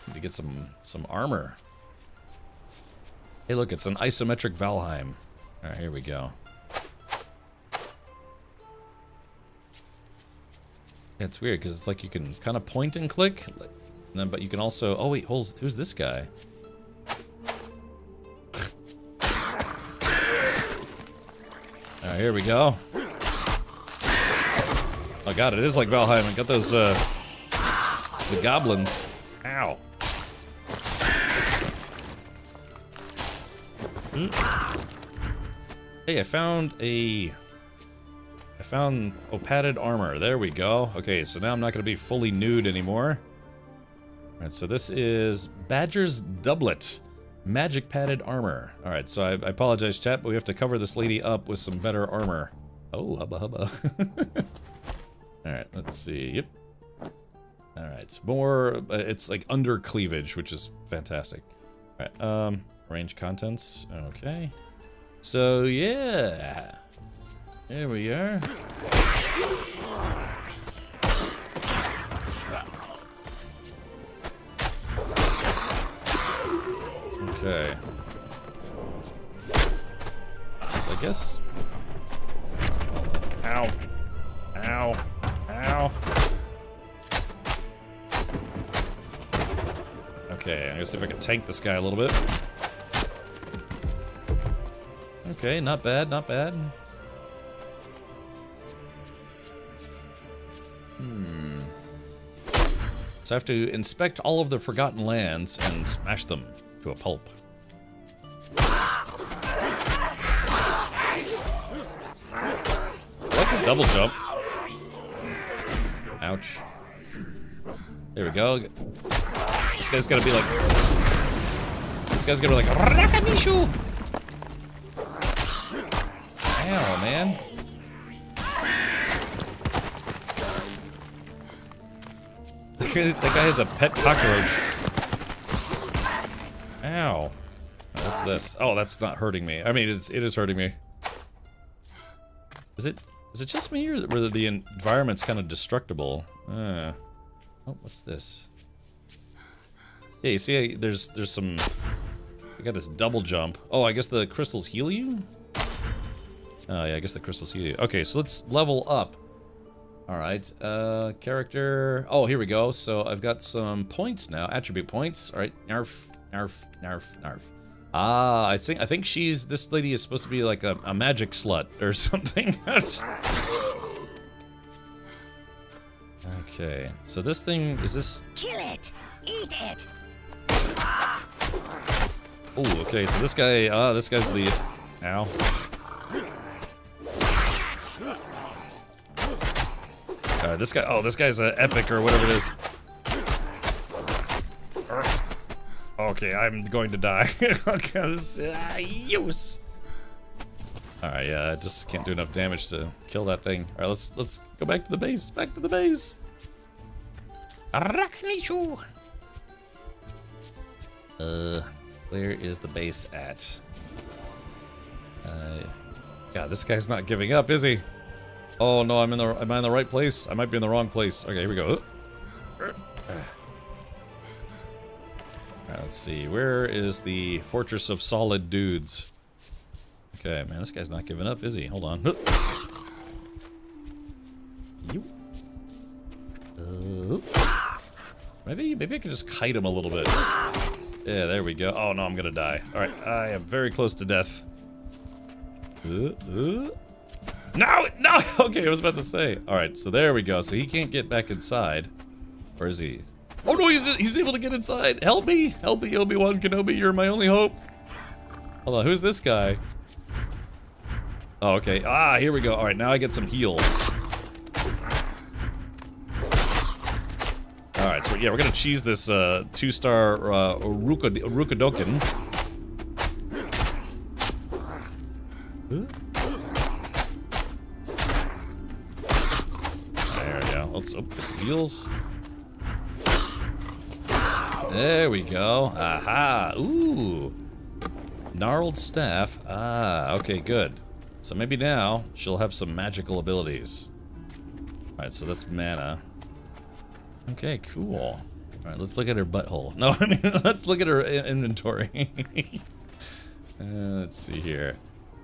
[SPEAKER 1] Need to get some armor. Hey, look, it's an isometric Valheim. All right, here we go. Yeah, it's weird because it's like you can kind of point and click, and then but you can also. Oh wait, who's this guy? All right, here we go. Oh god, it is like Valheim. I got those the goblins. Ow. Hey, I found padded armor. There we go. Okay, so now I'm not going to be fully nude anymore. Alright, so this is Badger's Doublet. Magic padded armor. Alright, so I apologize, chat, but we have to cover this lady up with some better armor. Oh, hubba hubba. Alright, let's see. Yep. Alright, more... it's like under cleavage, which is fantastic. Alright, range contents. Okay. So, yeah. There we are. Okay. So I guess... Ow. Ow. Ow. Okay, I guess if I can tank this guy a little bit. Okay, not bad, not bad. So I have to inspect all of the Forgotten Lands and smash them to a pulp. I like the double jump. Ouch. There we go. This guy's gonna be like... This guy's gonna be like... Rakanishu! Ow, man. That guy has a pet cockroach. Ow. What's this? Oh, that's not hurting me. I mean, it is hurting me. Is it Is it just me, or whether the environment's kind of destructible? Oh, what's this? Yeah, you see, there's some... We got this double jump. Oh, I guess the crystals heal you? Oh, yeah, I guess the crystals heal you. Okay, so let's level up. Alright, character... Oh, here we go. So I've got some points now. Attribute points. Alright, narf, narf, narf, narf. Ah, I think she's... This lady is supposed to be like a magic slut or something. Okay, so this thing... Is this...
[SPEAKER 7] Kill it! Eat it!
[SPEAKER 1] Oh, okay, so this guy... this guy's the... Ow. This guy... Oh, this guy's an epic or whatever it is. Okay, I'm going to die. Okay, this use. Alright, yeah, I just can't do enough damage to kill that thing. Alright, let's go back to the base. Back to the base. Arachnichu. Where is the base at? God, this guy's not giving up, is he? Oh no, am I in the right place? I might be in the wrong place. Okay, here we go. Alright, let's see. Where is the Fortress of Solid Dudes? Okay, man, this guy's not giving up, is he? Hold on. Maybe I can just kite him a little bit. Yeah, there we go. Oh no, I'm gonna die. Alright, I am very close to death. No! No! Okay, I was about to say. Alright, so there we go. So he can't get back inside. Where is he? Oh no, he's able to get inside. Help me! Help me, Obi-Wan Kenobi. You're my only hope. Hold on, who's this guy? Oh, okay. Ah, here we go. Alright, now I get some heals. Alright, so yeah, we're gonna cheese this 2-star Urukadoken. There we go. Let's get some heals. There we go. Aha. Ooh. Gnarled staff. Ah, okay, good. So maybe now she'll have some magical abilities. Alright, so that's mana. Okay, cool. Alright, let's look at her butthole. No, I mean, let's look at her inventory. Let's see here.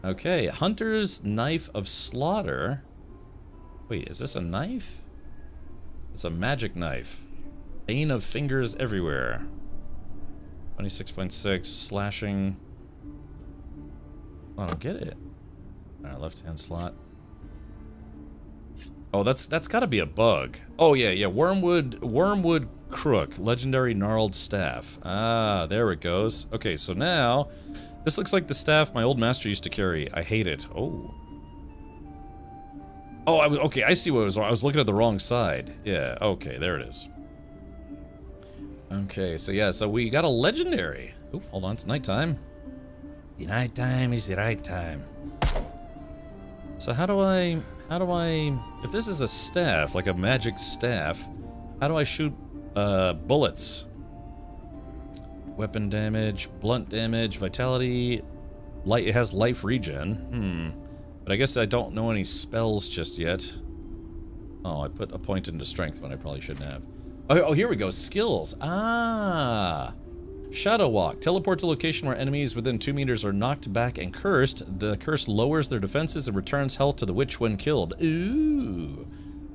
[SPEAKER 1] Okay, Hunter's Knife of Slaughter. Wait, is this a knife? It's a magic knife. Bane of Fingers Everywhere. 26.6, slashing. Oh, I don't get it. Alright, left-hand slot. Oh, that's gotta be a bug. Oh yeah, Wormwood Crook, legendary gnarled staff. Ah, there it goes. Okay, so now this looks like the staff my old master used to carry. I hate it. Oh. Oh, okay, I see what it was wrong. I was looking at the wrong side. Yeah, okay, there it is. Okay, so yeah, so we got a legendary. Oop, hold on, it's nighttime. The nighttime is the right time. So how do I, if this is a staff, like a magic staff, how do I shoot bullets? Weapon damage, blunt damage, vitality, light, it has life regen. But I guess I don't know any spells just yet. Oh, I put a point into strength when I probably shouldn't have. Oh, here we go, skills. Ah! Shadow Walk. Teleport to location where enemies within 2 meters are knocked back and cursed. The curse lowers their defenses and returns health to the witch when killed. Ooh.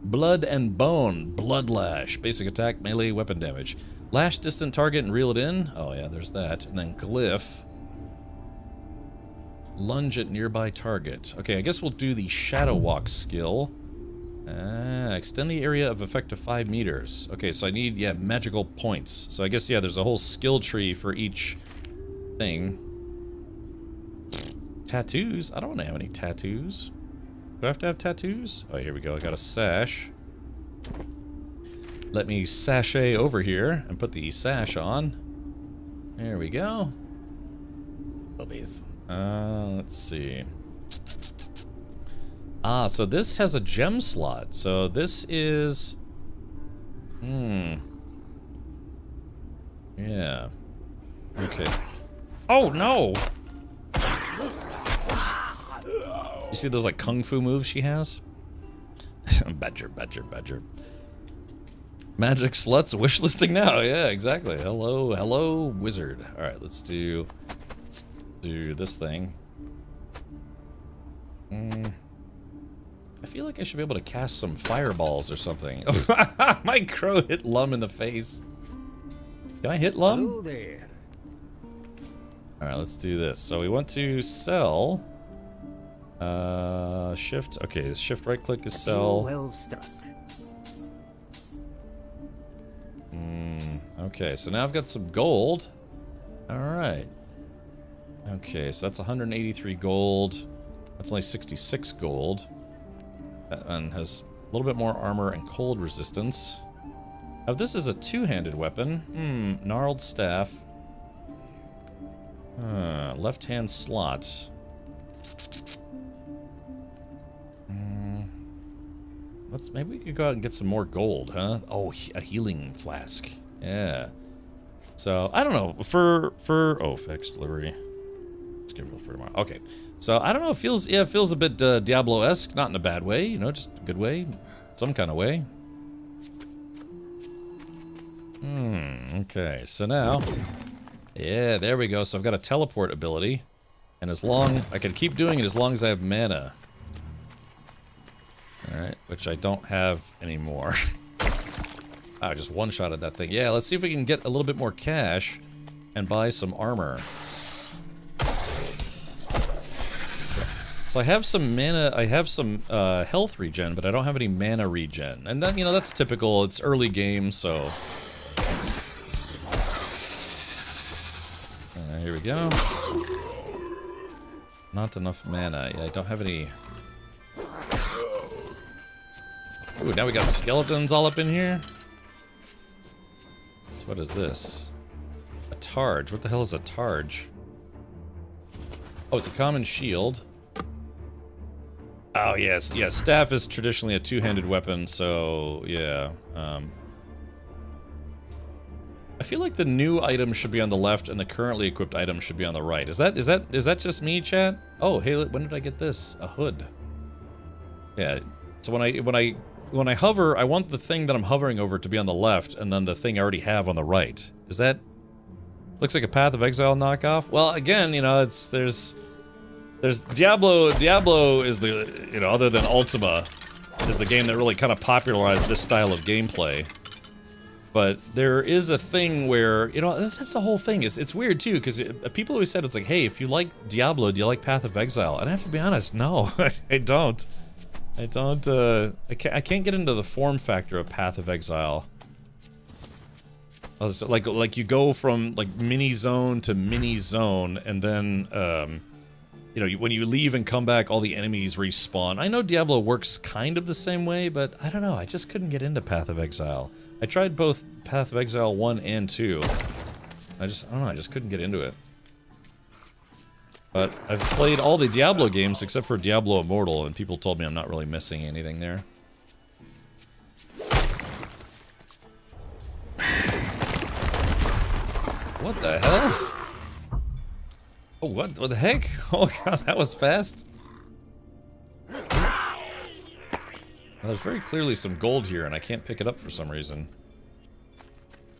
[SPEAKER 1] Blood and Bone. Blood Lash. Basic attack, melee, weapon damage. Lash distant target and reel it in. Oh yeah, there's that. And then Glyph. Lunge at nearby target. Okay, I guess we'll do the Shadow Walk skill. Extend the area of effect to 5 meters. Okay, so I need, yeah, magical points. So I guess, yeah, there's a whole skill tree for each thing. Tattoos? I don't want to have any tattoos. Do I have to have tattoos? Oh, here we go. I got a sash. Let me sashay over here and put the sash on. There we go. Boobies. Let's see. Ah, so this has a gem slot. So this is... Yeah. Okay. Oh, no! You see those, like, kung fu moves she has? Badger, badger, badger. Magic sluts wishlisting now. Yeah, exactly. Hello, hello, wizard. All right, let's do this thing. I feel like I should be able to cast some fireballs or something. My crow hit Lum in the face. Can I hit Lum?
[SPEAKER 8] Hello there.
[SPEAKER 1] All right, let's do this. So we want to sell. Shift. Okay, shift right click is sell.
[SPEAKER 8] Well struck.
[SPEAKER 1] Okay, so now I've got some gold. All right. Okay, so that's 183 gold. That's only 66 gold. And has a little bit more armor and cold resistance. Now this is a two-handed weapon. Gnarled staff. Left-hand slot. Maybe we could go out and get some more gold, huh? Oh, a healing flask. Yeah. So I don't know. Oh, fixed delivery. Let's give it for tomorrow. Okay. So I don't know. It feels a bit Diablo-esque, not in a bad way. You know, just a good way, some kind of way. Okay. So now, yeah, there we go. So I've got a teleport ability, and I can keep doing it as long as I have mana. All right, which I don't have anymore. I just one-shotted that thing. Yeah, let's see if we can get a little bit more cash and buy some armor. So I have some mana, I have some health regen, but I don't have any mana regen. And then, you know, that's typical. It's early game, so... here we go. Not enough mana. Yeah, I don't have any... Ooh, now we got skeletons all up in here. So what is this? A targe. What the hell is a targe? Oh, it's a common shield. Oh, yes. Yeah, staff is traditionally a two-handed weapon, so, yeah. I feel like the new item should be on the left and the currently equipped item should be on the right. Is that just me, chat? Oh, hey, when did I get this? A hood. Yeah. So when I hover, I want the thing that I'm hovering over to be on the left, and then the thing I already have on the right. Is that... Looks like a Path of Exile knockoff? Well, again, you know, there's Diablo is the, you know, other than Ultima, is the game that really kind of popularized this style of gameplay. But there is a thing where, you know, that's the whole thing. It's weird, too, because people always said, it's like, hey, if you like Diablo, do you like Path of Exile? And I have to be honest, no, I don't. I can't get into the form factor of Path of Exile. Like you go from like mini zone to mini zone, and then you know, when you leave and come back, all the enemies respawn. I know Diablo works kind of the same way, but I don't know. I just couldn't get into Path of Exile. I tried both Path of Exile 1 and 2. I don't know. I just couldn't get into it. But I've played all the Diablo games except for Diablo Immortal, and people told me I'm not really missing anything there. What the hell? Oh, what the heck? Oh god, that was fast. Well, there's very clearly some gold here, and I can't pick it up for some reason.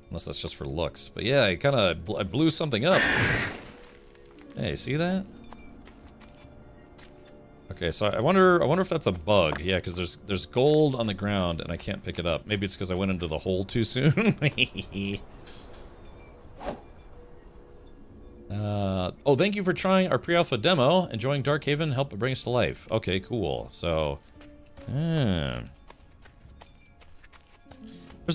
[SPEAKER 1] Unless that's just for looks. But yeah, I blew something up. Hey, see that? Okay, so I wonder if that's a bug. Yeah, because there's gold on the ground and I can't pick it up. Maybe it's because I went into the hole too soon. Oh, thank you for trying our pre-alpha demo. Enjoying Darkhaven, help bring us to life. Okay, cool. So, there's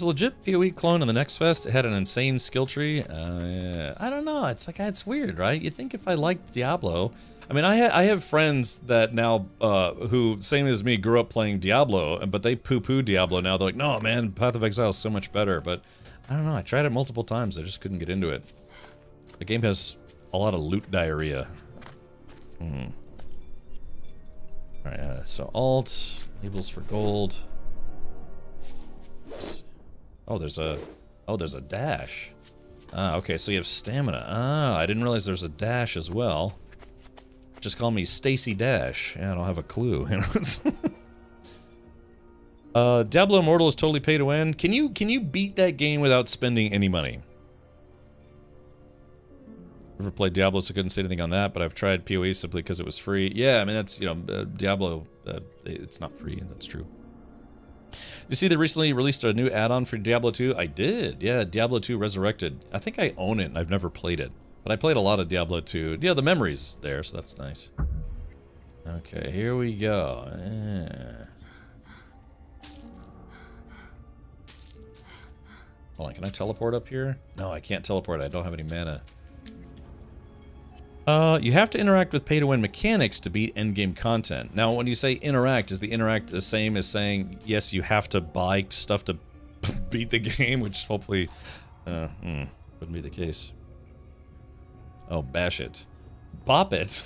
[SPEAKER 1] a legit PoE clone in the Next Fest. It had an insane skill tree. I don't know. It's like, it's weird, right? You'd think if I liked Diablo... I mean, I have friends that now, who, same as me, grew up playing Diablo, but they poo-poo Diablo now. They're like, no, man, Path of Exile is so much better. But, I don't know. I tried it multiple times. I just couldn't get into it. The game has a lot of loot diarrhea. Alright, so alt, labels for gold. Oh, there's a dash. Ah, okay, so you have stamina. Ah, I didn't realize there's a dash as well. Just call me Stacy Dash. Yeah, I don't have a clue. You know? Diablo Immortal is totally pay to win. Can you beat that game without spending any money? Never played Diablo, so couldn't say anything on that, but I've tried PoE simply because it was free. Yeah, I mean, that's, Diablo, it's not free, that's true. You see, they recently released a new add-on for Diablo 2? I did, yeah, Diablo 2 Resurrected. I think I own it, and I've never played it. But I played a lot of Diablo 2. Yeah, the memory's there, so that's nice. Okay, here we go. Hold on, can I teleport up here? No, I can't teleport. I don't have any mana. You have to interact with pay-to-win mechanics to beat endgame content. Now, when you say interact, is the interact the same as saying, yes, you have to buy stuff to beat the game, which hopefully wouldn't be the case. Oh, bash it. Bop it.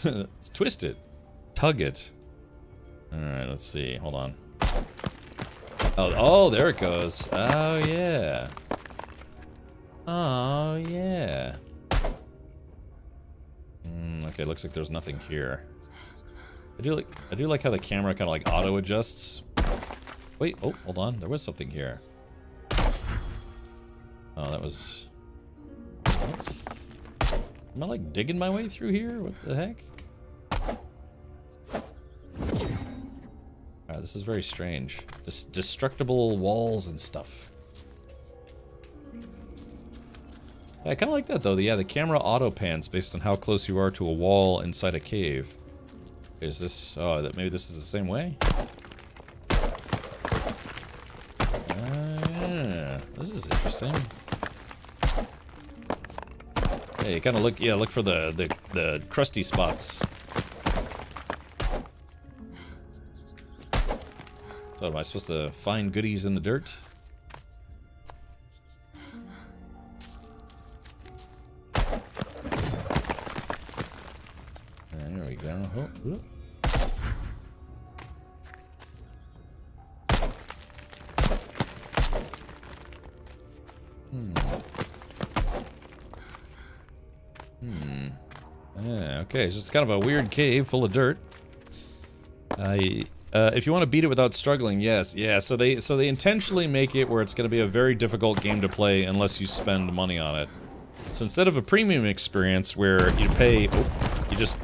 [SPEAKER 1] Twist it. Tug it. Alright, let's see. Hold on. Oh, there it goes. Oh, yeah. Oh, yeah. Okay, looks like there's nothing here. I do like how the camera kind of like auto adjusts. Wait, oh, hold on. There was something here. Oh, that was... Am I like digging my way through here? What the heck? Alright, this is very strange. Just destructible walls and stuff. I kind of like that though. Yeah, the camera auto pans based on how close you are to a wall inside a cave. Is this... Oh, maybe this is the same way? Yeah, this is interesting. Yeah, you kind of look... Yeah, look for the crusty spots. So am I supposed to find goodies in the dirt? There we go. Oh, Yeah, okay, so it's kind of a weird cave full of dirt. If you want to beat it without struggling, yes, yeah. So they intentionally make it where it's going to be a very difficult game to play unless you spend money on it. So instead of a premium experience where you you just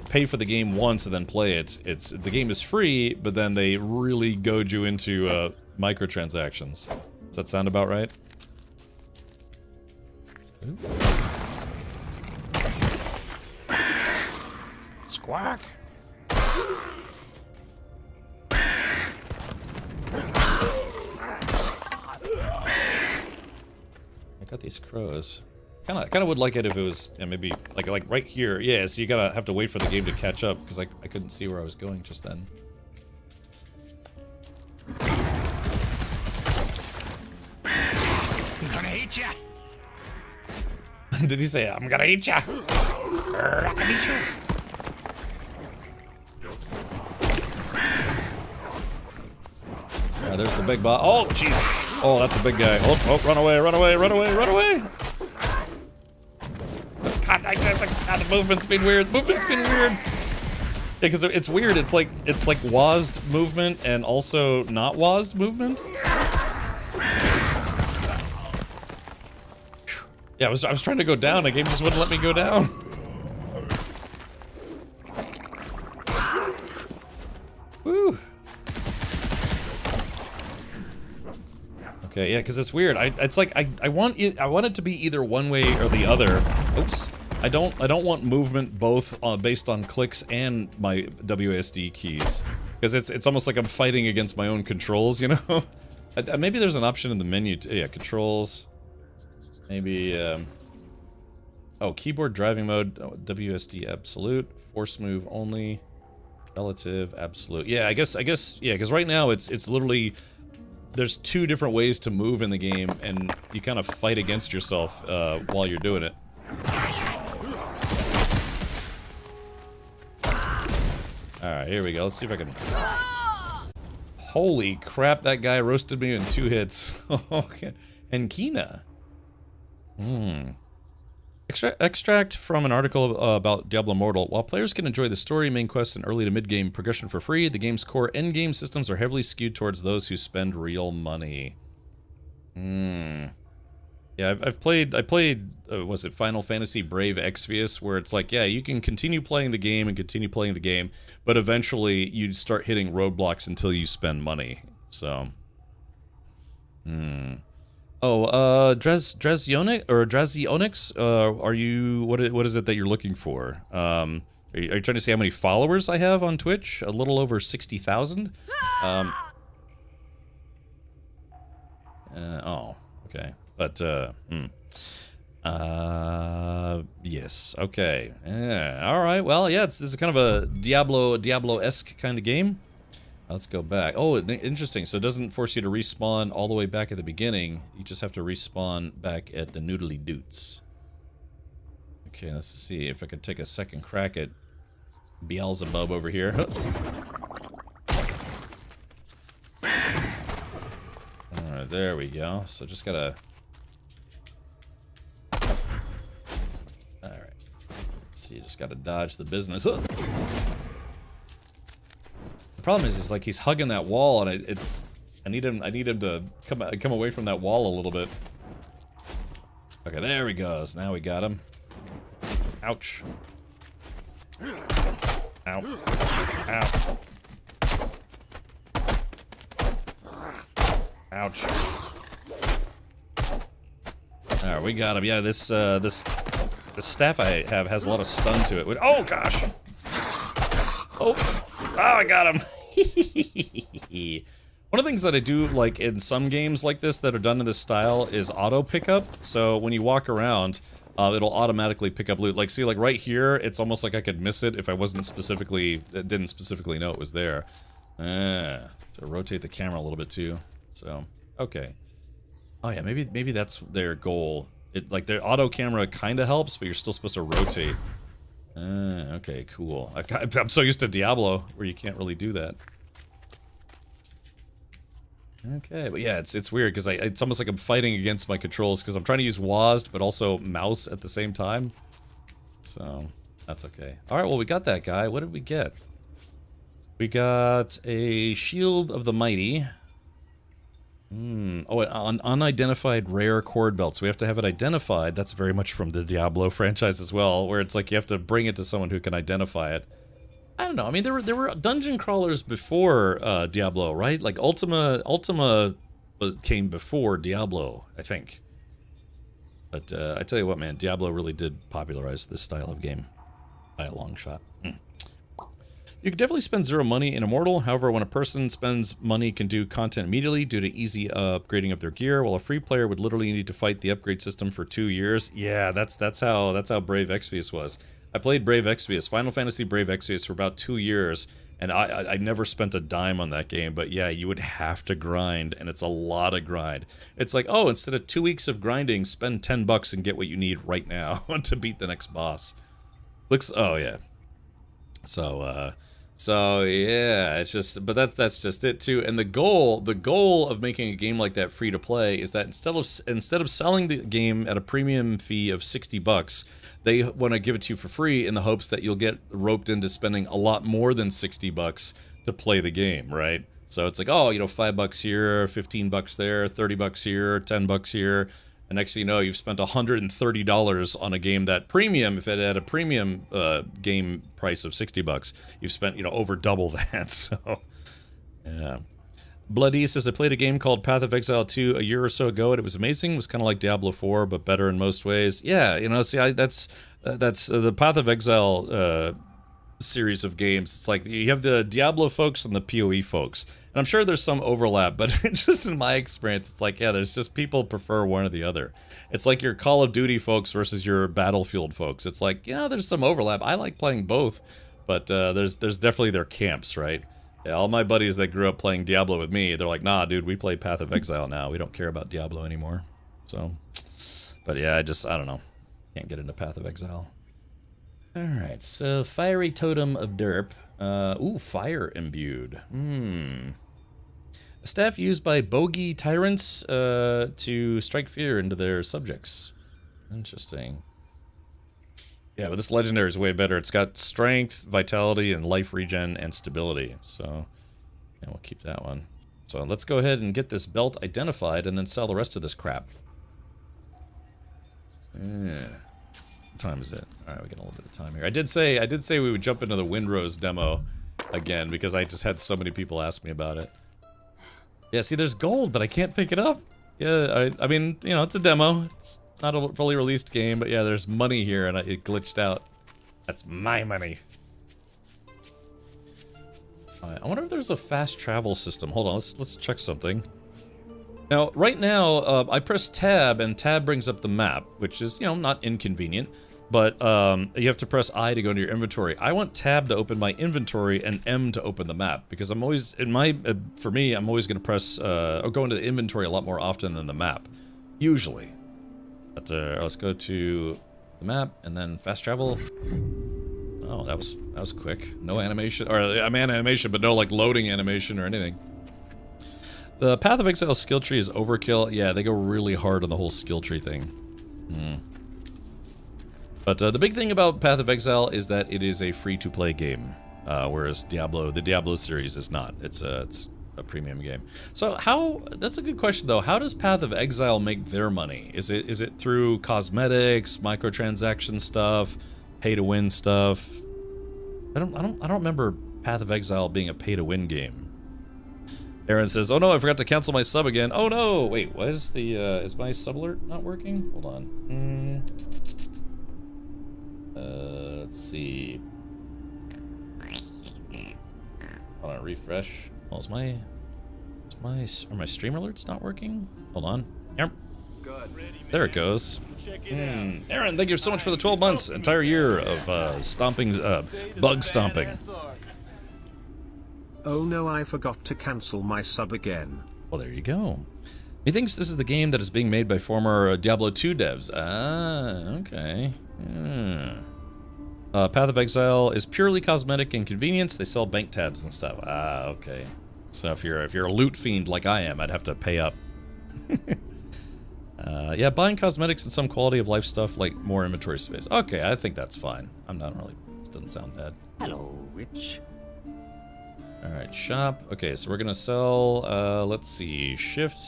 [SPEAKER 1] pay for the game once and then play it. The game is free, but then they really goad you into microtransactions. Does that sound about right? Squawk. I got these crows. Kind of would like it if it was maybe like right here. Yeah, so you have to wait for the game to catch up because I couldn't see where I was going just then.
[SPEAKER 7] I'm gonna eat ya.
[SPEAKER 1] Did he say I'm gonna eat ya?
[SPEAKER 7] I can eat you.
[SPEAKER 1] There's the big boss. Oh, jeez. Oh, that's a big guy. Oh, run away, run away, run away, run away. God, the movement's been weird. Movement's been weird. Yeah, because it's weird. It's like WASD movement and also not WASD movement. Yeah, I was trying to go down. The game just wouldn't let me go down. Woo. Okay, yeah, because it's weird. It's like I want it to be either one way or the other. Oops. I don't want movement both based on clicks and my WASD keys, because it's almost like I'm fighting against my own controls, you know. Maybe there's an option in the menu. Yeah, controls. Maybe. Oh, keyboard driving mode. WSD absolute. Force move only. Relative absolute. Yeah, I guess. Yeah, because right now it's literally. There's two different ways to move in the game, and you kind of fight against yourself while you're doing it. Alright, here we go. Let's see if I can... Holy crap, that guy roasted me in 2 hits. Okay. And Kina. Extract from an article about Diablo Immortal. While players can enjoy the story, main quests, and early to mid-game progression for free, the game's core end-game systems are heavily skewed towards those who spend real money. Yeah, I played, was it Final Fantasy Brave Exvius, where it's like, yeah, you can continue playing the game and continue playing the game, but eventually you start hitting roadblocks until you spend money. So, Oh, Drazionix, are you, what is it that you're looking for? Are you trying to see how many followers I have on Twitch? A little over 60,000. Oh, okay. But, yes, okay. Yeah, alright, well, yeah, this is kind of a Diablo-esque kind of game. Let's go back. Oh, interesting. So it doesn't force you to respawn all the way back at the beginning. You just have to respawn back at the noodly doots. Okay, let's see if I could take a second crack at Beelzebub over here. Alright, there we go. So just gotta... Alright. Let's see, just gotta dodge the business. The problem is like he's hugging that wall, and I need him to come away from that wall a little bit. Okay, there he goes. Now we got him. Ouch. Ow. Ow. Ouch. Alright, we got him. Yeah, this staff I have has a lot of stun to it. Oh gosh! Oh, I got him. One of the things that I do like in some games like this that are done in this style is auto pickup. So when you walk around, it'll automatically pick up loot. Like, see, like right here, it's almost like I could miss it if I didn't specifically know it was there. So rotate the camera a little bit too. So, okay. Oh yeah, maybe that's their goal. Like their auto camera kind of helps, but you're still supposed to rotate. Okay, cool. I'm so used to Diablo where you can't really do that. Okay, but yeah, it's weird because it's almost like I'm fighting against my controls because I'm trying to use WASD but also mouse at the same time. So that's okay. All right, well we got that guy. What did we get? We got a Shield of the Mighty. Oh, an unidentified rare cord belt. So we have to have it identified. That's very much from the Diablo franchise as well, where it's like you have to bring it to someone who can identify it. I don't know. I mean, there were dungeon crawlers before Diablo, right? Like Ultima came before Diablo, I think. But I tell you what, man, Diablo really did popularize this style of game by a long shot. You can definitely spend zero money in Immortal. However, when a person spends money, can do content immediately due to easy upgrading of their gear, while a free player would literally need to fight the upgrade system for 2 years. Yeah, that's how Brave Exvius was. I played Brave Exvius, Final Fantasy Brave Exvius, for about 2 years, and I never spent a dime on that game. But yeah, you would have to grind, and it's a lot of grind. It's like, oh, instead of 2 weeks of grinding, spend $10 and get what you need right now to beat the next boss. Oh yeah. So yeah, it's just, but that's just it too. And the goal of making a game like that free to play is that instead of selling the game at a premium fee of $60, they want to give it to you for free in the hopes that you'll get roped into spending a lot more than $60 to play the game, right? So it's like, oh, you know, $5 here, $15 there, $30 here, $10 here. And next thing you know, you've spent $130 on a game that premium, if it had a premium game price of $60, you've spent, you know, over double that. So, yeah. Bloody says, I played a game called Path of Exile 2 a year or so ago, and it was amazing. It was kind of like Diablo 4, but better in most ways. Yeah, you know, see, that's the Path of Exile series of games. It's like you have the Diablo folks and the PoE folks. And I'm sure there's some overlap, but just in my experience, it's like, yeah, there's just people prefer one or the other. It's like your Call of Duty folks versus your Battlefield folks. It's like, yeah, there's some overlap. I like playing both, but there's definitely their camps, right? Yeah, all my buddies that grew up playing Diablo with me, they're like, nah, dude, we play Path of Exile now. We don't care about Diablo anymore. So, but yeah, I don't know. Can't get into Path of Exile. Alright, so Fiery Totem of Derp. Ooh, Fire Imbued. A staff used by bogey tyrants to strike fear into their subjects. Interesting. Yeah, but this legendary is way better. It's got strength, vitality, and life regen and stability. So, yeah, we'll keep that one. So let's go ahead and get this belt identified and then sell the rest of this crap. Yeah. What time is it? All right, we got a little bit of time here. I did say we would jump into the Windrose demo again because I just had so many people ask me about it. Yeah, see, there's gold, but I can't pick it up. Yeah, I mean, you know, it's a demo. It's not a fully released game, but yeah, there's money here, and it glitched out. That's my money. Alright, I wonder if there's a fast travel system. Hold on, let's check something. Now, right now, I press tab, and tab brings up the map, which is, you know, not inconvenient. But you have to press I to go into your inventory. I want tab to open my inventory and M to open the map because I'm always for me I'm always going to press or go into the inventory a lot more often than the map, usually. But let's go to the map and then fast travel. Oh, that was quick. No animation, or I mean animation, but no like loading animation or anything. The Path of Exile skill tree is overkill. Yeah, they go really hard on the whole skill tree thing. But the big thing about Path of Exile is that it is a free-to-play game, whereas the Diablo series is not. It's a premium game. So that's a good question though. How does Path of Exile make their money? Is it through cosmetics, microtransaction stuff, pay-to-win stuff? I don't remember Path of Exile being a pay-to-win game. Aaron says, "Oh no, I forgot to cancel my sub again." Oh no, wait, what is the is my sub alert not working? Hold on. Let's see. Hold on, refresh. Oh, are my stream alerts not working? Hold on. Yep. There it goes. Aaron, thank you so much for the 12 months, entire year of stomping, bug stomping.
[SPEAKER 8] Oh no, I forgot to cancel my sub again.
[SPEAKER 1] Well, there you go. He thinks this is the game that is being made by former Diablo 2 devs. Ah, okay. Path of Exile is purely cosmetic and convenience. They sell bank tabs and stuff. Ah, okay. So if you're a loot fiend like I am, I'd have to pay up. Yeah, buying cosmetics and some quality of life stuff like more inventory space. Okay, I think that's fine. I'm not really. This doesn't sound bad.
[SPEAKER 7] Hello, Rich.
[SPEAKER 1] All right, shop. Okay, so we're gonna sell. Let's see, shift.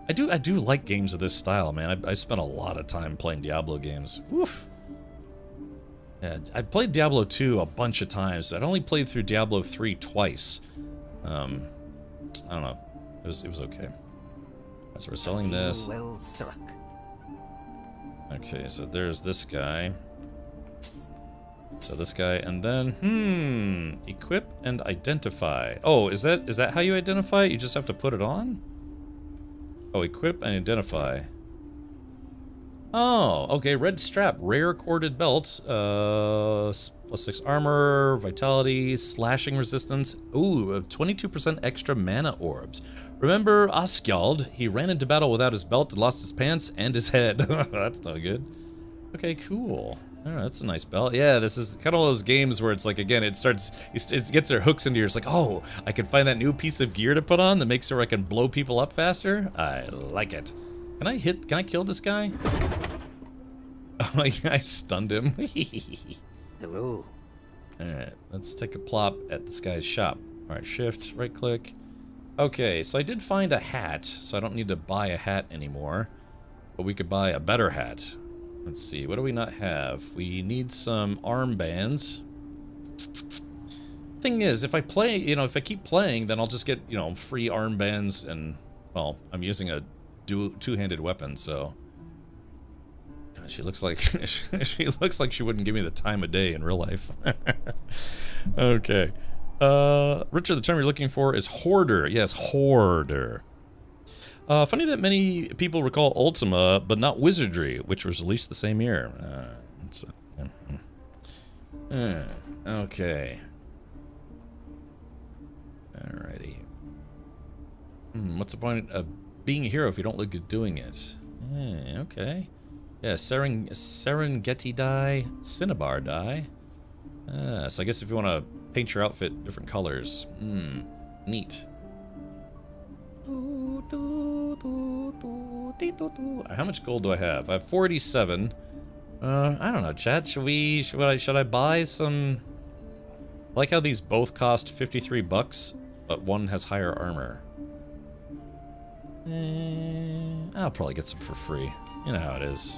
[SPEAKER 1] I do like games of this style, man. I spent a lot of time playing Diablo games. Woof. Yeah, I played Diablo 2 a bunch of times. I'd only played through Diablo 3 twice. I don't know. It was okay. Right, so we're selling this.
[SPEAKER 7] Well struck.
[SPEAKER 1] Okay, so there's this guy. So this guy, and then equip and identify. Oh, is that how you identify it? You just have to put it on? Oh, equip and identify. Oh, okay, red strap, rare corded belt, +6 armor, vitality, slashing resistance. Ooh, 22% extra mana orbs. Remember Askjald? He ran into battle without his belt and lost his pants and his head. That's no good. Okay, cool. Alright, that's a nice belt. Yeah, this is kind of one of those games where it's like, again, it gets their hooks into you. It's like, oh, I can find that new piece of gear to put on that makes sure I can blow people up faster. I like it. Can I kill this guy? Oh, yeah, I stunned him.
[SPEAKER 7] Hello.
[SPEAKER 1] Alright, let's take a plop at this guy's shop. Alright, shift, right click. Okay, so I did find a hat, so I don't need to buy a hat anymore. But we could buy a better hat. Let's see, what do we not have? We need some armbands. Thing is, if I play, if I keep playing, then I'll just get, free armbands and, well, I'm using a two-handed weapon, so. God, she looks like, she looks like she wouldn't give me the time of day in real life. Okay. Richard, the term you're looking for is hoarder. Yes, hoarder. Funny that many people recall Ultima, but not Wizardry, which was released the same year. Okay. Alrighty. What's the point of being a hero if you don't look good doing it? Okay. Yeah, Serengeti dye, Cinnabar dye. So I guess if you want to paint your outfit different colors. Neat. How much gold do I have? I have 487. I don't know, chat. Should I buy some? I like how these both cost 53 bucks, but one has higher armor. I'll probably get some for free. You know how it is.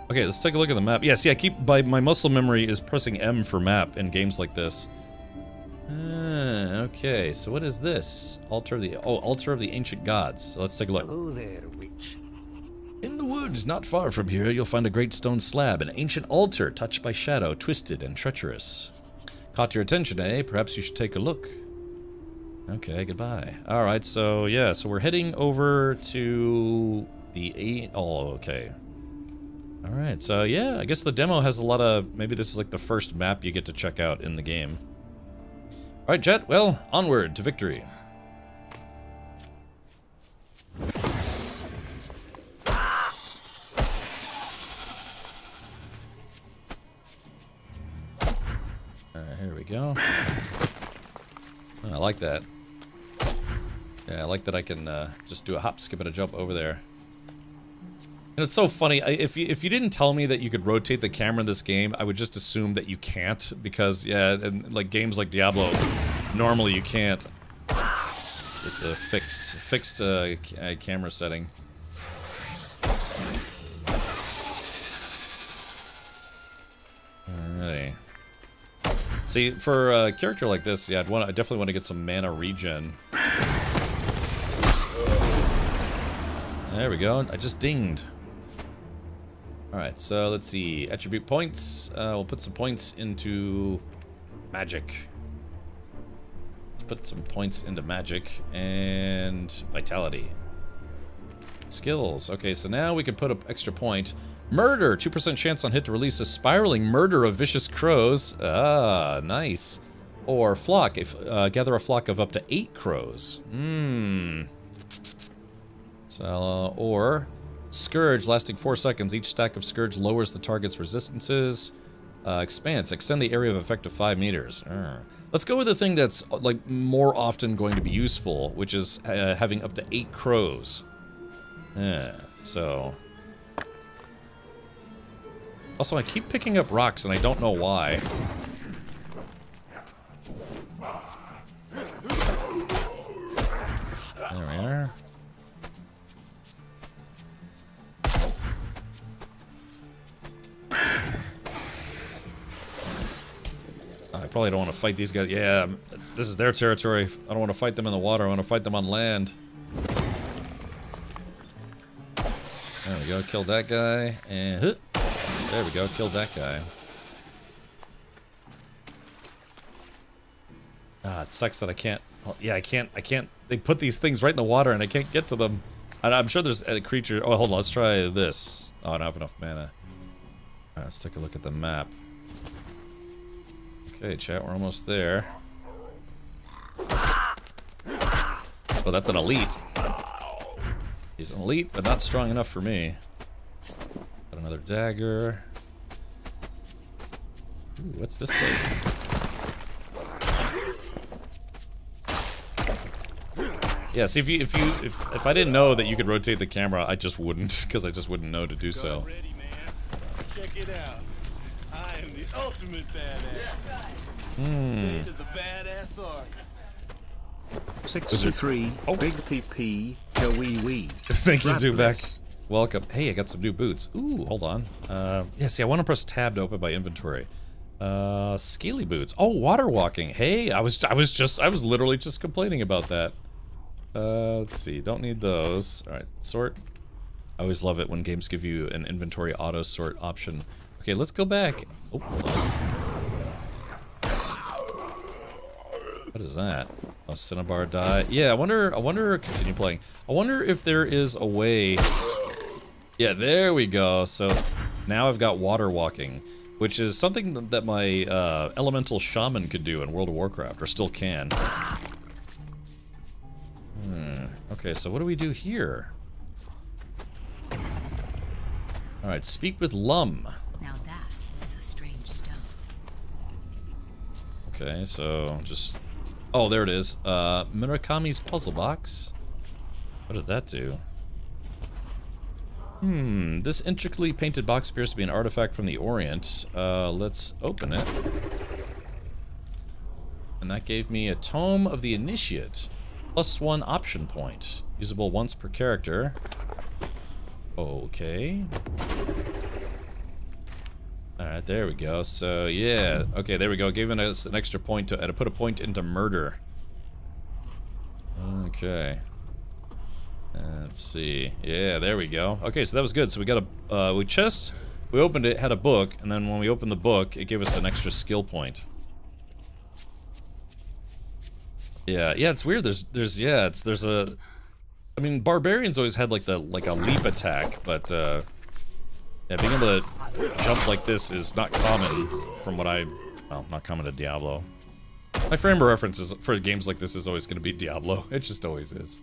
[SPEAKER 1] Okay, let's take a look at the map. Yeah, see, my muscle memory is pressing M for map in games like this. Okay, so what is this? Altar of the Ancient Gods. So let's take a look.
[SPEAKER 7] Hello there, witch.
[SPEAKER 1] In the woods, not far from here, you'll find a great stone slab, an ancient altar touched by shadow, twisted and treacherous. Caught your attention, eh? Perhaps you should take a look. Okay, goodbye. Alright, so yeah, so we're heading over to the okay. Alright, so yeah, I guess the demo has a lot of, maybe this is like the first map you get to check out in the game. Alright, Jet, well, onward to victory. Alright, here we go. Oh, I like that. Yeah, I like that I can just do a hop, skip, and a jump over there. And it's so funny, if you didn't tell me that you could rotate the camera in this game, I would just assume that you can't, because, yeah, and like games like Diablo, normally you can't. It's a fixed camera setting. Alrighty. See, for a character like this, yeah, I definitely want to get some mana regen. There we go. I just dinged. Alright, so let's see. Attribute points. We'll put some points into magic. Let's put some points into magic and vitality. Skills. Okay, so now we can put up extra point. Murder! 2% chance on hit to release a spiraling murder of vicious crows. Ah, nice. Or flock. If gather a flock of up to 8 crows. So, or Scourge, lasting 4 seconds. Each stack of Scourge lowers the target's resistances. Expanse, extend the area of effect to 5 meters. Let's go with the thing that's like more often going to be useful, which is having up to 8 crows. So. Also, I keep picking up rocks and I don't know why. There we are. I probably don't want to fight these guys. Yeah, this is their territory. I don't want to fight them in the water. I want to fight them on land. There we go. Killed that guy. And there we go. Killed that guy. Ah, it sucks that I can't. Well, yeah, I can't. They put these things right in the water and I can't get to them. And I'm sure there's a creature. Oh, hold on. Let's try this. Oh, I don't have enough mana. Alright, let's take a look at the map. Okay, chat, we're almost there. Oh, that's an elite. He's an elite, but not strong enough for me. Got another dagger. Ooh, what's this place? Yeah, see, if I didn't know that you could rotate the camera, I just wouldn't, because I just wouldn't know to do so.
[SPEAKER 9] Ready, man. Check it out. I am the ultimate badass. State of the badass art.
[SPEAKER 8] 63, Big PP, wee wee.
[SPEAKER 1] Thank you, Dewback. Welcome. Hey, I got some new boots. Ooh, hold on. Yeah, see, I want to press tab to open my inventory. Scaly boots. Oh, water walking. Hey, I was literally just complaining about that. Let's see. Don't need those. All right, sort. I always love it when games give you an inventory auto sort option. Okay, let's go back. Oh, hold on. What is that? Oh, Cinnabar die. Yeah, I wonder, continue playing. I wonder if there is a way. Yeah, there we go. So now I've got water walking, which is something that my elemental shaman could do in World of Warcraft, or still can. Okay, so what do we do here? Alright, speak with Lum.
[SPEAKER 10] Now that is a strange stone.
[SPEAKER 1] Okay, so just... Oh, there it is. Murakami's puzzle box. What did that do? This intricately painted box appears to be an artifact from the Orient. Let's open it. And that gave me a Tome of the Initiate. +1 option point. Usable once per character. Okay. Alright, there we go. So, yeah. Okay, there we go. Giving us an extra point to put a point into murder. Okay. Let's see. Yeah, there we go. Okay, so that was good. So we got a we opened it, had a book, and then when we opened the book, it gave us an extra skill point. Yeah, it's weird. There's a I mean, barbarians always had like a leap attack, but yeah, being able to jump like this is not common from what not common to Diablo. My frame of reference is, for games like this is always going to be Diablo. It just always is.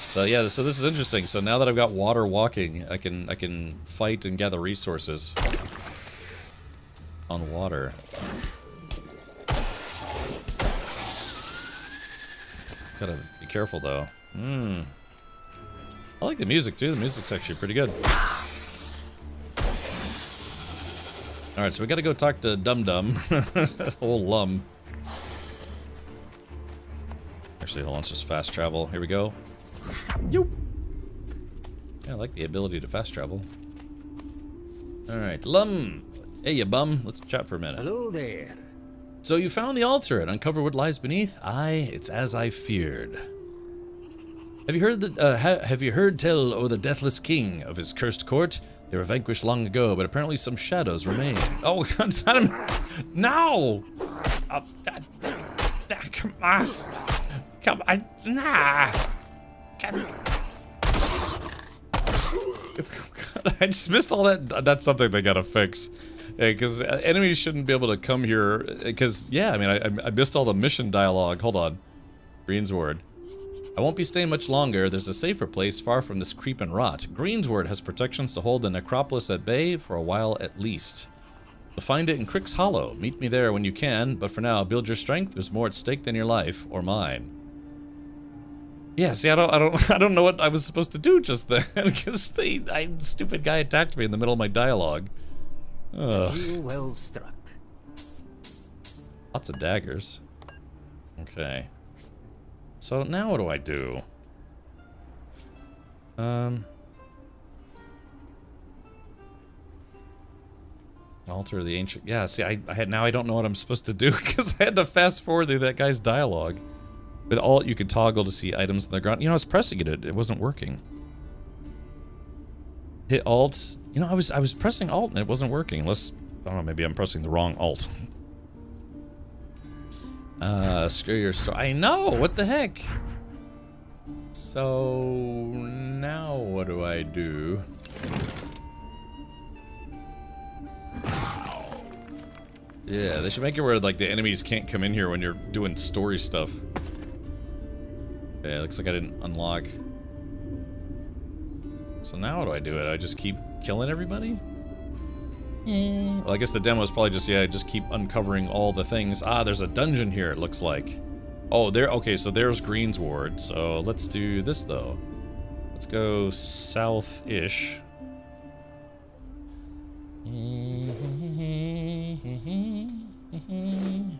[SPEAKER 1] So yeah, so this is interesting. So now that I've got water walking, I can fight and gather resources on water. Gotta be careful though. I like the music too. The music's actually pretty good. Alright, so we gotta go talk to Dum Dum. Old Lum. Actually, hold on, let's just fast travel. Here we go. Yo. Yeah, I like the ability to fast travel. Alright, Lum. Hey, you bum. Let's chat for a minute.
[SPEAKER 7] Hello there.
[SPEAKER 1] So you found the altar and uncover what lies beneath? Aye, it's as I feared. Have you heard tell o' the Deathless King of his cursed court? They were vanquished long ago, but apparently some shadows remain. Oh, no! Come on! Come on! Nah! I just missed all that. That's something they gotta fix. Because enemies shouldn't be able to come here. Because, yeah, I mean, I missed all the mission dialogue. Hold on. Greensward. I won't be staying much longer. There's a safer place far from this creep and rot. Greensward has protections to hold the necropolis at bay for a while at least. You'll find it in Crick's Hollow. Meet me there when you can, but for now, build your strength. There's more at stake than your life or mine. Yeah, see, I don't know what I was supposed to do just then, because the stupid guy attacked me in the middle of my dialogue.
[SPEAKER 7] You well struck.
[SPEAKER 1] Lots of daggers. Okay. So now what do I do? Alter the ancient. Yeah, see, now I don't know what I'm supposed to do because I had to fast forward through that guy's dialogue. With Alt, you could toggle to see items in the ground. You know, I was pressing it; it wasn't working. Hit Alt. You know, I was pressing Alt and it wasn't working. Unless, I don't know, maybe I'm pressing the wrong Alt. Screw your story. I know. What the heck? So now what do I do? Yeah, they should make it where like the enemies can't come in here when you're doing story stuff. Okay, looks like I didn't unlock. So now how do I do it? I just keep killing everybody? Yeah. Well, I guess the demo is probably just, yeah, just keep uncovering all the things. Ah, there's a dungeon here, it looks like. Oh, there, okay, so there's Greensward. So let's do this, though. Let's go south-ish. I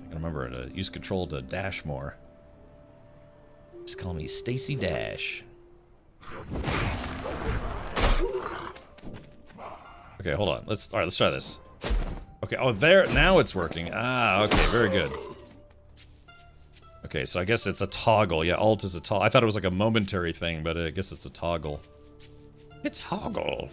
[SPEAKER 1] gotta remember to use control to dash more. Just call me Stacy Dash. Okay, hold on. Let's try this. Okay, oh there, now it's working. Ah, okay, very good. Okay, so I guess it's a toggle. Yeah, Alt is a toggle. I thought it was like a momentary thing, but I guess it's a toggle. It's toggle.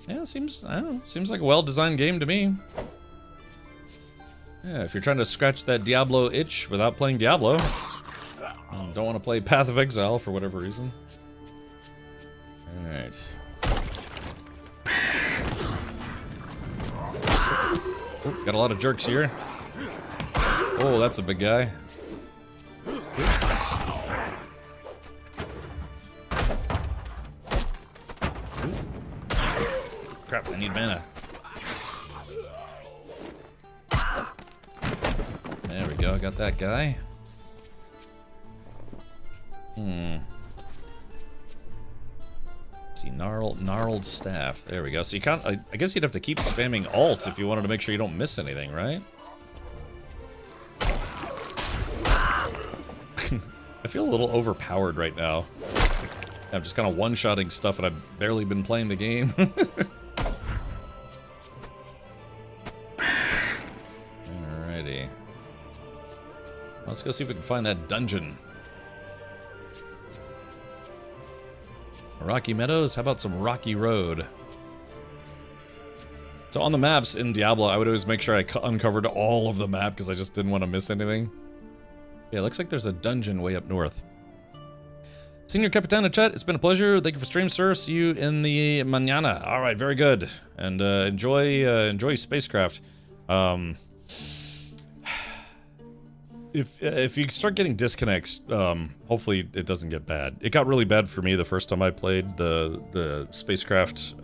[SPEAKER 1] Yeah, seems, I don't know, seems like a well-designed game to me. Yeah, if you're trying to scratch that Diablo itch without playing Diablo, and don't want to play Path of Exile for whatever reason. Alright. Oh, got a lot of jerks here. Oh, that's a big guy. I need mana. There we go, I got that guy. Let's see, gnarled staff. There we go. So you can't. I guess you'd have to keep spamming alt if you wanted to make sure you don't miss anything, right? I feel a little overpowered right now. I'm just kind of one-shotting stuff, and I've barely been playing the game. Alrighty. Let's go see if we can find that dungeon. Rocky Meadows? How about some Rocky Road? So on the maps in Diablo, I would always make sure I uncovered all of the map because I just didn't want to miss anything. Yeah, looks like there's a dungeon way up north. Senior Capitana chat, it's been a pleasure. Thank you for stream, sir. See you in the mañana. All right, very good. And enjoy spacecraft. If you start getting disconnects, hopefully it doesn't get bad. It got really bad for me the first time I played the spacecraft.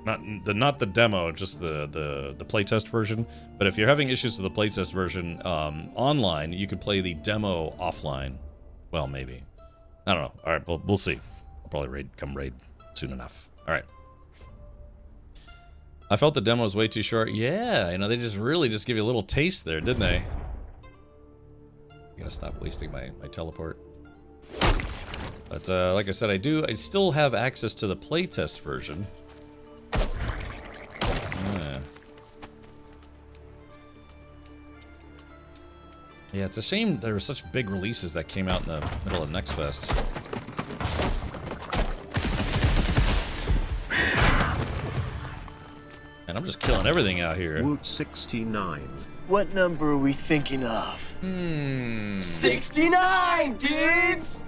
[SPEAKER 1] Not the demo, just the playtest version. But if you're having issues with the playtest version online, you can play the demo offline. Well, maybe. I don't know. All right, we'll see. I'll probably come raid soon enough. All right. I felt the demo was way too short. Yeah, you know, they really just give you a little taste there, didn't they? I gotta stop wasting my teleport. But like I said, I still have access to the playtest version. Yeah, it's a shame there were such big releases that came out in the middle of Next Fest. And I'm just killing everything out here.
[SPEAKER 8] Woot 69.
[SPEAKER 9] What number are we thinking of? 69, dudes!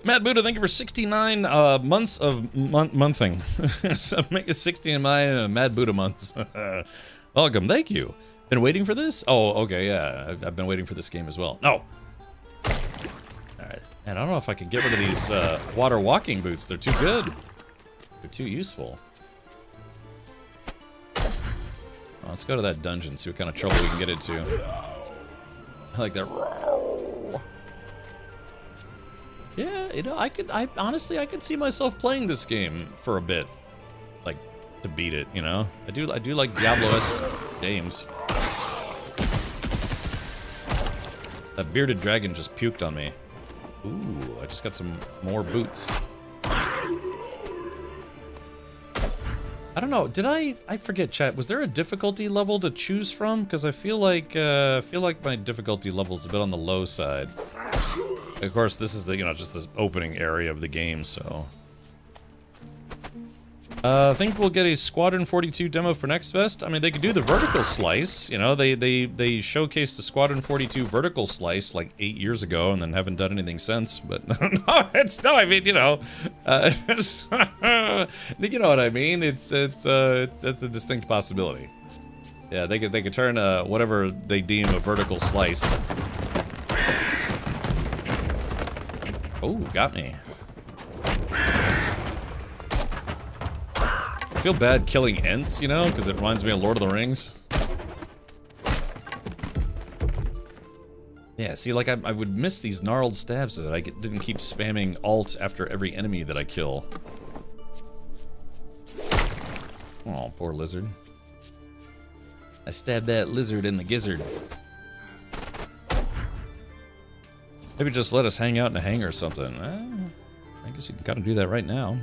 [SPEAKER 1] Mad Buddha, thank you for 69 months of monthing. So make it 69 Mad Buddha months. Welcome, thank you. Been waiting for this? Oh, okay, yeah. I've been waiting for this game as well. No! Alright, and I don't know if I can get rid of these water walking boots. They're too good. They're too useful. Well, let's go to that dungeon, see what kind of trouble we can get into. I like that. Yeah, you know, I honestly could see myself playing this game for a bit, like to beat it. You know, I do like Diablo-esque games. That bearded dragon just puked on me. Ooh, I just got some more boots. I don't know. Did I forget, chat? Was there a difficulty level to choose from? Because I feel like my difficulty level's a bit on the low side. Of course, this is the, you know, just this opening area of the game, so. I think we'll get a Squadron 42 demo for Next Fest. I mean, they could do the vertical slice, you know, they showcased the Squadron 42 vertical slice like 8 years ago and then haven't done anything since, but no, I mean, you know, you know what I mean? It's a distinct possibility. Yeah, they could turn whatever they deem a vertical slice. Oh, got me. I feel bad killing Ents, you know, because it reminds me of Lord of the Rings. Yeah, see, like, I would miss these gnarled stabs so that I didn't keep spamming alt after every enemy that I kill. Oh, poor lizard. I stabbed that lizard in the gizzard. Maybe just let us hang out in a hangar or something. I guess you can kind of do that right now.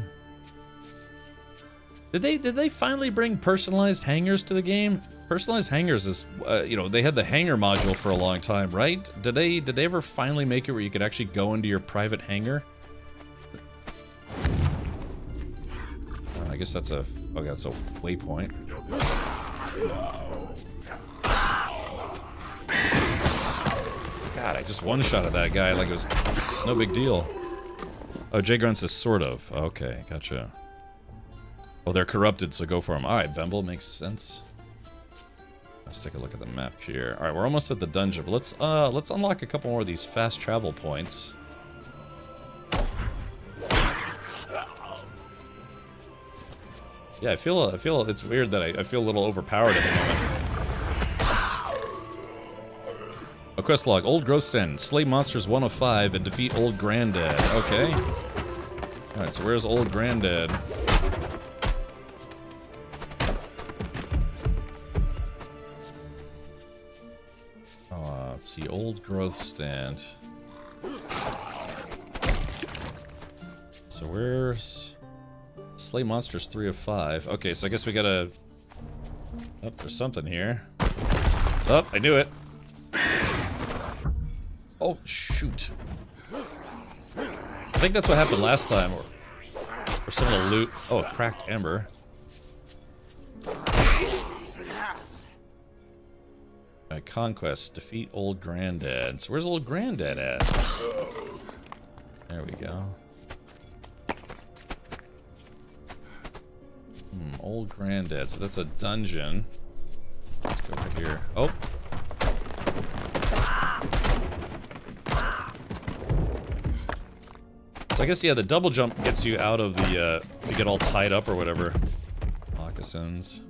[SPEAKER 1] Did they finally bring personalized hangars to the game? Personalized hangars is, you know, they had the hangar module for a long time, right? Did they ever finally make it where you could actually go into your private hangar? I guess that's a waypoint. God, I just one-shotted that guy like it was no big deal. Oh, Jay Grunt says sort of. Okay, gotcha. Oh, they're corrupted, so go for them. All right, Bemble, makes sense. Let's take a look at the map here. All right, we're almost at the dungeon, but let's unlock a couple more of these fast travel points. Yeah, I feel it's weird that I feel a little overpowered at the moment. A quest log, Old Growth Stand. Slay monsters 1 of 5 and defeat Old Granddad. Okay. Alright, so where's Old Granddad? Oh, let's see, Old Growth Stand. So where's... Slay monsters 3 of 5. Okay, so I guess we gotta... Oh, there's something here. Oh, I knew it. Oh, shoot. I think that's what happened last time. Or some of the loot. Oh, a cracked ember. Conquest. Defeat Old Granddad. So where's Old Granddad at? There we go. Old Granddad. So that's a dungeon. Let's go over here. Oh. So I guess, yeah, the double jump gets you out of the, if you get all tied up or whatever. Moccasins.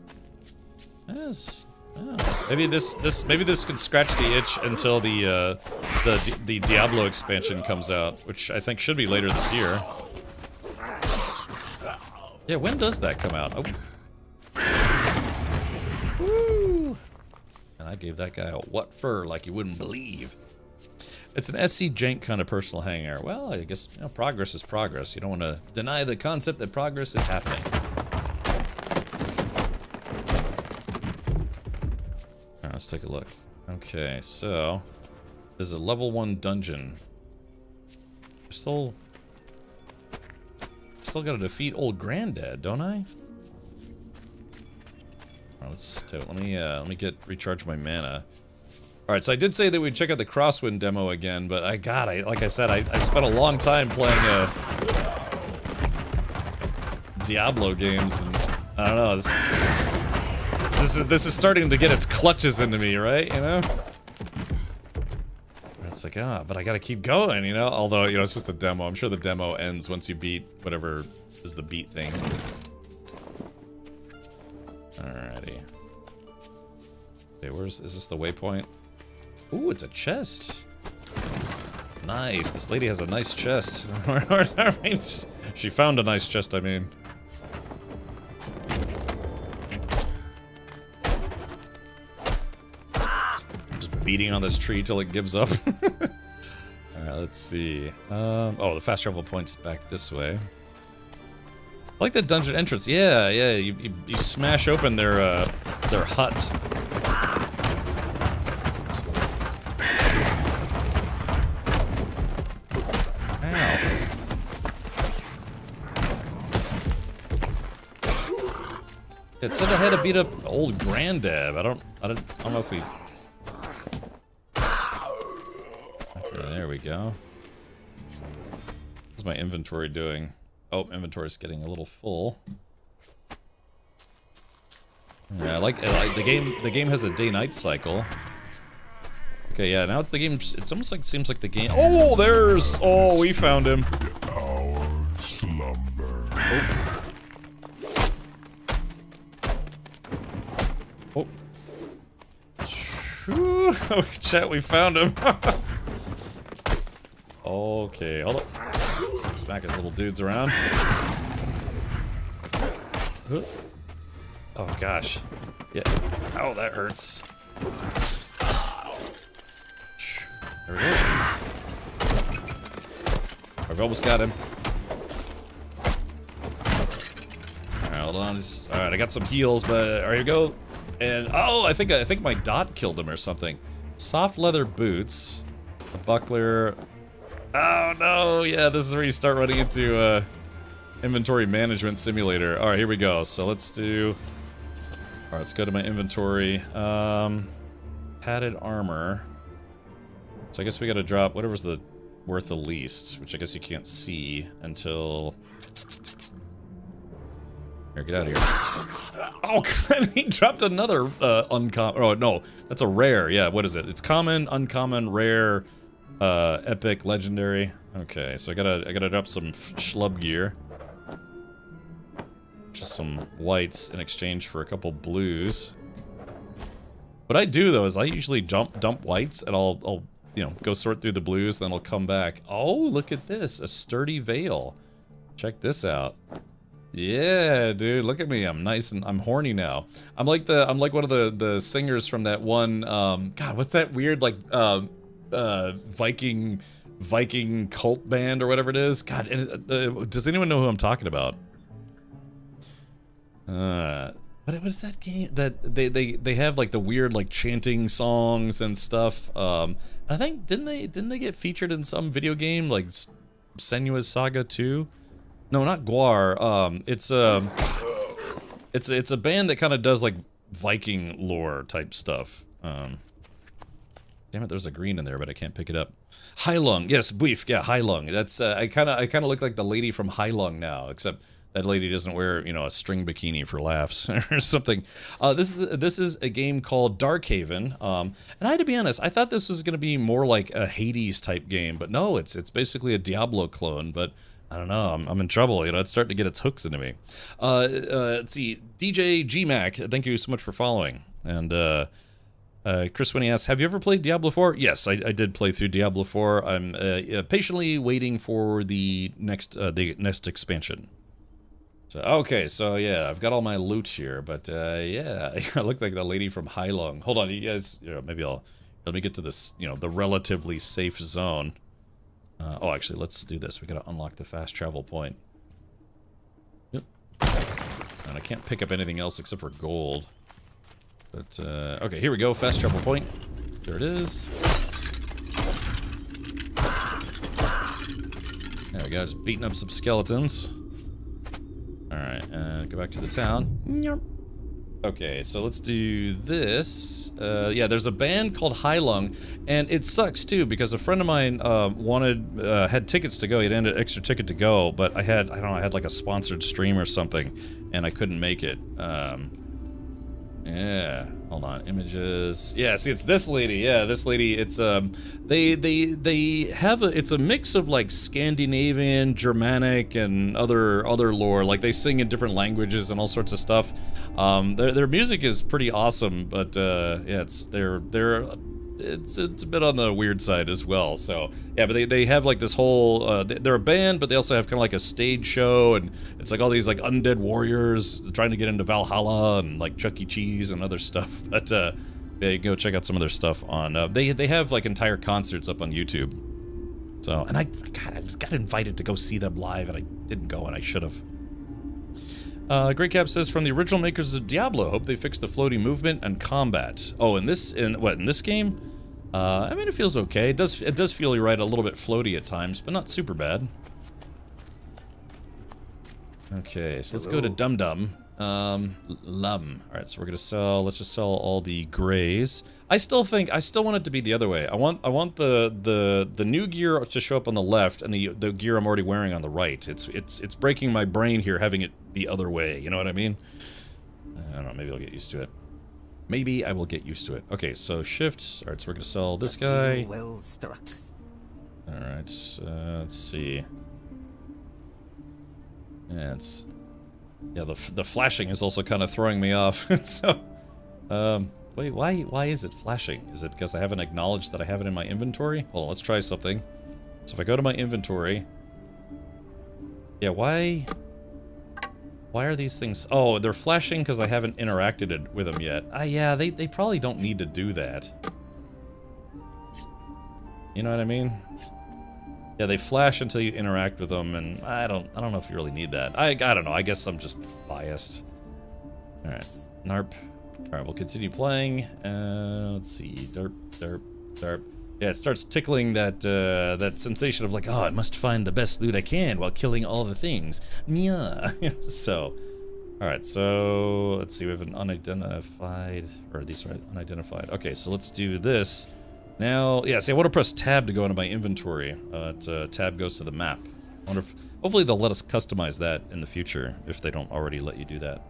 [SPEAKER 1] Yes. Oh. Maybe this could scratch the itch until the Diablo expansion comes out, which I think should be later this year. Yeah, when does that come out? Oh. Woo! And I gave that guy a what for like you wouldn't believe. It's an SC Jank kind of personal hangout. Well, I guess, you know, progress is progress. You don't want to deny the concept that progress is happening. Alright, let's take a look. Okay, so this is a level 1 dungeon. Still gotta defeat Old Granddad, don't I? Alright, let's do it. Let me recharge my mana. Alright, so I did say that we'd check out the Crosswind demo again, but like I said, I spent a long time playing Diablo games, and I don't know, this is starting to get its clutches into me, right? You know? It's like, but I gotta keep going, you know? Although, you know, it's just a demo. I'm sure the demo ends once you beat whatever is the beat thing. Alrighty. Okay, is this the waypoint? Ooh, it's a chest. Nice. This lady has a nice chest. She found a nice chest, I mean. Just beating on this tree till it gives up. Alright, let's see. Oh, the fast travel point's back this way. I like the dungeon entrance. Yeah, you smash open their hut. It said I had to beat up Old Granddad. I don't know if we... Okay, there we go. What's my inventory doing? Oh, inventory's getting a little full. Yeah, I like the game. The game has a day-night cycle. Okay, yeah. Now it's the game. It's almost like seems like the game. Oh, we found him.
[SPEAKER 6] Our slumber.
[SPEAKER 1] Oh. Oh, chat, we found him. Okay, hold up. Smack his little dudes around. Oh gosh. Yeah. Oh, that hurts. There we go. I've almost got him. Alright, hold on. Alright, I got some heals, but there you go. And oh, I think my dot killed him or something. Soft leather boots, a buckler. Oh no, yeah, this is where you start running into inventory management simulator. All right, here we go. So let's do. All right, let's go to my inventory. Padded armor. So I guess we got to drop whatever's the worth the least, which I guess you can't see until. Here, get out of here. Oh, God, he dropped another uncommon. Oh, no, that's a rare. Yeah, what is it? It's common, uncommon, rare, epic, legendary. Okay, so I gotta drop some schlub gear. just some whites in exchange for a couple blues. What I do though is I usually dump whites, and I'll you know, go sort through the blues, then I'll come back. Oh, look at this, a sturdy veil. Check this out. Yeah, dude, look at me. I'm nice and I'm horny now. I'm like one of the singers from that one. God, what's that weird like Viking cult band or whatever it is? God, does anyone know who I'm talking about? What is that game that they have like the weird like chanting songs and stuff? I think didn't they get featured in some video game like Senua's Saga 2? No, not Guar. It's a band that kind of does like Viking lore type stuff. Damn it, there's a green in there, but I can't pick it up. Hailung, yes, Beef, yeah, Hailung. That's I kind of look like the lady from Hailung now, except that lady doesn't wear, you know, a string bikini for laughs or something. This is a game called Darkhaven, and I had to be honest, I thought this was going to be more like a Hades type game, but no, it's basically a Diablo clone. But I don't know, I'm in trouble, you know, it's starting to get its hooks into me. Let's see, DJ GMac, thank you so much for following. And Chris Winnie asks, have you ever played Diablo 4? Yes, I did play through Diablo 4. I'm patiently waiting for the next expansion. So, okay, so yeah, I've got all my loot here, but yeah, I look like the lady from Hailung. Hold on, you guys, you know, maybe let me get to this, you know, the relatively safe zone. Oh, actually, let's do this. We gotta unlock the fast travel point. Yep. And I can't pick up anything else except for gold. But, okay, here we go, fast travel point. There it is. There we go, just beating up some skeletons. Alright, go back to the town. Okay, so let's do this. Yeah, there's a band called Hailung, and it sucks too because a friend of mine had tickets to go. He had an extra ticket to go, but I don't know, I had like a sponsored stream or something, and I couldn't make it. Yeah, hold on, images. Yeah, see, it's this lady. Yeah, this lady. It's they have it's a mix of like Scandinavian, Germanic, and other lore. Like they sing in different languages and all sorts of stuff. Their music is pretty awesome, but yeah, it's a bit on the weird side as well. So yeah, but they have like this whole they're a band, but they also have kind of like a stage show, and it's like all these like undead warriors trying to get into Valhalla and like Chuck E. Cheese and other stuff. But yeah, you can go check out some of their stuff on they have like entire concerts up on YouTube. So, and I just got invited to go see them live, and I didn't go, and I should have. Great Cap says, from the original makers of Diablo, hope they fix the floaty movement and combat. Oh, in this game? I mean, it feels okay. It does feel, you're right, a little bit floaty at times, but not super bad. Okay, so let's go to Dum Dum. Lum. Alright, so we're gonna sell, let's just sell all the grays. I still want it to be the other way. I want the new gear to show up on the left and the gear I'm already wearing on the right. It's breaking my brain here having it the other way, you know what I mean? I don't know, maybe I'll get used to it. Maybe I will get used to it. Okay, so shift. Alright, so we're gonna sell this guy.
[SPEAKER 7] Well struck.
[SPEAKER 1] Alright, let's see. Yeah, the flashing is also kind of throwing me off. So, wait, why is it flashing? Is it because I haven't acknowledged that I have it in my inventory? Hold on, let's try something. So if I go to my inventory, yeah, why are these things? Oh, they're flashing because I haven't interacted with them yet. Yeah, they probably don't need to do that. You know what I mean? Yeah, they flash until you interact with them, and I don't know if you really need that. I don't know. I guess I'm just biased. All right, Narp. All right, we'll continue playing. Let's see, derp, derp, derp. Yeah, it starts tickling that that sensation of like, oh, I must find the best loot I can while killing all the things. Yeah. So, all right. So let's see. We have an unidentified, or these are unidentified. Okay, so let's do this. Now, yeah, see, I want to press tab to go into my inventory. Tab goes to the map. I wonder if, hopefully they'll let us customize that in the future, if they don't already let you do that.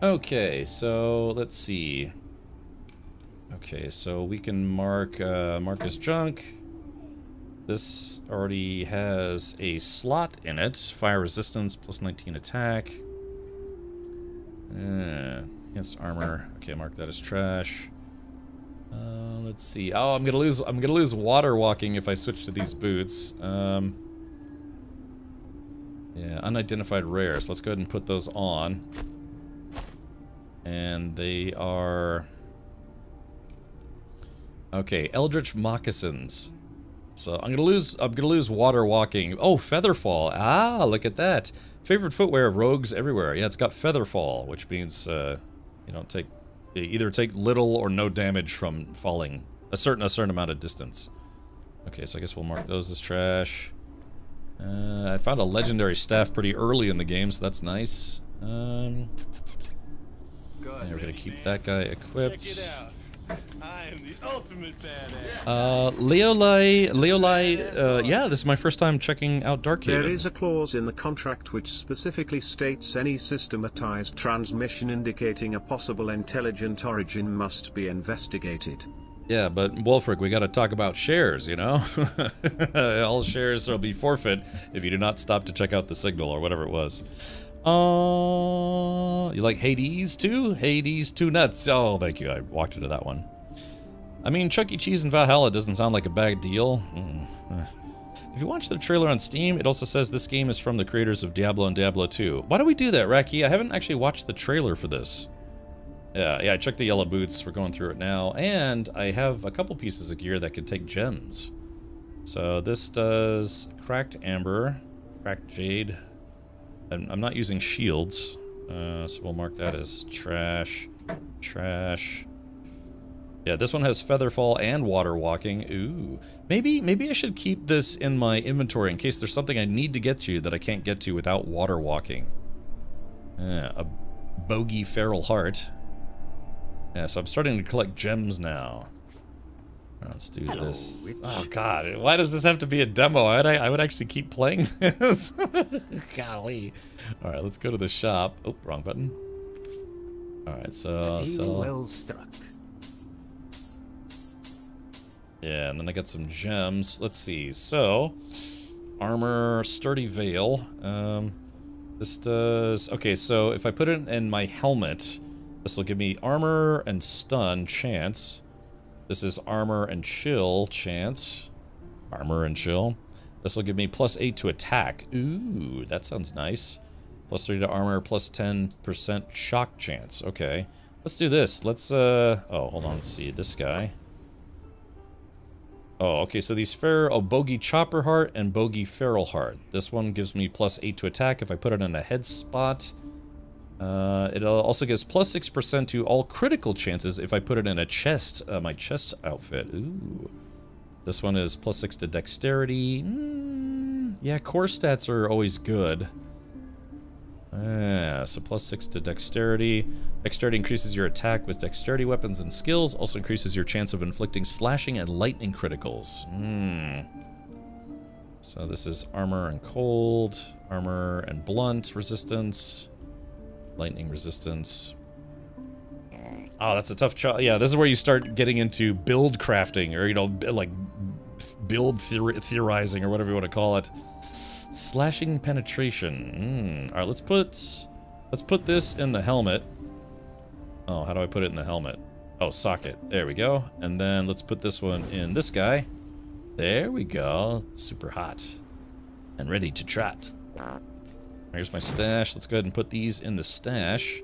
[SPEAKER 1] Okay, so let's see. Okay, so we can mark as junk. This already has a slot in it. Fire resistance, plus 19 attack. Against armor. Okay, mark that as trash. Let's see. Oh, I'm gonna lose water walking if I switch to these boots. Yeah, unidentified rare. So let's go ahead and put those on. And they are... Okay, Eldritch Moccasins. So I'm gonna lose water walking. Oh, Featherfall. Ah, look at that. Favorite footwear of rogues everywhere. Yeah, it's got Featherfall, which means you either take little or no damage from falling a certain amount of distance. Okay, so I guess we'll mark those as trash. I found a legendary staff pretty early in the game, so that's nice. And we're gonna keep that guy equipped.
[SPEAKER 9] Check it out. I am the ultimate badass.
[SPEAKER 1] Leolai, yeah, this is my first time checking out Darkhaven.
[SPEAKER 8] There is a clause in the contract which specifically states any systematized transmission indicating a possible intelligent origin must be investigated.
[SPEAKER 1] Yeah, but Wolfric, we gotta talk about shares, you know? All shares will be forfeit if you do not stop to check out the signal or whatever it was. You like Hades too? Hades 2 nuts. Oh, thank you. I walked into that one. I mean, Chuck E. Cheese in Valhalla doesn't sound like a bad deal. If you watch the trailer on Steam, it also says this game is from the creators of Diablo and Diablo 2. Why do we do that, Raki? I haven't actually watched the trailer for this. Yeah, I checked the yellow boots. We're going through it now. And I have a couple pieces of gear that can take gems. So this does cracked amber, cracked jade. I'm not using shields, so we'll mark that as trash. Trash. Yeah, this one has Featherfall and Water Walking. Ooh. Maybe I should keep this in my inventory in case there's something I need to get to that I can't get to without Water Walking. A Bogey Feral Heart. Yeah, so I'm starting to collect gems now. Let's do this. Oh god, why does this have to be a demo? I would actually keep playing this. Golly. Alright, let's go to the shop. Oh, wrong button. Alright, so...
[SPEAKER 7] Well struck.
[SPEAKER 1] Yeah, and then I got some gems. Let's see. So, armor, sturdy veil. This does... Okay, so if I put it in my helmet, this will give me armor and stun chance. This is armor and chill chance. Armor and chill. This will give me +8 to attack. Ooh, that sounds nice. +3 to armor, +10% shock chance. Okay. Let's do this. Let's, oh, hold on. Let's see. This guy. Oh, okay. So these Bogey Chopper Heart and Bogey Feral Heart. This one gives me +8 to attack if I put it in a head spot. It also gives +6% to all critical chances if I put it in a chest, my chest outfit. Ooh. This one is +6 to dexterity. Yeah, core stats are always good. Yeah, so +6 to dexterity. Dexterity increases your attack with dexterity weapons and skills. Also increases your chance of inflicting slashing and lightning criticals. So this is armor and cold, armor and blunt resistance. Lightning resistance. Oh, that's a tough choice. Yeah, this is where you start getting into build crafting, or, you know, like build theorizing, or whatever you want to call it. Slashing penetration. All right, let's put this in the helmet. Oh, how do I put it in the helmet? Oh, socket. There we go. And then let's put this one in this guy. There we go. Super hot and ready to trot. Here's my stash. Let's go ahead and put these in the stash.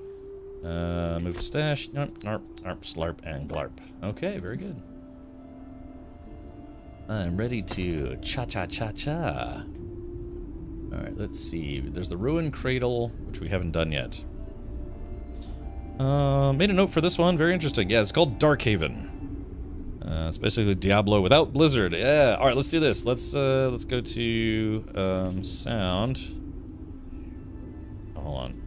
[SPEAKER 1] Move to stash. Narp, narp, narp, slarp, and glarp. Okay, very good. I'm ready to cha-cha-cha-cha. Alright, let's see. There's the Ruined Cradle, which we haven't done yet. Made a note for this one. Very interesting. Yeah, it's called Darkhaven. It's basically Diablo without Blizzard. Yeah. Alright, let's do this. Let's go to sound. Hold on.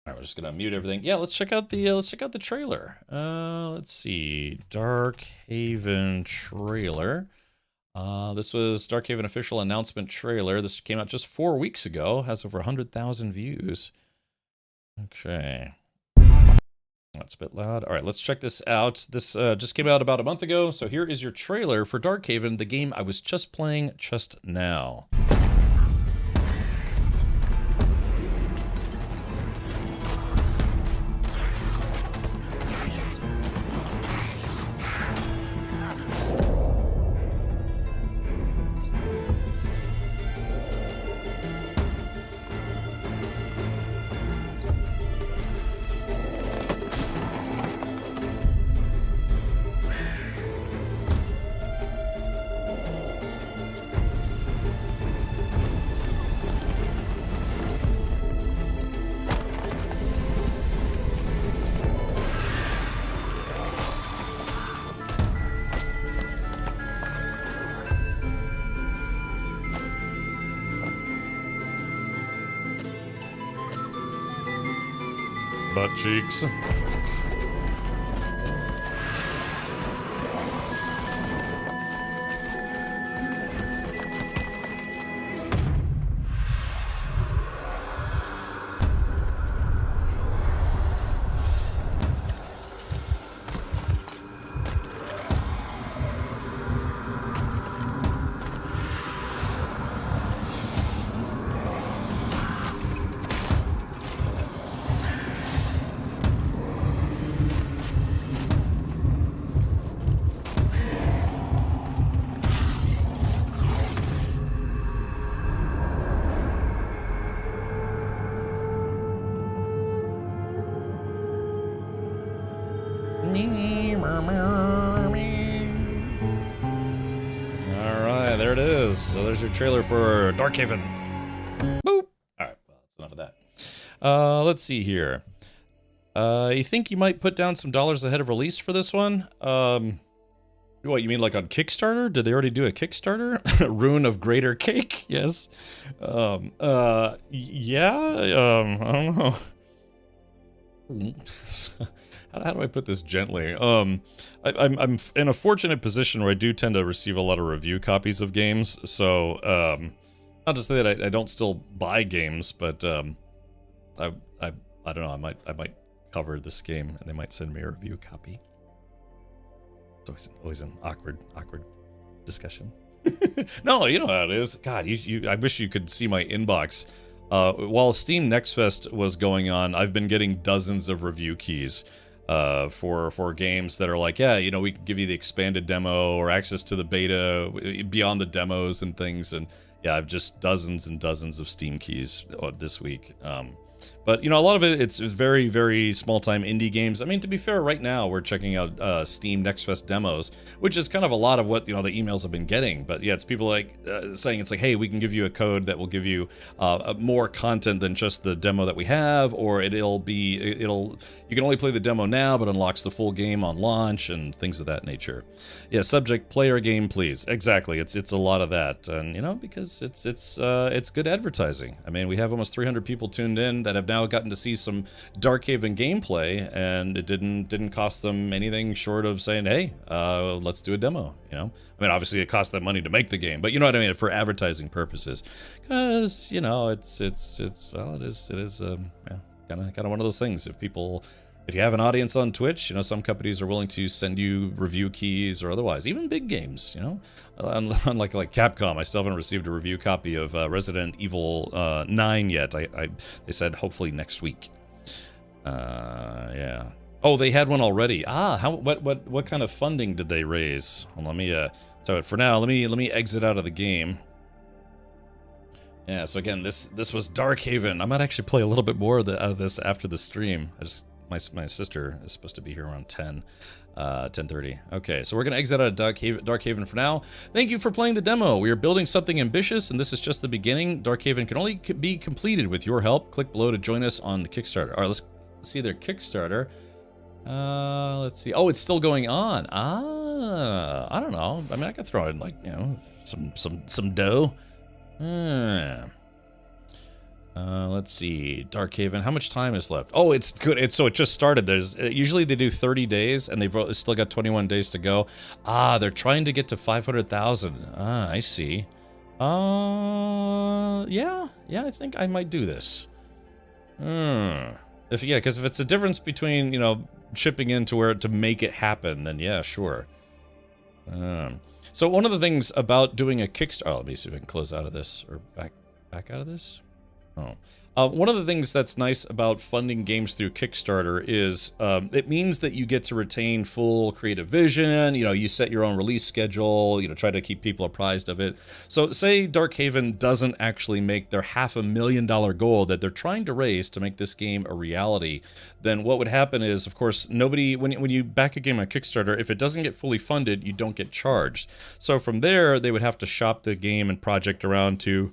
[SPEAKER 1] Alright, we're just gonna mute everything. Yeah, let's check out the trailer. Let's see. Darkhaven trailer. This was Darkhaven official announcement trailer. This came out just 4 weeks ago. Has over 100,000 views. Okay. That's a bit loud. Alright, let's check this out. This just came out about a month ago. So here is your trailer for Darkhaven, the game I was just playing just now. butt cheeks. Alright, there it is. So there's your trailer for Darkhaven. Boop! Alright, well, that's enough of that. Let's see here. You think you might put down some dollars ahead of release for this one? What, you mean like on Kickstarter? Did they already do a Kickstarter? Rune of Greater Cake? Yes. Yeah, I don't know. How do I put this gently? I'm in a fortunate position where I do tend to receive a lot of review copies of games, so not to say that I don't still buy games, but I don't know, I might cover this game and they might send me a review copy. It's always an awkward discussion. No, you know how it is. God, I wish you could see my inbox. While Steam Next Fest was going on, I've been getting dozens of review keys for games that are like, yeah, you know, we can give you the expanded demo or access to the beta beyond the demos and things. And yeah, I've just dozens and dozens of Steam keys this week. But, you know, a lot of it's very, very small-time indie games. I mean, to be fair, right now we're checking out Steam Next Fest demos, which is kind of a lot of what, you know, the emails I've been getting. But yeah, it's people like saying it's like, hey, we can give you a code that will give you more content than just the demo that we have, or you can only play the demo now, but unlocks the full game on launch and things of that nature. Yeah, subject, player game, please. Exactly. It's a lot of that, and you know, because it's good advertising. I mean, we have almost 300 people tuned in that have now gotten to see some Darkhaven gameplay, and it didn't cost them anything short of saying, hey, let's do a demo, you know? I mean, obviously it cost them money to make the game, but you know what I mean, for advertising purposes. Because, you know, it is kind of one of those things. If you have an audience on Twitch, you know, some companies are willing to send you review keys or otherwise, even big games, you know. Unlike Capcom, I still haven't received a review copy of Resident Evil 9 yet. They said hopefully next week. Yeah. Oh, they had one already. What kind of funding did they raise? Well, let me so for now, let me exit out of the game. Yeah, so again, this was Darkhaven. I might actually play a little bit more of this after the stream. My sister is supposed to be here around 10:30. Okay, so we're going to exit out of Darkhaven for now. Thank you for playing the demo. We are building something ambitious, and this is just the beginning. Darkhaven can only be completed with your help. Click below to join us on the Kickstarter. All right, let's see their Kickstarter. Let's see. Oh, it's still going on. I don't know. I mean, I could throw in, like, you know, some dough. Let's see, Darkhaven. How much time is left? Oh, it's good. So it just started. Usually they do 30 days, and they've still got 21 days to go. They're trying to get to 500,000. I see. Yeah, I think I might do this. Because if it's a difference between, you know, chipping into where to make it happen, then yeah, sure. So one of the things about doing a Kickstarter, let me see if I can close out of this or back out of this. One of the things that's nice about funding games through Kickstarter is it means that you get to retain full creative vision. You know, you set your own release schedule, you know, try to keep people apprised of it. So say Darkhaven doesn't actually make their $500,000 goal that they're trying to raise to make this game a reality, then what would happen is, of course, nobody, when you back a game on Kickstarter, if it doesn't get fully funded, you don't get charged. So from there, they would have to shop the game and project around to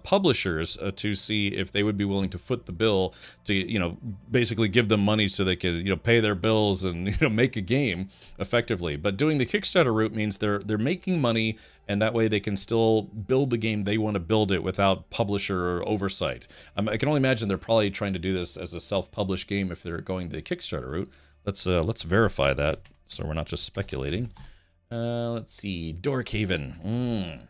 [SPEAKER 1] publishers to see if they would be willing to foot the bill to, you know, basically give them money so they could, you know, pay their bills and, you know, make a game effectively. But doing the Kickstarter route means they're making money, and that way they can still build the game they want to build it without publisher oversight. I can only imagine they're probably trying to do this as a self-published game if they're going the Kickstarter route. Let's verify that so we're not just speculating. Let's see, Darkhaven.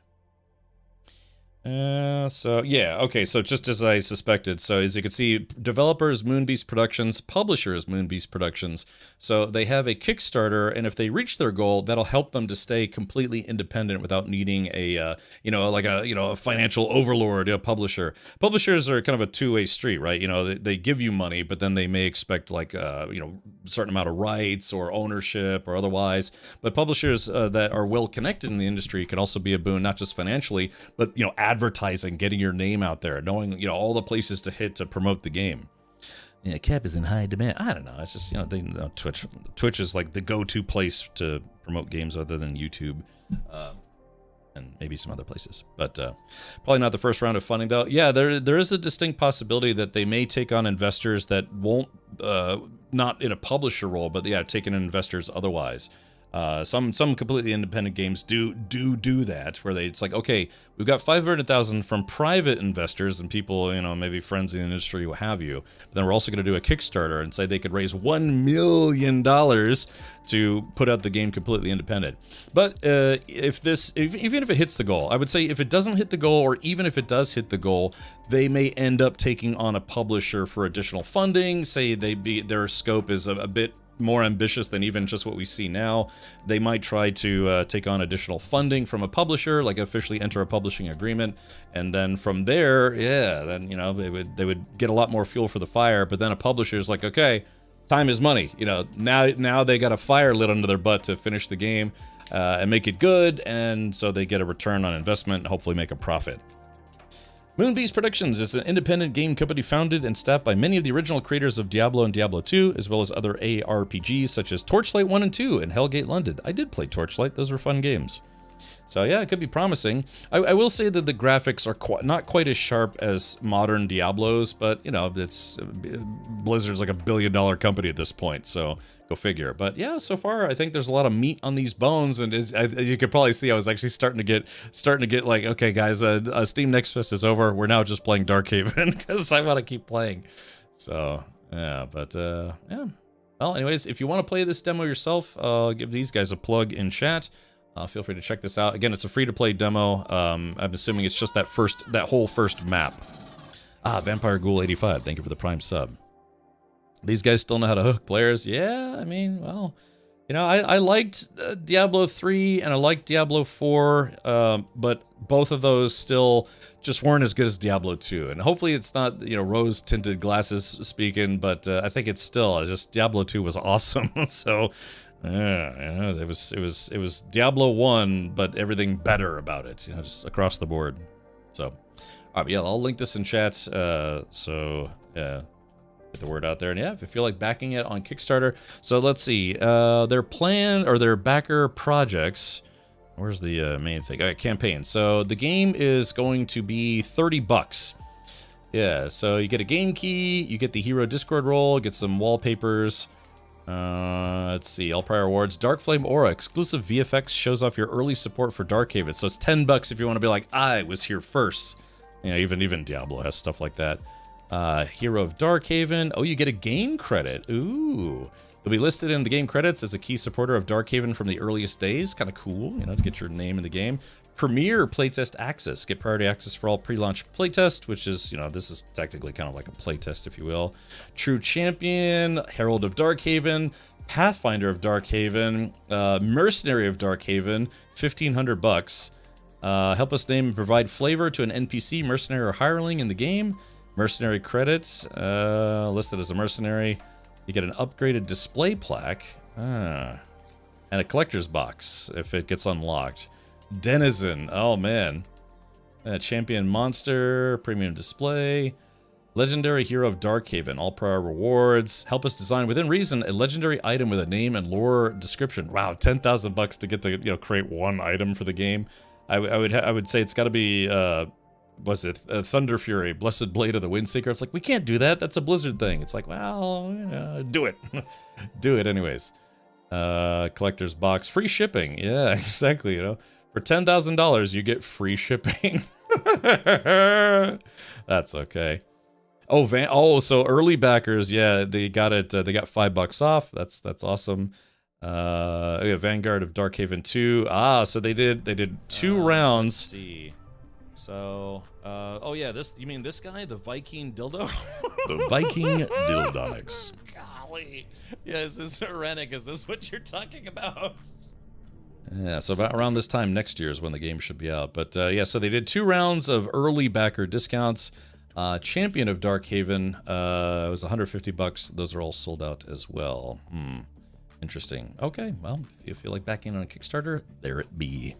[SPEAKER 1] So yeah, okay, so just as I suspected, so as you can see, developers Moonbeast Productions, publishers Moonbeast Productions, so they have a Kickstarter, and if they reach their goal, that'll help them to stay completely independent without needing a you know, like a financial overlord, a publisher. Publishers are kind of a two-way street, right? You know, they give you money, but then they may expect like you know, a certain amount of rights or ownership or otherwise. But publishers that are well connected in the industry can also be a boon, not just financially, but, you know, advertising, getting your name out there, knowing, you know, all the places to hit to promote the game. Yeah, Cap is in high demand. I don't know. It's just, you know, Twitch is like the go-to place to promote games other than YouTube, and maybe some other places. But probably not the first round of funding, though. Yeah, there is a distinct possibility that they may take on investors that won't, not in a publisher role, but yeah, taking in investors otherwise. Some completely independent games do that, where it's like, okay, we've got 500,000 from private investors and people, you know, maybe friends in the industry, what have you. But then we're also going to do a Kickstarter and say they could raise $1 million to put out the game completely independent. But even if it hits the goal, I would say if it doesn't hit the goal, or even if it does hit the goal, they may end up taking on a publisher for additional funding. Say their scope is a bit more ambitious than even just what we see now. They might try to take on additional funding from a publisher, like officially enter a publishing agreement, and then from there, yeah, then, you know, they would get a lot more fuel for the fire. But then a publisher's like, okay, time is money. You know, now they got a fire lit under their butt to finish the game and make it good, and so they get a return on investment and hopefully make a profit. Moonbeast Productions is an independent game company founded and staffed by many of the original creators of Diablo and Diablo 2, as well as other ARPGs such as Torchlight 1 and 2 and Hellgate London. I did play Torchlight, those were fun games. So yeah, it could be promising. I will say that the graphics are not quite as sharp as modern Diablos, but, you know, Blizzard's like $1 billion company at this point, so go figure. But yeah, so far I think there's a lot of meat on these bones, and as you could probably see, I was actually starting to get like, okay guys, Steam Next Fest is over. We're now just playing Darkhaven because I want to keep playing. So yeah, but yeah. Well, anyways, if you want to play this demo yourself, I'll give these guys a plug in chat. Feel free to check this out. Again, it's a free-to-play demo. I'm assuming it's just that whole first map. Vampire Ghoul 85, thank you for the Prime sub. These guys still know how to hook players. Yeah, I mean, well, you know, I liked Diablo 3 and I liked Diablo 4, but both of those still just weren't as good as Diablo 2. And hopefully it's not, you know, rose-tinted glasses speaking, but I think it's still just Diablo 2 was awesome. So. Yeah, you know, it was Diablo 1, but everything better about it, you know, just across the board. So, all right, yeah, I'll link this in chat. So yeah, get the word out there. And yeah, if you feel like backing it on Kickstarter, so let's see, their plan or their backer projects. Where's the main thing? All right, campaign. So the game is going to be $30. Yeah, so you get a game key, you get the hero Discord role, get some wallpapers. Let's see, all prior awards. Darkflame Aura, exclusive VFX, shows off your early support for Darkhaven. So it's $10 if you want to be like, I was here first. You know, even Diablo has stuff like that. Hero of Darkhaven. Oh, you get a game credit. Ooh. You'll be listed in the game credits as a key supporter of Darkhaven from the earliest days. Kind of cool, you know, to get your name in the game. Premier playtest access. Get priority access for all pre-launch playtest, which is, you know, this is technically kind of like a playtest, if you will. True Champion, Herald of Darkhaven, Pathfinder of Darkhaven, Mercenary of Darkhaven, $1,500. Help us name and provide flavor to an NPC, mercenary, or hireling in the game. Mercenary credits, listed as a mercenary. You get an upgraded display plaque, and a collector's box if it gets unlocked. Denizen, oh man. Champion monster, premium display. Legendary hero of Darkhaven, all prior rewards. Help us design within reason a legendary item with a name and lore description. Wow, $10,000 to get to, you know, create one item for the game. I would say it's got to be was it Thunder Fury, Blessed Blade of the Windseeker? It's like, we can't do that. That's a Blizzard thing. It's like, well, do it. Do it anyways. Collector's box, free shipping. Yeah, exactly. You know, for $10,000, you get free shipping. That's okay. Oh, so early backers, yeah, they got it. They got $5 off. That's awesome. Yeah, Vanguard of Darkhaven 2. So they did 2 rounds. Let's see. So, oh yeah, you mean this guy, the Viking dildo?
[SPEAKER 6] The Viking Dildonics.
[SPEAKER 1] Golly. Yeah, is this Rennick? Is this what you're talking about? Yeah, so about around this time next year is when the game should be out. But yeah, so they did 2 rounds of early backer discounts. Champion of Darkhaven, it was $150. Those are all sold out as well. Interesting. Okay, well, if you feel like backing on a Kickstarter, there it be.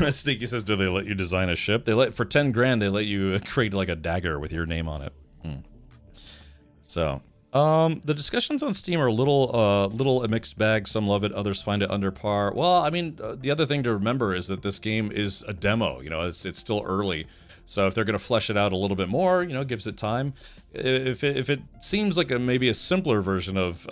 [SPEAKER 1] Stinky says, do they let you design a ship? For 10 grand, they let you create like a dagger with your name on it. So, the discussions on Steam are a little a mixed bag. Some love it, others find it under par. Well, I mean, the other thing to remember is that this game is a demo. You know, it's still early. So if they're going to flesh it out a little bit more, you know, gives it time. If it seems like maybe a simpler version of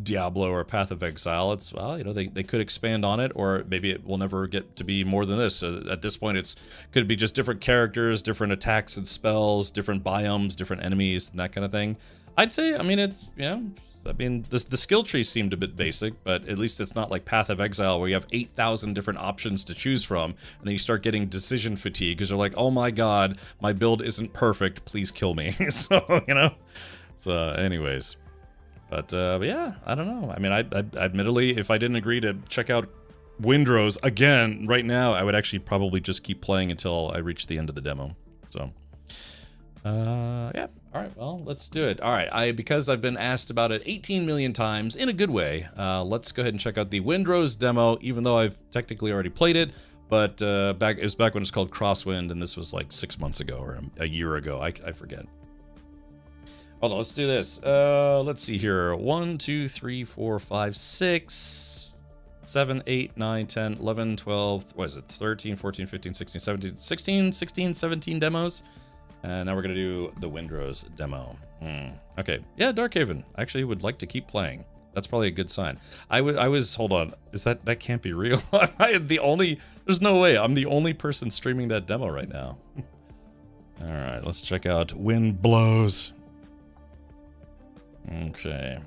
[SPEAKER 1] Diablo or Path of Exile, it's, well, you know, they could expand on it, or maybe it will never get to be more than this. At this point, could be just different characters, different attacks and spells, different biomes, different enemies, and that kind of thing. I'd say, I mean, it's, you know, I mean, the skill tree seemed a bit basic, but at least it's not like Path of Exile where you have 8,000 different options to choose from, and then you start getting decision fatigue because you're like, oh my god, my build isn't perfect, please kill me. So, you know? So, anyways. But yeah, I don't know. I mean, I admittedly, if I didn't agree to check out Windrose again right now, I would actually probably just keep playing until I reach the end of the demo. So, yeah. All right, well, let's do it. All right, because I've been asked about it 18 million times in a good way, let's go ahead and check out the Windrose demo, even though I've technically already played it. But it was back when it was called Crosswind, and this was like 6 months ago or a year ago. I forget. Hold on, let's do this. Let's see here. 1, 2, 3, 4, 5, 6, 7, 8, 9, 10, 11, 12, what is it? 13, 14, 15, 16, 17, 16, 17 demos. And now we're going to do the Windrose demo. Okay. Yeah, Darkhaven. I actually would like to keep playing. That's probably a good sign. Hold on. That can't be real? There's no way. I'm the only person streaming that demo right now. All right, let's check out Wind Blows. Okay.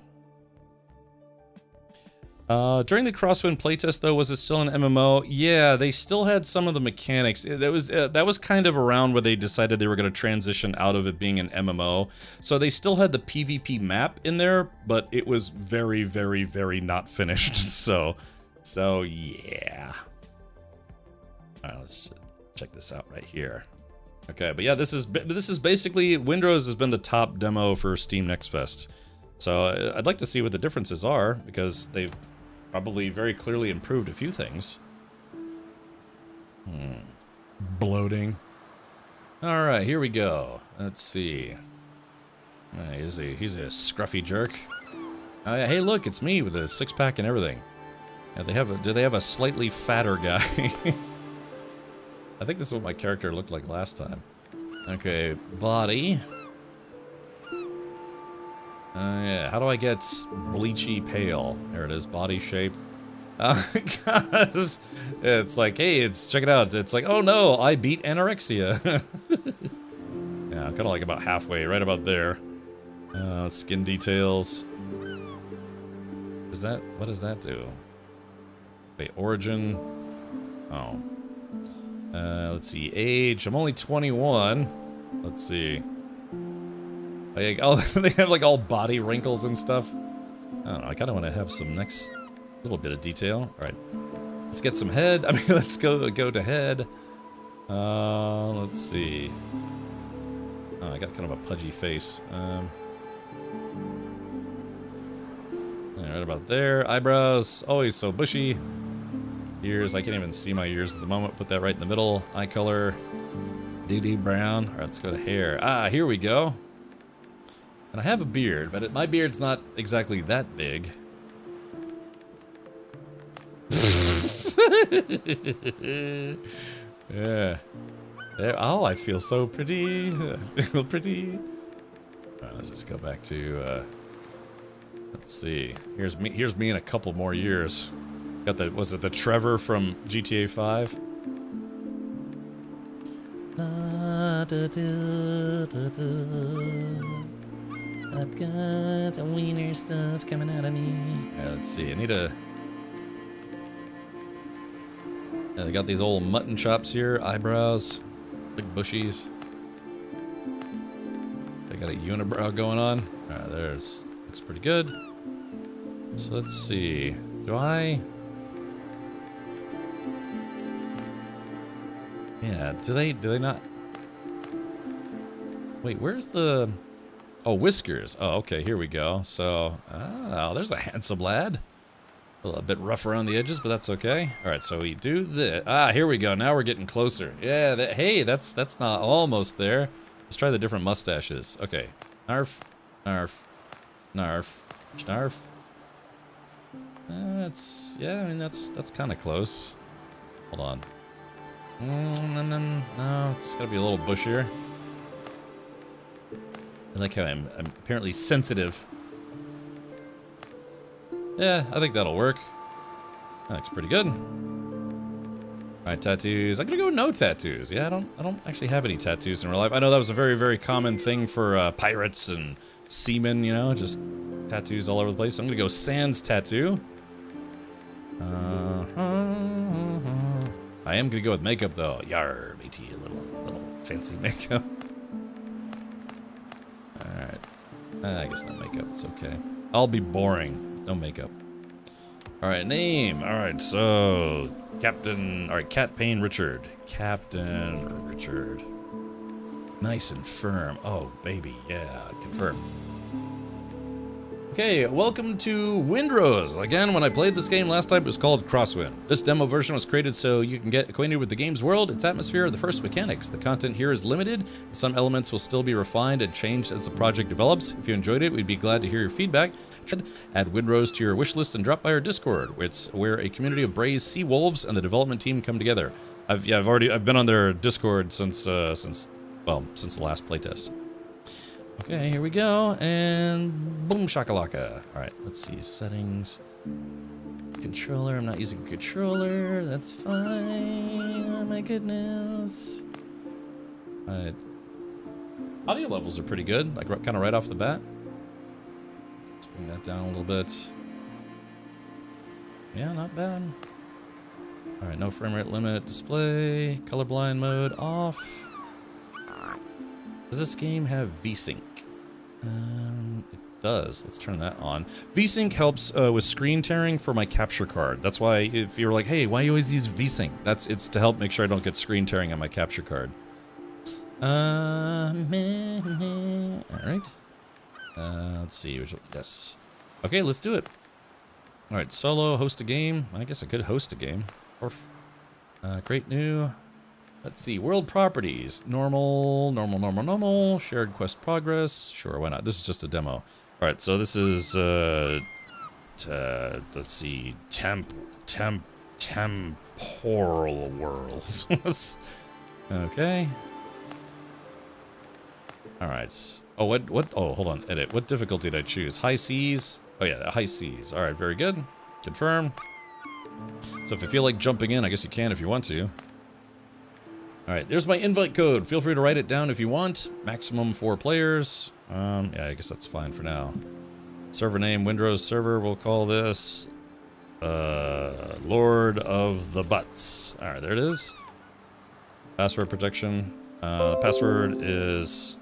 [SPEAKER 1] During the Crosswind playtest, though, was it still an MMO? Yeah, they still had some of the mechanics. That was kind of around where they decided they were going to transition out of it being an MMO. So they still had the PvP map in there, but it was very, very, very not finished. So yeah. All right, let's check this out right here. Okay, but yeah, this is basically Windrose has been the top demo for Steam Next Fest. So I'd like to see what the differences are, because they've probably very clearly improved a few things. Bloating. All right, here we go. Let's see. He's a scruffy jerk. Hey, look, it's me with a 6-pack and everything. Yeah, do they have a slightly fatter guy? I think this is what my character looked like last time. Okay, body. Yeah, how do I get bleachy pale? There it is, body shape. Because it's like, hey, check it out. It's like, oh no, I beat anorexia. Yeah, kind of like about halfway, right about there. Skin details. What does that do? Wait, origin. Oh. Let's see, age. I'm only 21. Let's see. Oh, they have like all body wrinkles and stuff. I don't know, I kind of want to have some little bit of detail. All right, let's get some head. I mean, let's go to head. Let's see. Oh, I got kind of a pudgy face. Right about there. Eyebrows, always so bushy. Ears, I can't even see my ears at the moment. Put that right in the middle. Eye color, DD brown. All right, let's go to hair. Here we go. And I have a beard, but my beard's not exactly that big. Yeah. Oh, I feel so pretty. I feel pretty. Let's just go back to, let's see. Here's me in a couple more years. Got the, was it the Trevor from GTA 5?
[SPEAKER 3] I've got the wiener stuff coming out of me.
[SPEAKER 1] Yeah, let's see. I need a... Yeah, they got these old mutton chops here. Eyebrows. Big bushies. They got a unibrow going on. Alright, there's... Looks pretty good. So let's see. Do I... Yeah, do they not... Wait, where's the... Oh, whiskers. Oh, okay, here we go. So, oh, there's a handsome lad. A little bit rough around the edges, but that's okay. All right, so we do this. Ah, here we go. Now we're getting closer. Yeah, hey, that's not almost there. Let's try the different mustaches. Okay, narf, narf, narf, snarf. That's, yeah, I mean, that's kind of close. Hold on. No, it's gotta be a little bushier. I like how I'm apparently sensitive. Yeah, I think that'll work. That looks pretty good. Alright, tattoos. I'm gonna go no tattoos. Yeah, I don't actually have any tattoos in real life. I know that was a very, very common thing for pirates and seamen, you know, just tattoos all over the place. So I'm gonna go sans tattoo. I am gonna go with makeup though. Yar, BT, a little fancy makeup. Alright. I guess no makeup, it's okay. I'll be boring. No makeup. Alright, name. Alright, so Captain, alright, Cat Payne Richard. Captain Richard. Nice and firm. Oh, baby, yeah, confirm. Okay, welcome to Windrose. Again, when I played this game last time, it was called Crosswind. This demo version was created so you can get acquainted with the game's world, its atmosphere, the first mechanics. The content here is limited. Some elements will still be refined and changed as the project develops. If you enjoyed it, we'd be glad to hear your feedback. Add Windrose to your wish list and drop by our Discord. It's where a community of brave sea wolves and the development team come together. I've been on their Discord since the last playtest. Okay, here we go, and boom shakalaka. All right, let's see, settings, controller. I'm not using controller. That's fine. Oh my goodness. All right, audio levels are pretty good, like kind of right off the bat. Let's bring that down a little bit. Yeah, not bad. All right, no frame rate limit. Display, colorblind mode off. Does this game have VSync? It does. Let's turn that on. VSync helps with screen tearing for my capture card. That's why if you're like, hey, why you always use VSync? It's to help make sure I don't get screen tearing on my capture card. All right. Let's see. Yes. Okay, let's do it. All right, solo, host a game. I guess I could host a game. Or create new. Let's see, world properties, normal, shared quest progress, sure, why not? This is just a demo. All right, so this is, let's see, temporal world. Okay. All right. Oh, what, oh, hold on, edit. What difficulty did I choose? High seas? Oh yeah, high seas. All right, very good. Confirm. So if you feel like jumping in, I guess you can if you want to. Alright, there's my invite code. Feel free to write it down if you want. Maximum 4 players. Yeah, I guess that's fine for now. Server name, Windrose server. We'll call this Lord of the Butts. Alright, there it is. Password protection. Password is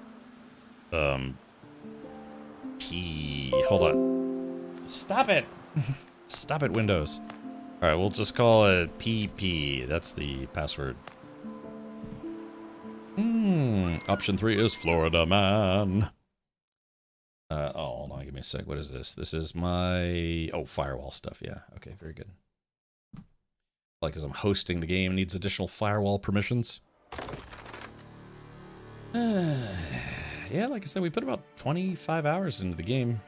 [SPEAKER 1] P. Hold on. Stop it! Stop it, Windows. Alright, we'll just call it PP. That's the password. Option 3 is Florida Man. Oh, hold on, give me a sec. What is this? This is my... Oh, firewall stuff, yeah. Okay, very good. Like, as I'm hosting the game, needs additional firewall permissions. Yeah, like I said, we put about 25 hours into the game.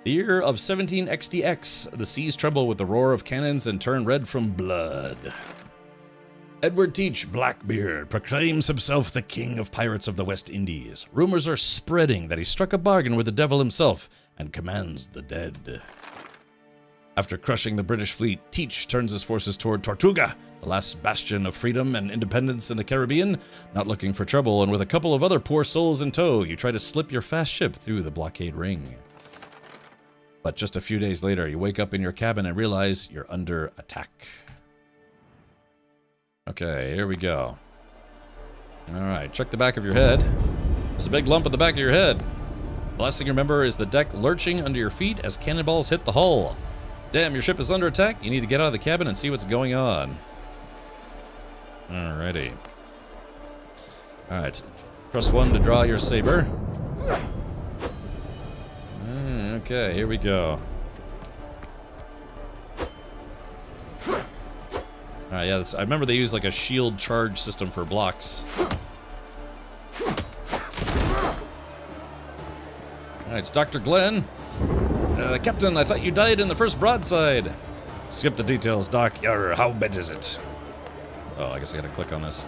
[SPEAKER 1] The year of 17XDX. The seas tremble with the roar of cannons and turn red from blood. Edward Teach, Blackbeard, proclaims himself the king of pirates of the West Indies. Rumors are spreading that he struck a bargain with the devil himself and commands the dead. After crushing the British fleet, Teach turns his forces toward Tortuga, the last bastion of freedom and independence in the Caribbean. Not looking for trouble, and with a couple of other poor souls in tow, you try to slip your fast ship through the blockade ring. But just a few days later, you wake up in your cabin and realize you're under attack. Okay, here we go. Alright, check the back of your head. There's a big lump at the back of your head. The last thing you remember is the deck lurching under your feet as cannonballs hit the hull. Damn, your ship is under attack. You need to get out of the cabin and see what's going on. Alrighty. Alright. Press 1 to draw your saber. Okay, here we go. Alright, yeah, I remember they used like a shield charge system for blocks. Alright, it's Dr. Glenn. Captain, I thought you died in the first broadside. Skip the details, Doc. Yarr, how bad is it? Oh, I guess I gotta click on this.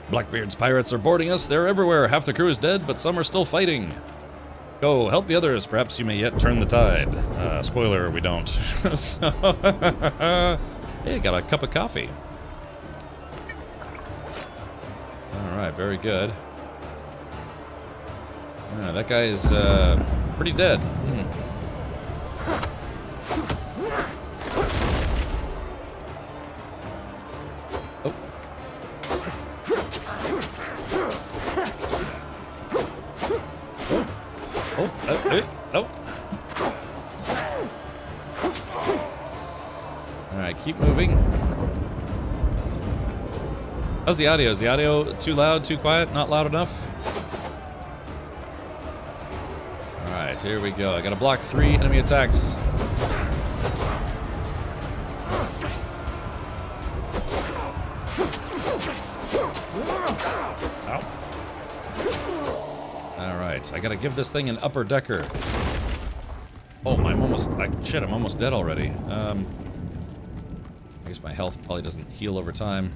[SPEAKER 1] Blackbeard's pirates are boarding us. They're everywhere. Half the crew is dead, but some are still fighting. Go, help the others. Perhaps you may yet turn the tide. Spoiler, we don't. So, hey, got a cup of coffee. Alright, very good. That guy is pretty dead. Nope. Alright, keep moving. How's the audio? Is the audio too loud, too quiet, not loud enough? Alright, here we go. I gotta block 3 enemy attacks. I gotta give this thing an upper decker. Oh, I'm almost dead already. I guess my health probably doesn't heal over time.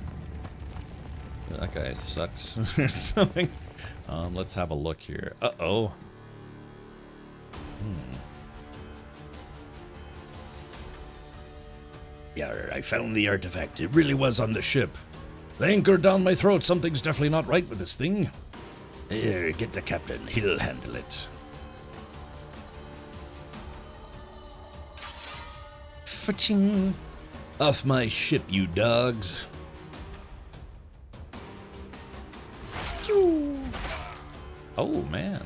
[SPEAKER 1] That guy sucks or something. Let's have a look here. Uh-oh. Yeah, I found the artifact. It really was on the ship. The anchor down my throat. Something's definitely not right with this thing. Here, get the captain. He'll handle it. Fa-ching. Off my ship, you dogs. Pew. Oh, man.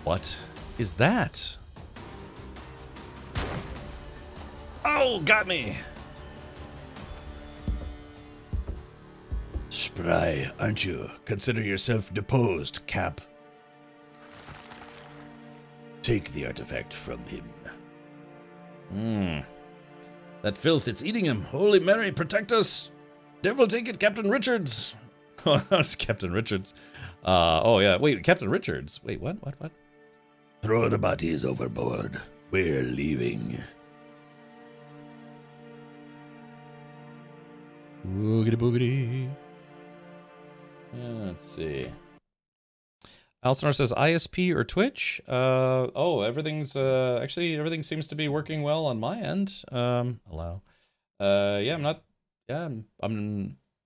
[SPEAKER 1] What is that? Oh, got me. Spry, aren't you? Consider yourself deposed, Cap. Take the artifact from him. That filth, it's eating him. Holy Mary, protect us. Devil take it, Captain Richards. Oh, that's Captain Richards. Oh, yeah. Wait, Captain Richards. Wait, what? Throw the bodies overboard. We're leaving. Boogity boogity. Let's see. Alcinor says ISP or Twitch. Everything seems to be working well on my end. Allow. I'm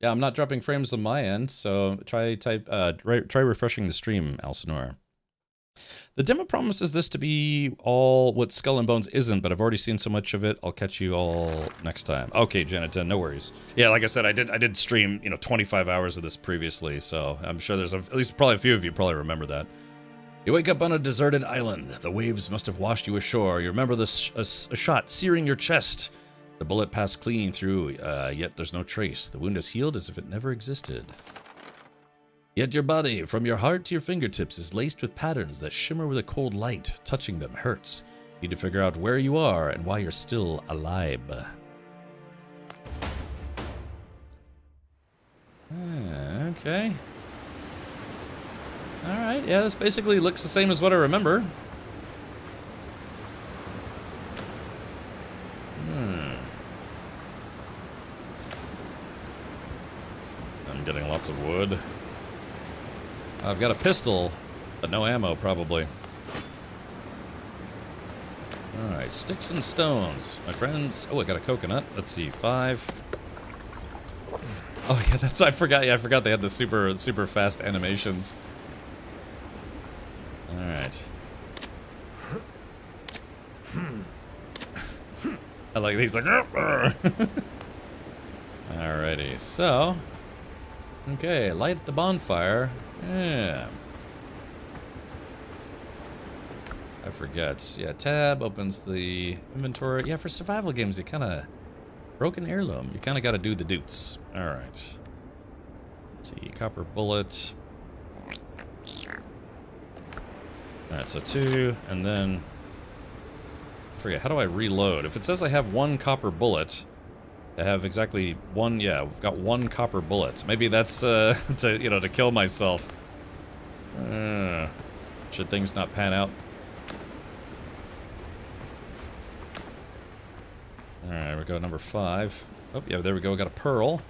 [SPEAKER 1] not dropping frames on my end. So try refreshing the stream, Alcinor. The demo promises this to be all what Skull and Bones isn't, but I've already seen so much of it. I'll catch you all next time. Okay, Janita, no worries. Yeah, like I said, I did stream 25 hours of this previously, so I'm sure there's at least probably a few of you probably remember that. You wake up on a deserted island. The waves must have washed you ashore. You remember a shot searing your chest. The bullet passed clean through, yet there's no trace. The wound is healed as if it never existed. Yet your body, from your heart to your fingertips, is laced with patterns that shimmer with a cold light. Touching them hurts. You need to figure out where you are and why you're still alive. Okay. Alright, yeah, this basically looks the same as what I remember. getting lots of wood. I've got a pistol, but no ammo, probably. Alright, sticks and stones. My friends... Oh, I got a coconut. Let's see, 5. Oh, yeah, that's... I forgot they had the super fast animations. Alright. I like these, like... Alrighty, so... Okay, light the bonfire. Yeah. I forget. Yeah, tab opens the inventory. Yeah, for survival games, you kind of... Broken heirloom. You kind of got to do the doots. Alright. Let's see, copper bullet. Alright, so 2, and then... I forget, how do I reload? If it says I have 1 copper bullet... I have exactly 1, yeah, we've got 1 copper bullet. Maybe that's, to kill myself. Should things not pan out? Alright, we go number 5. Oh, yeah, there we go, we got a pearl.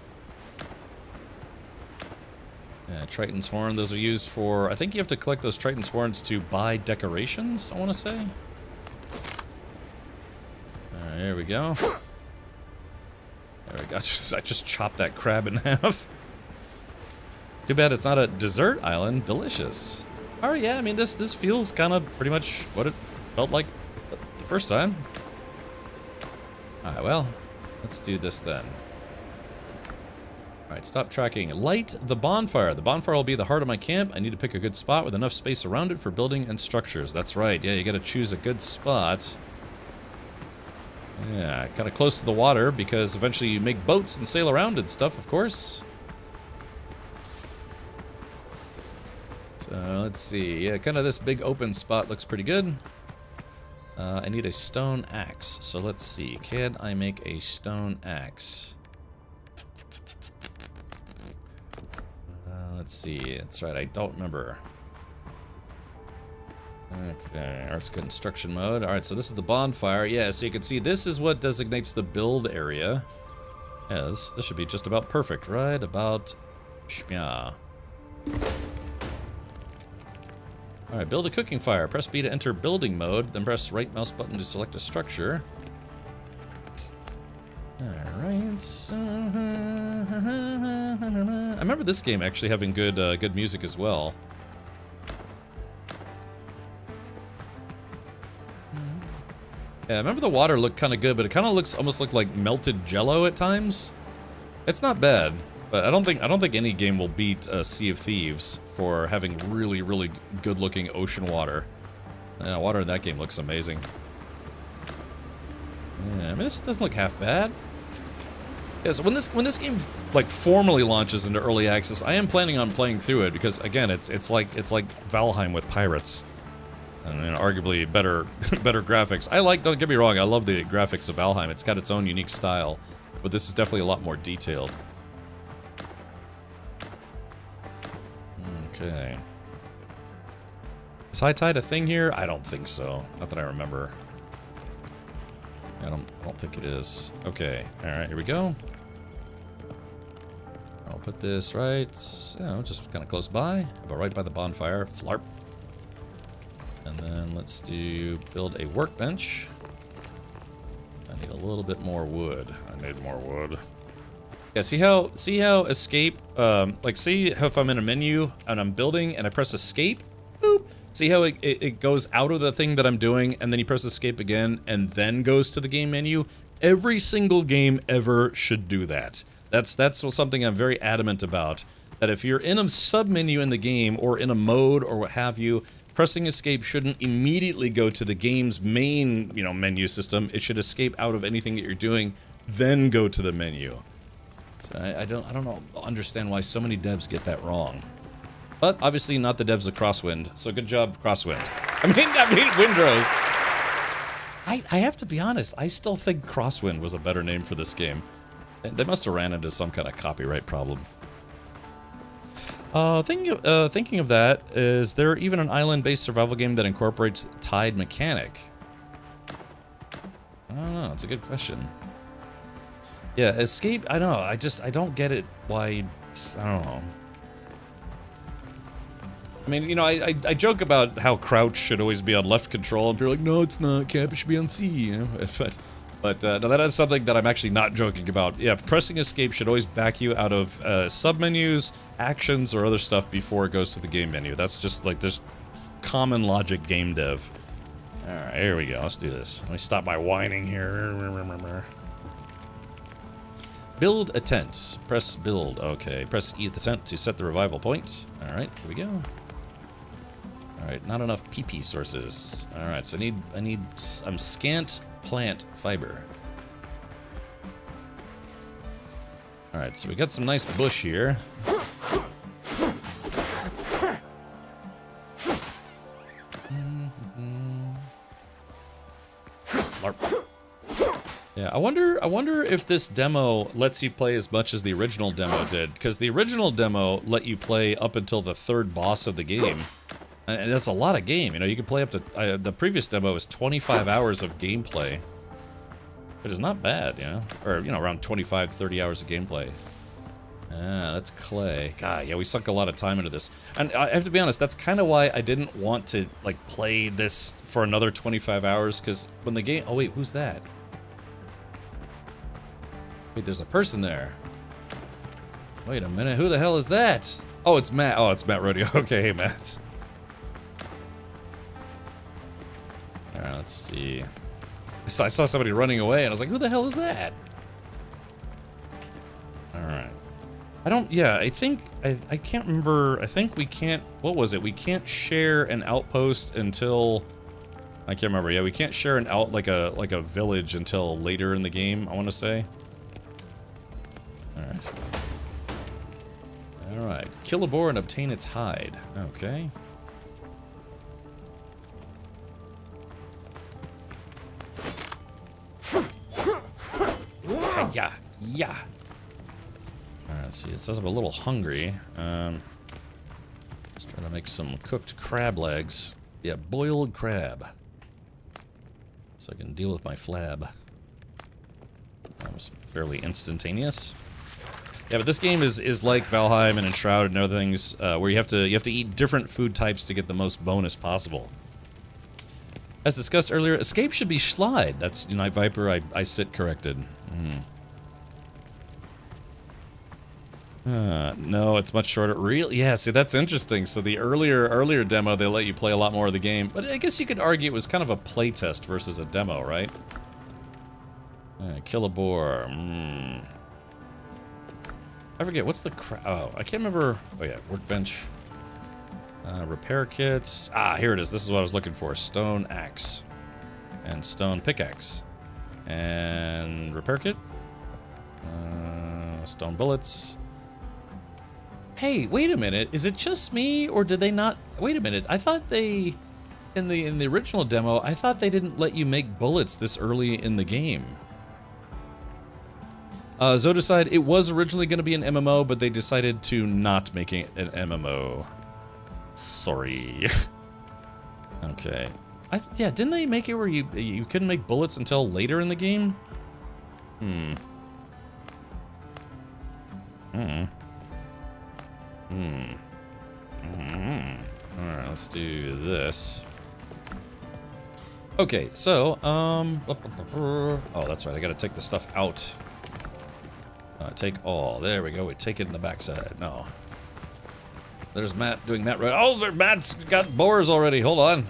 [SPEAKER 1] Triton's horn, those are used for... I think you have to collect those Triton's horns to buy decorations, I want to say. Alright, here we go. There we go, I just chopped that crab in half. Too bad it's not a desert island. Delicious. Oh yeah, I mean, this feels kind of pretty much what it felt like the first time. Alright, well, let's do this then. Alright, stop tracking. Light the bonfire. The bonfire will be the heart of my camp. I need to pick a good spot with enough space around it for building and structures. That's right, yeah, you gotta choose a good spot. Yeah, kind of close to the water because eventually you make boats and sail around and stuff, of course. So, let's see. Yeah, kind of this big open spot looks pretty good. I need a stone axe. So let's see. Can I make a stone axe? Let's see. That's right. I don't remember. Okay. Let's go construction mode. All right. So this is the bonfire. Yeah. So you can see this is what designates the build area. Yeah. This should be just about perfect, right? About shmya. Alright, build a cooking fire. Press B to enter building mode, then press right mouse button to select a structure. Alright. I remember this game actually having good music as well. Yeah, I remember the water looked kind of good, but it kind of almost looked like melted jello at times. It's not bad. But I don't think any game will beat Sea of Thieves for having really, really good-looking ocean water. Yeah, water in that game looks amazing. Yeah, I mean, this doesn't look half bad. Yeah, so when this game like formally launches into early access, I am planning on playing through it because again, it's like Valheim with pirates, and arguably better graphics. Don't get me wrong, I love the graphics of Valheim. It's got its own unique style, but this is definitely a lot more detailed. Okay. Is high tide a thing here? I don't think so. Not that I remember. I don't think it is. Okay. Alright, here we go. I'll put this right, just kind of close by. About right by the bonfire. Flarp. And then let's build a workbench. I need a little bit more wood. I need more wood. Yeah, see how escape, see how if I'm in a menu and I'm building and I press escape, boop, see how it goes out of the thing that I'm doing and then you press escape again and then goes to the game menu? Every single game ever should do that. That's something I'm very adamant about, that if you're in a sub-menu in the game or in a mode or what have you, pressing escape shouldn't immediately go to the game's main, menu system. It should escape out of anything that you're doing, then go to the menu. I don't understand why so many devs get that wrong. But obviously not the devs of Crosswind, so good job, Crosswind. I mean Windrose. I have to be honest, I still think Crosswind was a better name for this game. They must have ran into some kind of copyright problem. Thinking of that, is there even an island-based survival game that incorporates tide mechanic? I don't know, it's a good question. Yeah, escape, I don't know, I don't get it why I don't know. I mean, you know, I joke about how crouch should always be on left control, and people are like, no, it's not, Cap, it should be on C, you know? But no, that is something that I'm actually not joking about. Yeah, pressing escape should always back you out of submenus, actions, or other stuff before it goes to the game menu. That's just like this common logic game dev. Alright, here we go, let's do this. Let me stop my whining here. Build a tent. Press build. Okay, press E at the tent to set the revival point. Alright, here we go. Alright, not enough PP sources. Alright, so I need some scant plant fiber. Alright, so we got some nice bush here. Flarp. Yeah, I wonder if this demo lets you play as much as the original demo did, because the original demo let you play up until the 3rd boss of the game. And that's a lot of game, you know, you can play up to, the previous demo was 25 hours of gameplay. Which is not bad, you know? Or, you know, around 25, 30 hours of gameplay. Ah, that's clay. God, yeah, we sunk a lot of time into this. And I have to be honest, that's kind of why I didn't want to, like, play this for another 25 hours, because when the game... Oh, wait, who's that? Wait, there's a person there. Wait a minute, who the hell is that? Oh, it's Matt. Oh, it's Matt Rodeo. Okay, hey, Matt. Alright, let's see. I saw somebody running away, and I was like, who the hell is that? Alright. I don't, yeah, I think, I can't remember, I think we can't, what was it? We can't share an outpost until, I can't remember, yeah, we can't share an like a village until later in the game, I want to say. Alright. Alright, kill a boar and obtain its hide. Okay. Yeah, yeah. Alright, let's see. It says I'm a little hungry. Let's try to make some cooked crab legs. Yeah, boiled crab. So I can deal with my flab. That was fairly instantaneous. Yeah, but this game is like Valheim and Enshrouded and other things, where you have to eat different food types to get the most bonus possible. As discussed earlier, escape should be slide. That's Night Viper. I sit corrected. No, it's much shorter. Really? Yeah, see, that's interesting. So the earlier demo, they let you play a lot more of the game. But I guess you could argue it was kind of a playtest versus a demo, right? Kill a boar. I forget, what's the oh, I can't remember. Oh yeah, workbench. Repair kits. Ah, here it is. This is what I was looking for. Stone axe. And stone pickaxe. And repair kit. Stone bullets. Hey, wait a minute. Is it just me, or did they not... Wait a minute. I thought they... In the original demo, I thought they didn't let you make bullets this early in the game. Zodicide, it was originally going to be an MMO, but they decided to not make it an MMO. Sorry. Okay. Yeah, didn't they make it where you couldn't make bullets until later in the game? Alright, let's do this. Okay, so, oh, that's right, I gotta take the stuff out. Take all. There we go, we take it in the backside. No. There's Matt doing that right. Oh, Matt's got boars already. Hold on.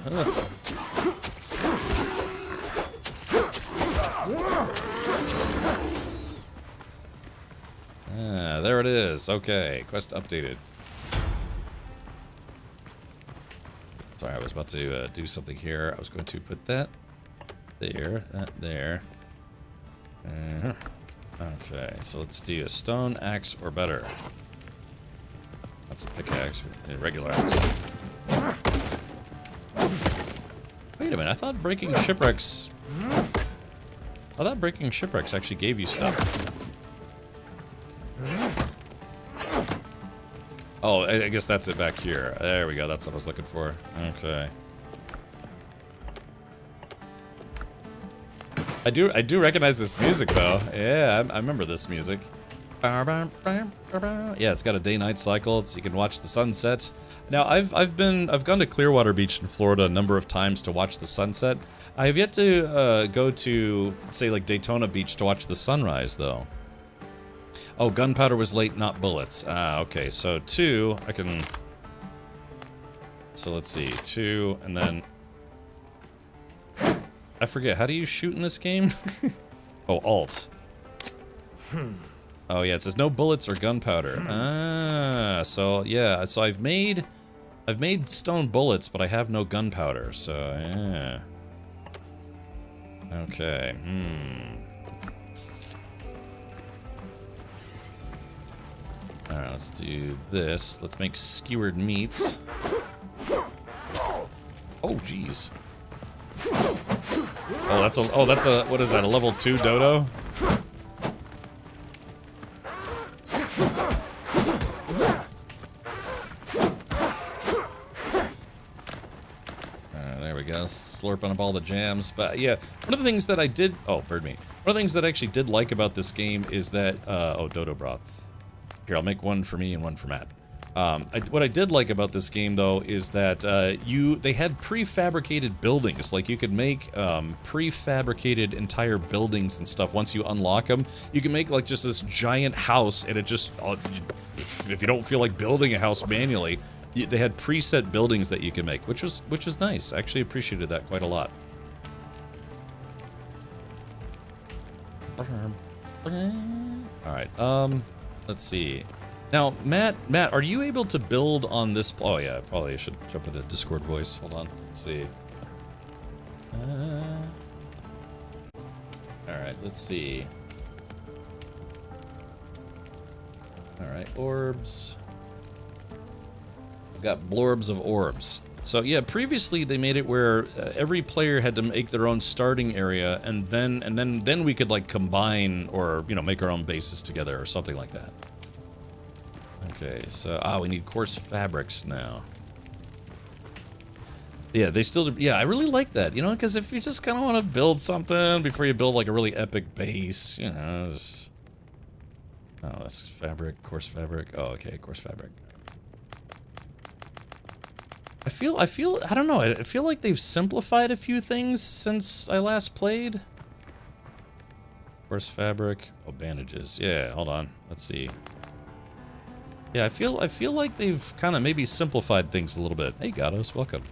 [SPEAKER 1] There it is. Okay, quest updated. Sorry, I was about to do something here. I was going to put that there, that there. Okay, so let's do a stone axe or better. That's a pickaxe, a regular axe. Wait a minute, I thought breaking shipwrecks... I thought breaking shipwrecks actually gave you stuff. Oh, I guess that's it back here. There we go, that's what I was looking for. Okay. I do recognize this music though. Yeah, I remember this music. Yeah, it's got a day-night cycle, so you can watch the sunset. Now, I've gone to Clearwater Beach in Florida a number of times to watch the sunset. I have yet to go to, say, like Daytona Beach to watch the sunrise, though. Oh, gunpowder was late, not bullets. Ah, okay. So 2, I can. So let's see, 2, and then I forget. How do you shoot in this game? Oh, Alt. Oh yeah, it says no bullets or gunpowder. Ah, so yeah, so I've made stone bullets, but I have no gunpowder. So yeah. Okay. All right, let's do this. Let's make skewered meats. Oh, jeez. Oh, that's a what is that? A level 2 dodo? There we go, slurping up all the jams. But yeah, one of the things that I did, oh, bird meat. One of the things that I actually did like about this game is that, oh, dodo broth. Here, I'll make one for me and one for Matt. What I did like about this game, though, is that they had prefabricated buildings. Like, you could make prefabricated entire buildings and stuff once you unlock them. You can make, like, just this giant house, and it just, if you don't feel like building a house manually, they had preset buildings that you can make, which was nice. I actually appreciated that quite a lot. Alright, let's see. Now, Matt, are you able to build on this? Oh yeah, probably I should jump into Discord voice. Hold on, let's see. Alright, let's see. Alright, orbs. I've got blorbs of orbs. So yeah, previously they made it where every player had to make their own starting area, and then we could like combine or make our own bases together or something like that. Okay, so we need coarse fabrics now. Yeah, they still do, yeah, I really like that, because if you just kind of want to build something before you build like a really epic base, just... Oh, that's fabric, coarse fabric. Oh, okay, coarse fabric. I feel, I don't know, I feel like they've simplified a few things since I last played. Coarse fabric, oh, bandages, yeah, hold on, let's see. Yeah, I feel like they've kind of maybe simplified things a little bit. Hey, Gatos, welcome.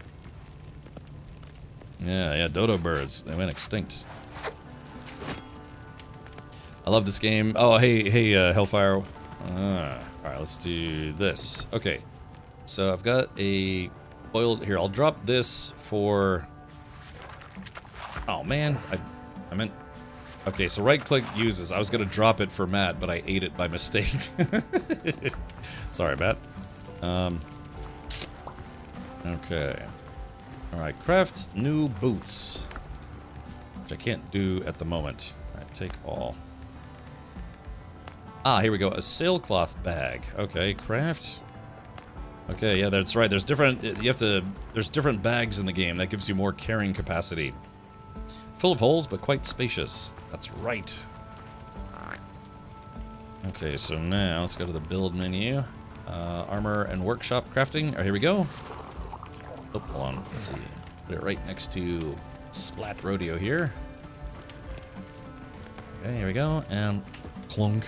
[SPEAKER 1] Yeah, dodo birds, they went extinct. I love this game. Oh, hey, Hellfire. Alright, let's do this. Okay, so I've got a boiled... Here, I'll drop this for... Oh, man. I meant... Okay, so right-click uses. I was going to drop it for Matt, but I ate it by mistake. Sorry, Matt. Okay. Alright, craft new boots. Which I can't do at the moment. Alright, take all. Ah, here we go. A sailcloth bag. Okay, craft. Okay, yeah, that's right. There's different... There's different bags in the game. That gives you more carrying capacity. Full of holes, but quite spacious. That's right. Okay, so now let's go to the build menu. Armor and workshop crafting. All right, here we go. Oh, hold on. Let's see. Put it right next to Splat Rodeo here. Okay, here we go. And clunk.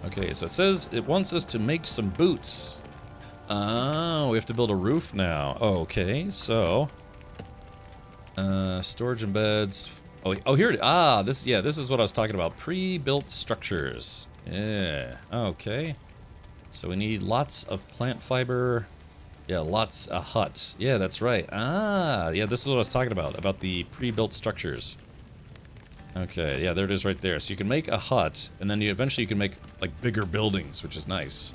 [SPEAKER 1] Okay, so it says it wants us to make some boots. Oh, we have to build a roof now. Okay, so... storage embeds. Oh, here it is. Ah, this is what I was talking about. Pre-built structures. Yeah. Okay. So we need lots of plant fiber. Yeah, a hut. Yeah, that's right. Ah, yeah, this is what I was talking about the pre-built structures. Okay, yeah, there it is right there. So you can make a hut, and then eventually you can make, like, bigger buildings, which is nice.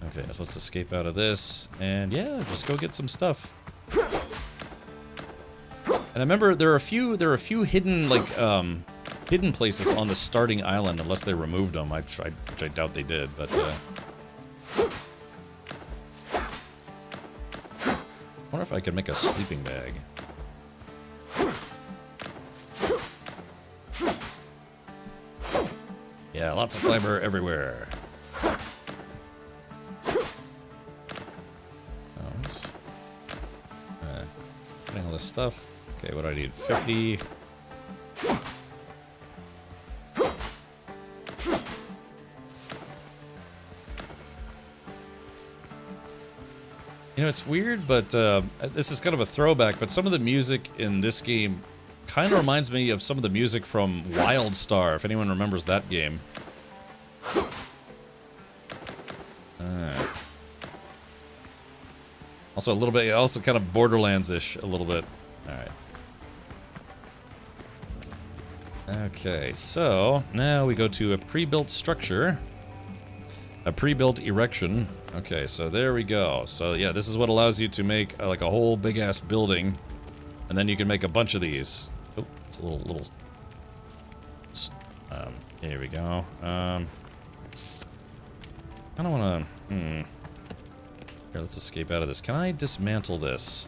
[SPEAKER 1] Okay, so let's escape out of this, and yeah, just go get some stuff. And I remember there are a few hidden, like, hidden places on the starting island, unless they removed them, which I doubt they did, but, I wonder if I could make a sleeping bag. Yeah, lots of fiber everywhere. All this stuff. Okay, what do I need? 50. You know, it's weird, but this is kind of a throwback, but some of the music in this game kind of reminds me of some of the music from WildStar, if anyone remembers that game. Also a little bit, also kind of Borderlands-ish, a little bit. Alright. Okay, so now we go to a pre-built structure. A pre-built erection. Okay, so there we go. So yeah, this is what allows you to make like a whole big-ass building. And then you can make a bunch of these. Oh, it's a little... here we go. I don't want to... Here, let's escape out of this. Can I dismantle this?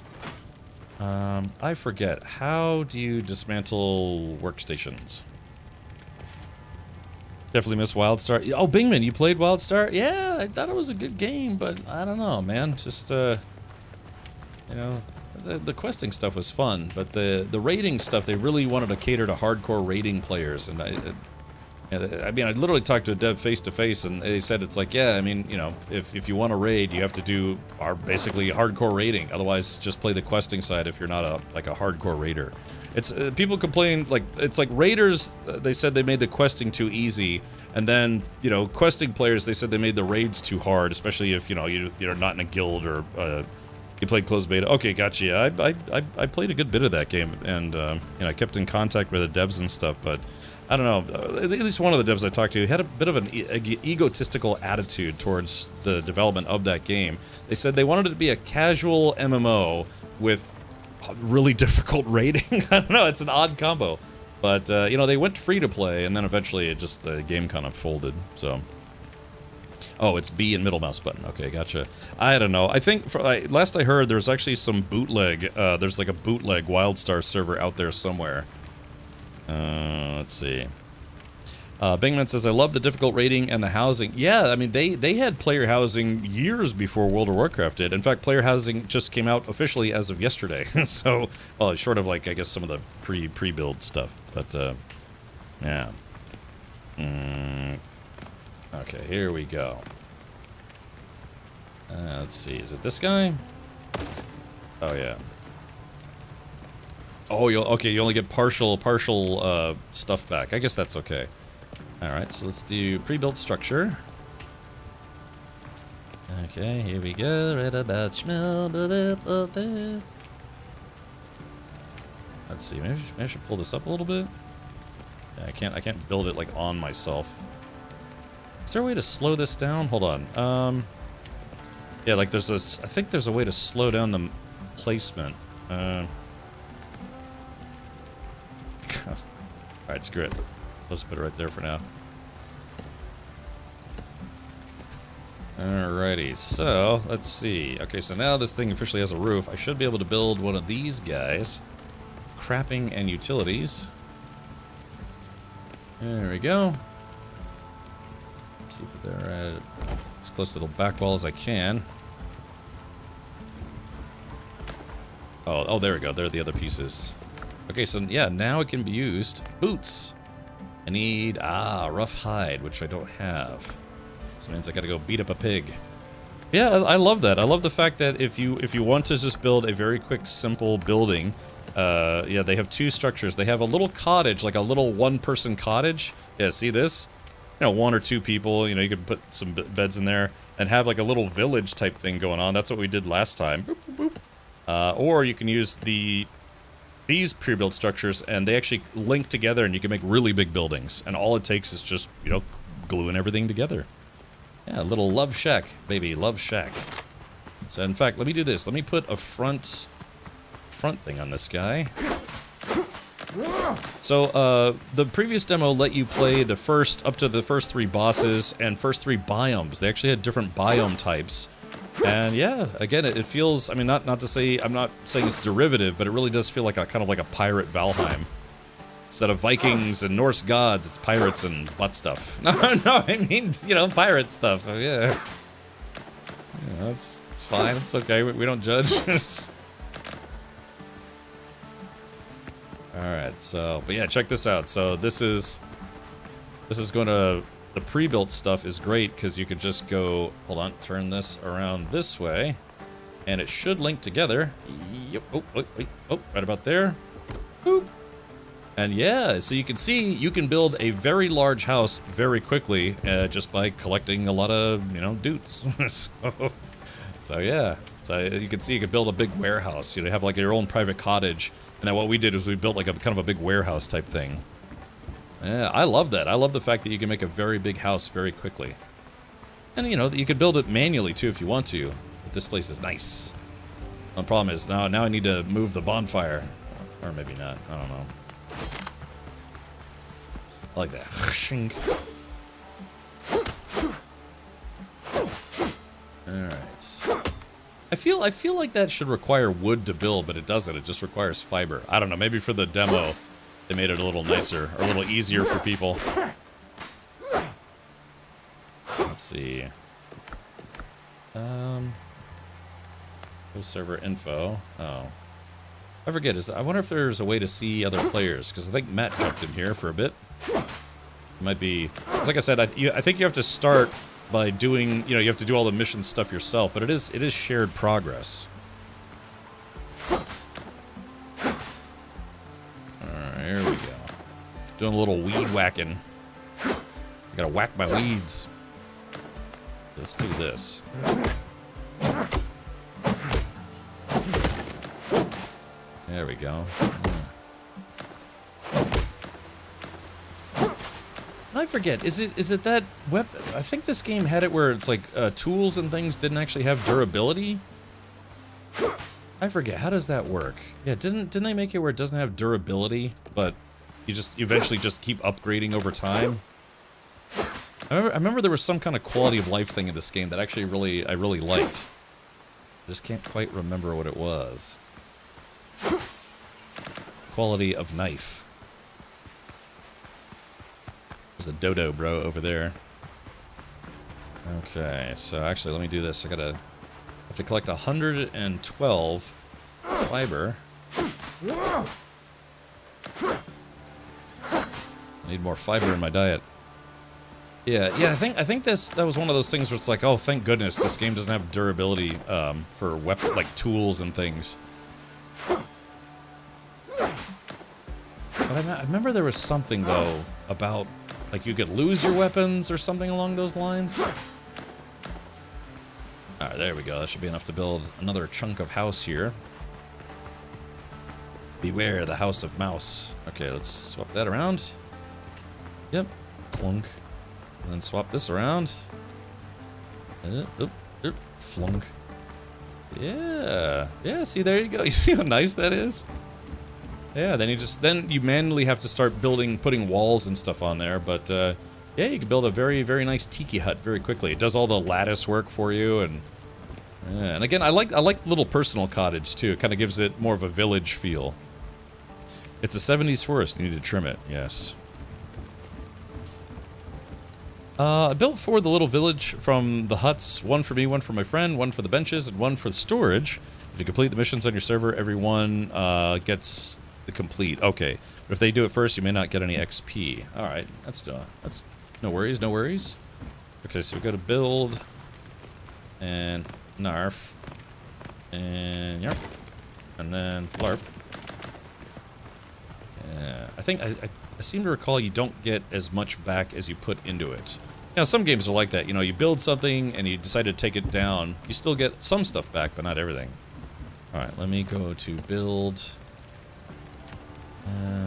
[SPEAKER 1] I forget. How do you dismantle workstations? Definitely miss WildStar. Oh, Bingman, you played WildStar? Yeah, I thought it was a good game, but I don't know, man. Just, you know, the questing stuff was fun, but the raiding stuff, they really wanted to cater to hardcore raiding players, and I mean, I literally talked to a dev face to face, and they said it's like, yeah, I mean, you know, if you want to raid, you have to do basically hardcore raiding. Otherwise, just play the questing side if you're not a hardcore raider. It's people complain like it's like raiders. They said they made the questing too easy, and then you know, questing players, they said they made the raids too hard, especially if you know you're not in a guild or you played closed beta. Okay, gotcha. I played a good bit of that game, and you know, I kept in contact with the devs and stuff, but. I don't know, at least one of the devs I talked to had a bit of an egotistical attitude towards the development of that game. They said they wanted it to be a casual MMO with really difficult raiding. I don't know, it's an odd combo. But, you know, they went free to play, and then eventually the game kind of folded, so... Oh, it's B and middle mouse button. Okay, gotcha. I don't know. I think, last I heard, there's actually some bootleg, there's like a bootleg WildStar server out there somewhere. Let's see. Bingman says, I love the difficult raiding and the housing. Yeah, I mean, they had player housing years before World of Warcraft did. In fact, player housing just came out officially as of yesterday. So, well, short of, like, I guess some of the pre-build stuff. But, yeah. Okay, here we go. Let's see. Is it this guy? Oh, yeah. Oh, you only get partial stuff back. I guess that's okay. All right, so let's do pre-built structure. Okay, here we go. Right about smell. Let's see. Maybe I should pull this up a little bit. Yeah, I can't build it like on myself. Is there a way to slow this down? Hold on. Yeah, like there's this. I think there's a way to slow down the placement. Alright, screw it. Let's put it right there for now. Alrighty, so let's see. Okay, so now this thing officially has a roof. I should be able to build one of these guys. Crapping and utilities. There we go. Let's see if they're at as close to the back wall as I can. Oh, there we go. There are the other pieces. Okay, so yeah, now it can be used. Boots. I need, rough hide, which I don't have. So it means I gotta go beat up a pig. Yeah, I love that. I love the fact that if you want to just build a very quick, simple building, yeah, they have two structures. They have a little cottage, like a little one-person cottage. Yeah, see this? You know, one or two people, you know, you could put some beds in there and have like a little village type thing going on. That's what we did last time. Boop, boop, boop. Or you can use these pre-built structures, and they actually link together, and you can make really big buildings. And all it takes is just, you know, gluing everything together. Yeah, a little love shack, baby, love shack. So, in fact, let me do this. Let me put a front thing on this guy. So, the previous demo let you play up to the first 3 bosses and first 3 biomes. They actually had different biome types. And yeah, again, it feels, I mean, not to say, I'm not saying it's derivative, but it really does feel like kind of like a pirate Valheim. Instead of Vikings and Norse gods, it's pirates and butt stuff. No, I mean, you know, pirate stuff. Oh, yeah. Yeah, it's fine. It's okay. We don't judge. Alright, so, but yeah, check this out. So this is going to, the pre-built stuff is great because you could just go, hold on, turn this around this way, and it should link together. Yep, oh, right about there. Boop. And yeah, so you can see, you can build a very large house very quickly just by collecting a lot of, you know, doots. So yeah, so you can see you could build a big warehouse. You know, have like your own private cottage. And then what we did is we built like a kind of a big warehouse type thing. Yeah, I love that. I love the fact that you can make a very big house very quickly. And you know, you could build it manually too if you want to. But this place is nice. The problem is now I need to move the bonfire. Or maybe not, I don't know. I like that. Alright. I feel like that should require wood to build, but it doesn't. It just requires fiber. I don't know, maybe for the demo they made it a little nicer, or a little easier for people. Let's see. Go server info. Oh. I forget, I wonder if there's a way to see other players, because I think Matt jumped in here for a bit. It might be, it's like I said, I think you have to start by doing, you know, you have to do all the mission stuff yourself, but it is shared progress. Alright, here we go. Doing a little weed whacking. I gotta whack my weeds. Let's do this. There we go. I forget, is it that weapon? I think this game had it where it's like tools and things didn't actually have durability. I forget, how does that work? Yeah, didn't they make it where it doesn't have durability, but you eventually just keep upgrading over time? I remember there was some kind of quality of life thing in this game that actually I really liked. I just can't quite remember what it was. Quality of knife. There's a dodo bro over there. Okay, so actually let me do this. I have to collect 112 fiber. I need more fiber in my diet. Yeah, I think that was one of those things where it's like, oh, thank goodness this game doesn't have durability for weapon, like tools and things. But I remember there was something though about like you could lose your weapons or something along those lines. Alright, there we go. That should be enough to build another chunk of house here. Beware the house of mouse. Okay, let's swap that around. Yep. Clunk. And then swap this around. Flunk. Yeah. Yeah, see, there you go. You see how nice that is? Yeah, then you manually have to start putting walls and stuff on there, but yeah, you can build a very, very nice tiki hut very quickly. It does all the lattice work for you, and yeah, and again, I like little personal cottage too. It kind of gives it more of a village feel. It's a 70s forest. You need to trim it. Yes. I built 4 of the little village from the huts. 1 for me, 1 for my friend, 1 for the benches, and 1 for the storage. If you complete the missions on your server, everyone gets the complete. Okay, but if they do it first, you may not get any XP. All right, that's no worries, no worries. Okay, so we go to build and narf and yarp and then flarp. Yeah, I think I seem to recall you don't get as much back as you put into it. Now, some games are like that. You know, you build something and you decide to take it down. You still get some stuff back, but not everything. All right, let me go to build.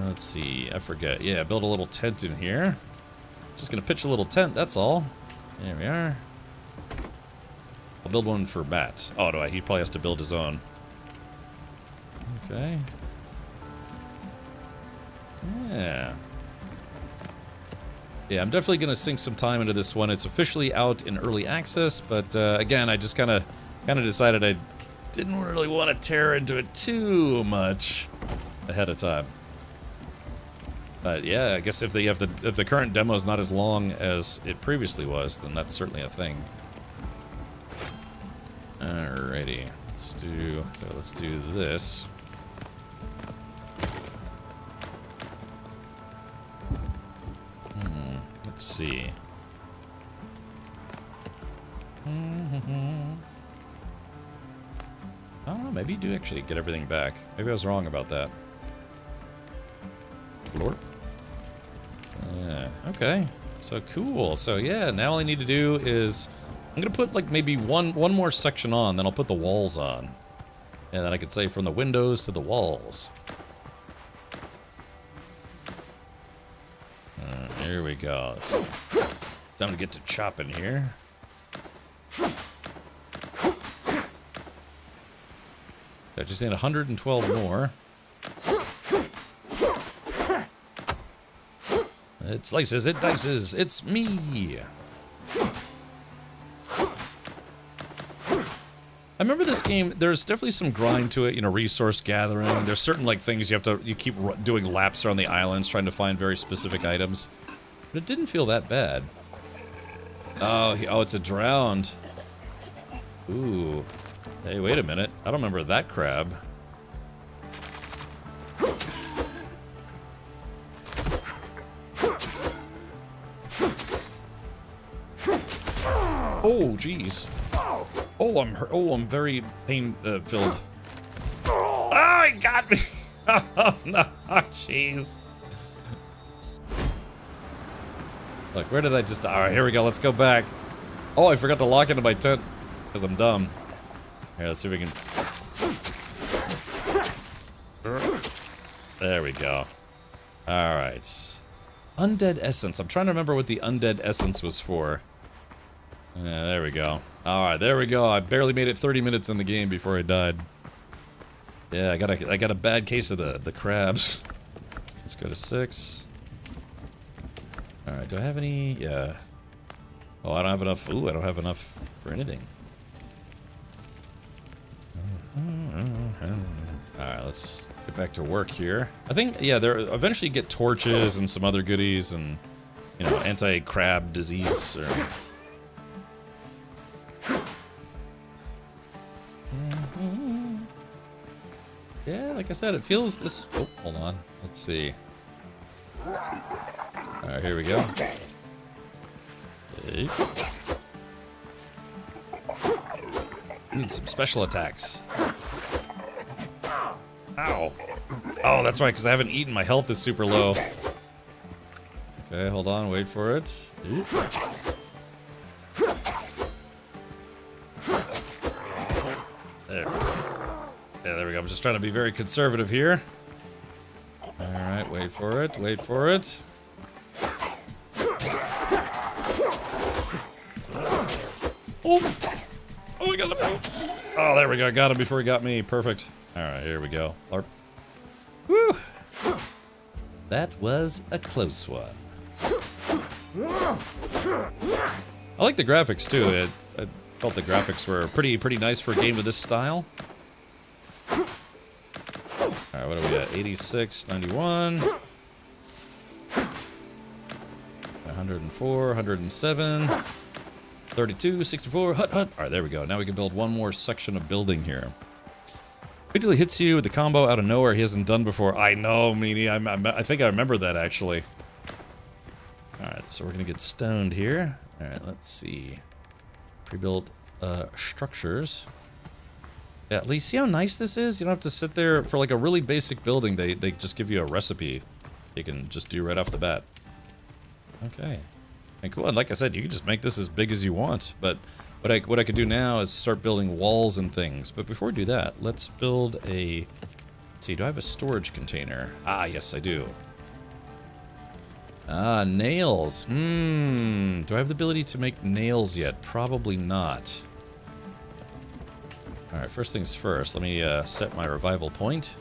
[SPEAKER 1] Let's see, I forget. Yeah, build a little tent in here. Just gonna pitch a little tent, that's all. There we are. I'll build one for Matt. Oh, no, he probably has to build his own. Okay. Yeah. Yeah, I'm definitely gonna sink some time into this one. It's officially out in early access, but again, I just kind of decided I didn't really want to tear into it too much ahead of time. But yeah, I guess if the current demo is not as long as it previously was, then that's certainly a thing. Alrighty, let's do this. Let's see. I don't know, maybe you do actually get everything back. Maybe I was wrong about that. Lord. Yeah, okay. So cool. So yeah, now all I need to do is I'm gonna put like maybe one more section on, then I'll put the walls on. And then I could say from the windows to the walls. Here we go. So, time to get to chopping here. I just need 112 more. It slices, it dices, it's me! I remember this game, there's definitely some grind to it, you know, resource gathering. There's certain, like, things you keep doing laps around the islands trying to find very specific items. But it didn't feel that bad. Oh, it's a drowned. Ooh. Hey, wait a minute. I don't remember that crab. Oh, jeez. Oh, I'm very pain-filled. Oh, he got me! Oh, no, jeez. Look, where did I just... Alright, here we go, let's go back. Oh, I forgot to lock into my tent, because I'm dumb. Here, let's see if we can... There we go. Alright. Undead Essence. I'm trying to remember what the Undead Essence was for. Yeah, there we go. Alright, there we go. I barely made it 30 minutes in the game before I died. Yeah, I got a bad case of the crabs. Let's go to 6. Alright, do I have any? Yeah. Oh, I don't have enough. Ooh, I don't have enough for anything. Alright, let's get back to work here. I think, yeah, there eventually you get torches and some other goodies and, you know, anti-crab disease or... Yeah, like I said, it feels this... Oh, hold on. Let's see. Alright, here we go. Hey. Need some special attacks. Ow. Oh, that's right, because I haven't eaten. My health is super low. Okay, hold on. Wait for it. There. Yeah, there we go. I'm just trying to be very conservative here. Alright, wait for it. Wait for it. Oh! Oh, I got him! Oh, there we go. I got him before he got me. Perfect. Alright, here we go. LARP. Woo! That was a close one. I like the graphics, too. I felt the graphics were pretty nice for a game of this style. Alright, what are we at? 86, 91. 104, 107. 32, 64, hut. Alright, there we go. Now we can build one more section of building here. Immediately hits you with the combo out of nowhere he hasn't done before. I know, Meanie. I think I remember that, actually. Alright, so we're gonna get stoned here. Alright, let's see. Pre-built structures. Yeah, at least see how nice this is? You don't have to sit there for like a really basic building. They just give you a recipe you can just do right off the bat. Okay. And cool, and like I said, you can just make this as big as you want, but what I could do now is start building walls and things. But before we do that, let's build a... Let's see, do I have a storage container? Ah, yes, I do. Ah, nails. Do I have the ability to make nails yet? Probably not. Alright, first things first, let me set my revival point.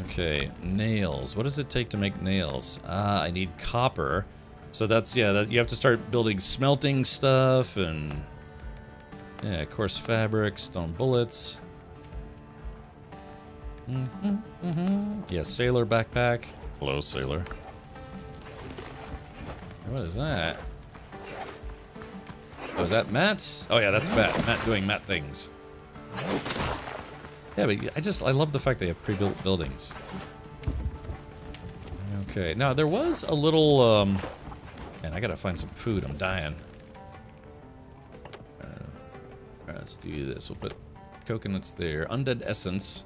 [SPEAKER 1] Okay, nails. What does it take to make nails? Ah, I need copper. So that's, yeah, you have to start building smelting stuff and... Yeah, coarse fabric, stone bullets. Yeah, sailor backpack. Hello, sailor. What is that? Oh, is that Matt? Oh yeah, that's Matt. Matt doing Matt things. Yeah, but I love the fact they have pre-built buildings. Okay, now there was a little, man, I gotta find some food, I'm dying. Alright, let's do this. We'll put coconuts there. Undead essence.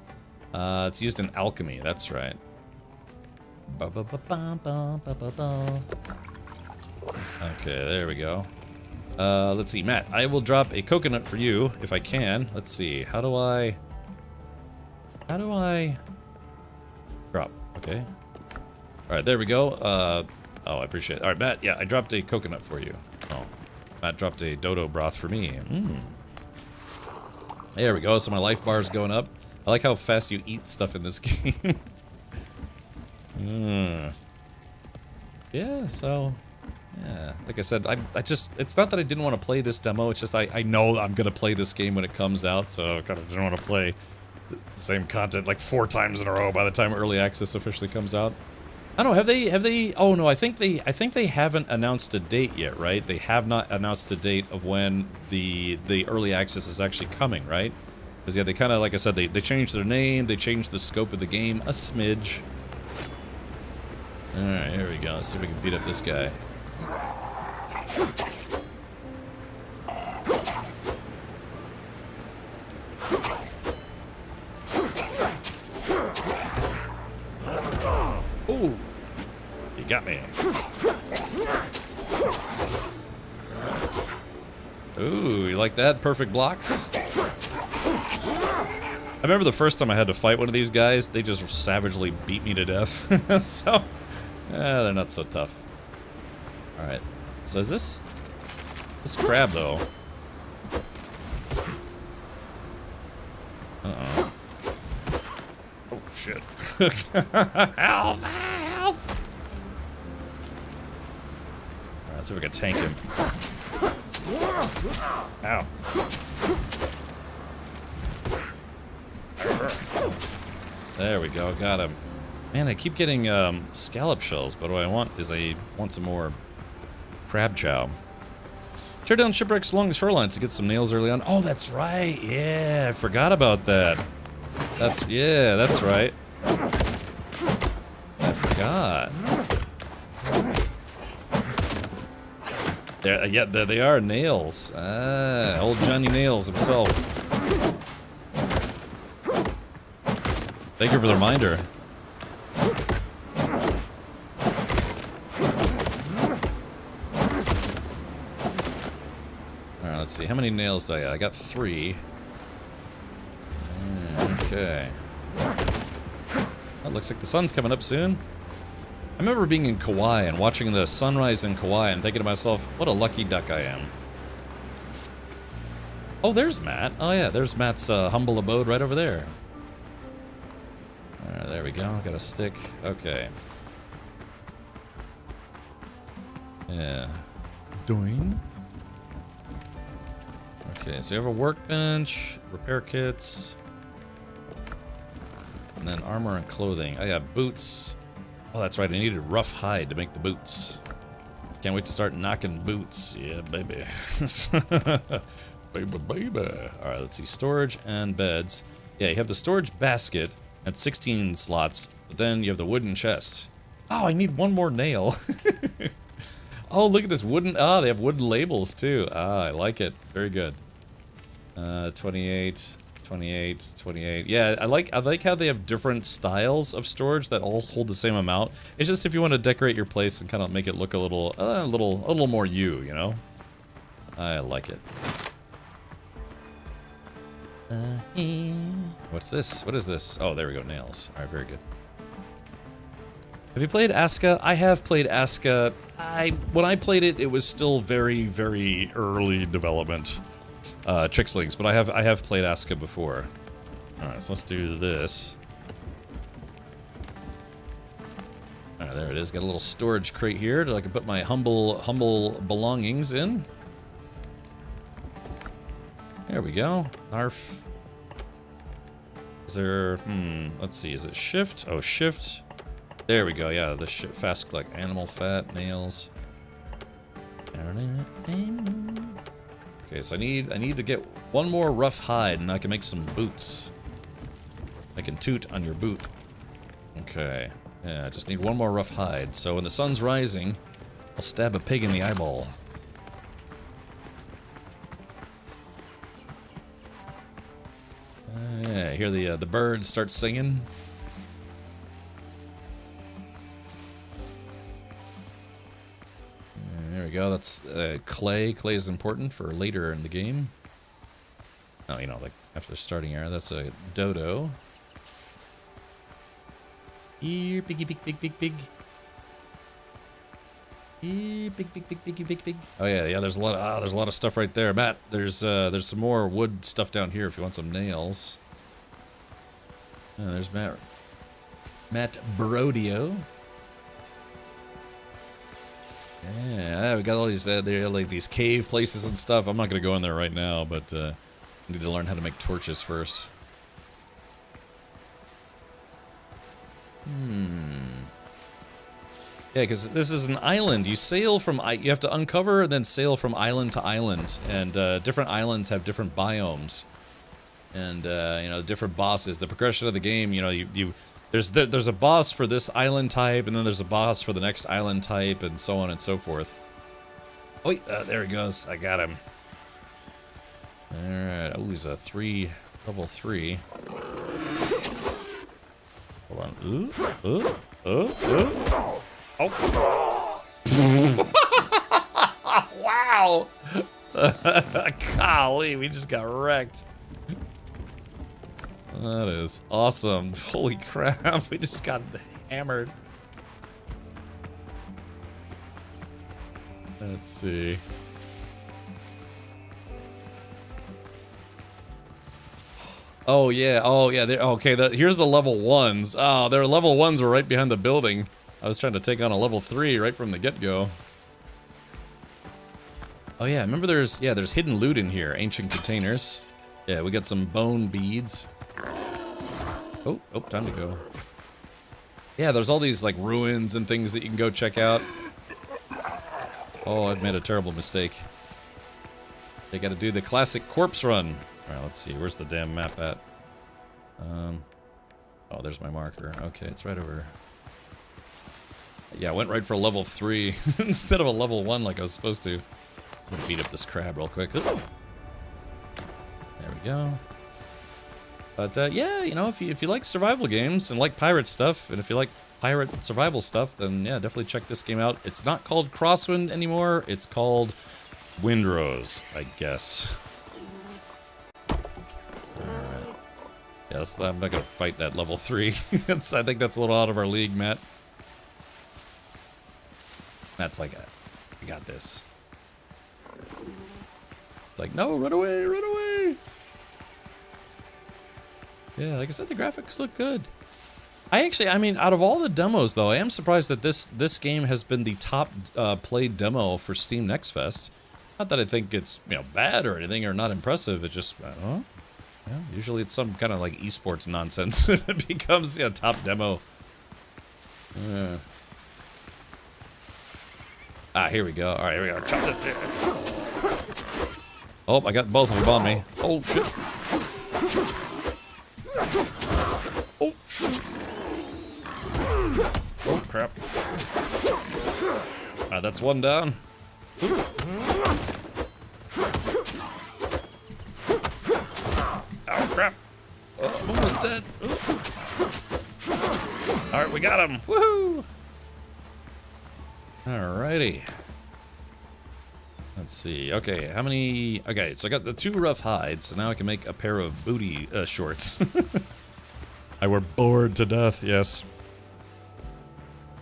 [SPEAKER 1] It's used in alchemy, that's right. Okay, there we go. Let's see, Matt, I will drop a coconut for you, if I can. Let's see, how do I drop? Okay. Alright, there we go. Oh, I appreciate it. Alright, Matt, yeah, I dropped a coconut for you. Oh, Matt dropped a dodo broth for me. There we go, so my life bar is going up. I like how fast you eat stuff in this game. Yeah, so... yeah, like I said, I just... it's not that I didn't want to play this demo, it's just I know I'm going to play this game when it comes out, so I kind of didn't want to play the same content like 4 times in a row by the time Early Access officially comes out. I don't know, have they... oh no, I think they haven't announced a date yet, right? They have not announced a date of when the Early Access is actually coming, right? Because yeah, they kind of, like I said, they changed their name, they changed the scope of the game a smidge. Alright, here we go. Let's see if we can beat up this guy. Ooh! You got me. Ooh, you like that? Perfect blocks? I remember the first time I had to fight one of these guys, they just savagely beat me to death. So, they're not so tough. Alright, so is this crab, though? Uh-oh. Oh, shit. Help! Help! Alright, let's see if we can tank him. Ow. There we go, got him. Man, I keep getting scallop shells, but what I want is I want some more crab chow. Tear down shipwrecks along the shorelines to get some nails early on. Oh, that's right. Yeah, I forgot about that. That's right. I forgot. There they are, nails. Ah, old Johnny Nails himself. Thank you for the reminder. Alright, let's see. How many nails do I got? I got 3. Okay. Well, looks like the sun's coming up soon. I remember being in Kauai and watching the sunrise in Kauai and thinking to myself, what a lucky duck I am. Oh, there's Matt. Oh yeah, there's Matt's humble abode right over there. Alright, there we go. Got a stick. Okay. Yeah. Doing. Okay, so you have a workbench, repair kits, and then armor and clothing. I got boots. Oh, that's right. I needed rough hide to make the boots. Can't wait to start knocking boots. Yeah, baby. baby. Alright, let's see. Storage and beds. Yeah, you have the storage basket at 16 slots, but then you have the wooden chest. Oh, I need one more nail. Oh, look at this wooden... ah, they have wooden labels, too. Ah, I like it. Very good. 28... 28, 28. Yeah, I like how they have different styles of storage that all hold the same amount. It's just if you want to decorate your place and kind of make it look a little more you know? I like it. What's this? What is this? Oh, there we go, nails. All right, very good. Have you played Aska? I have played Aska. When I played it, it was still very, very early development. Trickslings, but I have played Aska before. Alright, so let's do this. Alright, there it is. Got a little storage crate here that I can put my humble belongings in. There we go. Narf. Is there... let's see. Is it shift? Oh, shift. There we go, yeah, the fast collect animal fat, nails. Okay, so I need to get one more rough hide and I can make some boots. I can toot on your boot. Okay. Yeah, I just need one more rough hide. So when the sun's rising, I'll stab a pig in the eyeball. Yeah, I hear the birds start singing. There we go. That's clay. Clay is important for later in the game. Oh, you know, like after the starting area. That's a dodo. Here, piggy, big, big, big, big. Here, big, big, big, biggy, big, big. Oh yeah. There's a lot of stuff right there, Matt. There's some more wood stuff down here if you want some nails. Oh, there's Matt Brodio. Yeah, we got all these there like these cave places and stuff. I'm not gonna go in there right now, but I need to learn how to make torches first. Yeah, because this is an island. You sail from you have to uncover and then sail from island to island, and different islands have different biomes, and you know, different bosses. The progression of the game, you know, there's a boss for this island type, and then there's a boss for the next island type, and so on and so forth. Oh, wait, there he goes. I got him. All right. Oh, he's a level 3. Hold on. Oh. Wow. Golly, we just got wrecked. That is awesome. Holy crap, we just got hammered. Let's see. Oh yeah, okay, here's the level 1s. Oh, their level 1s were right behind the building. I was trying to take on a level 3 right from the get-go. Oh yeah, remember there's hidden loot in here, ancient containers. Yeah, we got some bone beads. Oh, time to go. Yeah, there's all these like ruins and things that you can go check out. Oh, I've made a terrible mistake. They gotta do the classic corpse run. Alright, let's see, where's the damn map at? Oh, there's my marker. Okay, it's right over. Yeah, I went right for a level 3 instead of a level 1 like I was supposed to. I'm gonna beat up this crab real quick. Ooh. There we go. But yeah, you know, if you like survival games and like pirate stuff, and if you like pirate survival stuff, then yeah, definitely check this game out. It's not called Crosswind anymore. It's called Windrose, I guess. Alright. Yeah, I'm not gonna fight that level 3. I think that's a little out of our league, Matt. Matt's like, I got this. It's like, no, run away, run away! Yeah, like I said, the graphics look good. I mean, out of all the demos, though, I am surprised that this game has been the top played demo for Steam Next Fest. Not that I think it's, you know, bad or anything or not impressive. It just, I don't know. Yeah, usually it's some kind of like esports nonsense. It becomes a top demo. Here we go. All right, here we go. Chop it. Oh, I got both of them on me. Oh shit. Oh shoot. Oh crap. That's one down. Oh crap. Oh, I'm almost dead. Alright, we got him. Woohoo! Alrighty. Let's see. Okay, how many... Okay, so I got the 2 rough hides, so now I can make a pair of booty shorts. I were bored to death, yes.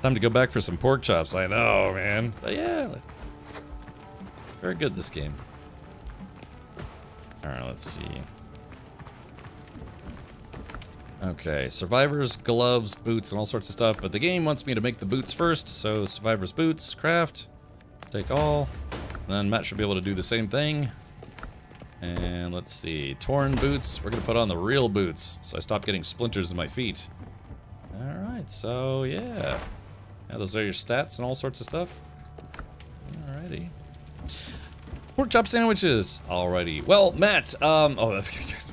[SPEAKER 1] Time to go back for some pork chops. I know, man. But yeah. Very good, this game. Alright, let's see. Okay, survivors, gloves, boots, and all sorts of stuff. But the game wants me to make the boots first, so survivors boots, craft, take all. And then Matt should be able to do the same thing. And let's see, torn boots. We're gonna put on the real boots, so I stop getting splinters in my feet. All right. right, so yeah. Those are your stats and all sorts of stuff. Alrighty. Pork chop sandwiches. Alrighty. Well, Matt.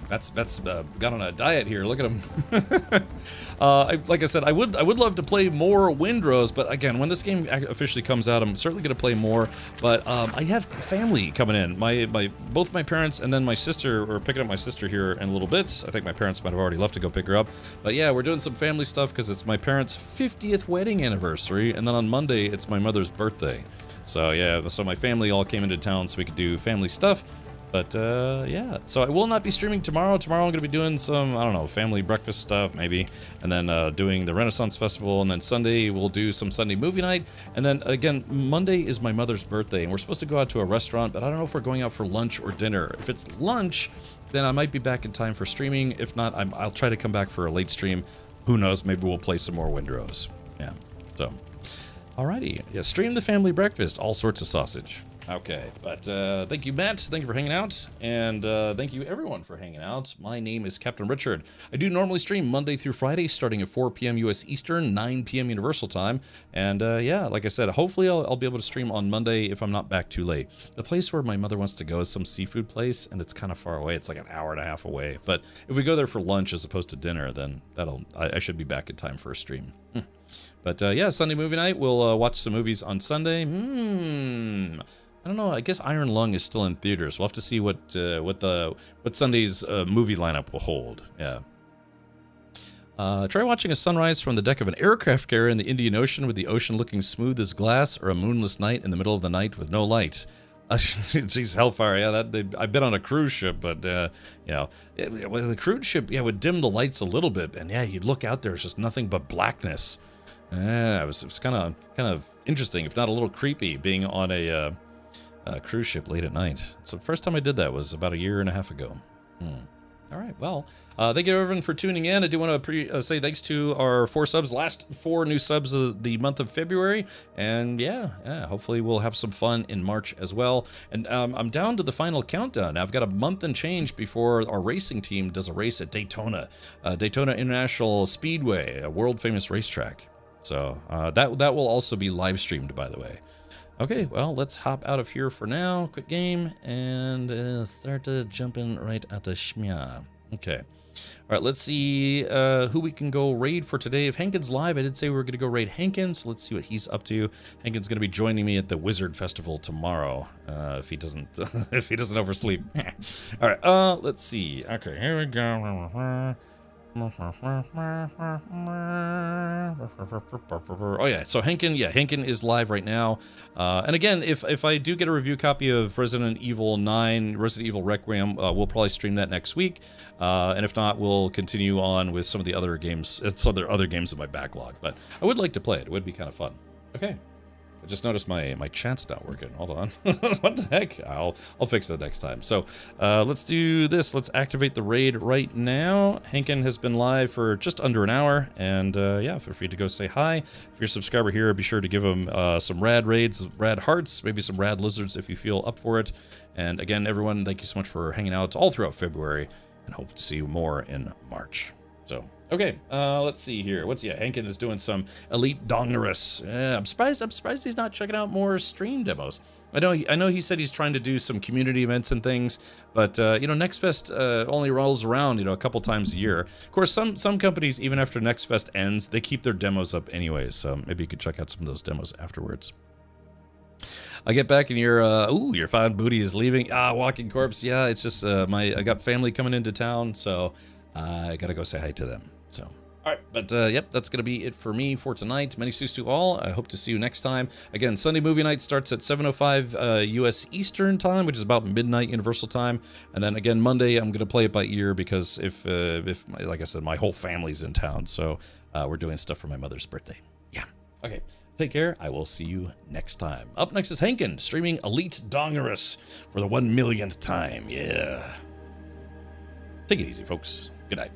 [SPEAKER 1] Matt's got on a diet here. Look at him. Like I said, I would love to play more Windrose, but again, when this game officially comes out, I'm certainly going to play more. But I have family coming in. Both my parents and then my sister. We're picking up my sister here in a little bit. I think my parents might have already left to go pick her up. But yeah, we're doing some family stuff because it's my parents' 50th wedding anniversary, and then on Monday it's my mother's birthday. So yeah, so my family all came into town so we could do family stuff. But yeah, so I will not be streaming tomorrow. Tomorrow I'm going to be doing some, I don't know, family breakfast stuff maybe. And then doing the Renaissance Festival. And then Sunday we'll do some Sunday movie night. And then again, Monday is my mother's birthday. And we're supposed to go out to a restaurant, but I don't know if we're going out for lunch or dinner. If it's lunch, then I might be back in time for streaming. If not, I'll try to come back for a late stream. Who knows, maybe we'll play some more Windrose. Yeah, so... Alrighty, yeah, stream the family breakfast, all sorts of sausage. Okay, but thank you, Matt. Thank you for hanging out, and thank you, everyone, for hanging out. My name is Captain Richard. I do normally stream Monday through Friday, starting at 4 p.m. U.S. Eastern, 9 p.m. Universal Time. And yeah, like I said, hopefully I'll be able to stream on Monday if I'm not back too late. The place where my mother wants to go is some seafood place, and it's kind of far away. It's like an hour and a half away. But if we go there for lunch as opposed to dinner, then I should be back in time for a stream. But yeah, Sunday movie night. We'll watch some movies on Sunday. I don't know. I guess Iron Lung is still in theaters. We'll have to see what Sunday's movie lineup will hold. Yeah. Try watching a sunrise from the deck of an aircraft carrier in the Indian Ocean with the ocean looking smooth as glass, or a moonless night in the middle of the night with no light. Geez, hellfire! Yeah, I've been on a cruise ship, but you know, the cruise ship, yeah, would dim the lights a little bit, and yeah, you'd look out there, it's just nothing but blackness. Yeah, it was kind of interesting, if not a little creepy, being on a cruise ship late at night. So the first time I did that was about 1.5 years ago. All right, well, thank you everyone for tuning in. I do want to say thanks to our 4 subs, last 4 new subs of the month of February, and yeah, hopefully we'll have some fun in March as well. And I'm down to the final countdown. I've got a month and change before our racing team does a race at Daytona, Daytona International Speedway, a world famous racetrack. So that will also be live streamed, by the way. Okay, well, let's hop out of here for now. Quick game, and start jumping right at the shmya. Okay. All right, let's see who we can go raid for today. If Hankins live, I did say we were going to go raid Hankins. Let's see what he's up to. Hankins going to be joining me at the Wizard Festival tomorrow, if he doesn't if he doesn't oversleep. All right, let's see. Okay, here we go. Oh yeah, so Hankin is live right now. And again, if I do get a review copy of Resident Evil 9, Resident Evil Requiem, we'll probably stream that next week. And if not, we'll continue on with some of the other games. It's other games in my backlog, but I would like to play it. It would be kind of fun. Okay. I just noticed my chat's not working. Hold on. What the heck? I'll fix it next time. So let's do this. Let's activate the raid right now. Hankin has been live for just under an hour. And yeah, feel free to go say hi. If you're a subscriber here, be sure to give him some rad raids, rad hearts, maybe some rad lizards if you feel up for it. And again, everyone, thank you so much for hanging out all throughout February. And hope to see you more in March. So, okay, let's see here. Hankin is doing some Elite Dongerus. Yeah, I'm surprised he's not checking out more stream demos. I know he said he's trying to do some community events and things, but you know, Next Fest only rolls around, you know, a couple times a year. Of course, some companies, even after Next Fest ends, they keep their demos up anyways, so maybe you could check out some of those demos afterwards. I get back and your fine booty is leaving. Walking Corpse. Yeah, it's just I got family coming into town, so I gotta go say hi to them. So, all right, but yep, that's gonna be it for me for tonight. Many thanks to all. I hope to see you next time. Again, Sunday movie night starts at 7:05 U.S. Eastern time, which is about midnight Universal time. And then again, Monday I'm gonna play it by ear because if like I said, my whole family's in town, so we're doing stuff for my mother's birthday. Yeah. Okay. Take care. I will see you next time. Up next is Hankin, streaming Elite Dongerus for the 1 millionth time. Yeah. Take it easy, folks. Good night.